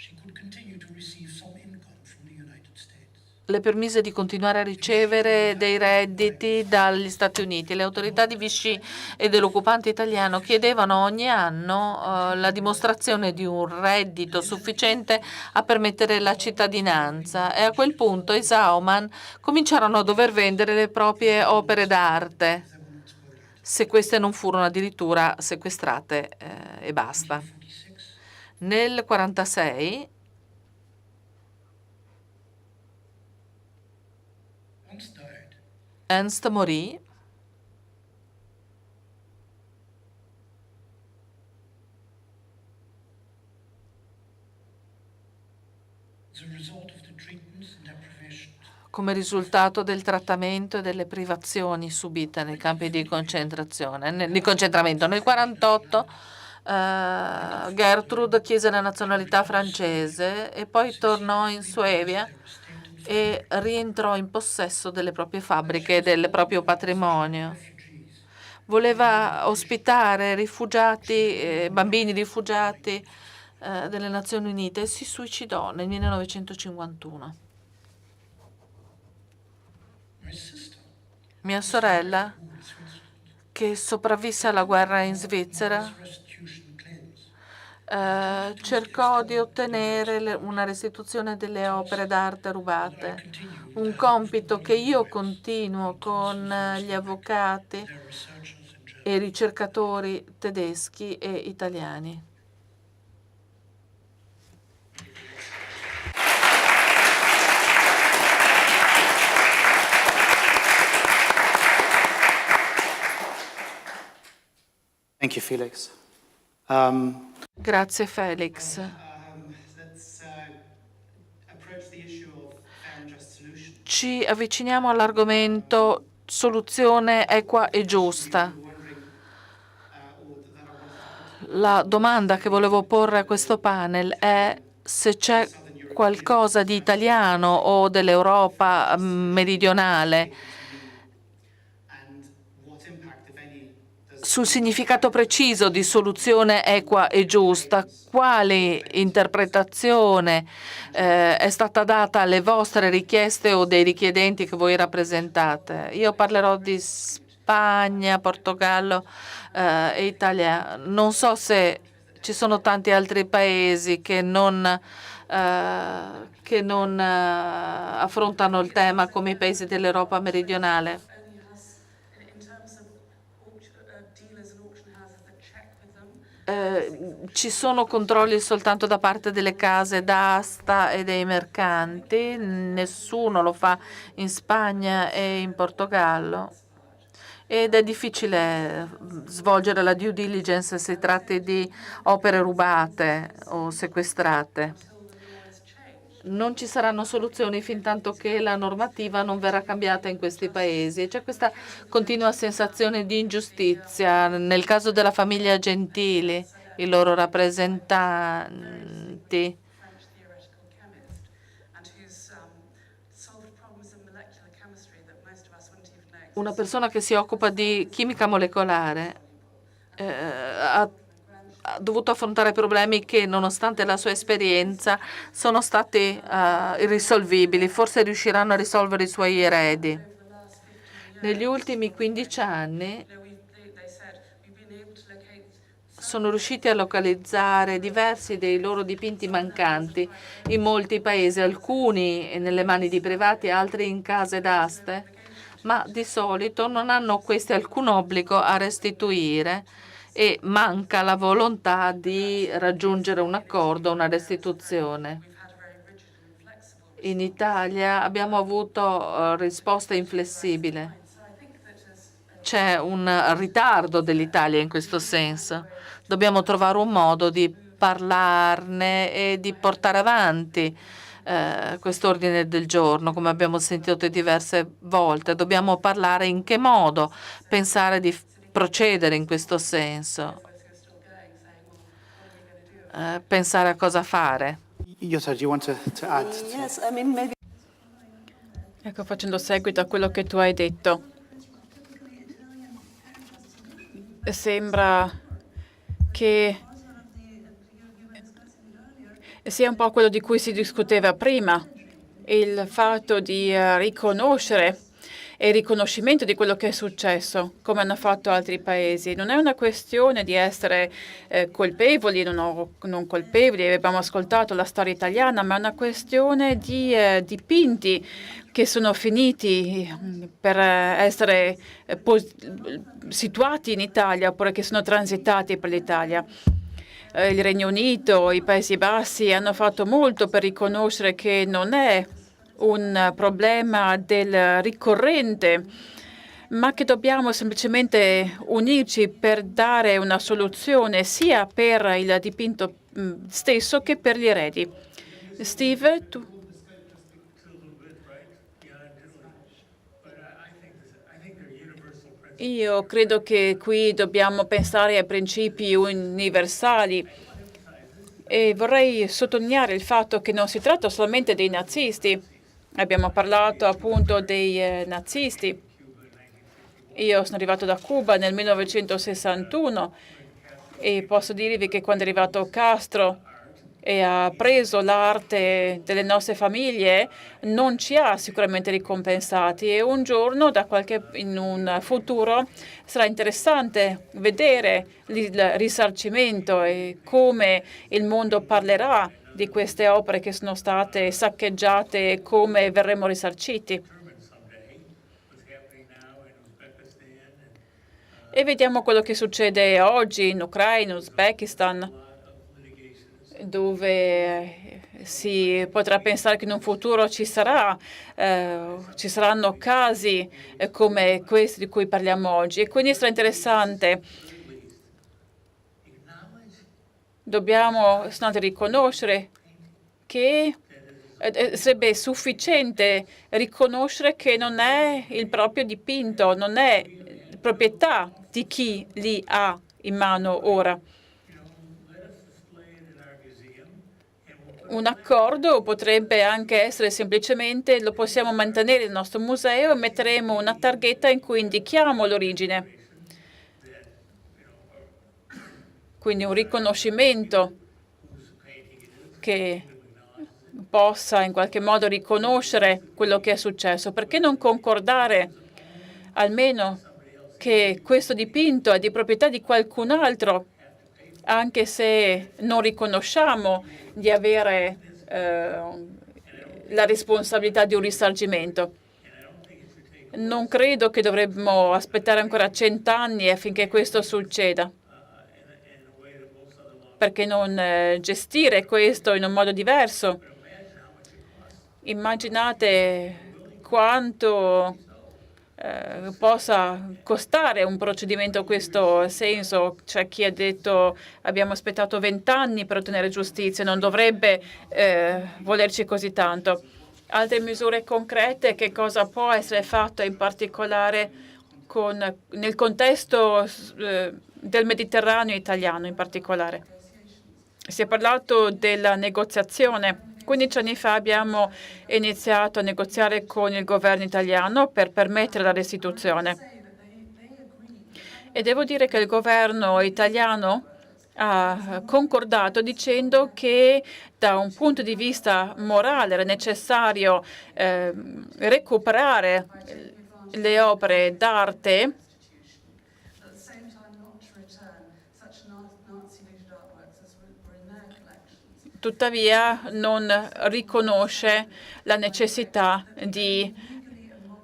le permise di continuare a ricevere dei redditi dagli Stati Uniti. Le autorità di Vichy e dell'occupante italiano chiedevano ogni anno la dimostrazione di un reddito sufficiente a permettere la cittadinanza, e a quel punto i Zauman cominciarono a dover vendere le proprie opere d'arte, se queste non furono addirittura sequestrate e basta. Nel 1946 Ernst morì come risultato del trattamento e delle privazioni subite nei campi di concentrazione, di concentramento. Nel 1948 Gertrude chiese la nazionalità francese e poi tornò in Suevia e rientrò in possesso delle proprie fabbriche e del proprio patrimonio. Voleva ospitare rifugiati, bambini rifugiati delle Nazioni Unite e si suicidò nel 1951. Mia sorella, che sopravvisse alla guerra in Svizzera, cercò di ottenere una restituzione delle opere d'arte rubate, un compito che io continuo con gli avvocati e ricercatori tedeschi e italiani. Thank you, Felix. Grazie Felix. Ci avviciniamo all'argomento soluzione equa e giusta. La domanda che volevo porre a questo panel è se c'è qualcosa di italiano o dell'Europa meridionale sul significato preciso di soluzione equa e giusta. Quale interpretazione è stata data alle vostre richieste o dei richiedenti che voi rappresentate? Io parlerò di Spagna, Portogallo e Italia. Non so se ci sono tanti altri paesi che non affrontano il tema come i paesi dell'Europa meridionale. Ci sono controlli soltanto da parte delle case d'asta e dei mercanti, nessuno lo fa in Spagna e in Portogallo ed è difficile svolgere la due diligence se si tratti di opere rubate o sequestrate. Non ci saranno soluzioni fintanto che la normativa non verrà cambiata in questi paesi. C'è questa continua sensazione di ingiustizia. Nel caso della famiglia Gentili, i loro rappresentanti, una persona che si occupa di chimica molecolare ha dovuto affrontare problemi che, nonostante la sua esperienza, sono stati irrisolvibili. Forse riusciranno a risolvere i suoi eredi. Negli ultimi 15 anni sono riusciti a localizzare diversi dei loro dipinti mancanti in molti paesi, alcuni nelle mani di privati, altri in case d'aste, ma di solito non hanno questi alcun obbligo a restituire e manca la volontà di raggiungere un accordo, una restituzione. In Italia abbiamo avuto risposta inflessibile. C'è un ritardo dell'Italia in questo senso. Dobbiamo trovare un modo di parlarne e di portare avanti quest'ordine del giorno, come abbiamo sentito diverse volte. Dobbiamo parlare in che modo pensare di procedere in questo senso, pensare a cosa fare. Jutta, do you want to add? Yes, I mean, maybe. Ecco, facendo seguito a quello che tu hai detto, sembra che sia un po' quello di cui si discuteva prima, il fatto di riconoscere e il riconoscimento di quello che è successo, come hanno fatto altri paesi. Non è una questione di essere colpevoli o non colpevoli, abbiamo ascoltato la storia italiana, ma è una questione di dipinti che sono finiti per essere situati in Italia oppure che sono transitati per l'Italia. Il Regno Unito, i Paesi Bassi hanno fatto molto per riconoscere che non è un problema del ricorrente, ma che dobbiamo semplicemente unirci per dare una soluzione sia per il dipinto stesso che per gli eredi. Steve, tu? Io credo che qui dobbiamo pensare a principi universali e vorrei sottolineare il fatto che non si tratta solamente dei nazisti. Abbiamo parlato appunto dei nazisti. Io sono arrivato da Cuba nel 1961 e posso dirvi che quando è arrivato Castro e ha preso l'arte delle nostre famiglie, non ci ha sicuramente ricompensati e un giorno, in un futuro, sarà interessante vedere il risarcimento e come il mondo parlerà di queste opere che sono state saccheggiate e come verremo risarciti. E vediamo quello che succede oggi in Ucraina, in Uzbekistan, dove si potrà pensare che in un futuro ci saranno casi come questi di cui parliamo oggi. E quindi sarà interessante. Dobbiamo riconoscere che sarebbe sufficiente riconoscere che non è il proprio dipinto, non è proprietà di chi li ha in mano ora. Un accordo potrebbe anche essere semplicemente lo possiamo mantenere nel nostro museo e metteremo una targhetta in cui indichiamo l'origine. Quindi un riconoscimento che possa in qualche modo riconoscere quello che è successo. Perché non concordare almeno che questo dipinto è di proprietà di qualcun altro, anche se non riconosciamo di avere la responsabilità di un risarcimento? Non credo che dovremmo aspettare ancora 100 anni affinché questo succeda. Perché non gestire questo in un modo diverso? Immaginate quanto possa costare un procedimento in questo senso. C'è chi ha detto abbiamo aspettato 20 anni per ottenere giustizia, non dovrebbe volerci così tanto. Altre misure concrete, che cosa può essere fatto in particolare nel contesto del Mediterraneo italiano in particolare? Si è parlato della negoziazione. 15 anni fa abbiamo iniziato a negoziare con il governo italiano per permettere la restituzione. E devo dire che il governo italiano ha concordato dicendo che da un punto di vista morale era necessario recuperare le opere d'arte tuttavia non riconosce la necessità di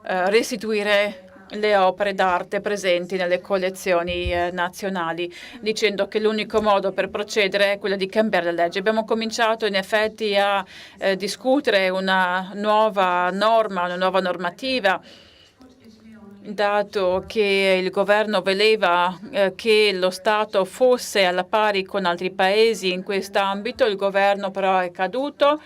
restituire le opere d'arte presenti nelle collezioni nazionali, dicendo che l'unico modo per procedere è quello di cambiare la legge. Abbiamo cominciato in effetti a discutere una nuova norma, una nuova normativa, dato che il governo voleva che lo Stato fosse alla pari con altri paesi in quest'ambito. Il governo però è caduto,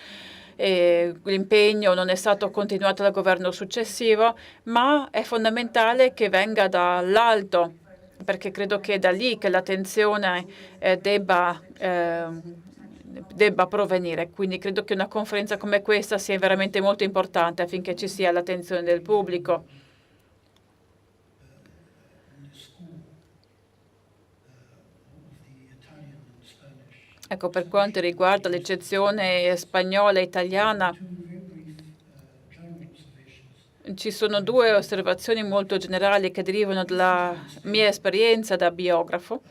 l'impegno non è stato continuato dal governo successivo, ma è fondamentale che venga dall'alto, perché credo che è da lì che l'attenzione debba provenire. Quindi credo che una conferenza come questa sia veramente molto importante affinché ci sia l'attenzione del pubblico. Ecco, per quanto riguarda l'eccezione spagnola e italiana, Ci sono due osservazioni molto generali che derivano dalla mia esperienza da biografo.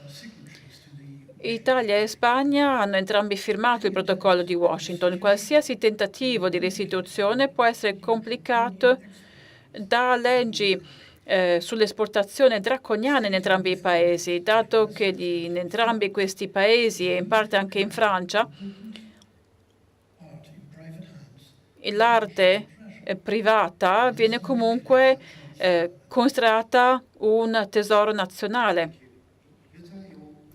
Italia e Spagna hanno entrambi firmato il protocollo di Washington. Qualsiasi tentativo di restituzione può essere complicato da leggi sull'esportazione draconiane in entrambi i paesi, dato che in entrambi questi paesi e in parte anche in Francia l'arte privata viene comunque considerata un tesoro nazionale.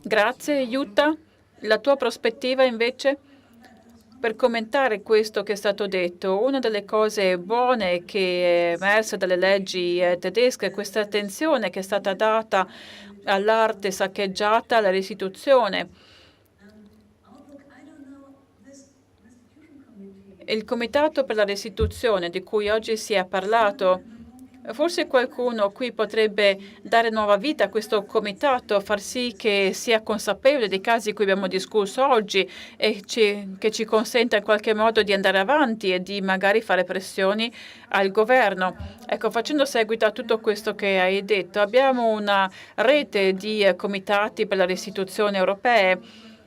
Grazie, Jutta. La tua prospettiva invece? Per commentare questo che è stato detto, una delle cose buone che è emersa dalle leggi tedesche è questa attenzione che è stata data all'arte saccheggiata, alla restituzione. Il Comitato per la restituzione di cui oggi si è parlato, forse qualcuno qui potrebbe dare nuova vita a questo comitato, far sì che sia consapevole dei casi di cui abbiamo discusso oggi e che ci consenta in qualche modo di andare avanti e di magari fare pressioni al governo. Ecco, facendo seguito a tutto questo che hai detto, abbiamo una rete di comitati per la restituzione europee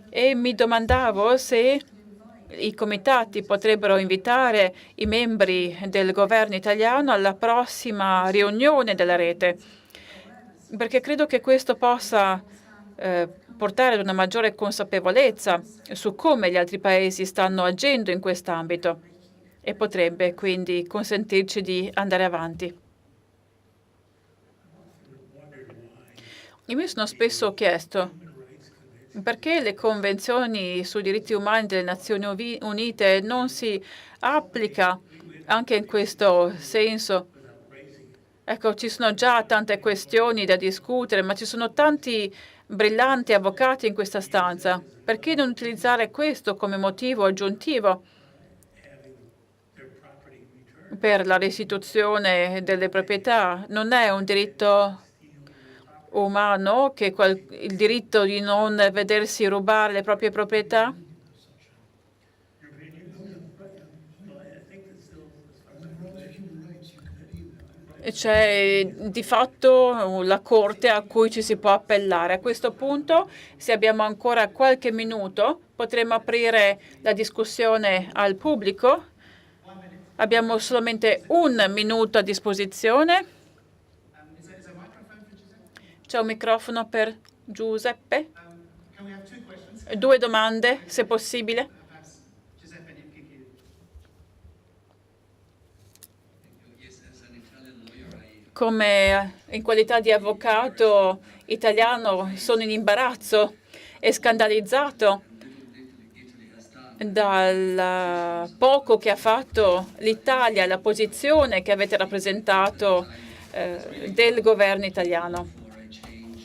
e mi domandavo se i comitati potrebbero invitare i membri del governo italiano alla prossima riunione della rete, perché credo che questo possa portare ad una maggiore consapevolezza su come gli altri paesi stanno agendo in quest'ambito e potrebbe quindi consentirci di andare avanti. Io mi sono spesso chiesto perché le convenzioni sui diritti umani delle Nazioni Unite non si applica anche in questo senso. Ecco, ci sono già tante questioni da discutere, ma ci sono tanti brillanti avvocati in questa stanza. Perché non utilizzare questo come motivo aggiuntivo per la restituzione delle proprietà? Non è un diritto umano che il diritto di non vedersi rubare le proprie proprietà? C'è di fatto la Corte a cui ci si può appellare. A questo punto, se abbiamo ancora qualche minuto, potremmo aprire la discussione al pubblico. Abbiamo solamente un minuto a disposizione. C'è un microfono per Giuseppe? Due domande, se possibile. Come in qualità di avvocato italiano sono in imbarazzo e scandalizzato dal poco che ha fatto l'Italia, la posizione che avete rappresentato del governo italiano.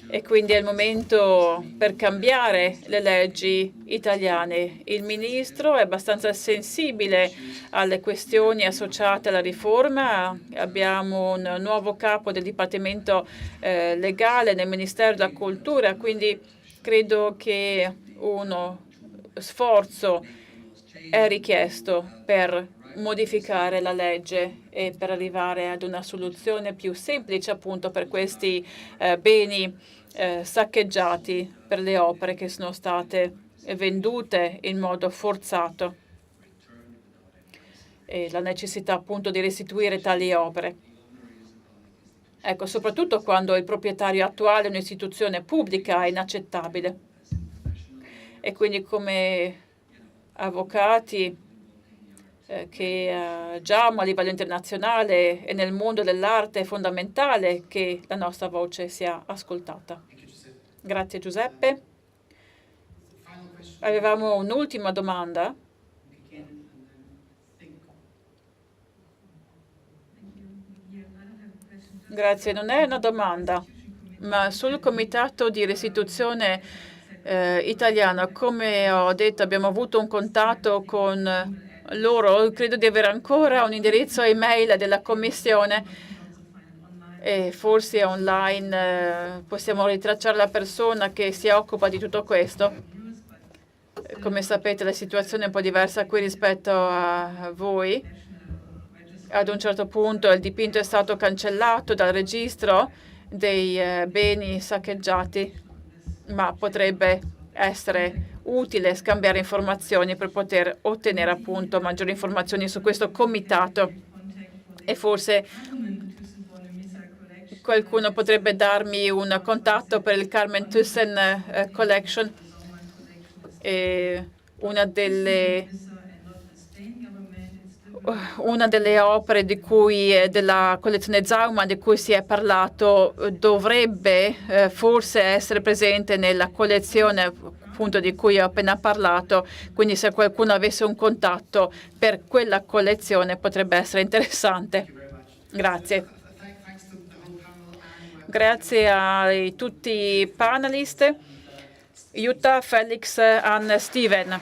E quindi è il momento per cambiare le leggi italiane. Il ministro è abbastanza sensibile alle questioni associate alla riforma. Abbiamo un nuovo capo del Dipartimento legale nel Ministero della Cultura, quindi credo che uno sforzo è richiesto per modificare la legge e per arrivare ad una soluzione più semplice appunto per questi beni saccheggiati per le opere che sono state vendute in modo forzato e la necessità appunto di restituire tali opere. Ecco, soprattutto quando il proprietario attuale è un'istituzione pubblica è inaccettabile. E quindi come avvocati che agiamo a livello internazionale e nel mondo dell'arte è fondamentale che la nostra voce sia ascoltata. Grazie Giuseppe. Avevamo un'ultima domanda. Grazie, non è una domanda, ma sul comitato di restituzione italiano, come ho detto, abbiamo avuto un contatto con loro, credo di avere ancora un indirizzo email della Commissione e forse online possiamo ritracciare la persona che si occupa di tutto questo. Come sapete la situazione è un po' diversa qui rispetto a voi. ad un certo punto il dipinto è stato cancellato dal registro dei beni saccheggiati, ma potrebbe essere utile scambiare informazioni per poter ottenere appunto maggiori informazioni su questo comitato, e forse qualcuno potrebbe darmi un contatto per il Carmen Thyssen Collection. Una delle opere della collezione Zaumann di cui si è parlato dovrebbe forse essere presente nella collezione appunto di cui ho appena parlato, quindi se qualcuno avesse un contatto per quella collezione potrebbe essere interessante. Grazie. Grazie a tutti i panelist. Jutta, Felix, Anne, Steven.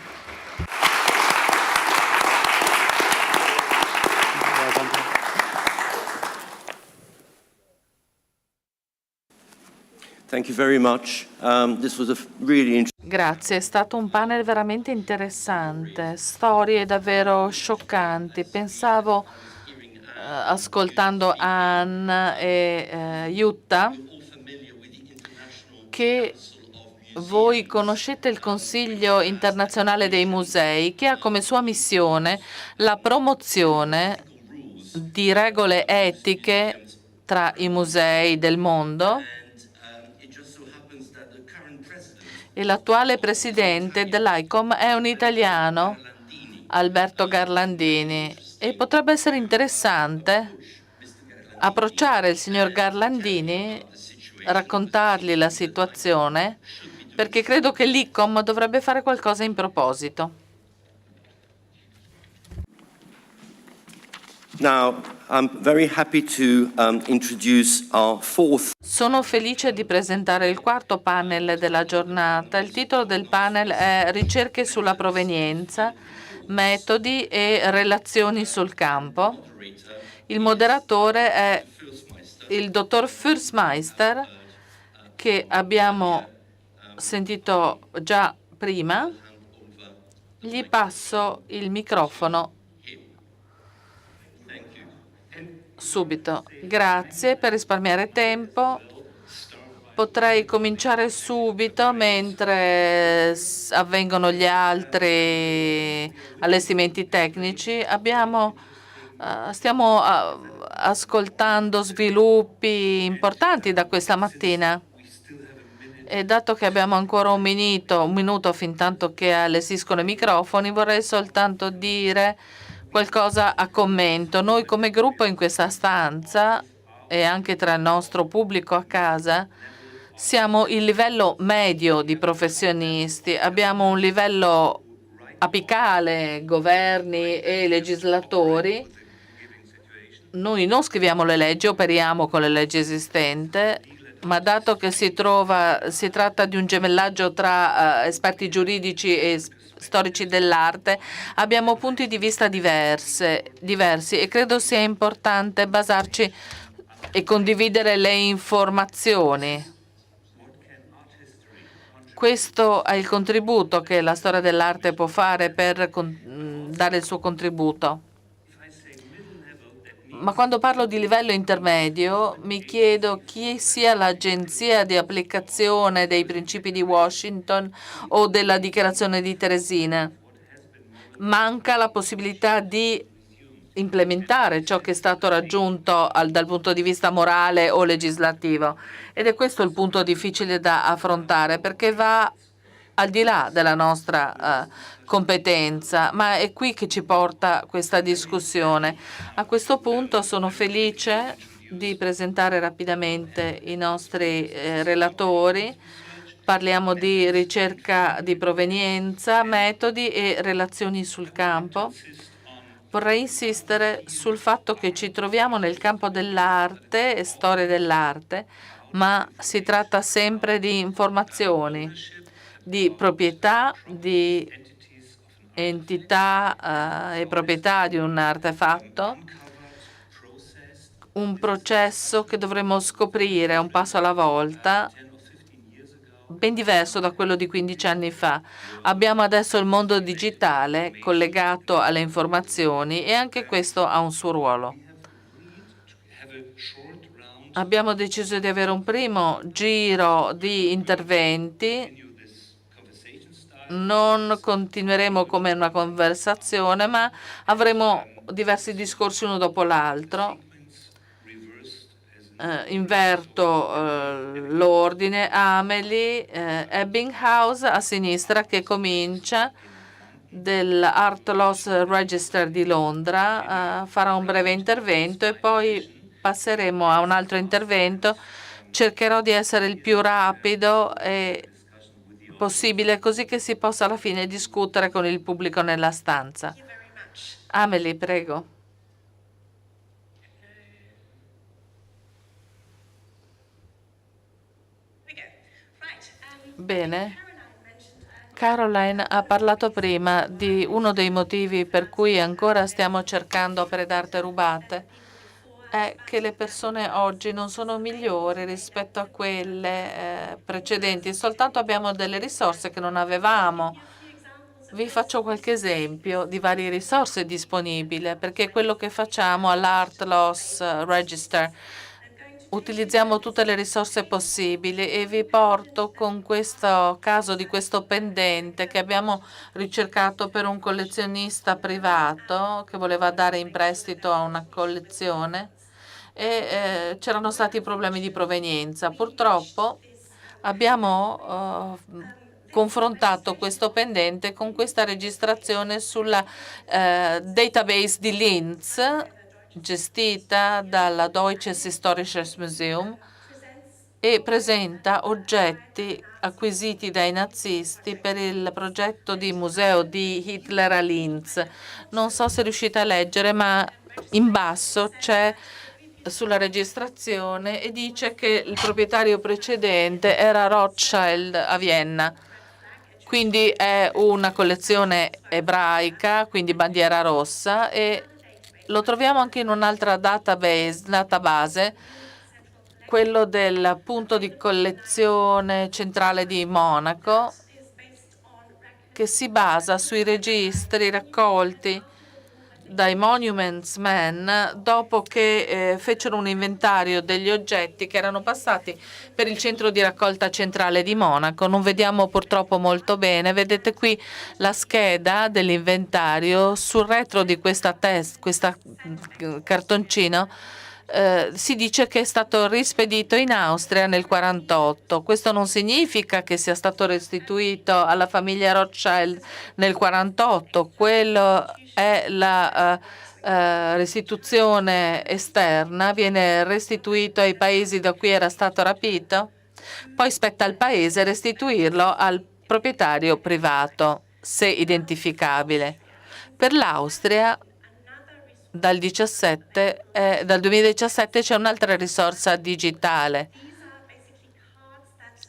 Thank you very much. This was a really interesting. Grazie, è stato un panel veramente interessante, storie davvero scioccanti. Pensavo, ascoltando Anne e Jutta, che voi conoscete il Consiglio internazionale dei musei, che ha come sua missione la promozione di regole etiche tra i musei del mondo, e l'attuale presidente dell'ICOM è un italiano, Alberto Garlandini, e potrebbe essere interessante approcciare il signor Garlandini, raccontargli la situazione, perché credo che l'ICOM dovrebbe fare qualcosa in proposito. Now, I'm very happy to introduce our fourth. Sono felice di presentare il quarto panel della giornata. Il titolo del panel è Ricerche sulla provenienza, metodi e relazioni sul campo. Il moderatore è il dottor Fürstmeister, che abbiamo sentito già prima. Gli passo il microfono subito. Grazie. Per risparmiare tempo potrei cominciare subito mentre avvengono gli altri allestimenti tecnici. Stiamo ascoltando sviluppi importanti da questa mattina, e dato che abbiamo ancora un minuto fin tanto che allestiscono i microfoni, vorrei soltanto dire qualcosa a commento. Noi come gruppo in questa stanza e anche tra il nostro pubblico a casa siamo il livello medio di professionisti. Abbiamo un livello apicale, governi e legislatori. Noi non scriviamo le leggi, operiamo con le leggi esistenti, ma dato che si tratta di un gemellaggio tra esperti giuridici e storici dell'arte, abbiamo punti di vista diversi, e credo sia importante basarci e condividere le informazioni. Questo è il contributo che la storia dell'arte può fare per dare il suo contributo. Ma quando parlo di livello intermedio, mi chiedo chi sia l'agenzia di applicazione dei principi di Washington o della dichiarazione di Teresina. Manca la possibilità di implementare ciò che è stato raggiunto dal punto di vista morale o legislativo. Ed è questo il punto difficile da affrontare, perché va al di là della nostra competenza, ma è qui che ci porta questa discussione. A questo punto sono felice di presentare rapidamente i nostri relatori. Parliamo di ricerca di provenienza, metodi e relazioni sul campo. Vorrei insistere sul fatto che ci troviamo nel campo dell'arte e storia dell'arte, ma si tratta sempre di informazioni, di proprietà, di entità e proprietà di un artefatto, un processo che dovremo scoprire un passo alla volta. ben diverso da quello di 15 anni fa. Abbiamo adesso il mondo digitale collegato alle informazioni e anche questo ha un suo ruolo. Abbiamo deciso di avere un primo giro di interventi. Non continueremo come una conversazione, ma avremo diversi discorsi uno dopo l'altro. Inverto l'ordine. Amelie Ebbinghaus a sinistra, che comincia, dell'Art Loss Register di Londra, farà un breve intervento e poi passeremo a un altro intervento. Cercherò di essere il più rapido possibile, così che si possa alla fine discutere con il pubblico nella stanza. Amelie, prego. Bene. Caroline ha parlato prima di uno dei motivi per cui ancora stiamo cercando opere d'arte rubate. È che le persone oggi non sono migliori rispetto a quelle precedenti, soltanto abbiamo delle risorse che non avevamo. Vi faccio qualche esempio di varie risorse disponibili, perché quello che facciamo all'Art Loss Register, utilizziamo tutte le risorse possibili e vi porto con questo caso di questo pendente che abbiamo ricercato per un collezionista privato che voleva dare in prestito a una collezione e c'erano stati problemi di provenienza. Purtroppo abbiamo confrontato questo pendente con questa registrazione sulla database di Linz, gestita dalla Deutsches Historisches Museum, e presenta oggetti acquisiti dai nazisti per il progetto di museo di Hitler a Linz. Non so se riuscite a leggere, ma in basso c'è sulla registrazione e dice che il proprietario precedente era Rothschild a Vienna. Quindi è una collezione ebraica, quindi bandiera rossa, e lo troviamo anche in un'altra database, quello del punto di collezione centrale di Monaco, che si basa sui registri raccolti dai Monuments Men dopo che fecero un inventario degli oggetti che erano passati per il centro di raccolta centrale di Monaco. Non vediamo purtroppo molto bene. Vedete qui la scheda dell'inventario. Sul retro di questa cartoncino si dice che è stato rispedito in Austria nel 1948. Questo non significa che sia stato restituito alla famiglia Rothschild nel 1948. Quello è la restituzione esterna, viene restituito ai paesi da cui era stato rapito, poi spetta al paese restituirlo al proprietario privato, se identificabile. Per l'Austria dal 2017 c'è un'altra risorsa digitale.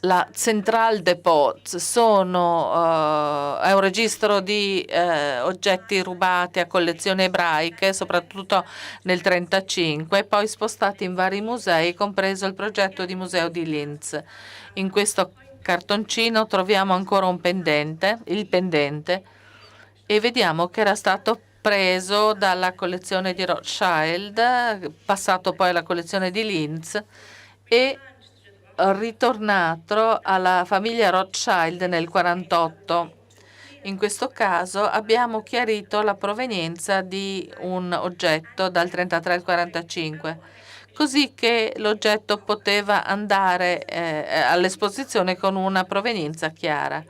La Central Depot è un registro di oggetti rubati a collezioni ebraiche, soprattutto nel 1935, e poi spostati in vari musei, compreso il progetto di museo di Linz. In questo cartoncino troviamo ancora il pendente, e vediamo che era stato preso dalla collezione di Rothschild, passato poi alla collezione di Linz e ritornato alla famiglia Rothschild nel 1948. In questo caso abbiamo chiarito la provenienza di un oggetto dal 1933 al 1945, così che l'oggetto poteva andare all'esposizione con una provenienza chiara.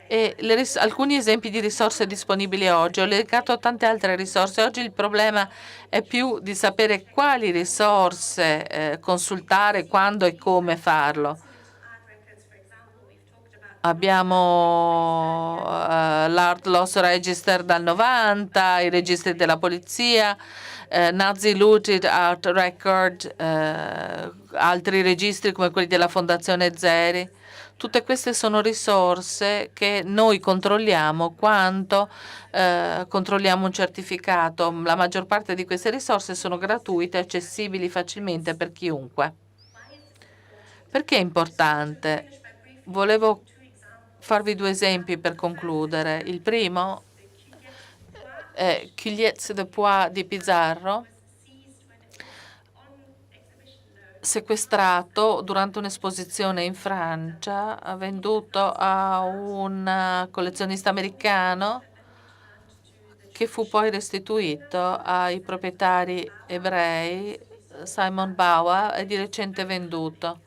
E alcuni esempi di risorse disponibili oggi. Ho legato a tante altre risorse. Oggi il problema è più di sapere quali risorse consultare, quando e come farlo. Abbiamo l'Art Loss Register dal 90, i registri della polizia, Nazi Looted Art Record, altri registri come quelli della Fondazione Zeri. Tutte queste sono risorse che noi controlliamo quando controlliamo un certificato. La maggior parte di queste risorse sono gratuite e accessibili facilmente per chiunque. Perché è importante? Volevo farvi due esempi per concludere. Il primo è Cugliez-de-Poix di Pizarro, sequestrato durante un'esposizione in Francia, venduto a un collezionista americano che fu poi restituito ai proprietari ebrei, Simon Bauer, e di recente venduto.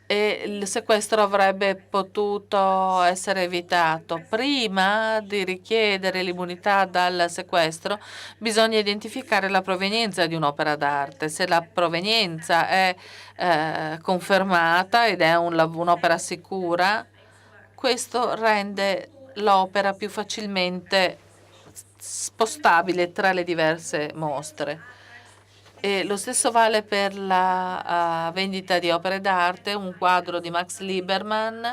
E il sequestro avrebbe potuto essere evitato. Prima di richiedere l'immunità dal sequestro, bisogna identificare la provenienza di un'opera d'arte. Se la provenienza è confermata ed è un'opera sicura, questo rende l'opera più facilmente spostabile tra le diverse mostre. E lo stesso vale per la vendita di opere d'arte. Un quadro di Max Liebermann,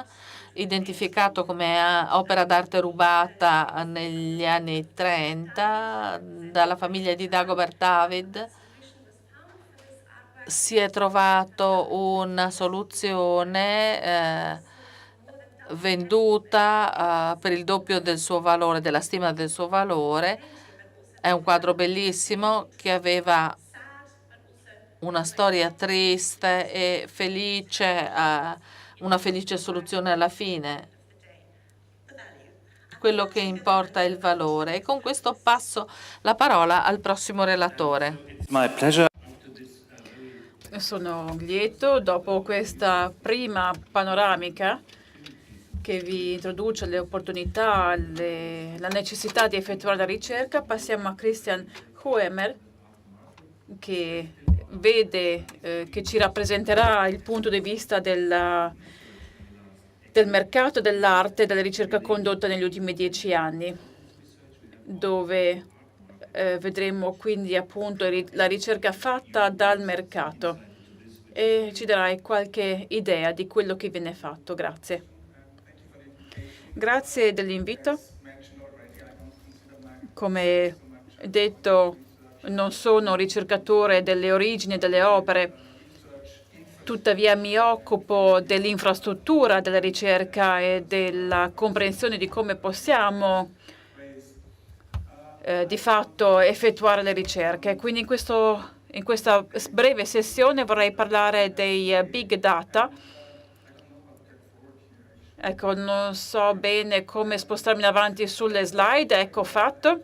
identificato come opera d'arte rubata negli anni 30 dalla famiglia di Dagobert David. Si è trovato una soluzione venduta per il doppio del suo valore, della stima del suo valore. È un quadro bellissimo che aveva una storia triste e felice, una felice soluzione alla fine. Quello che importa è il valore. E con questo passo la parola al prossimo relatore. Sono lieto, dopo questa prima panoramica che vi introduce le opportunità, la necessità di effettuare la ricerca, passiamo a Christian Huemer, che vede, che ci rappresenterà il punto di vista del mercato dell'arte e della ricerca condotta negli ultimi 10 anni, dove vedremo quindi appunto la ricerca fatta dal mercato e ci darai qualche idea di quello che viene fatto. Grazie. Grazie dell'invito. Come detto, non sono ricercatore delle origini delle opere, tuttavia mi occupo dell'infrastruttura della ricerca e della comprensione di come possiamo di fatto effettuare le ricerche. Quindi in questa breve sessione vorrei parlare dei big data. Ecco, non so bene come spostarmi in avanti sulle slide. Ecco fatto.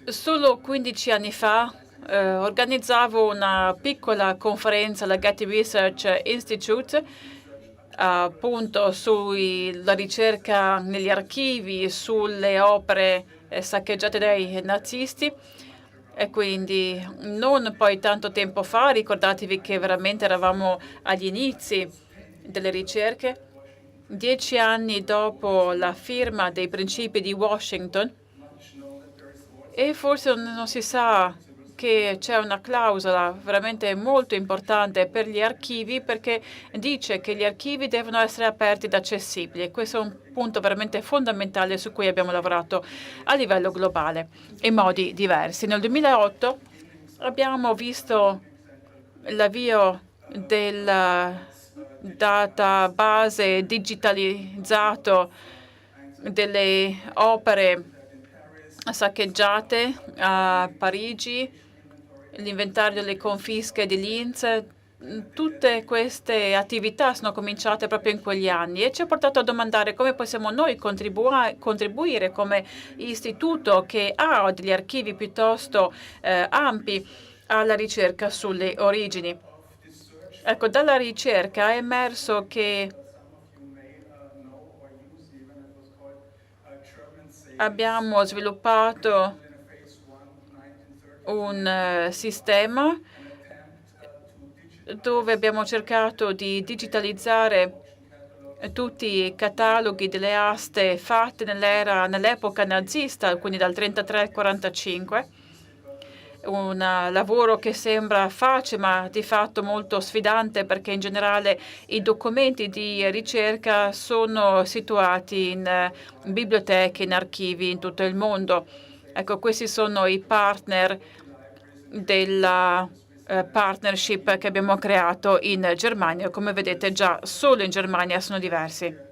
Solo 15 anni fa organizzavo una piccola conferenza alla Getty Research Institute appunto sulla ricerca negli archivi, sulle opere saccheggiate dai nazisti. E quindi non poi tanto tempo fa, ricordatevi che veramente eravamo agli inizi delle ricerche, 10 anni dopo la firma dei principi di Washington, e forse non si sa che c'è una clausola veramente molto importante per gli archivi, perché dice che gli archivi devono essere aperti ed accessibili. Questo è un punto veramente fondamentale su cui abbiamo lavorato a livello globale in modi diversi. Nel 2008 abbiamo visto l'avvio del database digitalizzato delle opere saccheggiate a Parigi, l'inventario delle confische di Linz. Tutte queste attività sono cominciate proprio in quegli anni e ci ha portato a domandare come possiamo noi contribuire come istituto che ha degli archivi piuttosto ampi alla ricerca sulle origini. Ecco, dalla ricerca è emerso che abbiamo sviluppato un sistema dove abbiamo cercato di digitalizzare tutti i cataloghi delle aste fatte nell'epoca nazista, quindi dal 1933 al 1945. Un lavoro che sembra facile, ma di fatto molto sfidante, perché in generale i documenti di ricerca sono situati in biblioteche, in archivi in tutto il mondo. Ecco, questi sono i partner della partnership che abbiamo creato in Germania. Come vedete, già solo in Germania sono diversi.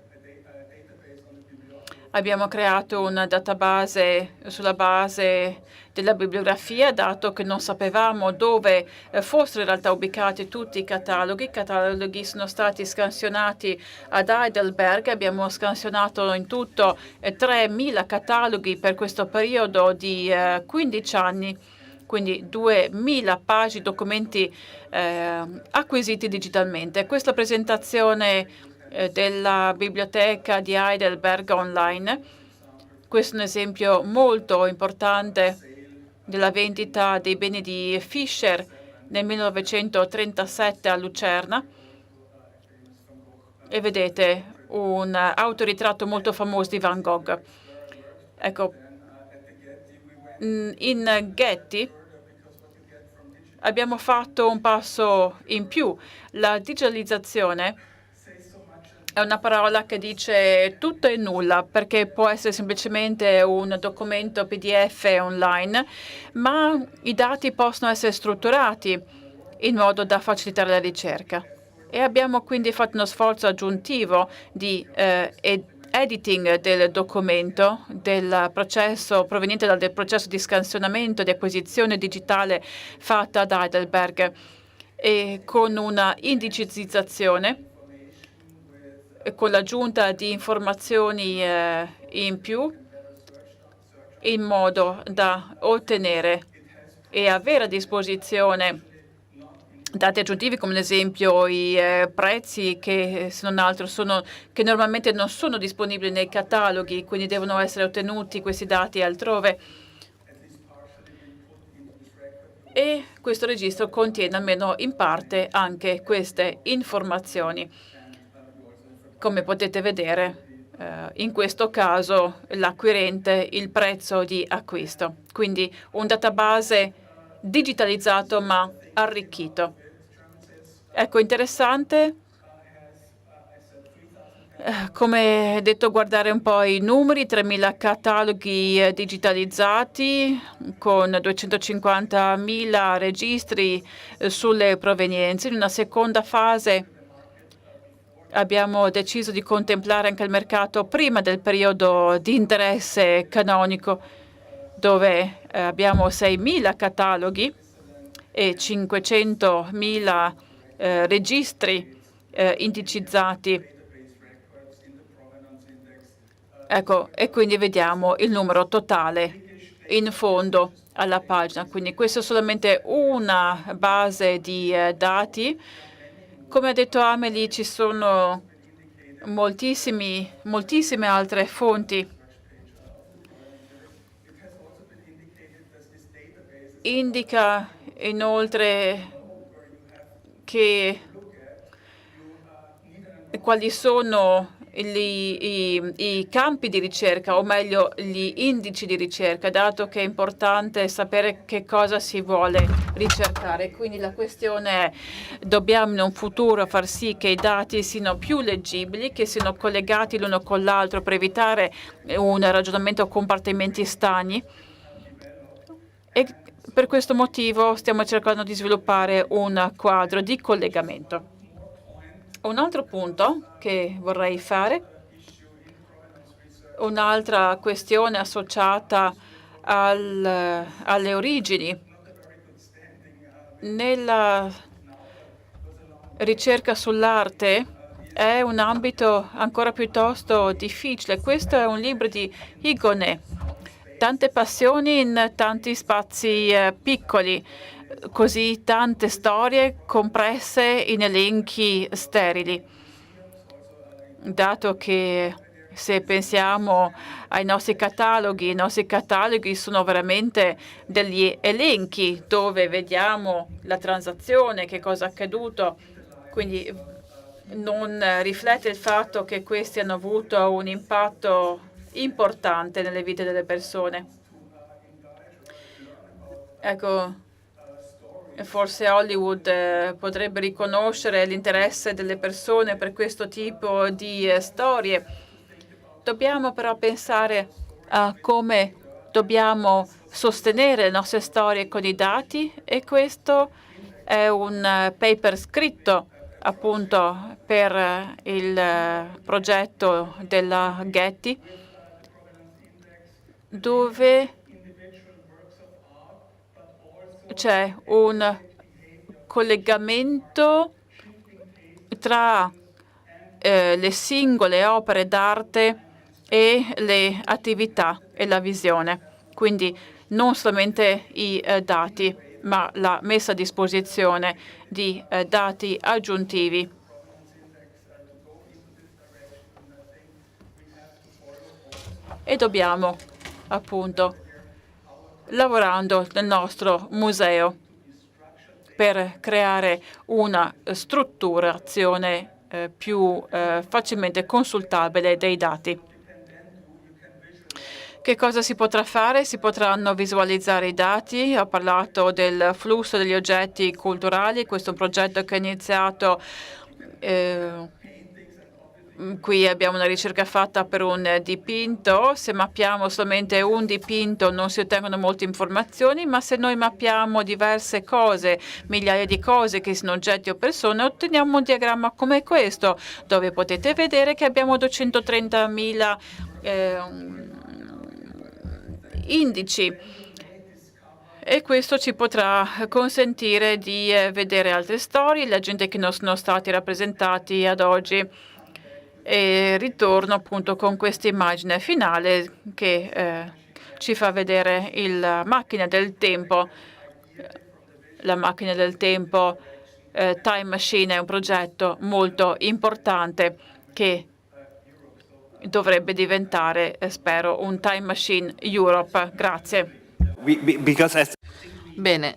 Abbiamo creato una database sulla base della bibliografia, dato che non sapevamo dove fossero in realtà ubicati tutti i cataloghi. I cataloghi sono stati scansionati ad Heidelberg, abbiamo scansionato in tutto 3.000 cataloghi per questo periodo di 15 anni, quindi 2.000 pagine, documenti acquisiti digitalmente. Questa presentazione della biblioteca di Heidelberg online. Questo è un esempio molto importante della vendita dei beni di Fischer nel 1937 a Lucerna. E vedete un autoritratto molto famoso di Van Gogh. Ecco, in Getty abbiamo fatto un passo in più. La digitalizzazione è una parola che dice tutto e nulla, perché può essere semplicemente un documento PDF online, ma i dati possono essere strutturati in modo da facilitare la ricerca. E abbiamo quindi fatto uno sforzo aggiuntivo di editing del documento, del processo proveniente dal processo di scansionamento e di acquisizione digitale fatta da Heidelberg, e con una indicizzazione, con l'aggiunta di informazioni in più, in modo da ottenere e avere a disposizione dati aggiuntivi, come ad esempio i prezzi, che se non altro che normalmente non sono disponibili nei cataloghi, quindi devono essere ottenuti questi dati altrove. E questo registro contiene almeno in parte anche queste informazioni. Come potete vedere, in questo caso l'acquirente il prezzo di acquisto. Quindi un database digitalizzato ma arricchito. Ecco, interessante, come detto, guardare un po' i numeri: 3.000 cataloghi digitalizzati con 250.000 registri sulle provenienze. In una seconda fase abbiamo deciso di contemplare anche il mercato prima del periodo di interesse canonico, dove abbiamo 6.000 cataloghi e 500.000 registri indicizzati. Ecco, e quindi vediamo il numero totale in fondo alla pagina. Quindi questa è solamente una base di dati. Come ha detto Amelie, ci sono moltissime altre fonti. Indica inoltre quali sono i campi di ricerca, o meglio gli indici di ricerca, dato che è importante sapere che cosa si vuole ricercare. Quindi la questione è: dobbiamo in un futuro far sì che i dati siano più leggibili, che siano collegati l'uno con l'altro per evitare un ragionamento a compartimenti stagni, e per questo motivo stiamo cercando di sviluppare un quadro di collegamento. Un altro punto che vorrei fare, un'altra questione associata alle origini. Nella ricerca sull'arte è un ambito ancora piuttosto difficile. Questo è un libro di Higonet, tante passioni in tanti spazi piccoli, così tante storie compresse in elenchi sterili. Dato che, se pensiamo ai nostri cataloghi, i nostri cataloghi sono veramente degli elenchi dove vediamo la transazione, che cosa è accaduto, quindi non riflette il fatto che questi hanno avuto un impatto importante nelle vite delle persone. Ecco, forse Hollywood potrebbe riconoscere l'interesse delle persone per questo tipo di storie. Dobbiamo però pensare a come dobbiamo sostenere le nostre storie con i dati, e questo è un paper scritto appunto per il progetto della Getty, dove c'è un collegamento tra le singole opere d'arte e le attività e la visione. Quindi non solamente i dati, ma la messa a disposizione di dati aggiuntivi. E dobbiamo, appunto, lavorando nel nostro museo per creare una strutturazione più facilmente consultabile dei dati. Che cosa si potrà fare? Si potranno visualizzare i dati. Ho parlato del flusso degli oggetti culturali. Questo è un progetto che è iniziato. Qui abbiamo una ricerca fatta per un dipinto. Se mappiamo solamente un dipinto non si ottengono molte informazioni, ma se noi mappiamo diverse cose, migliaia di cose che siano oggetti o persone, otteniamo un diagramma come questo, dove potete vedere che abbiamo 230.000 indici, e questo ci potrà consentire di vedere altre storie, la gente che non sono stati rappresentati ad oggi. E ritorno appunto con questa immagine finale che ci fa vedere la macchina del tempo. La macchina del tempo Time Machine è un progetto molto importante che dovrebbe diventare, spero, un Time Machine Europe. Grazie. Bene,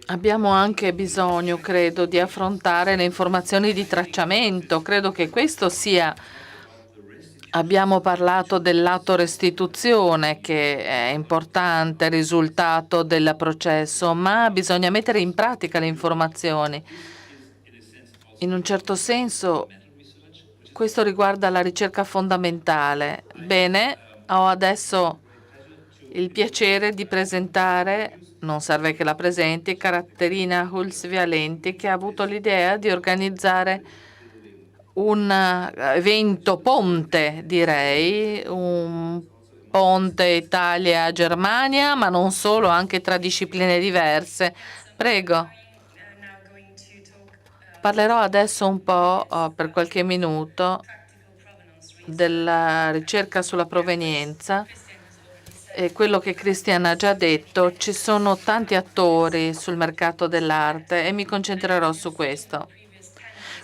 abbiamo anche bisogno, credo, di affrontare le informazioni di tracciamento. Credo che questo sia... Abbiamo parlato del lato restituzione, che è importante, risultato del processo, ma bisogna mettere in pratica le informazioni. In un certo senso, questo riguarda la ricerca fondamentale. Bene, ho adesso il piacere di presentare, non serve che la presenti, Caterina Hulsvialenti, che ha avuto l'idea di organizzare un evento ponte, direi, un ponte Italia-Germania, ma non solo, anche tra discipline diverse. Prego. Parlerò adesso un po', per qualche minuto, della ricerca sulla provenienza. E quello che Christian ha già detto, ci sono tanti attori sul mercato dell'arte e mi concentrerò su questo.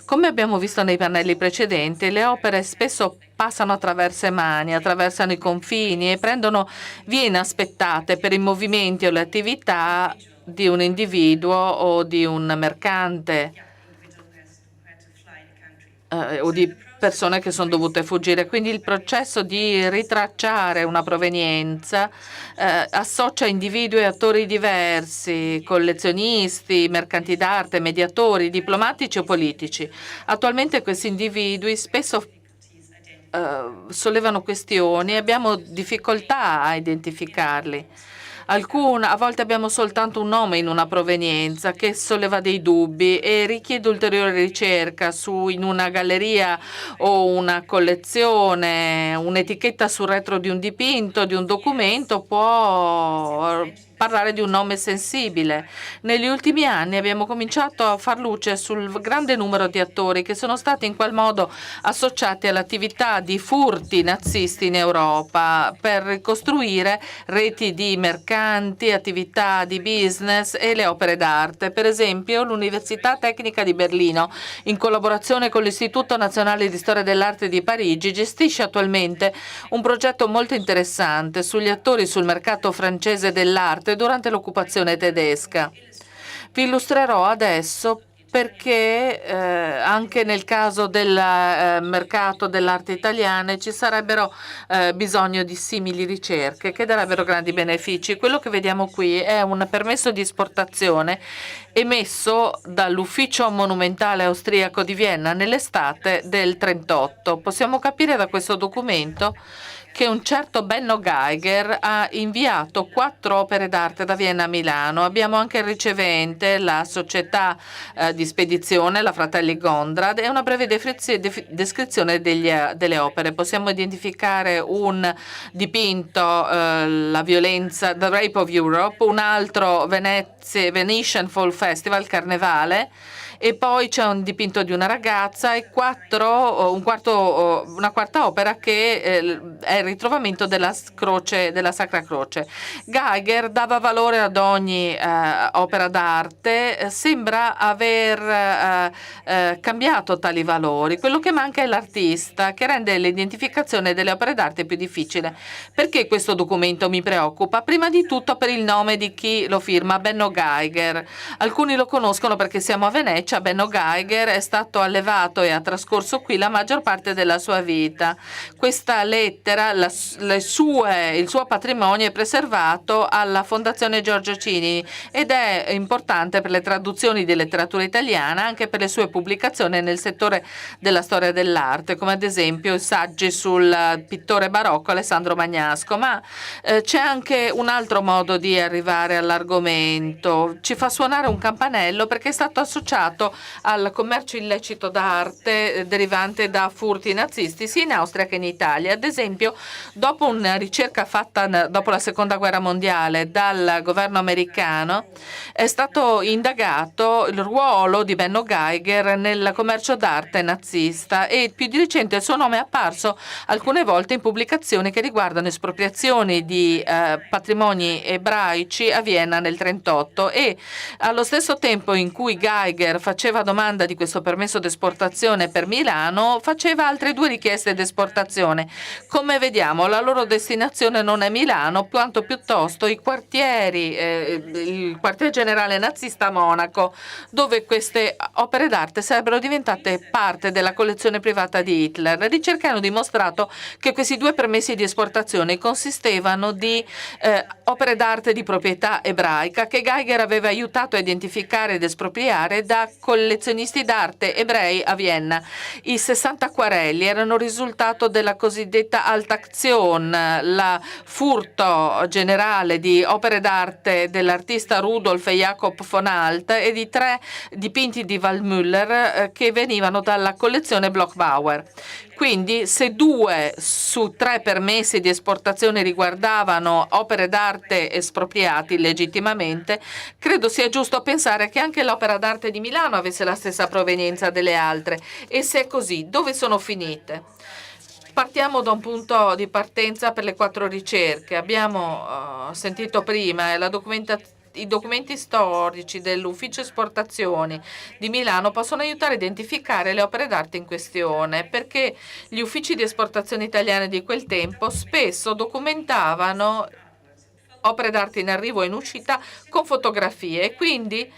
Come abbiamo visto nei pannelli precedenti, le opere spesso passano attraverso mani, attraversano i confini e prendono vie inaspettate per i movimenti o le attività di un individuo o di un mercante o di persone che sono dovute fuggire. Quindi il processo di ritracciare una provenienza associa individui e attori diversi, collezionisti, mercanti d'arte, mediatori, diplomatici o politici. Attualmente questi individui spesso sollevano questioni e abbiamo difficoltà a identificarli. A volte abbiamo soltanto un nome in una provenienza che solleva dei dubbi e richiede ulteriore ricerca in una galleria o una collezione. Un'etichetta sul retro di un dipinto, di un documento può parlare di un nome sensibile. Negli ultimi anni abbiamo cominciato a far luce sul grande numero di attori che sono stati in qual modo associati all'attività di furti nazisti in Europa per ricostruire reti di mercanti, attività di business e le opere d'arte. Per esempio, l'Università Tecnica di Berlino, in collaborazione con l'Istituto Nazionale di Storia dell'Arte di Parigi, gestisce attualmente un progetto molto interessante sugli attori sul mercato francese dell'arte durante l'occupazione tedesca. Vi illustrerò adesso perché anche nel caso del mercato dell'arte italiana ci sarebbero bisogno di simili ricerche che darebbero grandi benefici. Quello che vediamo qui è un permesso di esportazione emesso dall'Ufficio Monumentale Austriaco di Vienna nell'estate del 1938. Possiamo capire da questo documento che un certo Benno Geiger ha inviato 4 opere d'arte da Vienna a Milano. Abbiamo anche il ricevente, la società di spedizione, la Fratelli Gondrad, e una breve descrizione delle opere. Possiamo identificare un dipinto, La violenza, The Rape of Europe, un altro Venetian Fall Festival, Carnevale, e poi c'è un dipinto di una ragazza e una quarta opera che è il ritrovamento della Sacra Croce. Geiger dava valore ad ogni opera d'arte, sembra aver cambiato tali valori. Quello che manca è l'artista, che rende l'identificazione delle opere d'arte più difficile. Perché questo documento mi preoccupa? Prima di tutto per il nome di chi lo firma, Benno Geiger. Alcuni lo conoscono perché siamo a Venezia. Benno Geiger è stato allevato e ha trascorso qui la maggior parte della sua vita. Questa lettera, il suo patrimonio è preservato alla Fondazione Giorgio Cini ed è importante per le traduzioni di letteratura italiana, anche per le sue pubblicazioni nel settore della storia dell'arte, come ad esempio i saggi sul pittore barocco Alessandro Magnasco. Ma c'è anche un altro modo di arrivare all'argomento. Ci fa suonare un campanello perché è stato associato al commercio illecito d'arte derivante da furti nazisti sia in Austria che in Italia. Ad esempio, dopo una ricerca fatta dopo la Seconda Guerra Mondiale dal governo americano, è stato indagato il ruolo di Benno Geiger nel commercio d'arte nazista e più di recente il suo nome è apparso alcune volte in pubblicazioni che riguardano espropriazioni di patrimoni ebraici a Vienna nel 1938, e allo stesso tempo in cui Geiger faceva domanda di questo permesso d'esportazione per Milano, faceva altre 2 richieste d'esportazione. Come vediamo, la loro destinazione non è Milano, quanto piuttosto il quartier generale nazista a Monaco, dove queste opere d'arte sarebbero diventate parte della collezione privata di Hitler. Le ricerche hanno dimostrato che questi 2 permessi di esportazione consistevano di opere d'arte di proprietà ebraica che Geiger aveva aiutato a identificare ed espropriare da collezionisti d'arte ebrei a Vienna. I 60 acquarelli erano risultato della cosiddetta Altaktion, la furto generale di opere d'arte dell'artista Rudolf Jakob von Alt e di 3 dipinti di Waldmüller che venivano dalla collezione Bloch-Bauer. Quindi, se 2 su 3 permessi di esportazione riguardavano opere d'arte espropriate illegittimamente, credo sia giusto pensare che anche l'opera d'arte di Milano avesse la stessa provenienza delle altre. E se è così, dove sono finite? Partiamo da un punto di partenza per le 4 ricerche. Abbiamo sentito prima i documenti storici dell'Ufficio Esportazioni di Milano possono aiutare a identificare le opere d'arte in questione, perché gli uffici di esportazione italiani di quel tempo spesso documentavano opere d'arte in arrivo e in uscita con fotografie, e quindi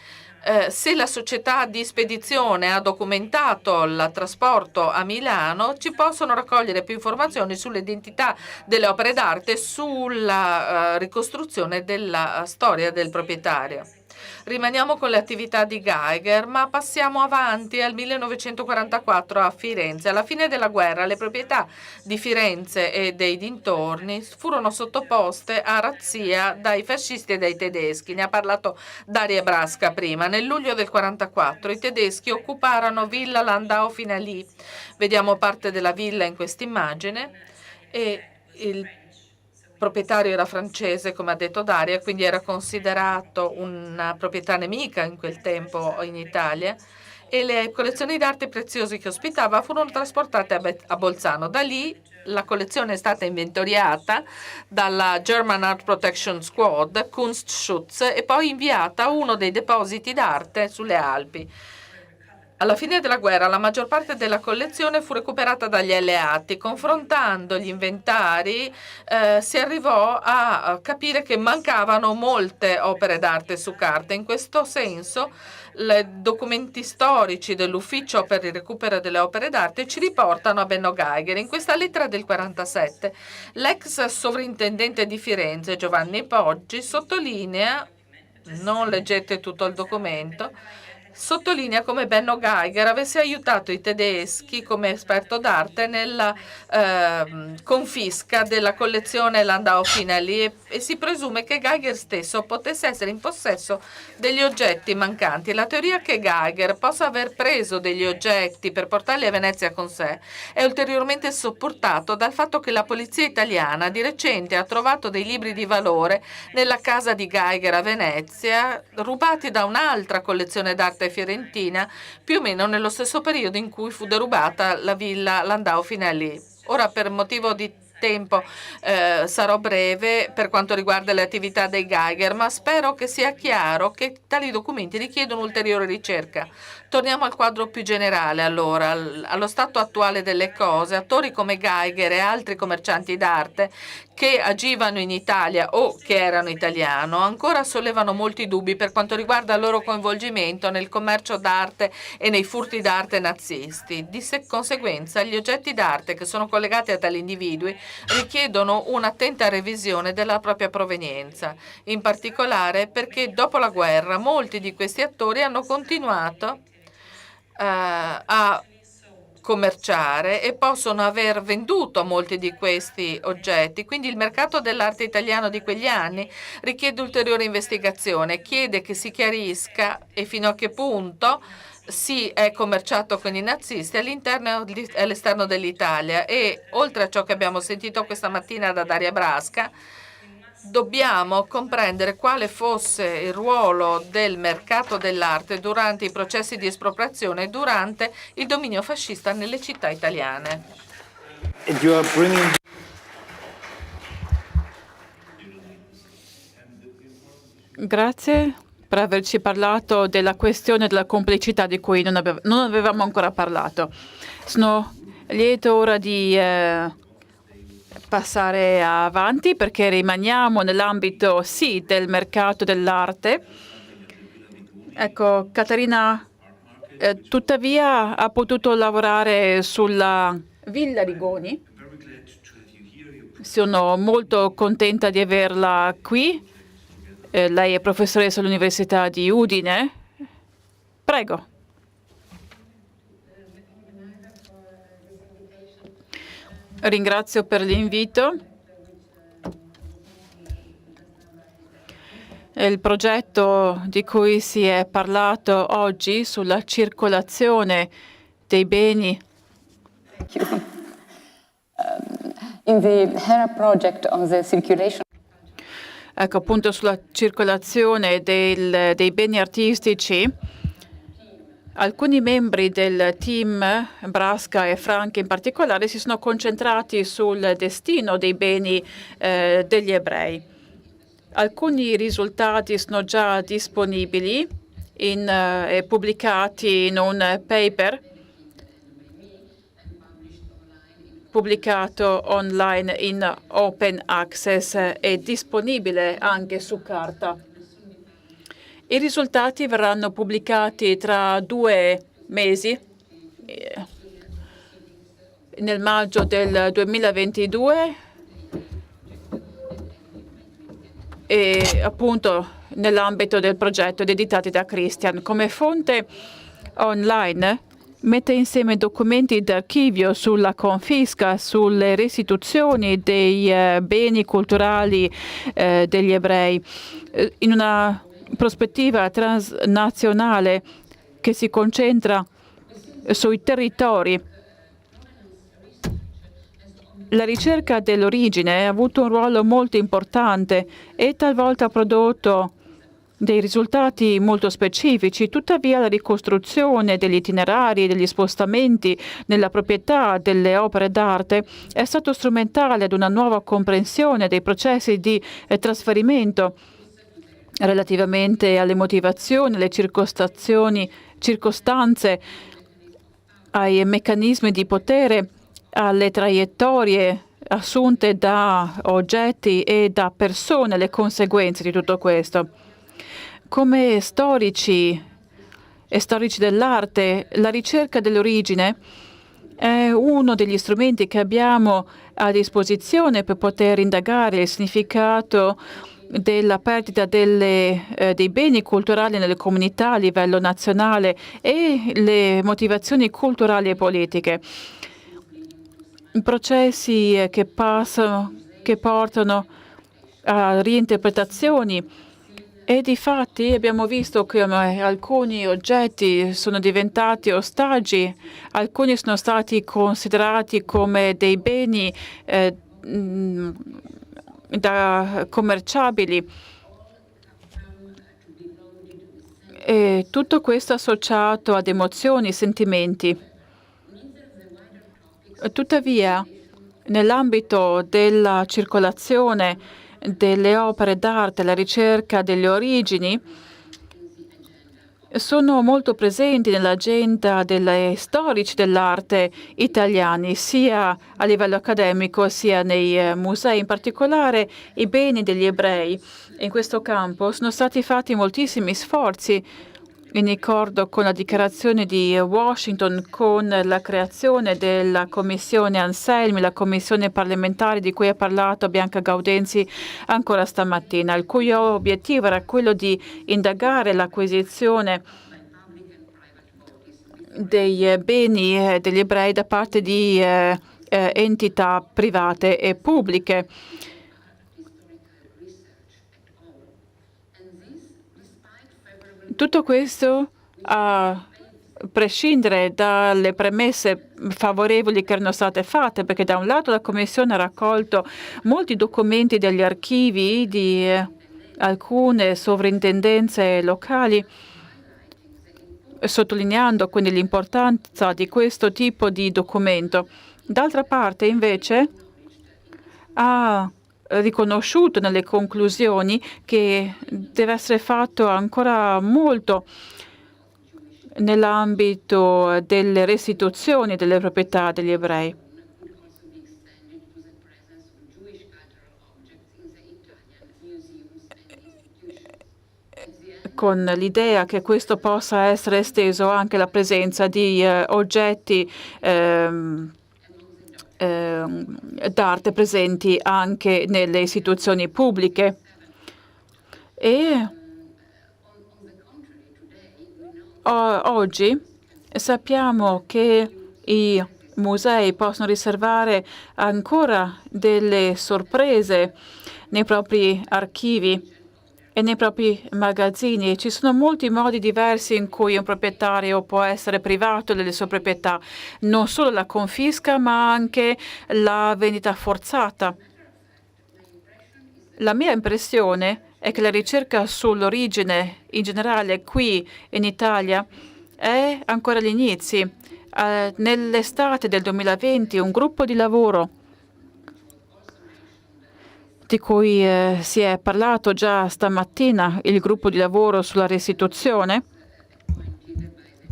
se la società di spedizione ha documentato il trasporto a Milano, ci possono raccogliere più informazioni sull'identità delle opere d'arte e sulla ricostruzione della storia del proprietario. Rimaniamo con le attività di Geiger, ma passiamo avanti al 1944 a Firenze. Alla fine della guerra le proprietà di Firenze e dei dintorni furono sottoposte a razzia dai fascisti e dai tedeschi. Ne ha parlato Daria Brasca prima. Nel luglio del 1944 i tedeschi occuparono Villa Landau Finali. Vediamo parte della villa in quest'immagine, e il proprietario era francese, come ha detto Daria, quindi era considerato una proprietà nemica in quel tempo in Italia, e le collezioni d'arte preziosi che ospitava furono trasportate a Bolzano. Da lì la collezione è stata inventoriata dalla German Art Protection Squad, Kunstschutz, e poi inviata a uno dei depositi d'arte sulle Alpi. Alla fine della guerra la maggior parte della collezione fu recuperata dagli alleati. Confrontando gli inventari si arrivò a capire che mancavano molte opere d'arte su carta. In questo senso i documenti storici dell'Ufficio per il recupero delle opere d'arte ci riportano a Benno Geiger. In questa lettera del 1947 l'ex sovrintendente di Firenze Giovanni Poggi sottolinea, non leggete tutto il documento, sottolinea come Benno Geiger avesse aiutato i tedeschi come esperto d'arte nella confisca della collezione Landau Finelli e si presume che Geiger stesso potesse essere in possesso degli oggetti mancanti. La teoria che Geiger possa aver preso degli oggetti per portarli a Venezia con sé è ulteriormente supportato dal fatto che la polizia italiana di recente ha trovato dei libri di valore nella casa di Geiger a Venezia, rubati da un'altra collezione d'arte fiorentina, più o meno nello stesso periodo in cui fu derubata la villa Landau Finelli. Ora, per motivo di tempo sarò breve per quanto riguarda le attività dei Geiger, ma spero che sia chiaro che tali documenti richiedono ulteriore ricerca. Torniamo al quadro più generale, allora. Allo stato attuale delle cose, attori come Geiger e altri commercianti d'arte che agivano in Italia o che erano italiano ancora sollevano molti dubbi per quanto riguarda il loro coinvolgimento nel commercio d'arte e nei furti d'arte nazisti. Di conseguenza, gli oggetti d'arte che sono collegati a tali individui richiedono un'attenta revisione della propria provenienza, in particolare perché dopo la guerra molti di questi attori hanno continuato a commerciare e possono aver venduto molti di questi oggetti. Quindi il mercato dell'arte italiano di quegli anni richiede ulteriore investigazione, chiede che si chiarisca e fino a che punto si è commerciato con i nazisti all'interno e all'esterno dell'Italia. E oltre a ciò che abbiamo sentito questa mattina da Daria Brasca, dobbiamo comprendere quale fosse il ruolo del mercato dell'arte durante i processi di espropriazione e durante il dominio fascista nelle città italiane. Grazie per averci parlato della questione della complicità di cui non avevamo ancora parlato. Sono lieto ora di passare avanti perché rimaniamo nell'ambito sì del mercato dell'arte. Ecco, Caterina tuttavia ha potuto lavorare sulla Villa Rigoni. Sono molto contenta di averla qui. Lei è professoressa all'Università di Udine. Prego. Ringrazio per l'invito. Il progetto di cui si è parlato oggi sulla circolazione dei beni. In the HERA project on the circulation. Ecco, appunto sulla circolazione dei beni artistici, alcuni membri del team, Brasca e Frank in particolare, si sono concentrati sul destino dei beni degli ebrei. Alcuni risultati sono già disponibili e pubblicati in un paper pubblicato online in open access e disponibile anche su carta. I risultati verranno pubblicati tra 2 mesi, nel maggio del 2022, e appunto nell'ambito del progetto editati da Christian. Come fonte online mette insieme documenti d'archivio sulla confisca, sulle restituzioni dei beni culturali degli ebrei, in una prospettiva transnazionale che si concentra sui territori. La ricerca dell'origine ha avuto un ruolo molto importante e talvolta ha prodotto dei risultati molto specifici. Tuttavia la ricostruzione degli itinerari, degli spostamenti nella proprietà delle opere d'arte è stato strumentale ad una nuova comprensione dei processi di trasferimento relativamente alle motivazioni, alle circostanze, ai meccanismi di potere, alle traiettorie assunte da oggetti e da persone, le conseguenze di tutto questo. Come storici e storici dell'arte, la ricerca dell'origine è uno degli strumenti che abbiamo a disposizione per poter indagare il significato della perdita dei beni culturali nelle comunità a livello nazionale e le motivazioni culturali e politiche. Processi che portano a reinterpretazioni. E difatti abbiamo visto che alcuni oggetti sono diventati ostaggi, alcuni sono stati considerati come dei beni da commerciabili. E tutto questo associato ad emozioni, sentimenti. Tuttavia, nell'ambito della circolazione delle opere d'arte, la ricerca delle origini, sono molto presenti nell'agenda dei storici dell'arte italiani, sia a livello accademico sia nei musei. In particolare i beni degli ebrei. In questo campo sono stati fatti moltissimi sforzi, in accordo con la dichiarazione di Washington, con la creazione della commissione Anselmi, la commissione parlamentare di cui ha parlato Bianca Gaudenzi ancora stamattina, il cui obiettivo era quello di indagare l'acquisizione dei beni degli ebrei da parte di entità private e pubbliche. Tutto questo a prescindere dalle premesse favorevoli che erano state fatte, perché da un lato la Commissione ha raccolto molti documenti degli archivi di alcune sovrintendenze locali, sottolineando quindi l'importanza di questo tipo di documento. D'altra parte, invece, ha riconosciuto nelle conclusioni che deve essere fatto ancora molto nell'ambito delle restituzioni delle proprietà degli ebrei, con l'idea che questo possa essere esteso anche alla presenza di oggetti d'arte presenti anche nelle istituzioni pubbliche. E oggi sappiamo che i musei possono riservare ancora delle sorprese nei propri archivi e nei propri magazzini. Ci sono molti modi diversi in cui un proprietario può essere privato delle sue proprietà, non solo la confisca ma anche la vendita forzata. La mia impressione è che la ricerca sull'origine in generale qui in Italia è ancora agli inizi. Nell'estate del 2020 un gruppo di lavoro di cui si è parlato già stamattina, il gruppo di lavoro sulla restituzione,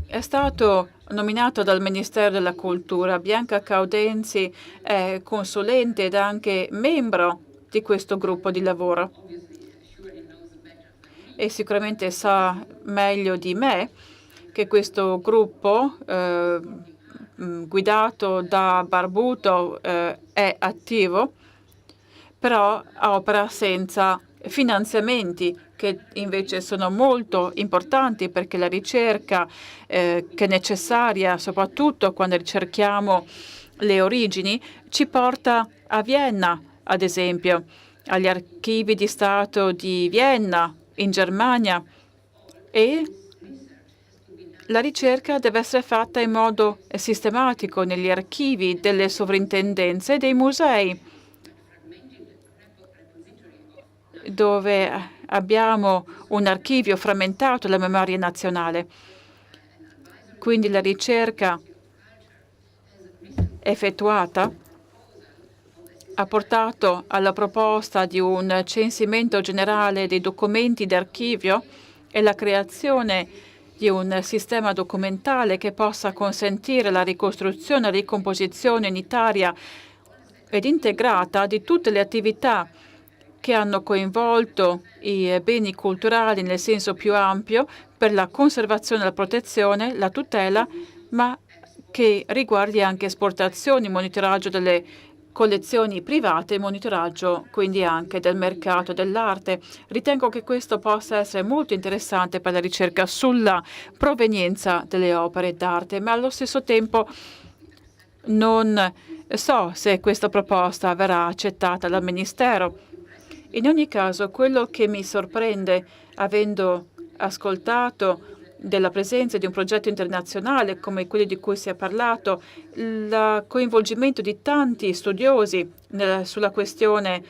è stato nominato dal Ministero della Cultura. Bianca Gaudenzi è consulente ed anche membro di questo gruppo di lavoro e sicuramente sa meglio di me che questo gruppo guidato da Barbuto è attivo, però opera senza finanziamenti, che invece sono molto importanti, perché la ricerca che è necessaria, soprattutto quando ricerchiamo le origini, ci porta a Vienna, ad esempio, agli archivi di Stato di Vienna, in Germania, e la ricerca deve essere fatta in modo sistematico negli archivi delle sovrintendenze e dei musei, dove abbiamo un archivio frammentato della memoria nazionale. Quindi la ricerca effettuata ha portato alla proposta di un censimento generale dei documenti d'archivio e la creazione di un sistema documentale che possa consentire la ricostruzione e ricomposizione unitaria ed integrata di tutte le attività che hanno coinvolto i beni culturali nel senso più ampio, per la conservazione, la protezione, la tutela, ma che riguardi anche esportazioni, monitoraggio delle collezioni private e monitoraggio quindi anche del mercato dell'arte. Ritengo che questo possa essere molto interessante per la ricerca sulla provenienza delle opere d'arte, ma allo stesso tempo non so se questa proposta verrà accettata dal Ministero. In ogni caso, quello che mi sorprende, avendo ascoltato della presenza di un progetto internazionale come quello di cui si è parlato, il coinvolgimento di tanti studiosi sulla questione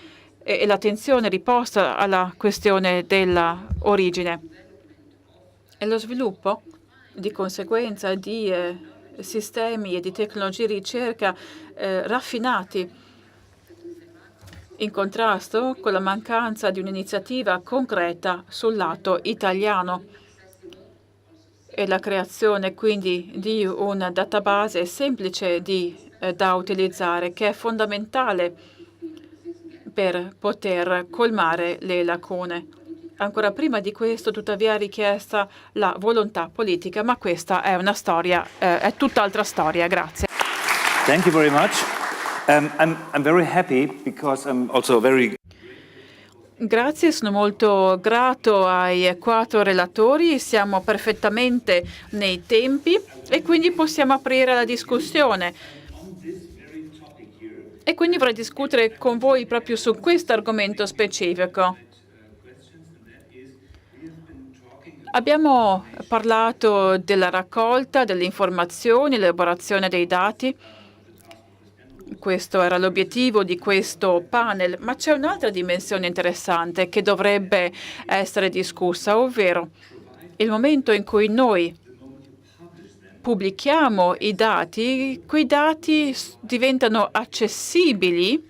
e l'attenzione riposta alla questione della origine e lo sviluppo di conseguenza di sistemi e di tecnologie di ricerca raffinati in contrasto con la mancanza di un'iniziativa concreta sul lato italiano e la creazione quindi di un database semplice da utilizzare, che è fondamentale per poter colmare le lacune. Ancora prima di questo, tuttavia, è richiesta la volontà politica, ma questa è una storia, è tutt'altra storia. Grazie. Thank you very much. I'm very happy because I'm also very Grazie, sono molto grato ai 4 relatori, siamo perfettamente nei tempi e quindi possiamo aprire la discussione. E quindi vorrei discutere con voi proprio su questo argomento specifico. Abbiamo parlato della raccolta delle informazioni, l'elaborazione dei dati. Questo era l'obiettivo di questo panel, ma c'è un'altra dimensione interessante che dovrebbe essere discussa, ovvero il momento in cui noi pubblichiamo i dati, quei dati diventano accessibili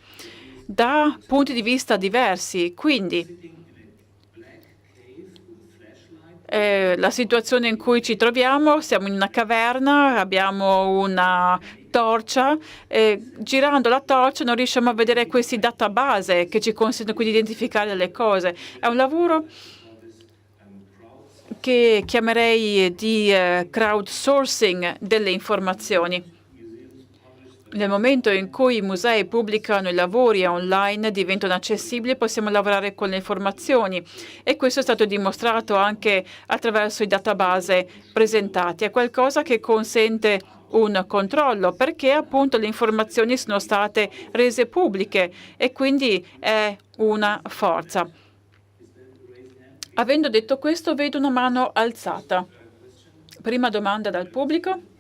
da punti di vista diversi. Quindi la situazione in cui ci troviamo, siamo in una caverna, abbiamo una torcia, girando la torcia non riusciamo a vedere questi database che ci consentono quindi di identificare le cose. È un lavoro che chiamerei di crowdsourcing delle informazioni. Nel momento in cui i musei pubblicano i lavori online, diventano accessibili, possiamo lavorare con le informazioni e questo è stato dimostrato anche attraverso i database presentati. È qualcosa che consente un controllo perché appunto le informazioni sono state rese pubbliche e quindi è una forza. Avendo detto questo, vedo una mano alzata. Prima domanda dal pubblico.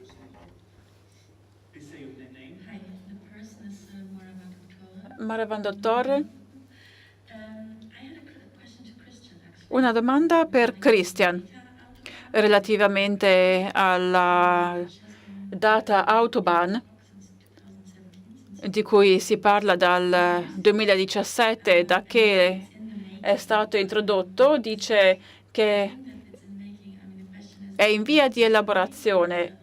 Maravan Dottore. Una domanda per Christian relativamente alla data Autobahn di cui si parla dal 2017, da che è stato introdotto, dice che è in via di elaborazione.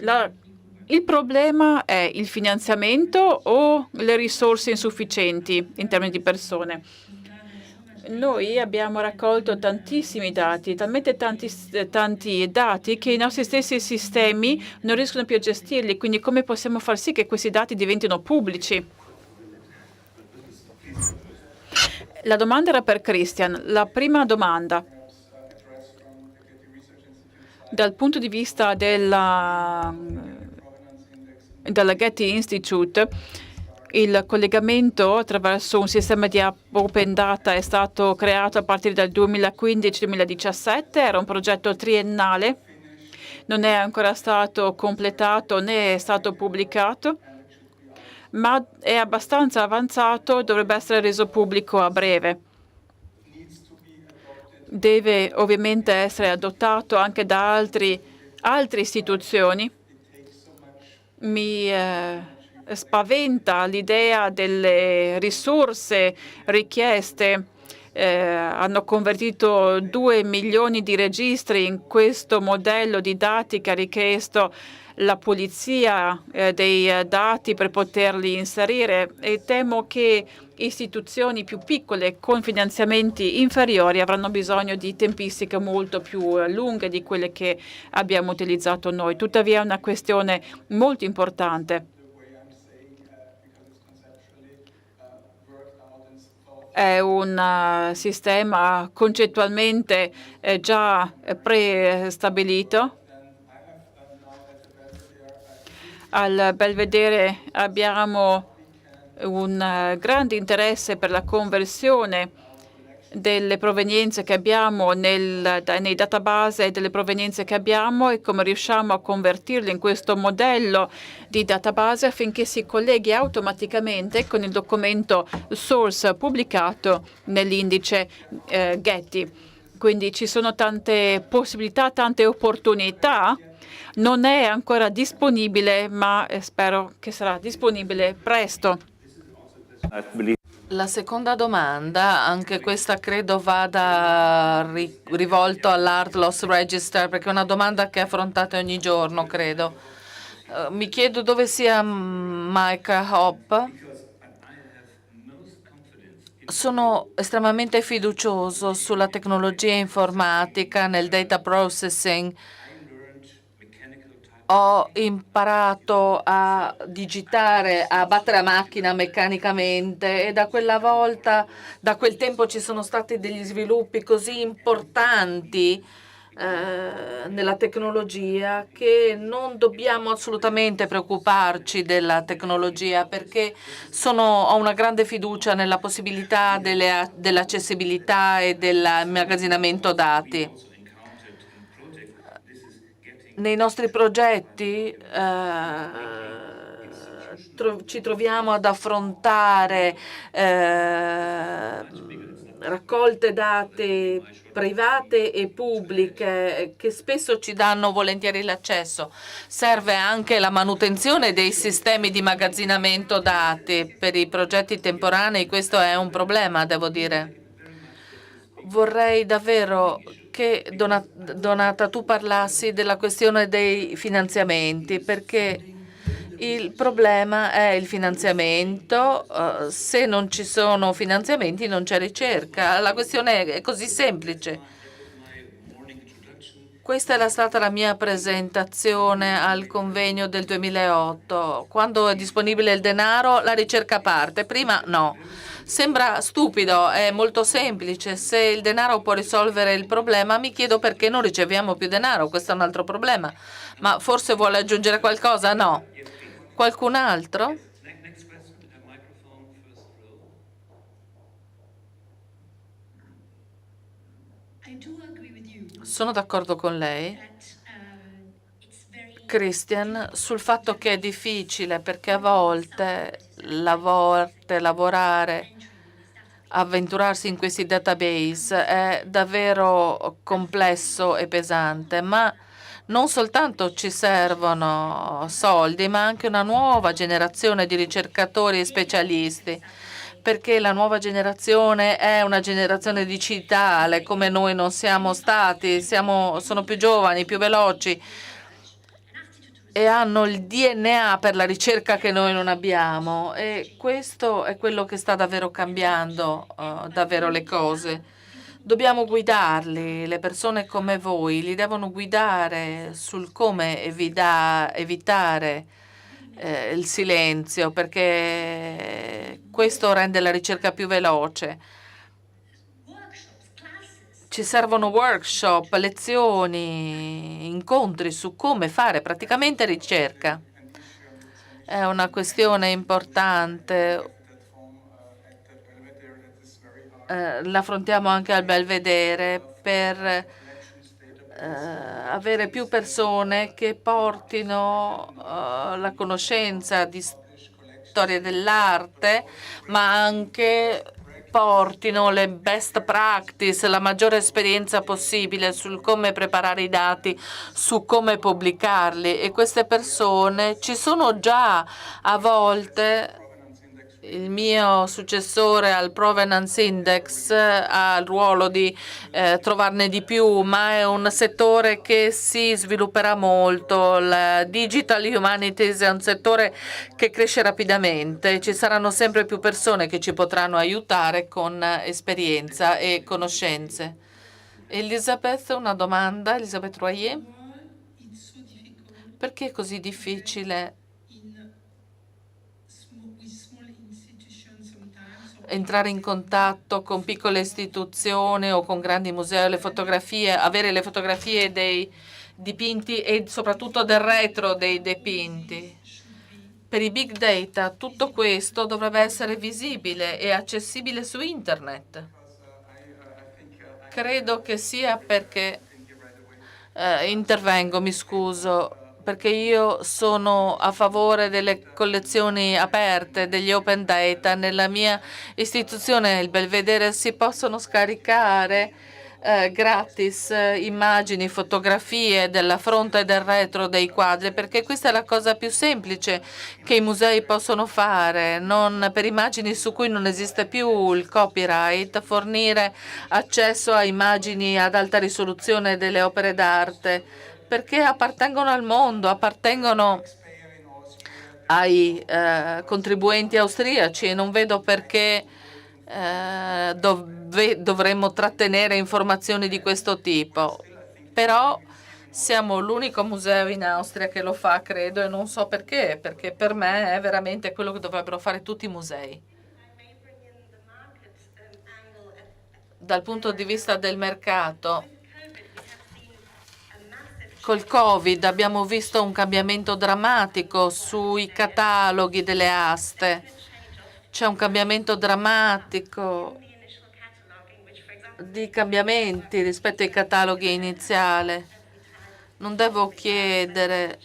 Il problema è il finanziamento o le risorse insufficienti in termini di persone? Noi abbiamo raccolto tantissimi dati, talmente tanti dati che i nostri stessi sistemi non riescono più a gestirli. Quindi come possiamo far sì che questi dati diventino pubblici? La domanda era per Christian. La prima domanda. Dal punto di vista della Getty Institute, il collegamento attraverso un sistema di open data è stato creato a partire dal 2015-2017, era un progetto triennale, non è ancora stato completato né è stato pubblicato, ma è abbastanza avanzato, dovrebbe essere reso pubblico a breve. Deve ovviamente essere adottato anche da altre istituzioni. Mi spaventa l'idea delle risorse richieste. Hanno convertito 2 milioni di registri in questo modello di dati che ha richiesto la pulizia dei dati per poterli inserire e temo che istituzioni più piccole con finanziamenti inferiori avranno bisogno di tempistiche molto più lunghe di quelle che abbiamo utilizzato noi. Tuttavia è una questione molto importante. è un sistema concettualmente già prestabilito. Al Belvedere abbiamo un grande interesse per la conversione delle provenienze che abbiamo nei database, delle provenienze che abbiamo, e come riusciamo a convertirle in questo modello di database affinché si colleghi automaticamente con il documento source pubblicato nell'indice Getty. Quindi ci sono tante possibilità, tante opportunità. Non è ancora disponibile, ma spero che sarà disponibile presto. La seconda domanda, anche questa credo vada rivolto all'Art Loss Register, perché è una domanda che affrontate ogni giorno, credo. Mi chiedo dove sia Mike Hopp. Sono estremamente fiducioso sulla tecnologia informatica, nel data processing. Ho imparato a digitare, a battere a macchina meccanicamente, e da quella volta, da quel tempo ci sono stati degli sviluppi così importanti nella tecnologia che non dobbiamo assolutamente preoccuparci della tecnologia, perché ho una grande fiducia nella possibilità dell'accessibilità e dell'immagazzinamento dati. Nei nostri progetti ci troviamo ad affrontare raccolte dati private e pubbliche che spesso ci danno volentieri l'accesso. Serve anche la manutenzione dei sistemi di immagazzinamento dati per i progetti temporanei. Questo è un problema, devo dire. Vorrei davvero che Donata tu parlassi della questione dei finanziamenti, perché il problema è il finanziamento. Se non ci sono finanziamenti non c'è ricerca. La questione è così semplice. Questa era stata la mia presentazione al convegno del 2008. Quando è disponibile il denaro, la ricerca parte. Prima no. Sembra stupido, è molto semplice. Se il denaro può risolvere il problema, mi chiedo perché non riceviamo più denaro. Questo è un altro problema. Ma forse vuole aggiungere qualcosa? No. Qualcun altro? Sono d'accordo con lei, Christian, sul fatto che è difficile, perché a volte lavorare, avventurarsi in questi database è davvero complesso e pesante, ma non soltanto ci servono soldi, ma anche una nuova generazione di ricercatori e specialisti, perché la nuova generazione è una generazione digitale come noi non siamo stati, sono più giovani, più veloci e hanno il DNA per la ricerca che noi non abbiamo, e questo è quello che sta davvero cambiando davvero le cose. Dobbiamo guidarli, le persone come voi li devono guidare sul come evitare il silenzio, perché questo rende la ricerca più veloce. Ci servono workshop, lezioni, incontri su come fare praticamente ricerca. È una questione importante. L'affrontiamo anche al Belvedere per avere più persone che portino la conoscenza di storia dell'arte, ma anche portino le best practice, la maggiore esperienza possibile sul come preparare i dati, su come pubblicarli. E queste persone ci sono già. A volte il mio successore al Provenance Index ha il ruolo di trovarne di più, ma è un settore che si svilupperà molto. La Digital Humanities è un settore che cresce rapidamente. Ci saranno sempre più persone che ci potranno aiutare con esperienza e conoscenze. Elisabeth, una domanda. Elisabeth Royer. Perché è così difficile entrare in contatto con piccole istituzioni o con grandi musei, le fotografie, avere le fotografie dei dipinti e soprattutto del retro dei dipinti. Per i big data tutto questo dovrebbe essere visibile e accessibile su internet. Credo che sia perché intervengo, mi scuso, perché io sono a favore delle collezioni aperte, degli open data. Nella mia istituzione, il Belvedere, si possono scaricare gratis immagini, fotografie della fronte e del retro dei quadri, perché questa è la cosa più semplice che i musei possono fare, non per immagini su cui non esiste più il copyright, fornire accesso a immagini ad alta risoluzione delle opere d'arte, perché appartengono al mondo, appartengono ai contribuenti austriaci e non vedo perché dovremmo trattenere informazioni di questo tipo. Però siamo l'unico museo in Austria che lo fa, credo, e non so perché per me è veramente quello che dovrebbero fare tutti i musei. Dal punto di vista del mercato, col Covid abbiamo visto un cambiamento drammatico sui cataloghi delle aste. C'è un cambiamento drammatico di cambiamenti rispetto ai cataloghi iniziali. Non devo chiedere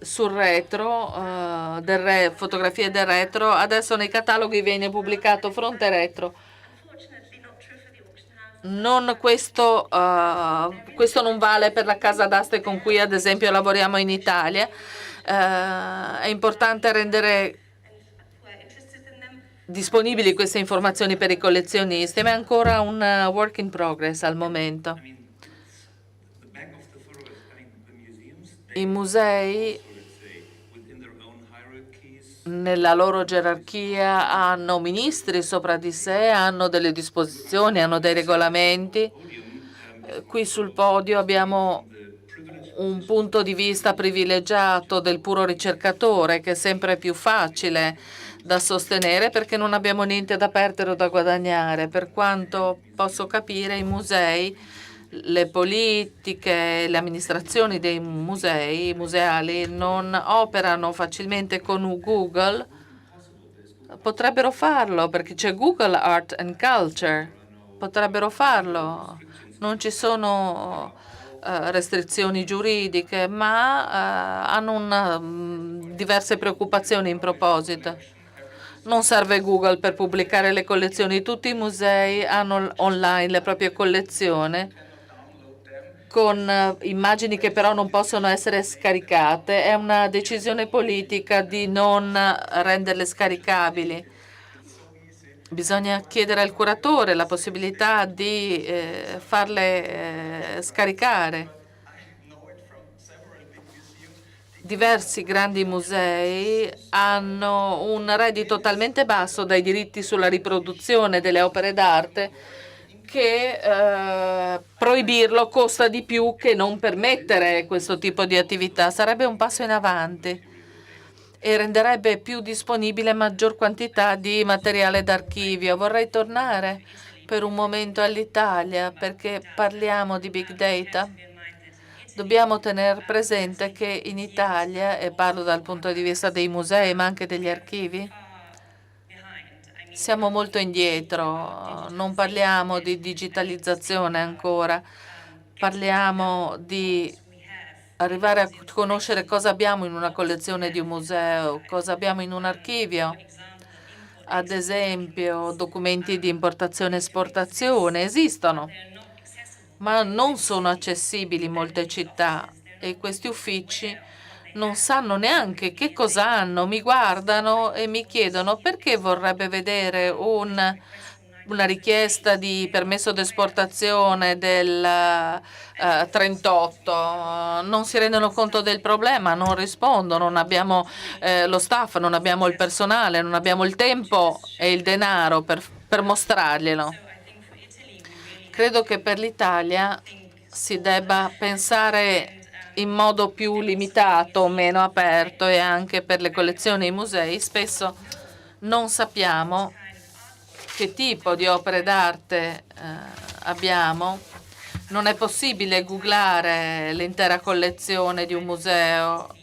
sul retro, fotografie del retro. Adesso nei cataloghi viene pubblicato fronte e retro. Questo non vale per la casa d'aste con cui ad esempio lavoriamo in Italia. È importante rendere disponibili queste informazioni per i collezionisti, ma è ancora un work in progress al momento. I musei nella loro gerarchia hanno ministri sopra di sé, hanno delle disposizioni, hanno dei regolamenti. Qui sul podio abbiamo un punto di vista privilegiato del puro ricercatore, che è sempre più facile da sostenere perché non abbiamo niente da perdere o da guadagnare. Per quanto posso capire, i musei, le politiche, le amministrazioni dei musei museali non operano facilmente con Google. Potrebbero farlo perché c'è Google Art and Culture. Potrebbero farlo. Non ci sono restrizioni giuridiche, ma hanno diverse preoccupazioni in proposito. Non serve Google per pubblicare le collezioni. Tutti i musei hanno online le proprie collezioni con immagini che però non possono essere scaricate. È una decisione politica di non renderle scaricabili. Bisogna chiedere al curatore la possibilità di farle scaricare. Diversi grandi musei hanno un reddito talmente basso dai diritti sulla riproduzione delle opere d'arte che proibirlo costa di più che non permettere questo tipo di attività. Sarebbe un passo in avanti e renderebbe più disponibile maggior quantità di materiale d'archivio. Vorrei tornare per un momento all'Italia perché parliamo di big data. Dobbiamo tenere presente che in Italia, e parlo dal punto di vista dei musei ma anche degli archivi, siamo molto indietro. Non parliamo di digitalizzazione ancora, parliamo di arrivare a conoscere cosa abbiamo in una collezione di un museo, cosa abbiamo in un archivio. Ad esempio, documenti di importazione e esportazione esistono, ma non sono accessibili in molte città e questi uffici non sanno neanche che cosa hanno. Mi guardano e mi chiedono perché vorrebbe vedere una richiesta di permesso d'esportazione del 38. Non si rendono conto del problema, non rispondono, non abbiamo lo staff, non abbiamo il personale, non abbiamo il tempo e il denaro per mostrarglielo. Credo che per l'Italia si debba pensare in modo più limitato, meno aperto, e anche per le collezioni e i musei spesso non sappiamo che tipo di opere d'arte abbiamo. Non è possibile googlare l'intera collezione di un museo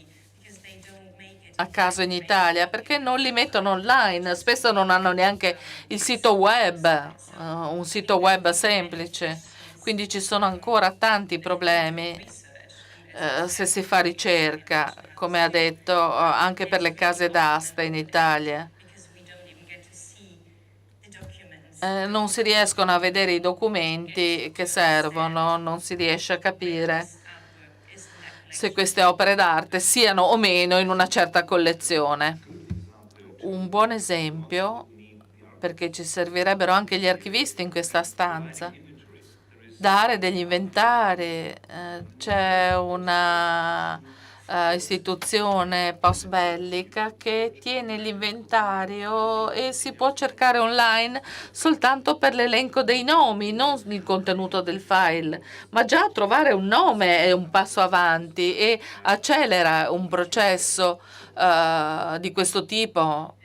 a caso in Italia perché non li mettono online, spesso non hanno neanche il sito web, un sito web semplice, quindi ci sono ancora tanti problemi se si fa ricerca, come ha detto, anche per le case d'asta in Italia. Non si riescono a vedere i documenti che servono, non si riesce a capire se queste opere d'arte siano o meno in una certa collezione. Un buon esempio, perché ci servirebbero anche gli archivisti in questa stanza, dare degli inventari. C'è una istituzione post-bellica che tiene l'inventario e si può cercare online soltanto per l'elenco dei nomi, non il contenuto del file, ma già trovare un nome è un passo avanti e accelera un processo di questo tipo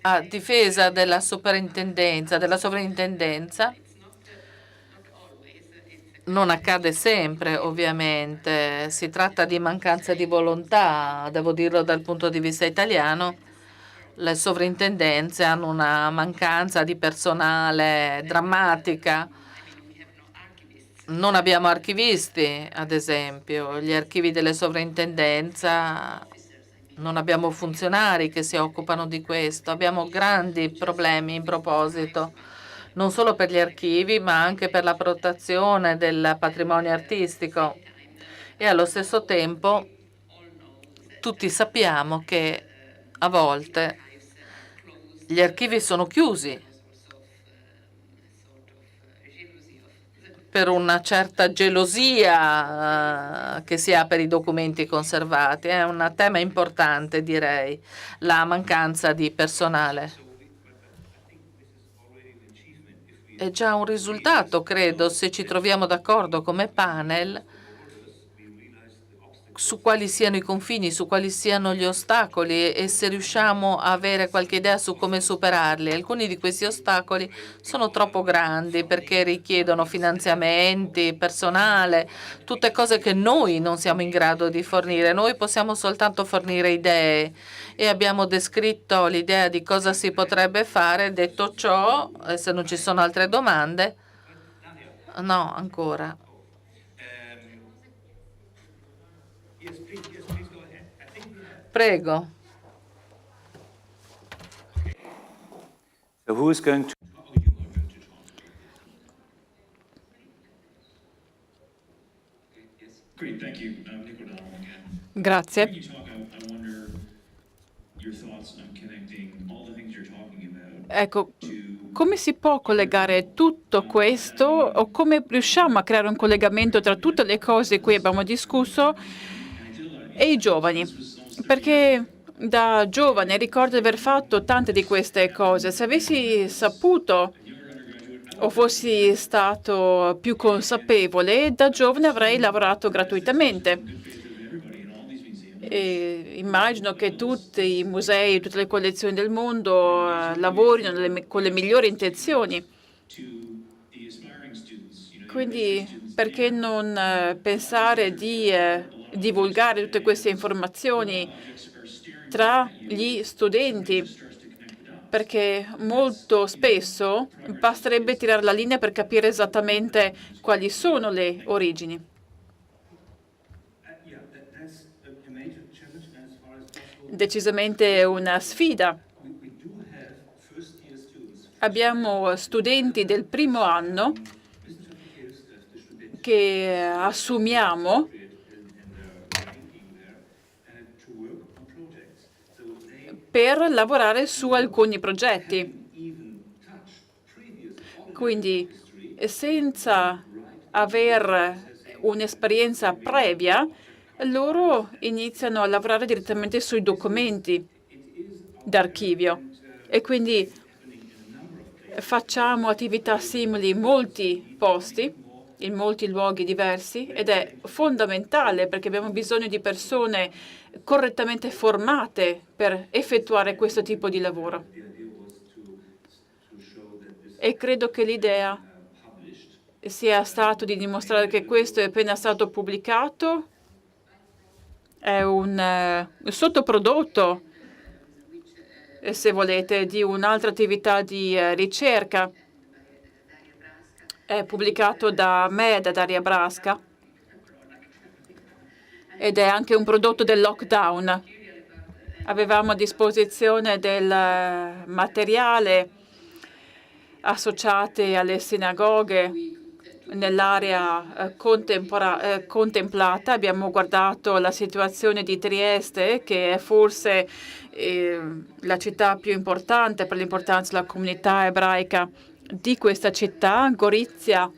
a difesa della sovrintendenza. Non accade sempre, ovviamente, si tratta di mancanza di volontà, devo dirlo dal punto di vista italiano. Le sovrintendenze hanno una mancanza di personale drammatica. Non abbiamo archivisti, ad esempio, gli archivi delle sovrintendenza, non abbiamo funzionari che si occupano di questo, abbiamo grandi problemi in proposito. Non solo per gli archivi, ma anche per la protezione del patrimonio artistico. E allo stesso tempo tutti sappiamo che a volte gli archivi sono chiusi per una certa gelosia che si ha per i documenti conservati. È un tema importante, direi, la mancanza di personale. È già un risultato, credo, se ci troviamo d'accordo come panel su quali siano i confini, su quali siano gli ostacoli e se riusciamo a avere qualche idea su come superarli. Alcuni di questi ostacoli sono troppo grandi perché richiedono finanziamenti, personale, tutte cose che noi non siamo in grado di fornire. Noi possiamo soltanto fornire idee e abbiamo descritto l'idea di cosa si potrebbe fare. Detto ciò, se non ci sono altre domande, no, ancora. Prego. So who is going to... Grazie. Ecco, come si può collegare tutto questo o come riusciamo a creare un collegamento tra tutte le cose di cui abbiamo discusso e i giovani? Perché da giovane ricordo di aver fatto tante di queste cose. Se avessi saputo o fossi stato più consapevole, da giovane avrei lavorato gratuitamente. E immagino che tutti i musei, tutte le collezioni del mondo lavorino con le migliori intenzioni. Quindi perché non pensare di divulgare tutte queste informazioni tra gli studenti? Perché molto spesso basterebbe tirare la linea per capire esattamente quali sono le origini. Decisamente una sfida. Abbiamo studenti del primo anno che assumiamo per lavorare su alcuni progetti. Quindi, senza aver un'esperienza previa, loro iniziano a lavorare direttamente sui documenti d'archivio e quindi facciamo attività simili in molti posti, in molti luoghi diversi, ed è fondamentale perché abbiamo bisogno di persone correttamente formate per effettuare questo tipo di lavoro. e credo che l'idea sia stato di dimostrare che questo è appena stato pubblicato. È un sottoprodotto, se volete, di un'altra attività di ricerca. È pubblicato da me, da Daria Brasca, ed è anche un prodotto del lockdown. Avevamo a disposizione del materiale associate alle sinagoghe nell'area contemplata. Abbiamo guardato la situazione di Trieste, che è forse la città più importante per l'importanza della comunità ebraica di questa città. Gorizia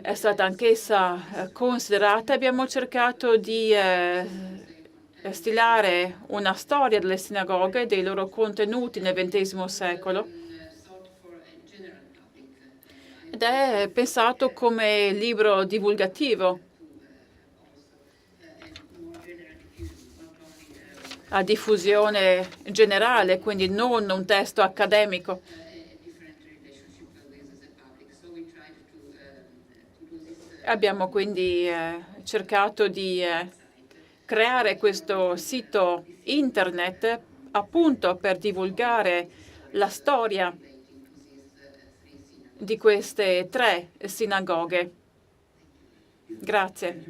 è stata anch'essa considerata. Abbiamo cercato di stilare una storia delle sinagoghe e dei loro contenuti nel XX secolo, ed è pensato come libro divulgativo a diffusione generale, quindi non un testo accademico. Abbiamo quindi cercato di creare questo sito internet appunto per divulgare la storia di queste 3 sinagoghe. Grazie.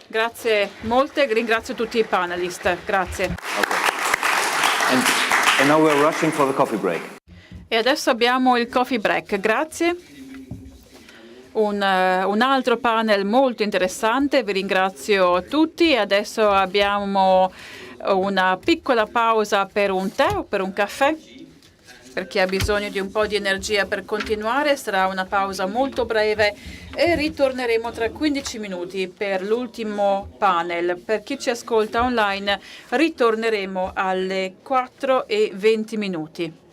Grazie molte, ringrazio tutti i panelist. Grazie. And now we're rushing for the coffee break. E adesso abbiamo il coffee break. Grazie. Un altro panel molto interessante, vi ringrazio tutti. Adesso abbiamo una piccola pausa per un tè o per un caffè, per chi ha bisogno di un po' di energia per continuare. Sarà una pausa molto breve e ritorneremo tra 15 minuti per l'ultimo panel. Per chi ci ascolta online ritorneremo alle 4:20.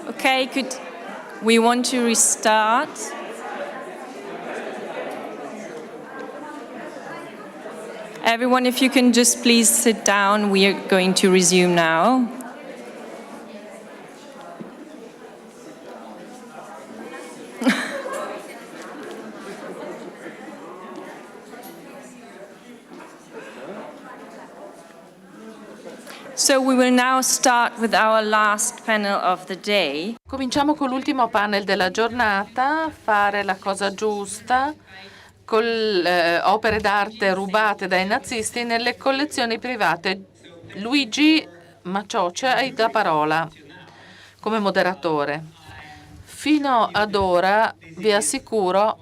Okay, we want to restart. Everyone, if you can just please sit down, we are going to resume now. So we will now start with our last panel of the day. Cominciamo con l'ultimo panel della giornata, fare la cosa giusta con opere d'arte rubate dai nazisti nelle collezioni private. Luigi Maciocia hai la parola come moderatore. Fino ad ora vi assicuro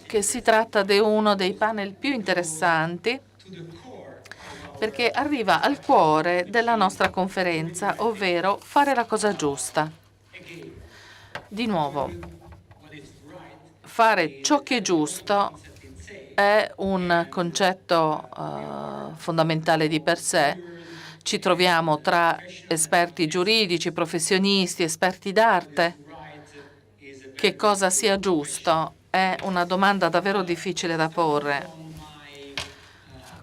che si tratta di uno dei panel più interessanti perché arriva al cuore della nostra conferenza, ovvero fare la cosa giusta. Di nuovo, fare ciò che è giusto è un concetto fondamentale di per sé. Ci troviamo tra esperti giuridici, professionisti, esperti d'arte. Che cosa sia giusto è una domanda davvero difficile da porre.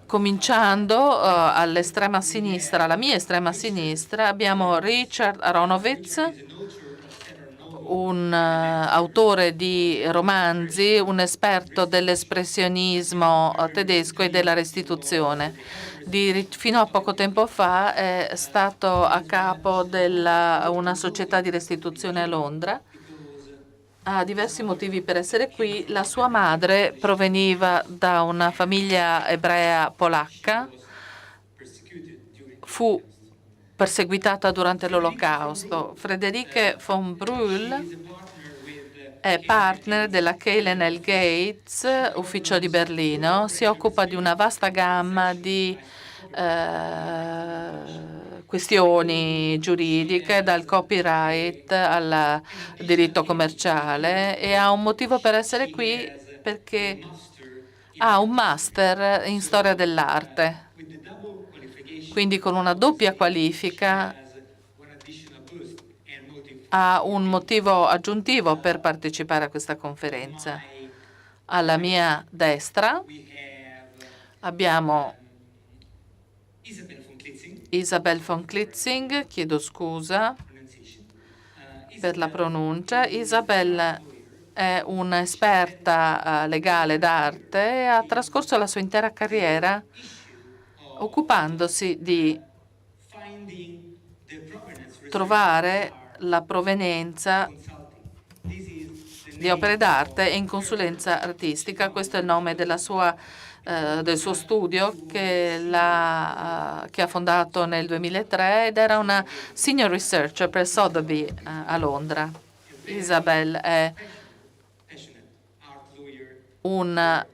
Cominciando all'estrema sinistra, alla mia estrema sinistra, abbiamo Richard Aronowitz, un autore di romanzi, un esperto dell'espressionismo tedesco e della restituzione. Fino a poco tempo fa è stato a capo di una società di restituzione a Londra. Ha diversi motivi per essere qui. La sua madre proveniva da una famiglia ebrea polacca, fu perseguitata durante l'Olocausto. Friederike von Brühl è partner della Kehlen L. Gates, ufficio di Berlino. Si occupa di una vasta gamma di questioni giuridiche, dal copyright al diritto commerciale, e ha un motivo per essere qui perché ha un master in storia dell'arte. Quindi con una doppia qualifica ha un motivo aggiuntivo per partecipare a questa conferenza. Alla mia destra abbiamo Isabel von Klitzing, chiedo scusa per la pronuncia. Isabel è un'esperta legale d'arte e ha trascorso la sua intera carriera occupandosi di trovare la provenienza di opere d'arte in consulenza artistica. Questo è il nome del suo studio che ha fondato nel 2003 ed era una senior researcher per Sotheby a Londra. Isabel è un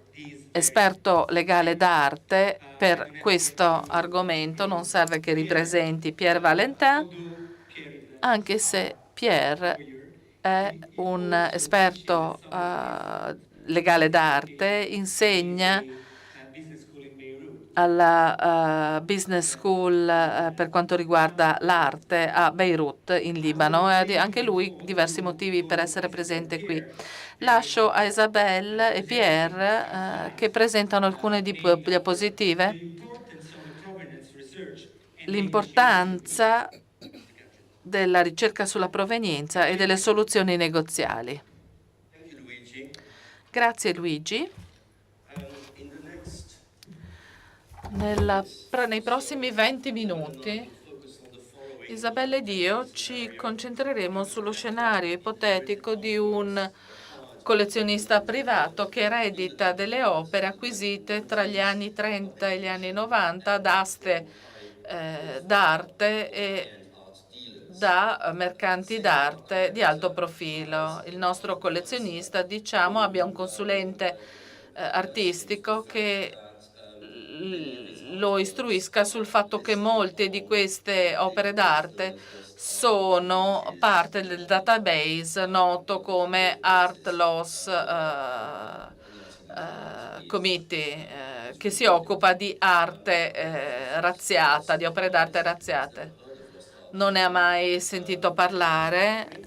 esperto legale d'arte per questo argomento. Non serve che ripresenti Pierre Valentin, anche se Pierre è un esperto legale d'arte, insegna alla Business School per quanto riguarda l'arte a Beirut, in Libano, e ha anche lui diversi motivi per essere presente qui. Lascio a Isabelle e Pierre che presentano alcune diapositive. L'importanza della ricerca sulla provenienza e delle soluzioni negoziali. Grazie Luigi. Nei prossimi 20 minuti Isabella ed io ci concentreremo sullo scenario ipotetico di un collezionista privato che eredita delle opere acquisite tra gli anni 30 e gli anni 90 da aste d'arte e da mercanti d'arte di alto profilo. Il nostro collezionista, diciamo, abbia un consulente artistico che lo istruisca sul fatto che molte di queste opere d'arte sono parte del database noto come Art Loss Committee, che si occupa di arte razziata, di opere d'arte razziate. non ne ha mai sentito parlare,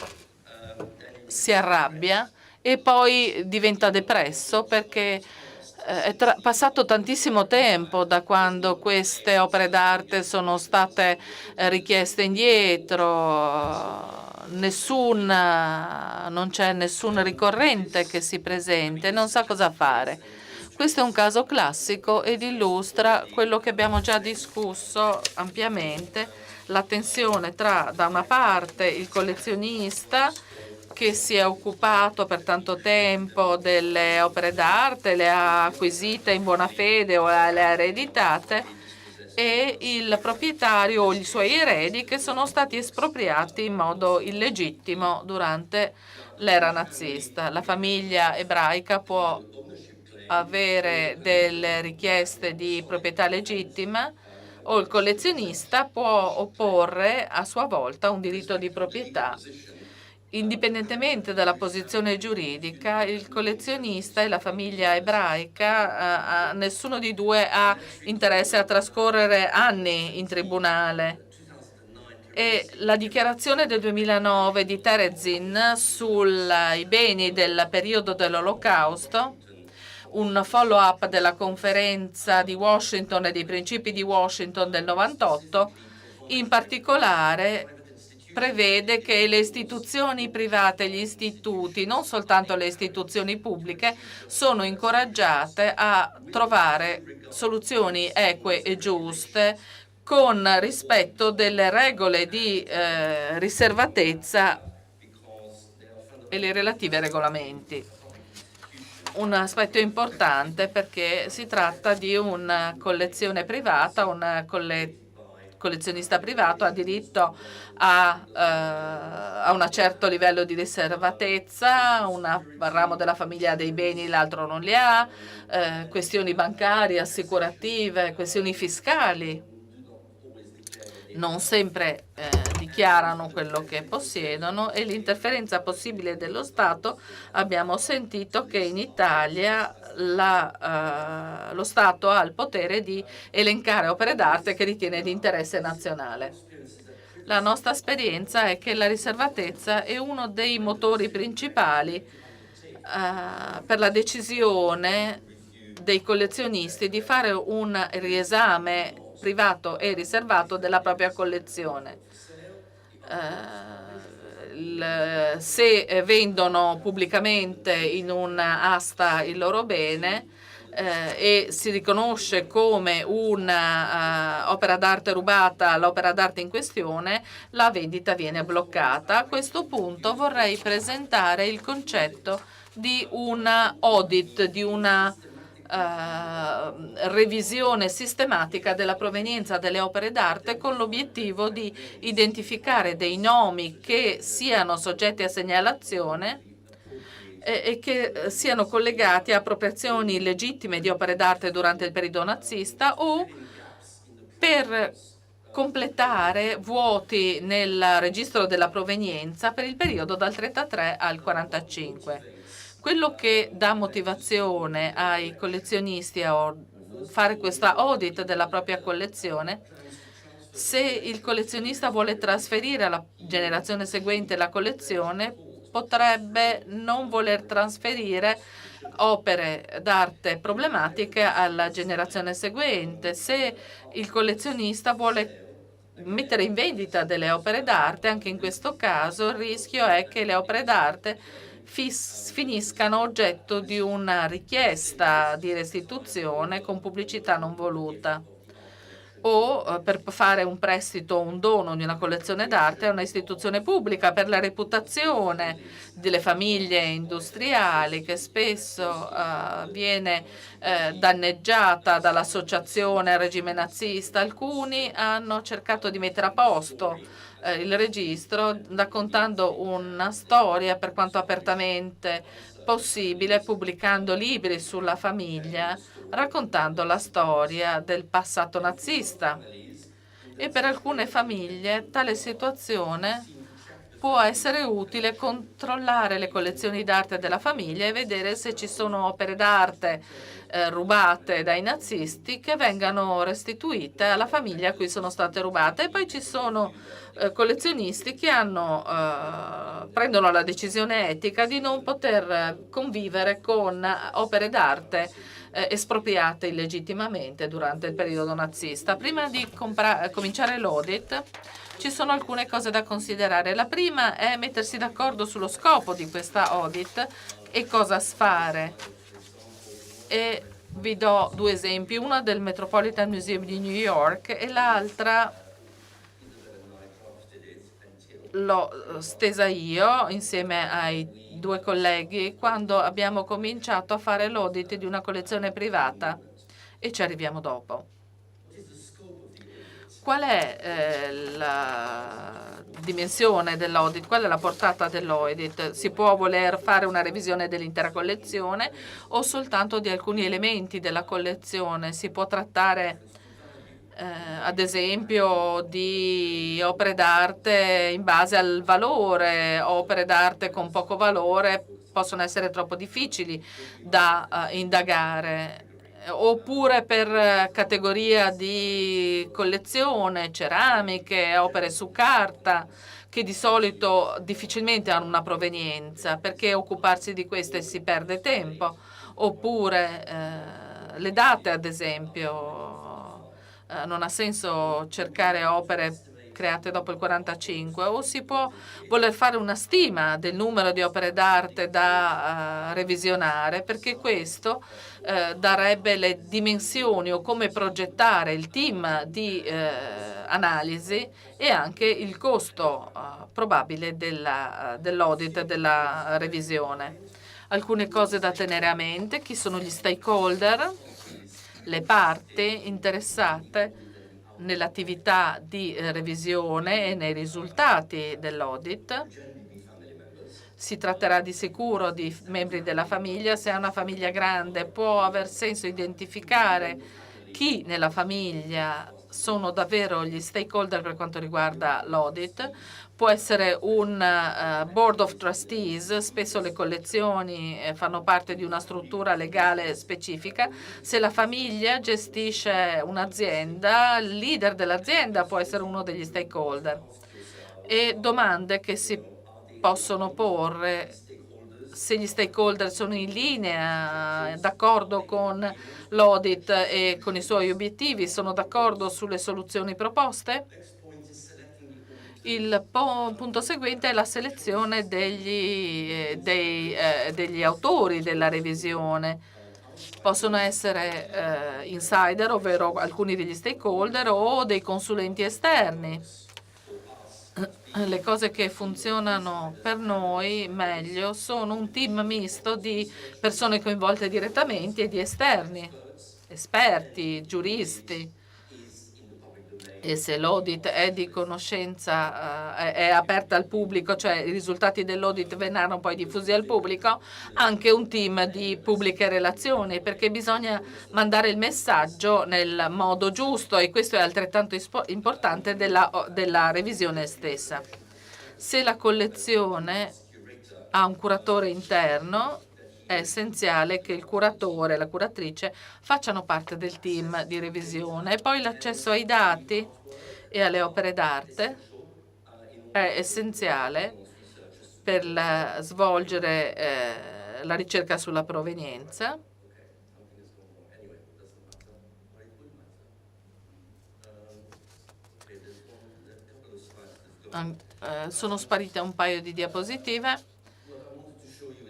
si arrabbia e poi diventa depresso perché è passato tantissimo tempo da quando queste opere d'arte sono state richieste indietro, non c'è nessun ricorrente che si presenta e non sa cosa fare. Questo è un caso classico ed illustra quello che abbiamo già discusso ampiamente, la tensione tra, da una parte, il collezionista che si è occupato per tanto tempo delle opere d'arte, le ha acquisite in buona fede o le ha ereditate, e il proprietario o i suoi eredi che sono stati espropriati in modo illegittimo durante l'era nazista. La famiglia ebraica può avere delle richieste di proprietà legittima o il collezionista può opporre a sua volta un diritto di proprietà. Indipendentemente dalla posizione giuridica, il collezionista e la famiglia ebraica, nessuno di due ha interesse a trascorrere anni in tribunale. E la dichiarazione del 2009 di Terezin sui beni del periodo dell'Olocausto, un follow-up della conferenza di Washington e dei principi di Washington del 98, in particolare prevede che le istituzioni private e gli istituti, non soltanto le istituzioni pubbliche, sono incoraggiate a trovare soluzioni eque e giuste con rispetto delle regole di riservatezza e le relative regolamenti. Un aspetto importante perché si tratta di una collezione privata, un collezionista privato ha diritto a un certo livello di riservatezza, un ramo della famiglia ha dei beni, l'altro non li ha, questioni bancarie, assicurative, questioni fiscali. Non sempre dichiarano quello che possiedono e l'interferenza possibile dello Stato. Abbiamo sentito che in Italia lo Stato ha il potere di elencare opere d'arte che ritiene di interesse nazionale. La nostra esperienza è che la riservatezza è uno dei motori principali per la decisione dei collezionisti di fare un riesame privato e riservato della propria collezione. Se vendono pubblicamente in un'asta il loro bene e si riconosce come un'opera d'arte rubata l'opera d'arte in questione, la vendita viene bloccata. A questo punto vorrei presentare il concetto di una audit, di una revisione sistematica della provenienza delle opere d'arte con l'obiettivo di identificare dei nomi che siano soggetti a segnalazione e che siano collegati a appropriazioni illegittime di opere d'arte durante il periodo nazista o per completare vuoti nel registro della provenienza per il periodo dal 1933 al 1945. Quello che dà motivazione ai collezionisti a fare questa audit della propria collezione, se il collezionista vuole trasferire alla generazione seguente la collezione, potrebbe non voler trasferire opere d'arte problematiche alla generazione seguente. Se il collezionista vuole mettere in vendita delle opere d'arte, anche in questo caso il rischio è che le opere d'arte finiscano oggetto di una richiesta di restituzione con pubblicità non voluta o per fare un prestito o un dono di una collezione d'arte a un'istituzione pubblica per la reputazione delle famiglie industriali che spesso viene danneggiata dall'associazione al regime nazista. Alcuni hanno cercato di mettere a posto il registro raccontando una storia per quanto apertamente possibile, pubblicando libri sulla famiglia, raccontando la storia del passato nazista. E per alcune famiglie tale situazione può essere utile controllare le collezioni d'arte della famiglia e vedere se ci sono opere d'arte rubate dai nazisti che vengano restituite alla famiglia a cui sono state rubate. E poi ci sono collezionisti che prendono la decisione etica di non poter convivere con opere d'arte espropriate illegittimamente durante il periodo nazista. Prima di cominciare l'audit ci sono alcune cose da considerare. La prima è mettersi d'accordo sullo scopo di questa audit e cosa fare. E vi do due esempi, una del Metropolitan Museum di New York e l'altra l'ho stesa io insieme ai due colleghi quando abbiamo cominciato a fare l'audit di una collezione privata e ci arriviamo dopo. Qual è la dimensione dell'audit? Qual è la portata dell'audit? Si può voler fare una revisione dell'intera collezione o soltanto di alcuni elementi della collezione? Si può trattare ad esempio di opere d'arte in base al valore, opere d'arte con poco valore possono essere troppo difficili da indagare, oppure per categoria di collezione, ceramiche, opere su carta, che di solito difficilmente hanno una provenienza, perché occuparsi di queste si perde tempo, oppure le date ad esempio. Non ha senso cercare opere create dopo il 45, o si può voler fare una stima del numero di opere d'arte da revisionare, perché questo darebbe le dimensioni o come progettare il team di analisi e anche il costo probabile dell'audit, della revisione. Alcune cose da tenere a mente: chi sono gli stakeholder, le parti interessate nell'attività di revisione e nei risultati dell'audit. Si tratterà di sicuro di membri della famiglia. Se è una famiglia grande può aver senso identificare chi nella famiglia sono davvero gli stakeholder per quanto riguarda l'audit. Può essere un board of trustees, spesso le collezioni fanno parte di una struttura legale specifica. Se la famiglia gestisce un'azienda, il leader dell'azienda può essere uno degli stakeholder. E domande che si possono porre: se gli stakeholder sono in linea, d'accordo con l'audit e con i suoi obiettivi, sono d'accordo sulle soluzioni proposte? Il punto seguente è la selezione degli autori della revisione. Possono essere insider, ovvero alcuni degli stakeholder, o dei consulenti esterni. Le cose che funzionano per noi meglio sono un team misto di persone coinvolte direttamente e di esterni, esperti, giuristi. E se l'audit è di conoscenza, è aperta al pubblico, cioè i risultati dell'audit verranno poi diffusi al pubblico, anche un team di pubbliche relazioni, perché bisogna mandare il messaggio nel modo giusto, e questo è altrettanto importante della revisione stessa. Se la collezione ha un curatore interno, è essenziale che il curatore e la curatrice facciano parte del team di revisione. E poi l'accesso ai dati e alle opere d'arte è essenziale per svolgere la ricerca sulla provenienza. Sono sparite un paio di diapositive.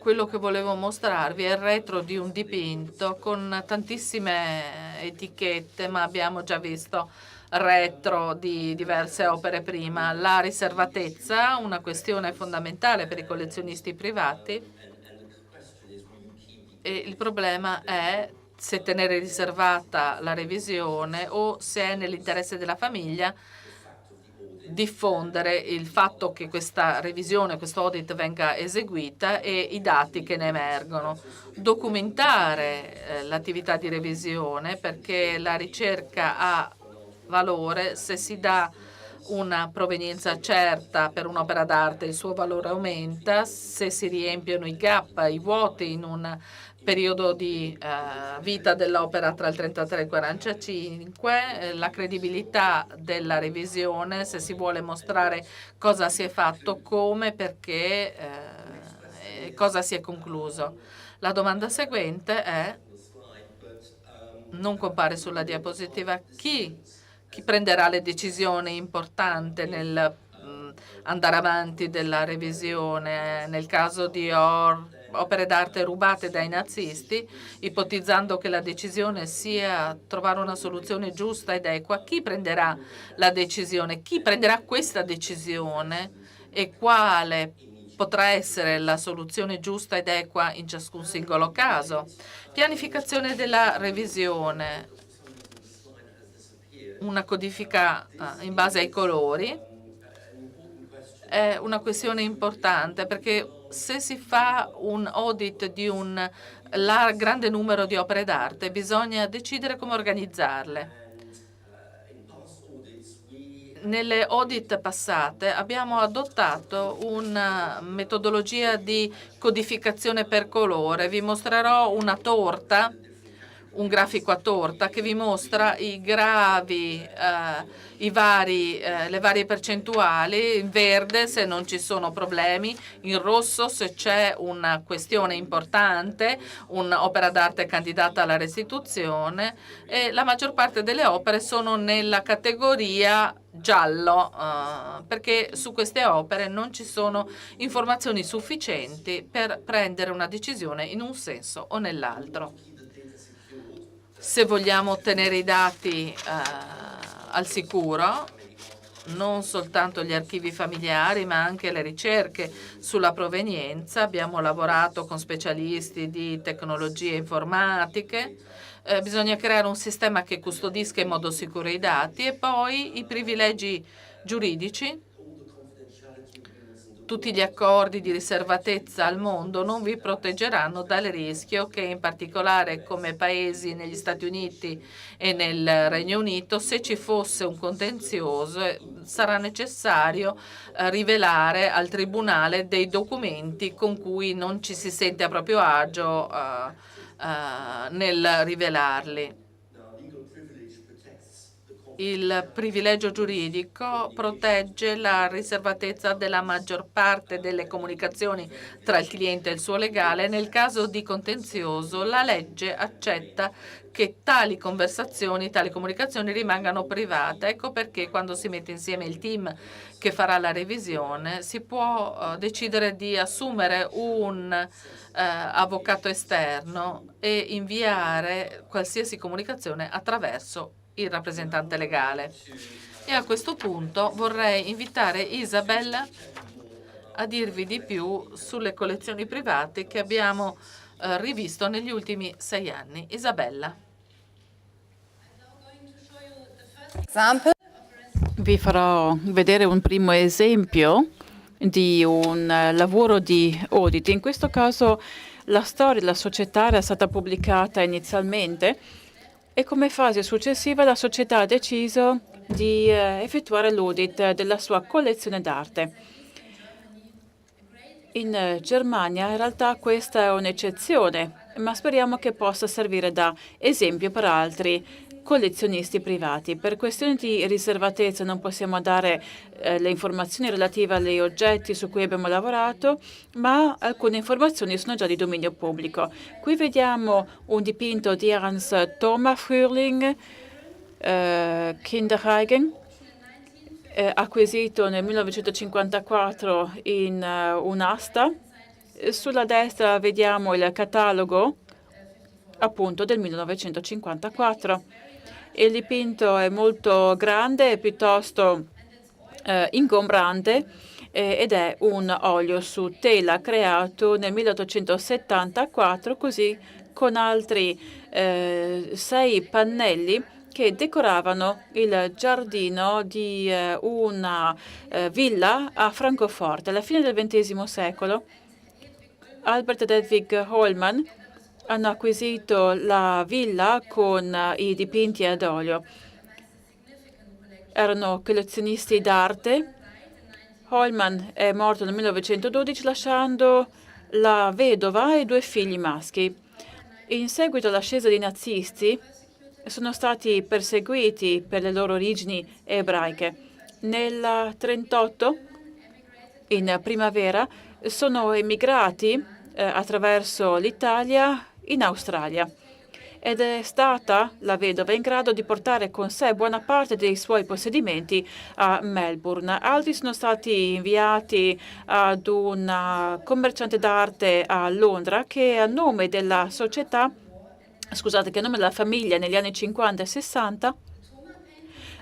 Quello che volevo mostrarvi è il retro di un dipinto con tantissime etichette, ma abbiamo già visto retro di diverse opere prima. La riservatezza, una questione fondamentale per i collezionisti privati, e il problema è se tenere riservata la revisione o se è nell'interesse della famiglia diffondere il fatto che questa revisione, questo audit venga eseguita e i dati che ne emergono. Documentare l'attività di revisione, perché la ricerca ha valore se si dà una provenienza certa per un'opera d'arte, il suo valore aumenta. Se si riempiono i gap, i vuoti in un periodo di vita dell'opera tra il 33 e il 45, la credibilità della revisione, se si vuole mostrare cosa si è fatto, come, perché, cosa si è concluso. La domanda seguente è, non compare sulla diapositiva, chi prenderà le decisioni importanti nel andare avanti della revisione nel caso di opere d'arte rubate dai nazisti, ipotizzando che la decisione sia trovare una soluzione giusta ed equa. Chi prenderà la decisione? Chi prenderà questa decisione e quale potrà essere la soluzione giusta ed equa in ciascun singolo caso? Pianificazione della revisione, una codifica in base ai colori, è una questione importante perché se si fa un audit di un grande numero di opere d'arte, bisogna decidere come organizzarle. Nelle audit passate abbiamo adottato una metodologia di codificazione per colore. Vi mostrerò una torta, un grafico a torta che vi mostra i gravi, le varie percentuali, in verde se non ci sono problemi, in rosso se c'è una questione importante, un'opera d'arte candidata alla restituzione, e la maggior parte delle opere sono nella categoria giallo, perché su queste opere non ci sono informazioni sufficienti per prendere una decisione in un senso o nell'altro. Se vogliamo ottenere i dati al sicuro, non soltanto gli archivi familiari, ma anche le ricerche sulla provenienza, abbiamo lavorato con specialisti di tecnologie informatiche, bisogna creare un sistema che custodisca in modo sicuro i dati e poi i privilegi giuridici. Tutti gli accordi di riservatezza al mondo non vi proteggeranno dal rischio che, in particolare come paesi negli Stati Uniti e nel Regno Unito, se ci fosse un contenzioso, sarà necessario rivelare al Tribunale dei documenti con cui non ci si sente a proprio agio nel rivelarli. Il privilegio giuridico protegge la riservatezza della maggior parte delle comunicazioni tra il cliente e il suo legale. Nel caso di contenzioso, la legge accetta che tali comunicazioni rimangano private. Ecco perché quando si mette insieme il team che farà la revisione, si può decidere di assumere un avvocato esterno e inviare qualsiasi comunicazione attraverso il rappresentante legale. E a questo punto vorrei invitare Isabella a dirvi di più sulle collezioni private che abbiamo rivisto negli ultimi 6 anni. Isabella. Vi farò vedere un primo esempio di un lavoro di audit. In questo caso la storia della società era stata pubblicata inizialmente e come fase successiva la società ha deciso di effettuare l'audit della sua collezione d'arte. In Germania in realtà questa è un'eccezione, ma speriamo che possa servire da esempio per altri collezionisti privati. Per questioni di riservatezza non possiamo dare le informazioni relative agli oggetti su cui abbiamo lavorato, ma alcune informazioni sono già di dominio pubblico. Qui vediamo un dipinto di Ernst Thomas Frühling, Kinderreigen, acquisito nel 1954 in un'asta. Sulla destra vediamo il catalogo appunto del 1954. Il dipinto è molto grande e piuttosto ingombrante ed è un olio su tela creato nel 1874, così con altri 6 pannelli che decoravano il giardino di una villa a Francoforte. Alla fine del XX secolo Albert ed Hedwig Hollmann hanno acquisito la villa con i dipinti ad olio. erano collezionisti d'arte. Holman è morto nel 1912 lasciando la vedova e 2 figli maschi. In seguito all'ascesa dei nazisti sono stati perseguiti per le loro origini ebraiche. Nel 1938, in primavera, sono emigrati attraverso l'Italia in Australia ed è stata la vedova in grado di portare con sé buona parte dei suoi possedimenti a Melbourne. Altri sono stati inviati ad una commerciante d'arte a Londra che a nome della società, scusate, che a nome della famiglia negli anni 50 e 60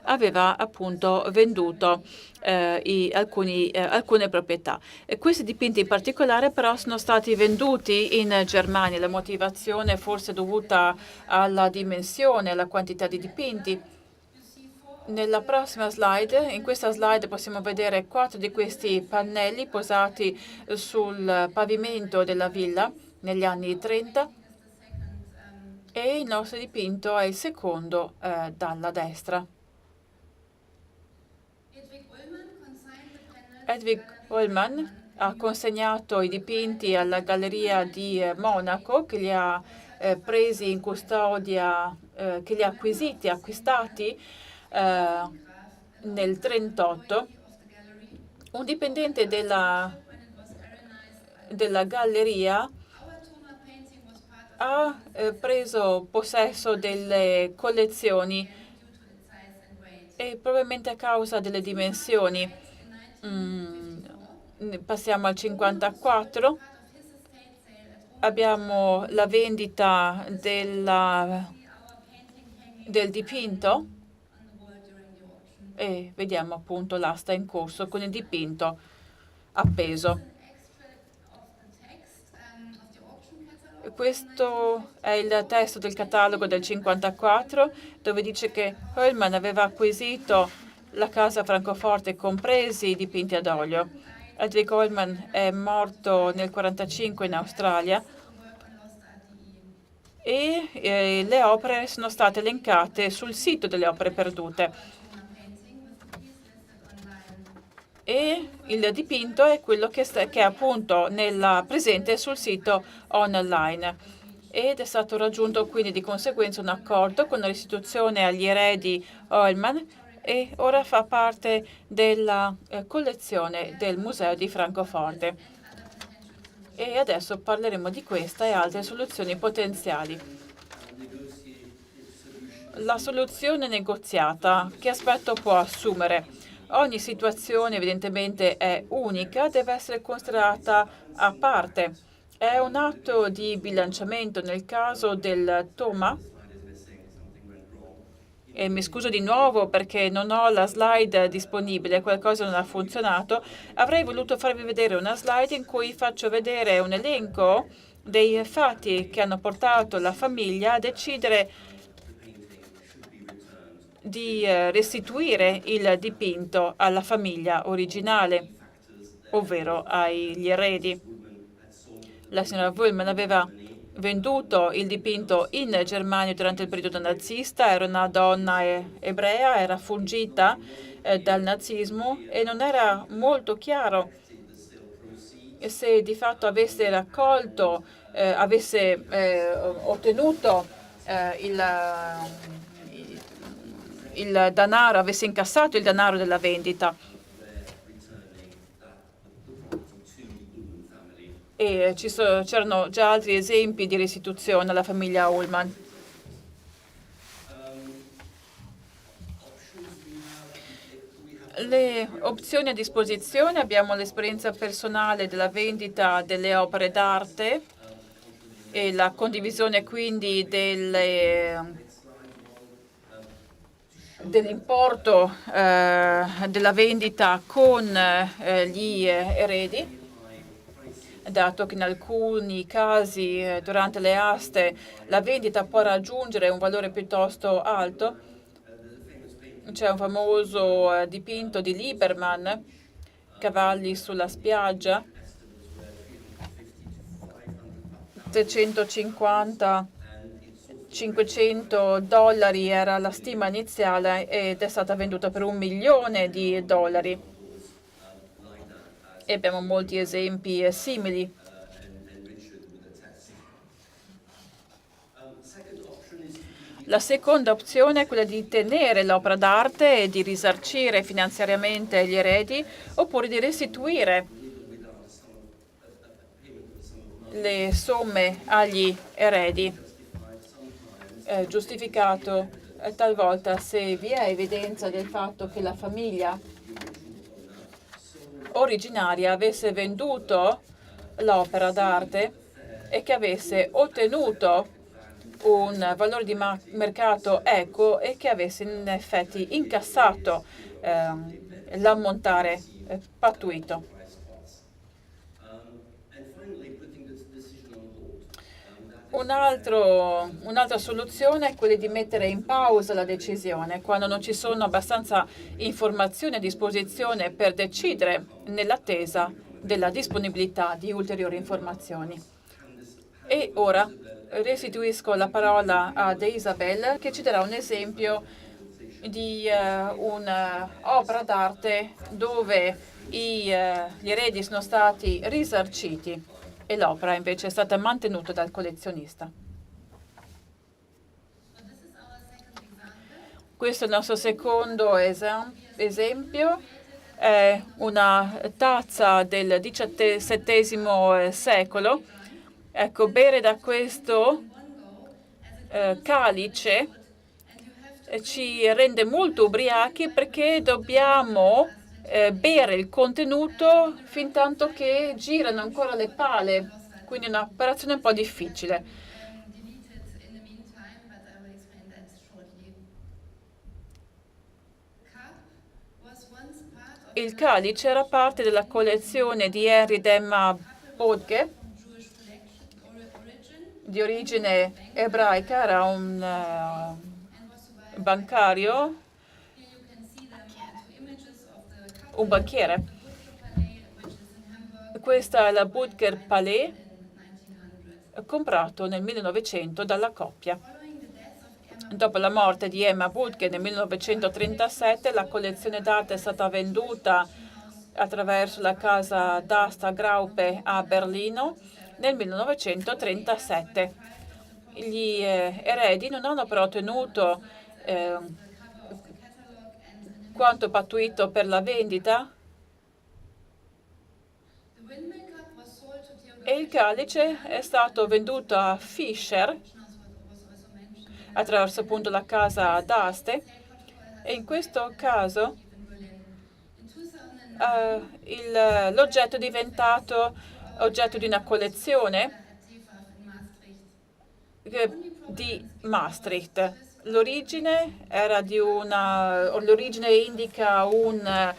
aveva appunto venduto alcune proprietà. E questi dipinti in particolare però sono stati venduti in Germania. La motivazione forse dovuta alla dimensione, alla quantità di dipinti. Nella prossima slide, in questa slide possiamo vedere 4 di questi pannelli posati sul pavimento della villa negli anni 30 e il nostro dipinto è il secondo dalla destra. Hedwig Ullmann ha consegnato i dipinti alla Galleria di Monaco, che li ha presi in custodia, che li ha acquistati nel 1938. Un dipendente della galleria ha preso possesso delle collezioni e probabilmente a causa delle dimensioni. Passiamo al 54. Abbiamo la vendita del dipinto e vediamo appunto l'asta in corso con il dipinto appeso. Questo è il testo del catalogo del 54, dove dice che Ullmann aveva acquisito la casa Francoforte, compresi i dipinti ad olio. Hedwig Ullmann è morto nel 1945 in Australia e le opere sono state elencate sul sito delle opere perdute. E il dipinto è quello che è appunto presente sul sito online. Ed è stato raggiunto quindi di conseguenza un accordo con la restituzione agli eredi Ullmann e ora fa parte della collezione del Museo di Francoforte. E adesso parleremo di questa e altre soluzioni potenziali. La soluzione negoziata, che aspetto può assumere? Ogni situazione evidentemente è unica, deve essere considerata a parte. È un atto di bilanciamento nel caso del Toma. E mi scuso di nuovo perché non ho la slide disponibile, qualcosa non ha funzionato. Avrei voluto farvi vedere una slide in cui faccio vedere un elenco dei fatti che hanno portato la famiglia a decidere di restituire il dipinto alla famiglia originale, ovvero agli eredi. La signora Ullmann aveva venduto il dipinto in Germania durante il periodo nazista, era una donna ebrea, era fuggita dal nazismo e non era molto chiaro se di fatto avesse raccolto, avesse ottenuto il denaro, avesse incassato il denaro della vendita. E c'erano già altri esempi di restituzione alla famiglia Ullmann. Le opzioni a disposizione: abbiamo l'esperienza personale della vendita delle opere d'arte e la condivisione quindi dell'importo della vendita con gli eredi, dato che in alcuni casi durante le aste la vendita può raggiungere un valore piuttosto alto. C'è un famoso dipinto di Liebermann, Cavalli sulla spiaggia, 350 $500 era la stima iniziale ed è stata venduta per $1 milione. E abbiamo molti esempi simili. La seconda opzione è quella di tenere l'opera d'arte e di risarcire finanziariamente gli eredi, oppure di restituire le somme agli eredi, giustificato talvolta se vi è evidenza del fatto che la famiglia originaria avesse venduto l'opera d'arte e che avesse ottenuto un valore di mercato equo e che avesse in effetti incassato l'ammontare pattuito. Un'altra soluzione è quella di mettere in pausa la decisione quando non ci sono abbastanza informazioni a disposizione per decidere nell'attesa della disponibilità di ulteriori informazioni. E ora restituisco la parola ad Isabel, che ci darà un esempio di un'opera d'arte dove gli eredi sono stati risarciti e l'opera invece è stata mantenuta dal collezionista. Questo è il nostro secondo esempio. È una tazza del XVII secolo. Ecco, bere da questo calice ci rende molto ubriachi perché dobbiamo bere il contenuto fin tanto che girano ancora le pale, quindi è un'operazione un po' difficile. Il calice era parte della collezione di Henry Demma Bodge, di origine ebraica, era un bancario, un banchiere. Questa è la Budger Palais, comprato nel 1900 dalla coppia. Dopo la morte di Emma Budge nel 1937, la collezione d'arte è stata venduta attraverso la casa d'asta Graupe a Berlino nel 1937. Gli eredi non hanno però ottenuto quanto pattuito per la vendita e il calice è stato venduto a Fischer attraverso appunto la casa d'aste e in questo caso l'oggetto è diventato oggetto di una collezione di Maastricht. L'origine era l'origine indica una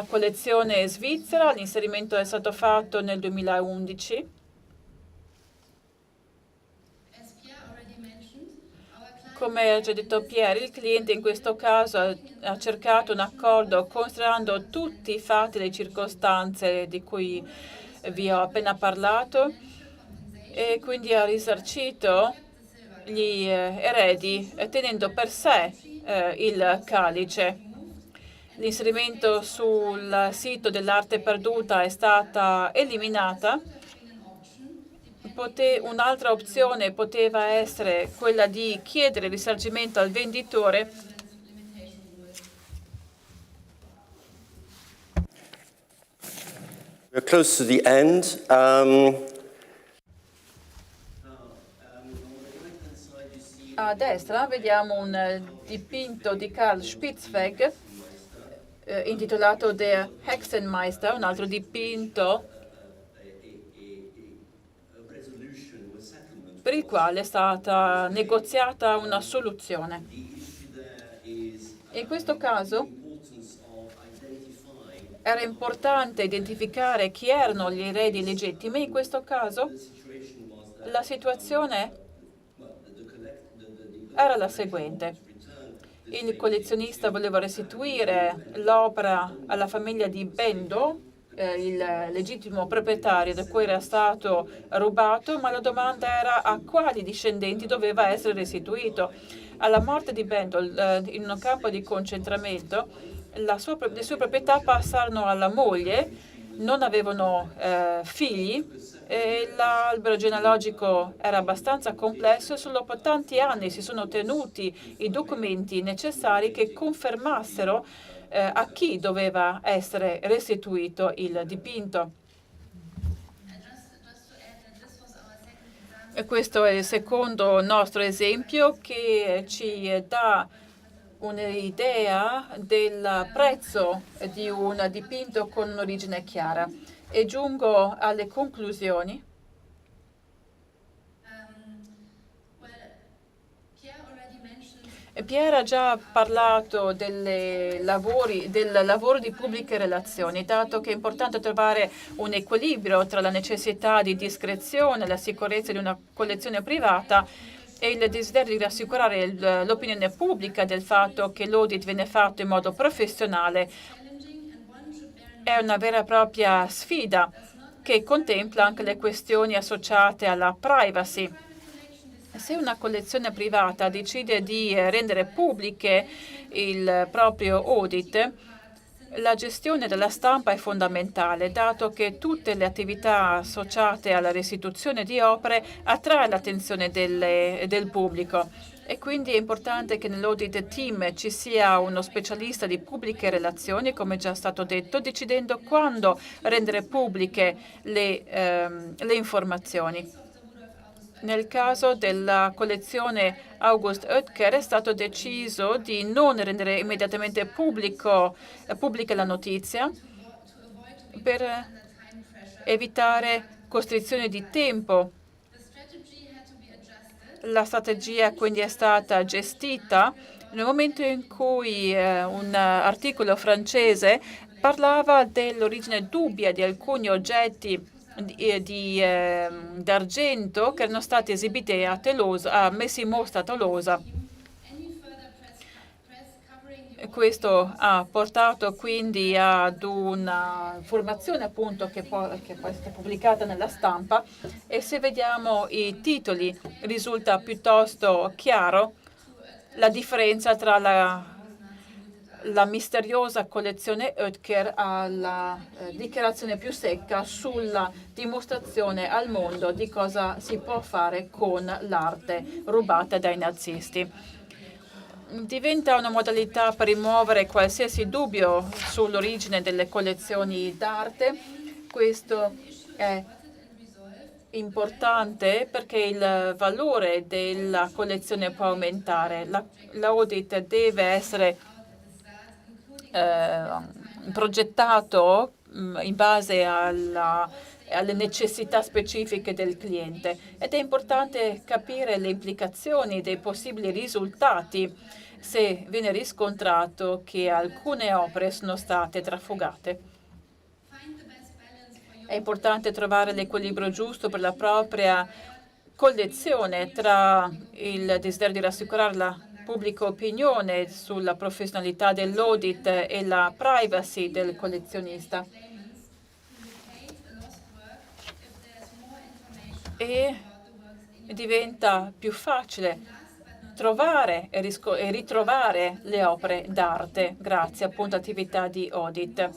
collezione svizzera, l'inserimento è stato fatto nel 2011. Come ha già detto Pierre, il cliente in questo caso ha cercato un accordo considerando tutti i fatti e le circostanze di cui vi ho appena parlato e quindi ha risarcito gli eredi tenendo per sé il calice. L'inserimento sul sito dell'arte perduta è stata eliminata. Un'altra opzione poteva essere quella di chiedere il risarcimento al venditore. We're close to the end. A destra vediamo un dipinto di Karl Spitzweg intitolato Der Hexenmeister, un altro dipinto per il quale è stata negoziata una soluzione. In questo caso era importante identificare chi erano gli eredi legittimi. In questo caso la situazione era la seguente. Il collezionista voleva restituire l'opera alla famiglia di Bendo il legittimo proprietario da cui era stato rubato, ma la domanda era a quali discendenti doveva essere restituito. Alla morte di Bendel in un campo di concentramento, le sue proprietà passarono alla moglie, non avevano figli e l'albero genealogico era abbastanza complesso e solo dopo tanti anni si sono ottenuti i documenti necessari che confermassero a chi doveva essere restituito il dipinto. E questo è il secondo nostro esempio che ci dà un'idea del prezzo di un dipinto con un'origine chiara. E giungo alle conclusioni. Pierre ha già parlato del lavoro di pubbliche relazioni, dato che è importante trovare un equilibrio tra la necessità di discrezione, la sicurezza di una collezione privata e il desiderio di rassicurare l'opinione pubblica del fatto che l'audit viene fatto in modo professionale. È una vera e propria sfida che contempla anche le questioni associate alla privacy. Se una collezione privata decide di rendere pubbliche il proprio audit, la gestione della stampa è fondamentale, dato che tutte le attività associate alla restituzione di opere attrae l'attenzione del pubblico. E quindi è importante che nell'audit team ci sia uno specialista di pubbliche relazioni, come già stato detto, decidendo quando rendere pubbliche le informazioni. Nel caso della collezione August Oetker è stato deciso di non rendere immediatamente pubblica la notizia per evitare costrizioni di tempo. La strategia quindi è stata gestita nel momento in cui un articolo francese parlava dell'origine dubbia di alcuni oggetti d'argento che erano stati esibiti messi in mostra a Tolosa. Questo ha portato quindi ad una informazione appunto che poi è stata pubblicata nella stampa e se vediamo i titoli risulta piuttosto chiaro la differenza tra la misteriosa collezione Oetker alla dichiarazione più secca sulla dimostrazione al mondo di cosa si può fare con l'arte rubata dai nazisti. Diventa una modalità per rimuovere qualsiasi dubbio sull'origine delle collezioni d'arte. Questo è importante perché il valore della collezione può aumentare. L'audit deve essere progettato in base alle necessità specifiche del cliente ed è importante capire le implicazioni dei possibili risultati se viene riscontrato che alcune opere sono state trafugate. È importante trovare l'equilibrio giusto per la propria collezione tra il desiderio di rassicurare la pubblica opinione sulla professionalità dell'audit e la privacy del collezionista. E diventa più facile trovare e ritrovare le opere d'arte grazie appunto a attività di audit.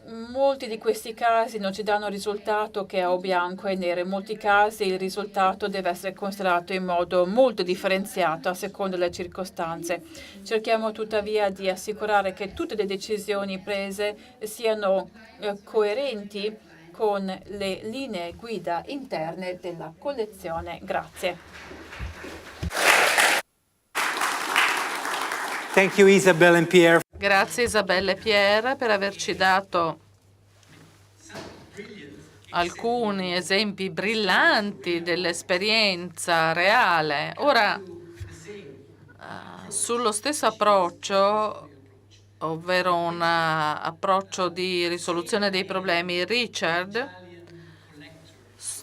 Molti di questi casi non ci danno risultato che è o bianco e nero. In molti casi il risultato deve essere considerato in modo molto differenziato a seconda delle circostanze. Cerchiamo tuttavia di assicurare che tutte le decisioni prese siano coerenti con le linee guida interne della collezione. Grazie. Thank you, Isabelle and Pierre. Grazie Isabella e Pierre per averci dato alcuni esempi brillanti dell'esperienza reale. Ora, sullo stesso approccio, ovvero un approccio di risoluzione dei problemi, Richard,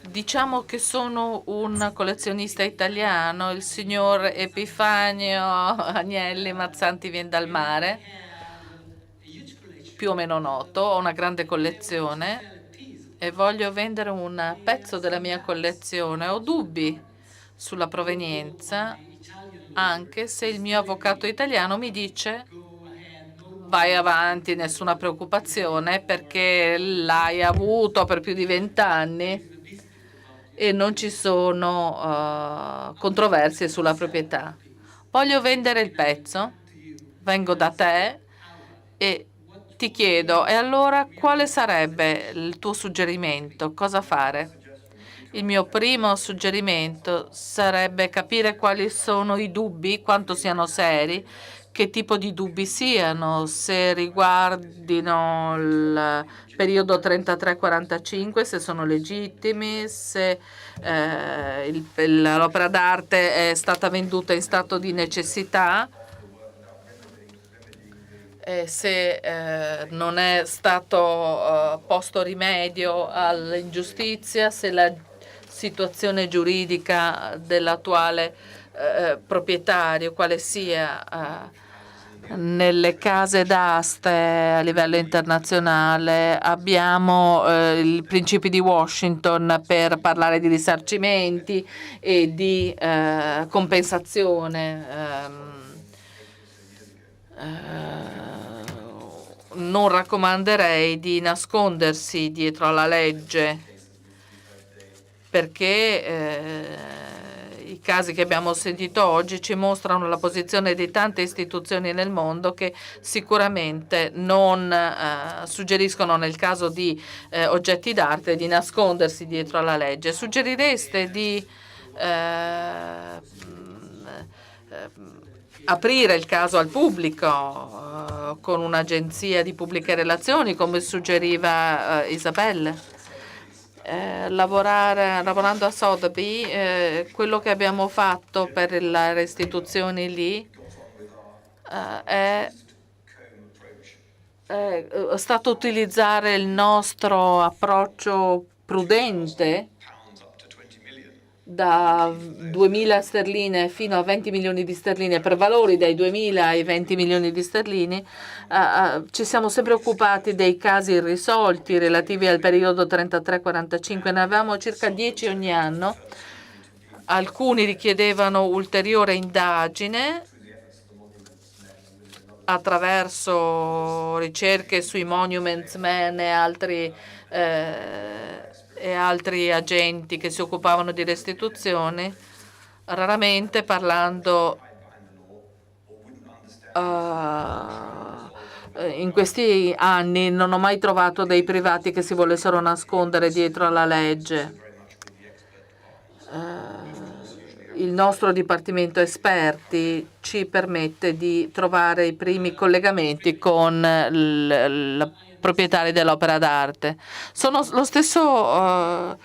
diciamo che sono un collezionista italiano, il signor Epifanio Agnelli Mazzanti vien dal mare, più o meno noto. Ho una grande collezione e voglio vendere un pezzo della mia collezione. Ho dubbi sulla provenienza, anche se il mio avvocato italiano mi dice: vai avanti, nessuna preoccupazione, perché l'hai avuto per più di 20 anni e non ci sono controversie sulla proprietà. Voglio vendere il pezzo, vengo da te e ti chiedo: e allora quale sarebbe il tuo suggerimento? Cosa fare? Il mio primo suggerimento sarebbe capire quali sono i dubbi, quanto siano seri, che tipo di dubbi siano, se riguardino il periodo 33-45, se sono legittimi, se l'opera d'arte è stata venduta in stato di necessità, se non è stato posto rimedio all'ingiustizia, se la situazione giuridica dell'attuale proprietario, quale sia. Nelle case d'aste a livello internazionale abbiamo i principi di Washington per parlare di risarcimenti e di compensazione. Non raccomanderei di nascondersi dietro alla legge, perché i casi che abbiamo sentito oggi ci mostrano la posizione di tante istituzioni nel mondo che sicuramente non suggeriscono, nel caso di oggetti d'arte, di nascondersi dietro alla legge. Suggerireste di aprire il caso al pubblico con un'agenzia di pubbliche relazioni, come suggeriva Isabelle? Lavorando a Sotheby, quello che abbiamo fatto per le restituzioni lì è stato utilizzare il nostro approccio prudente, da 2.000 sterline fino a 20 milioni di sterline, per valori dai 2.000 ai 20 milioni di sterline. Ci siamo sempre occupati dei casi irrisolti relativi al periodo 33-45, ne avevamo circa 10 ogni anno. Alcuni richiedevano ulteriore indagine attraverso ricerche sui Monuments Men e altri agenti che si occupavano di restituzioni, raramente parlando. In questi anni non ho mai trovato dei privati che si volessero nascondere dietro alla legge. Il nostro dipartimento esperti ci permette di trovare i primi collegamenti con il proprietari dell'opera d'arte. Sono lo stesso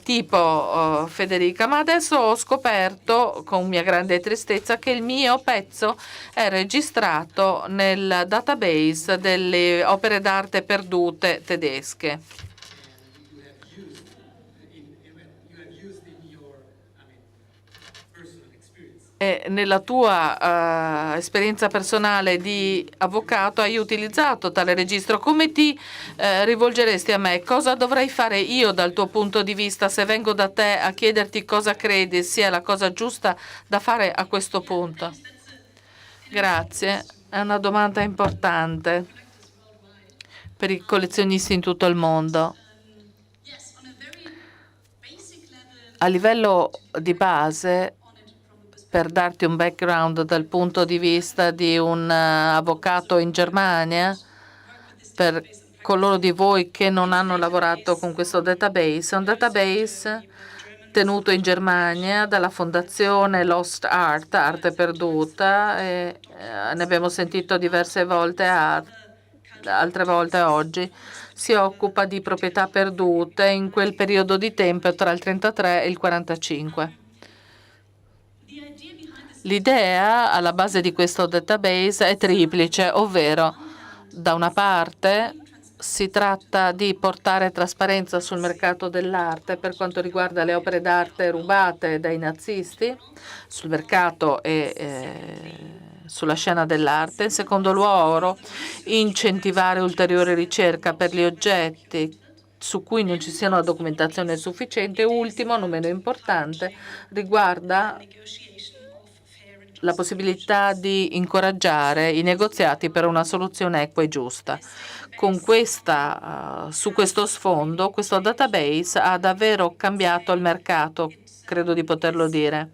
tipo, Federica, ma adesso ho scoperto con mia grande tristezza che il mio pezzo è registrato nel database delle opere d'arte perdute tedesche. E nella tua esperienza personale di avvocato hai utilizzato tale registro. Come ti rivolgeresti a me? Cosa dovrei fare io dal tuo punto di vista se vengo da te a chiederti cosa credi sia la cosa giusta da fare a questo punto? Grazie, è una domanda importante per i collezionisti in tutto il mondo. A livello di base, per darti un background dal punto di vista di un avvocato in Germania, per coloro di voi che non hanno lavorato con questo database, è un database tenuto in Germania dalla fondazione Lost Art, Arte Perduta, e ne abbiamo sentito diverse volte, altre volte oggi. Si occupa di proprietà perdute in quel periodo di tempo tra il 33 e il 45. L'idea alla base di questo database è triplice, ovvero da una parte si tratta di portare trasparenza sul mercato dell'arte per quanto riguarda le opere d'arte rubate dai nazisti sul mercato e sulla scena dell'arte. In secondo luogo, incentivare ulteriore ricerca per gli oggetti su cui non ci sia una documentazione sufficiente. Ultimo, non meno importante, riguarda la possibilità di incoraggiare i negoziati per una soluzione equa e giusta. Su questo sfondo, questo database ha davvero cambiato il mercato, credo di poterlo dire,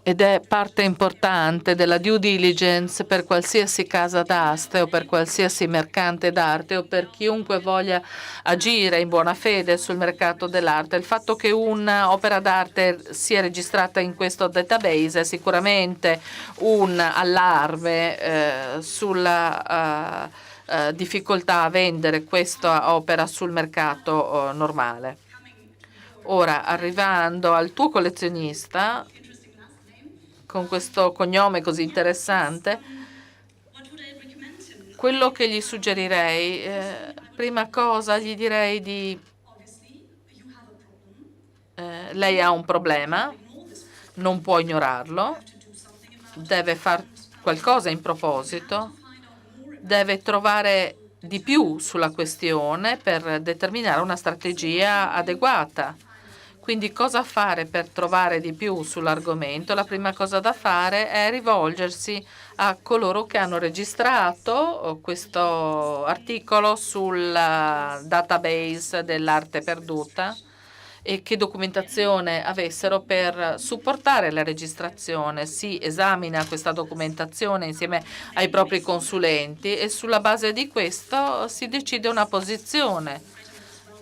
ed è parte importante della due diligence per qualsiasi casa d'aste o per qualsiasi mercante d'arte o per chiunque voglia agire in buona fede sul mercato dell'arte. Il fatto che un'opera d'arte sia registrata in questo database è sicuramente un allarme sulla difficoltà a vendere questa opera sul mercato normale. Ora, arrivando al tuo collezionista, con questo cognome così interessante, quello che gli suggerirei, prima cosa gli direi lei ha un problema, non può ignorarlo, deve fare qualcosa in proposito, deve trovare di più sulla questione per determinare una strategia adeguata. Quindi cosa fare per trovare di più sull'argomento? La prima cosa da fare è rivolgersi a coloro che hanno registrato questo articolo sul database dell'arte perduta e che documentazione avessero per supportare la registrazione. Si esamina questa documentazione insieme ai propri consulenti e sulla base di questo si decide una posizione.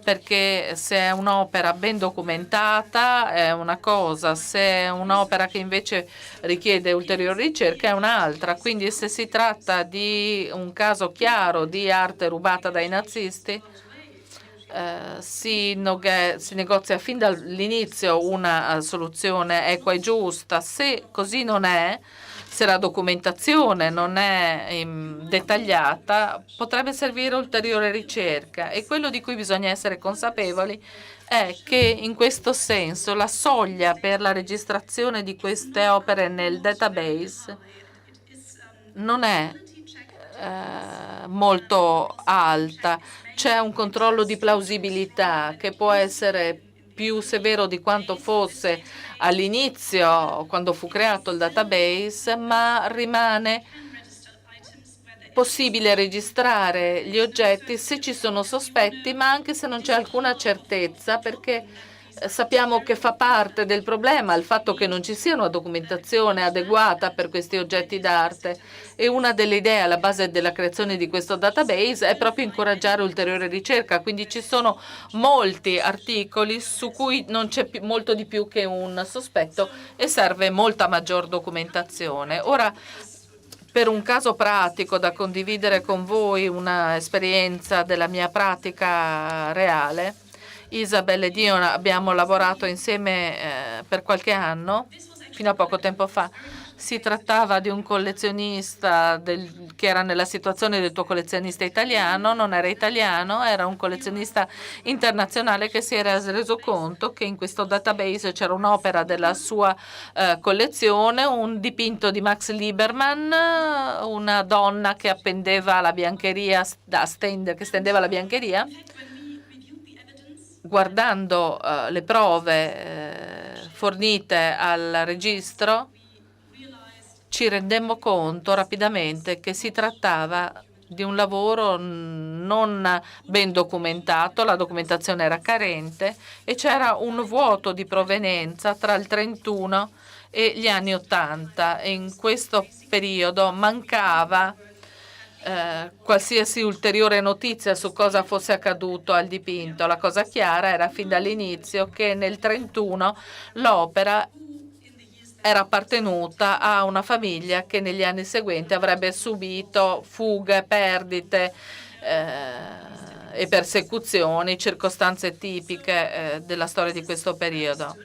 Perché se è un'opera ben documentata è una cosa, se è un'opera che invece richiede ulteriori ricerche è un'altra. Quindi se si tratta di un caso chiaro di arte rubata dai nazisti, si negozia fin dall'inizio una soluzione equa e giusta. Se così non è, se la documentazione non è dettagliata, potrebbe servire ulteriore ricerca e quello di cui bisogna essere consapevoli è che in questo senso la soglia per la registrazione di queste opere nel database non è molto alta. C'è un controllo di plausibilità che può essere più severo di quanto fosse all'inizio, quando fu creato il database, ma rimane possibile registrare gli oggetti se ci sono sospetti, ma anche se non c'è alcuna certezza, perché sappiamo che fa parte del problema il fatto che non ci sia una documentazione adeguata per questi oggetti d'arte. E una delle idee alla base della creazione di questo database è proprio incoraggiare ulteriore ricerca. Quindi ci sono molti articoli su cui non c'è molto di più che un sospetto e serve molta maggior documentazione. Ora, per un caso pratico da condividere con voi, una esperienza della mia pratica reale, Isabel ed io abbiamo lavorato insieme per qualche anno, fino a poco tempo fa. Si trattava di un collezionista che era nella situazione del tuo collezionista italiano, non era italiano, era un collezionista internazionale che si era reso conto che in questo database c'era un'opera della sua collezione, un dipinto di Max Liebermann, una donna che appendeva la biancheria, che stendeva la biancheria. Guardando le prove fornite al registro, ci rendemmo conto rapidamente che si trattava di un lavoro non ben documentato, la documentazione era carente e c'era un vuoto di provenienza tra il 31 e gli anni 80. E in questo periodo mancava qualsiasi ulteriore notizia su cosa fosse accaduto al dipinto. La cosa chiara era fin dall'inizio che nel 31 l'opera era appartenuta a una famiglia che negli anni seguenti avrebbe subito fughe, perdite e persecuzioni, circostanze tipiche della storia di questo periodo.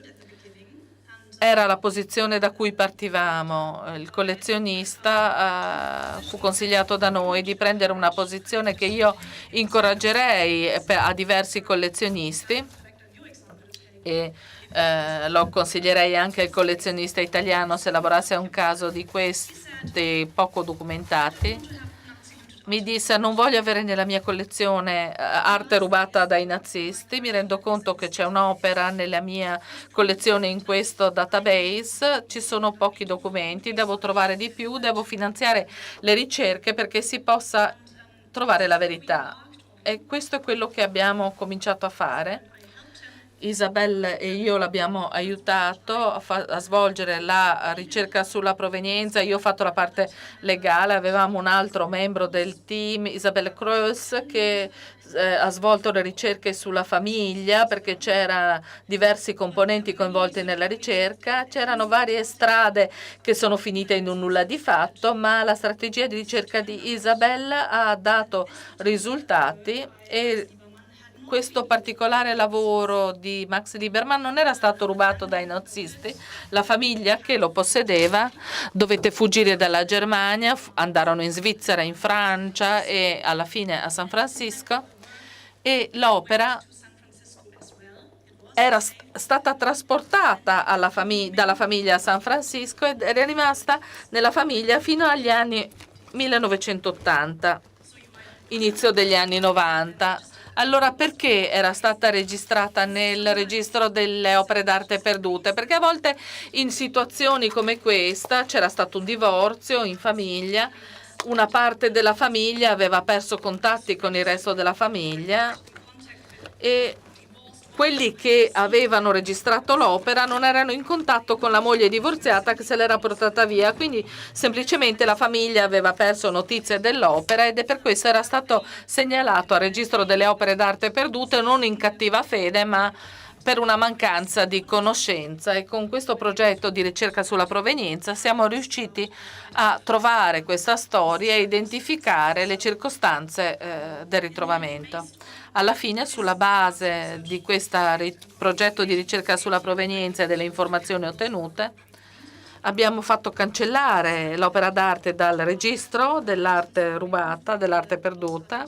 Era la posizione da cui partivamo. Il collezionista fu consigliato da noi di prendere una posizione che io incoraggerei a diversi collezionisti e lo consiglierei anche al collezionista italiano se lavorasse a un caso di questi poco documentati. Mi disse: non voglio avere nella mia collezione arte rubata dai nazisti, mi rendo conto che c'è un'opera nella mia collezione in questo database, ci sono pochi documenti, devo trovare di più, devo finanziare le ricerche perché si possa trovare la verità. E questo è quello che abbiamo cominciato a fare. Isabelle e io l'abbiamo aiutato a svolgere la ricerca sulla provenienza. Io ho fatto la parte legale, avevamo un altro membro del team, Isabelle Creus, che ha svolto le ricerche sulla famiglia perché c'erano diversi componenti coinvolti nella ricerca. C'erano varie strade che sono finite in un nulla di fatto, ma la strategia di ricerca di Isabelle ha dato risultati e questo particolare lavoro di Max Liebermann non era stato rubato dai nazisti. La famiglia che lo possedeva dovette fuggire dalla Germania, andarono in Svizzera, in Francia e alla fine a San Francisco, e l'opera era stata trasportata dalla famiglia a San Francisco ed è rimasta nella famiglia fino agli anni 1980, inizio degli anni 90. Allora perché era stata registrata nel registro delle opere d'arte perdute? Perché a volte in situazioni come questa c'era stato un divorzio in famiglia, una parte della famiglia aveva perso contatti con il resto della famiglia e quelli che avevano registrato l'opera non erano in contatto con la moglie divorziata che se l'era portata via, quindi semplicemente la famiglia aveva perso notizie dell'opera ed è per questo era stato segnalato al registro delle opere d'arte perdute, non in cattiva fede, ma per una mancanza di conoscenza. E con questo progetto di ricerca sulla provenienza siamo riusciti a trovare questa storia e identificare le circostanze del ritrovamento. Alla fine, sulla base di questo progetto di ricerca sulla provenienza e delle informazioni ottenute, abbiamo fatto cancellare l'opera d'arte dal registro dell'arte rubata, dell'arte perduta,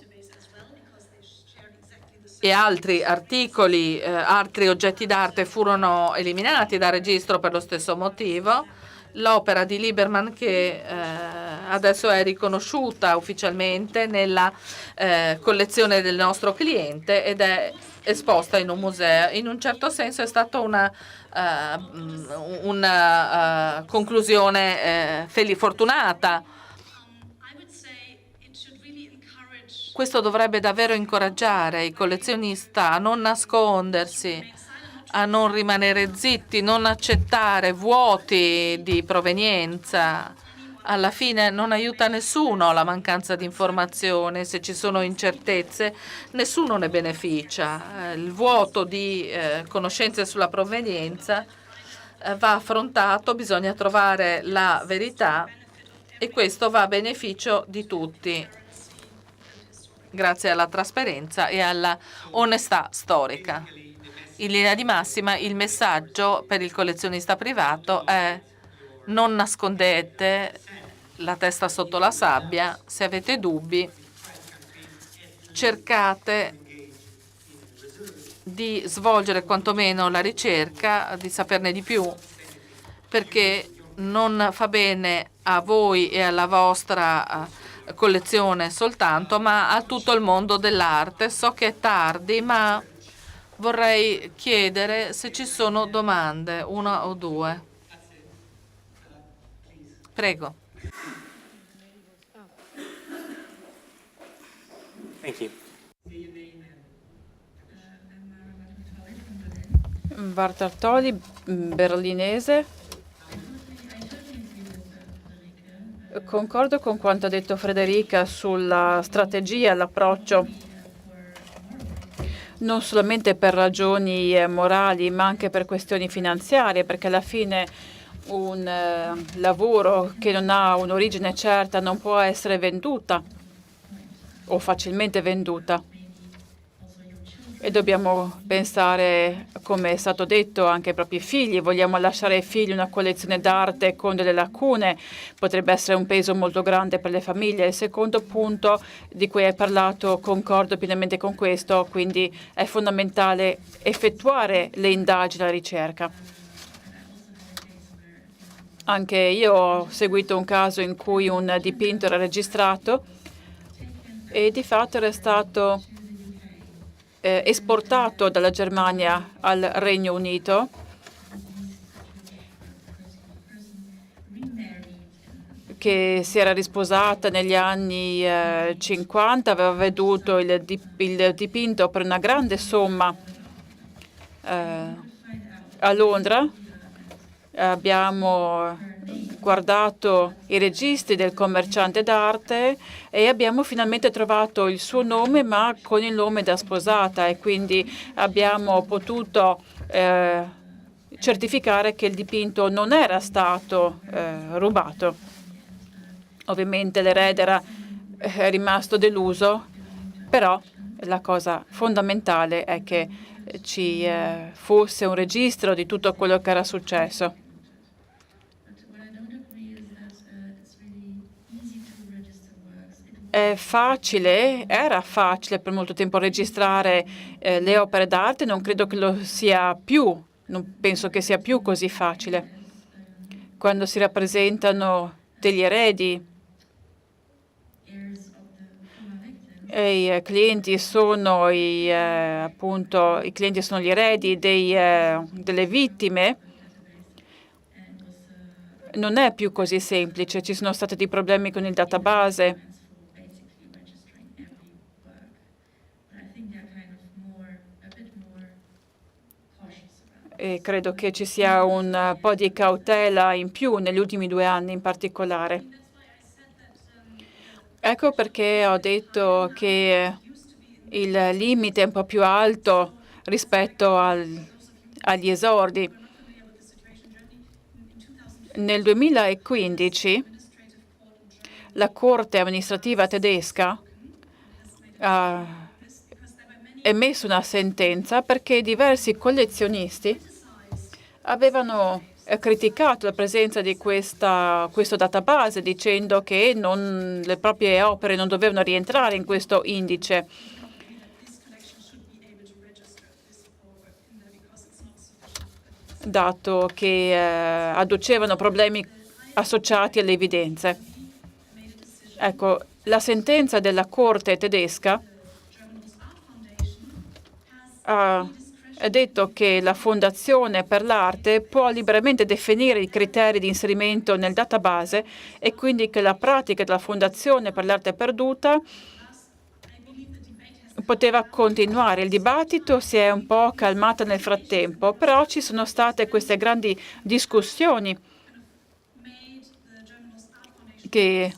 e altri articoli, altri oggetti d'arte furono eliminati dal registro per lo stesso motivo. L'opera di Liebermann, che adesso è riconosciuta ufficialmente nella collezione del nostro cliente ed è esposta in un museo. In un certo senso è stata una conclusione fortunata. Questo dovrebbe davvero incoraggiare i collezionisti a non nascondersi, a non rimanere zitti, non accettare vuoti di provenienza. Alla fine non aiuta nessuno la mancanza di informazione, se ci sono incertezze nessuno ne beneficia. Il vuoto di conoscenze sulla provenienza va affrontato, bisogna trovare la verità e questo va a beneficio di tutti, grazie alla trasparenza e alla onestà storica. In linea di massima il messaggio per il collezionista privato è: non nascondete la testa sotto la sabbia, se avete dubbi cercate di svolgere quantomeno la ricerca, di saperne di più, perché non fa bene a voi e alla vostra collezione soltanto, ma a tutto il mondo dell'arte. So che è tardi, ma vorrei chiedere se ci sono domande, una o due. Prego. Thank you. Bartartoli, berlinese. Concordo con quanto ha detto Federica sulla strategia, l'approccio, non solamente per ragioni morali, ma anche per questioni finanziarie, perché alla fine un lavoro che non ha un'origine certa non può essere venduta o facilmente venduta. E dobbiamo pensare, come è stato detto, anche ai propri figli. Vogliamo lasciare ai figli una collezione d'arte con delle lacune? Potrebbe essere un peso molto grande per le famiglie. Il secondo punto di cui hai parlato, concordo pienamente con questo, quindi è fondamentale effettuare le indagini e la ricerca. Anche io ho seguito un caso in cui un dipinto era registrato e di fatto era stato esportato dalla Germania al Regno Unito, che si era risposata negli anni 50, aveva venduto il dipinto per una grande somma a Londra. Abbiamo guardato i registri del commerciante d'arte e abbiamo finalmente trovato il suo nome, ma con il nome da sposata, e quindi abbiamo potuto certificare che il dipinto non era stato rubato. Ovviamente l'erede era rimasto deluso, però la cosa fondamentale è che ci fosse un registro di tutto quello che era successo. È facile, era facile per molto tempo registrare le opere d'arte, non credo che lo sia più, non penso che sia più così facile. Quando si rappresentano degli eredi e i clienti sono appunto, i clienti sono gli eredi delle vittime, non è più così semplice, ci sono stati dei problemi con il database. E credo che ci sia un po' di cautela in più negli ultimi 2 anni in particolare. Ecco perché ho detto che il limite è un po' più alto rispetto agli esordi. Nel 2015 la Corte amministrativa tedesca ha emesso una sentenza perché diversi collezionisti avevano criticato la presenza di questo database, dicendo che le proprie opere non dovevano rientrare in questo indice. Dato che adducevano problemi associati alle evidenze. Ecco, la sentenza della Corte tedesca ha detto che la Fondazione per l'Arte può liberamente definire i criteri di inserimento nel database e quindi che la pratica della Fondazione per l'Arte perduta poteva continuare. Il dibattito si è un po' calmato nel frattempo, però ci sono state queste grandi discussioni che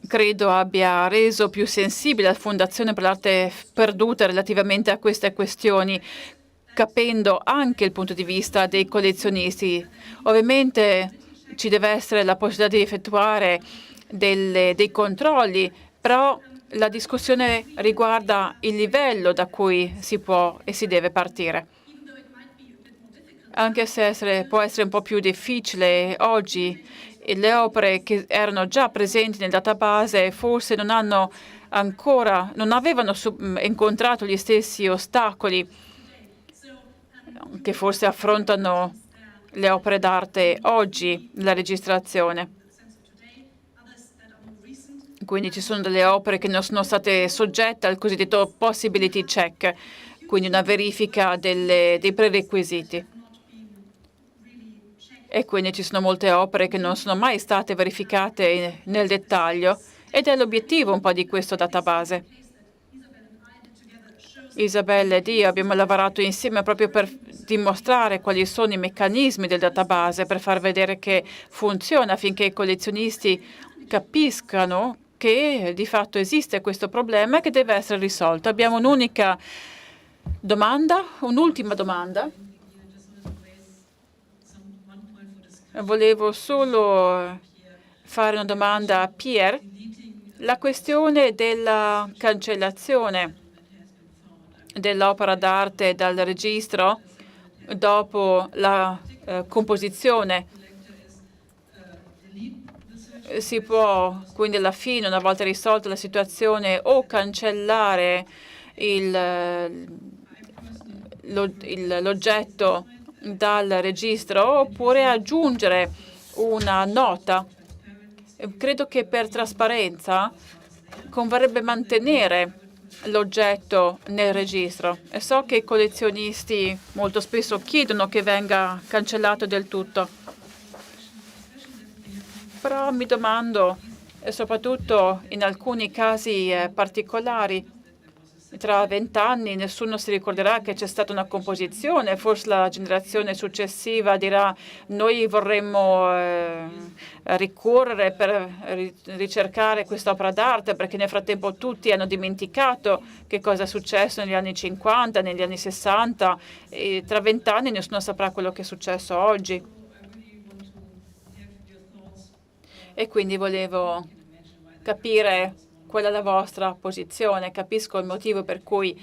credo abbia reso più sensibile la Fondazione per l'Arte perduta relativamente a queste questioni, capendo anche il punto di vista dei collezionisti. Ovviamente ci deve essere la possibilità di effettuare dei controlli, però la discussione riguarda il livello da cui si può e si deve partire. Anche se può essere un po' più difficile oggi, le opere che erano già presenti nel database forse non avevano incontrato gli stessi ostacoli che forse affrontano le opere d'arte oggi, la registrazione. Quindi ci sono delle opere che non sono state soggette al cosiddetto possibility check, quindi una verifica dei prerequisiti. E quindi ci sono molte opere che non sono mai state verificate nel dettaglio, ed è l'obiettivo un po' di questo database. Isabella ed io abbiamo lavorato insieme proprio per dimostrare quali sono i meccanismi del database, per far vedere che funziona, affinché i collezionisti capiscano che di fatto esiste questo problema e che deve essere risolto. Abbiamo un'ultima domanda. Volevo solo fare una domanda a Pierre. La questione della cancellazione dell'opera d'arte dal registro dopo la composizione. Si può quindi alla fine, una volta risolta la situazione, o cancellare l'oggetto dal registro oppure aggiungere una nota. Credo che per trasparenza converrebbe mantenere l'oggetto nel registro e so che i collezionisti molto spesso chiedono che venga cancellato del tutto. Però mi domando, e soprattutto in alcuni casi particolari, tra 20 anni nessuno si ricorderà che c'è stata una composizione, forse la generazione successiva dirà noi vorremmo ricorrere per ricercare quest'opera d'arte perché nel frattempo tutti hanno dimenticato che cosa è successo negli anni 50, negli anni 60 e tra 20 anni nessuno saprà quello che è successo oggi. E quindi volevo capire qual è la vostra posizione. Capisco il motivo per cui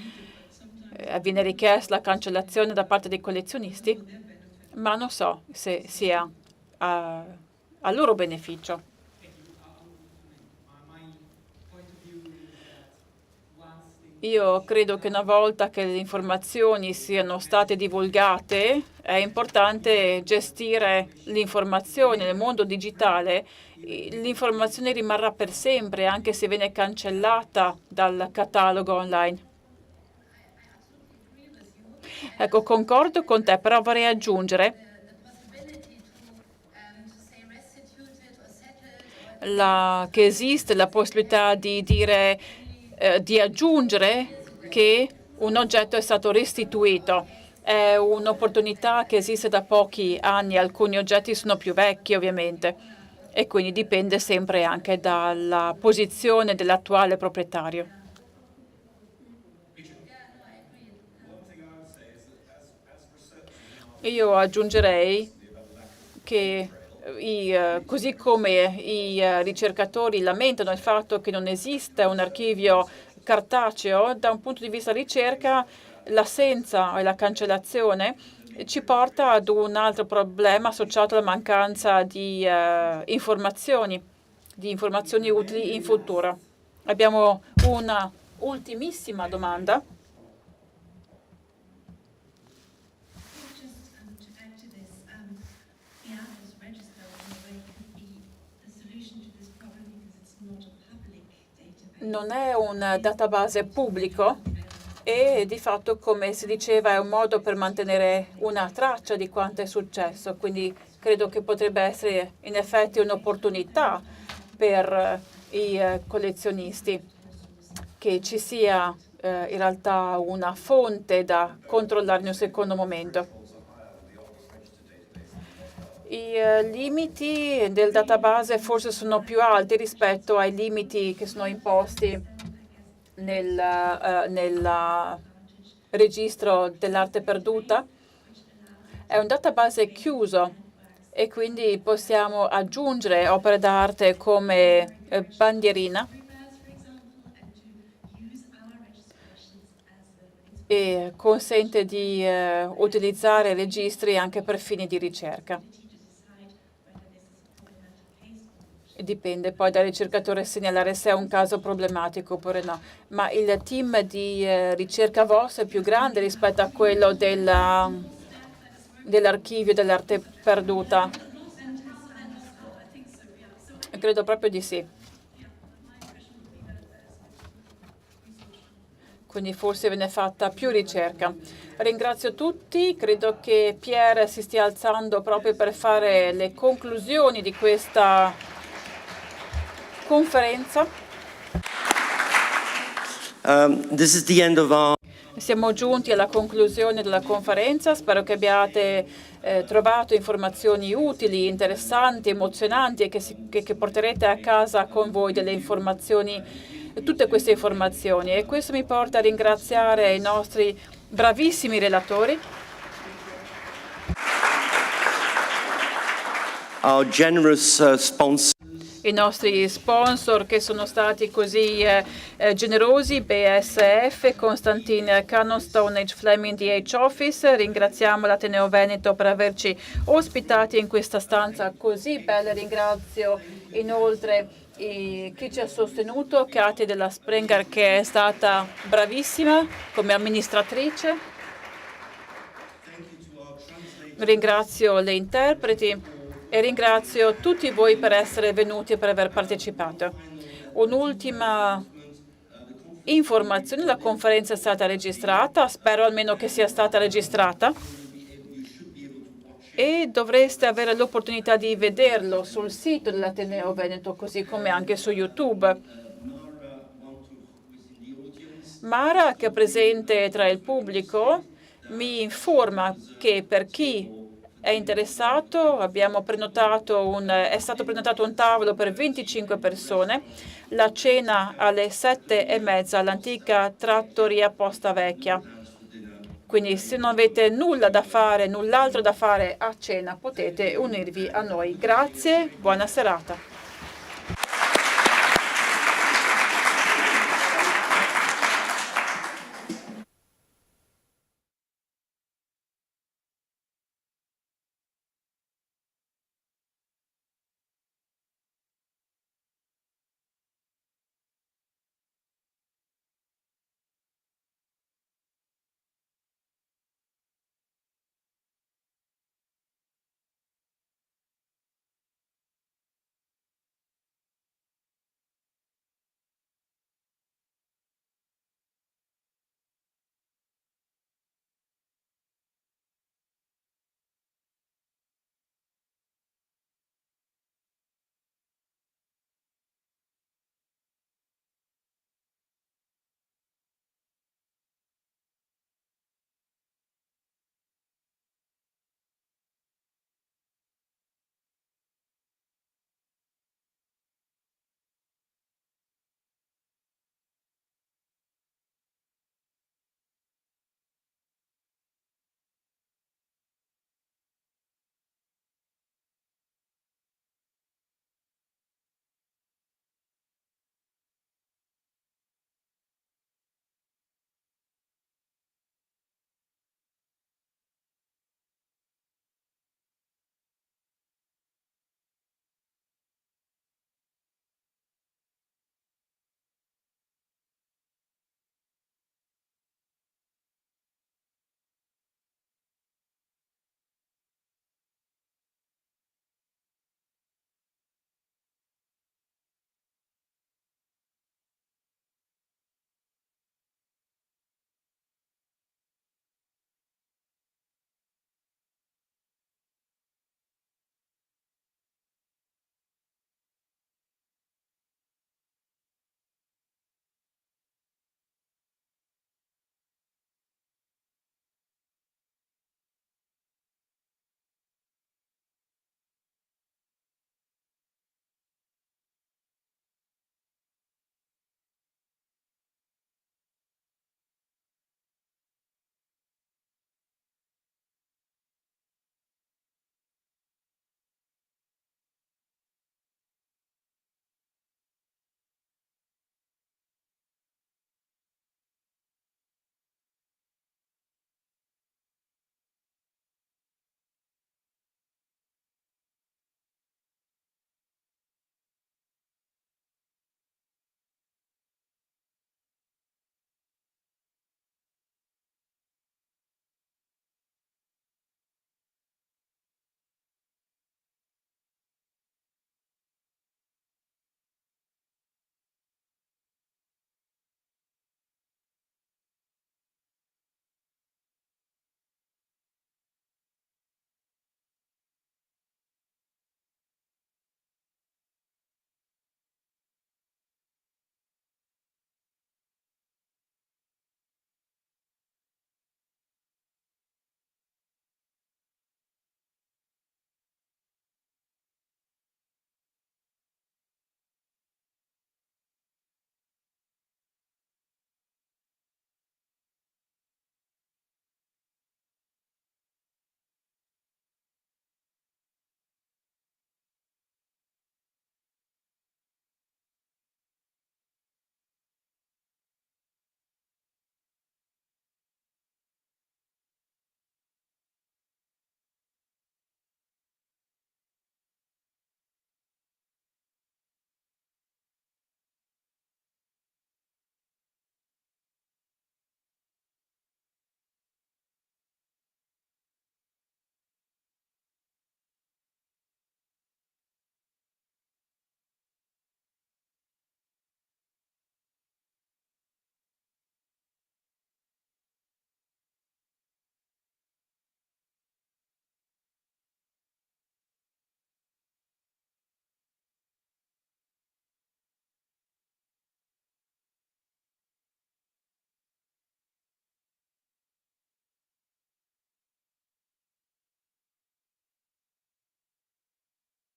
viene richiesta la cancellazione da parte dei collezionisti, ma non so se sia a loro beneficio. Io credo che una volta che le informazioni siano state divulgate, è importante gestire l'informazione. Nel mondo digitale l'informazione rimarrà per sempre, anche se viene cancellata dal catalogo online. Ecco, concordo con te, però vorrei aggiungere che esiste la possibilità di dire di aggiungere che un oggetto è stato restituito. È un'opportunità che esiste da pochi anni, alcuni oggetti sono più vecchi ovviamente e quindi dipende sempre anche dalla posizione dell'attuale proprietario. Io aggiungerei che così come i ricercatori lamentano il fatto che non esiste un archivio cartaceo, da un punto di vista ricerca l'assenza e la cancellazione ci porta ad un altro problema associato alla mancanza di informazioni utili in futuro. Abbiamo una ultimissima domanda. Non è un database pubblico e di fatto, come si diceva, è un modo per mantenere una traccia di quanto è successo. Quindi credo che potrebbe essere in effetti un'opportunità per i collezionisti che ci sia in realtà una fonte da controllare in un secondo momento. I limiti del database forse sono più alti rispetto ai limiti che sono imposti nel registro dell'arte perduta. È un database chiuso e quindi possiamo aggiungere opere d'arte come bandierina e consente di utilizzare registri anche per fini di ricerca. Dipende poi dal ricercatore segnalare se è un caso problematico oppure no. Ma il team di ricerca vostro è più grande rispetto a quello dell'archivio dell'arte perduta? Credo proprio di sì. Quindi forse viene fatta più ricerca. Ringrazio tutti, credo che Pierre si stia alzando proprio per fare le conclusioni di questa conferenza. This is the end of our... Siamo giunti alla conclusione della conferenza. Spero che abbiate trovato informazioni utili, interessanti, emozionanti e che porterete a casa con voi delle informazioni, tutte queste informazioni. E questo mi porta a ringraziare i nostri bravissimi relatori. Our generous sponsor. i nostri sponsor che sono stati così generosi, BSF, Constantin Cannon, Stone Age Fleming DH Office. Ringraziamo l'Ateneo Veneto per averci ospitati in questa stanza così bella. Ringrazio inoltre chi ci ha sostenuto, Katie della Sprenger, che è stata bravissima come amministratrice. Ringrazio le interpreti e ringrazio tutti voi per essere venuti e per aver partecipato. Un'ultima informazione: la conferenza è stata registrata, spero almeno che sia stata registrata, e dovreste avere l'opportunità di vederlo sul sito dell'Ateneo Veneto, così come anche su YouTube. Mara, che è presente tra il pubblico, mi informa che per chi è interessato è stato prenotato un tavolo per 25 persone, la cena alle 7:30 all'antica trattoria Posta Vecchia. Quindi se non avete null'altro da fare a cena, potete unirvi a noi. Grazie, buona serata.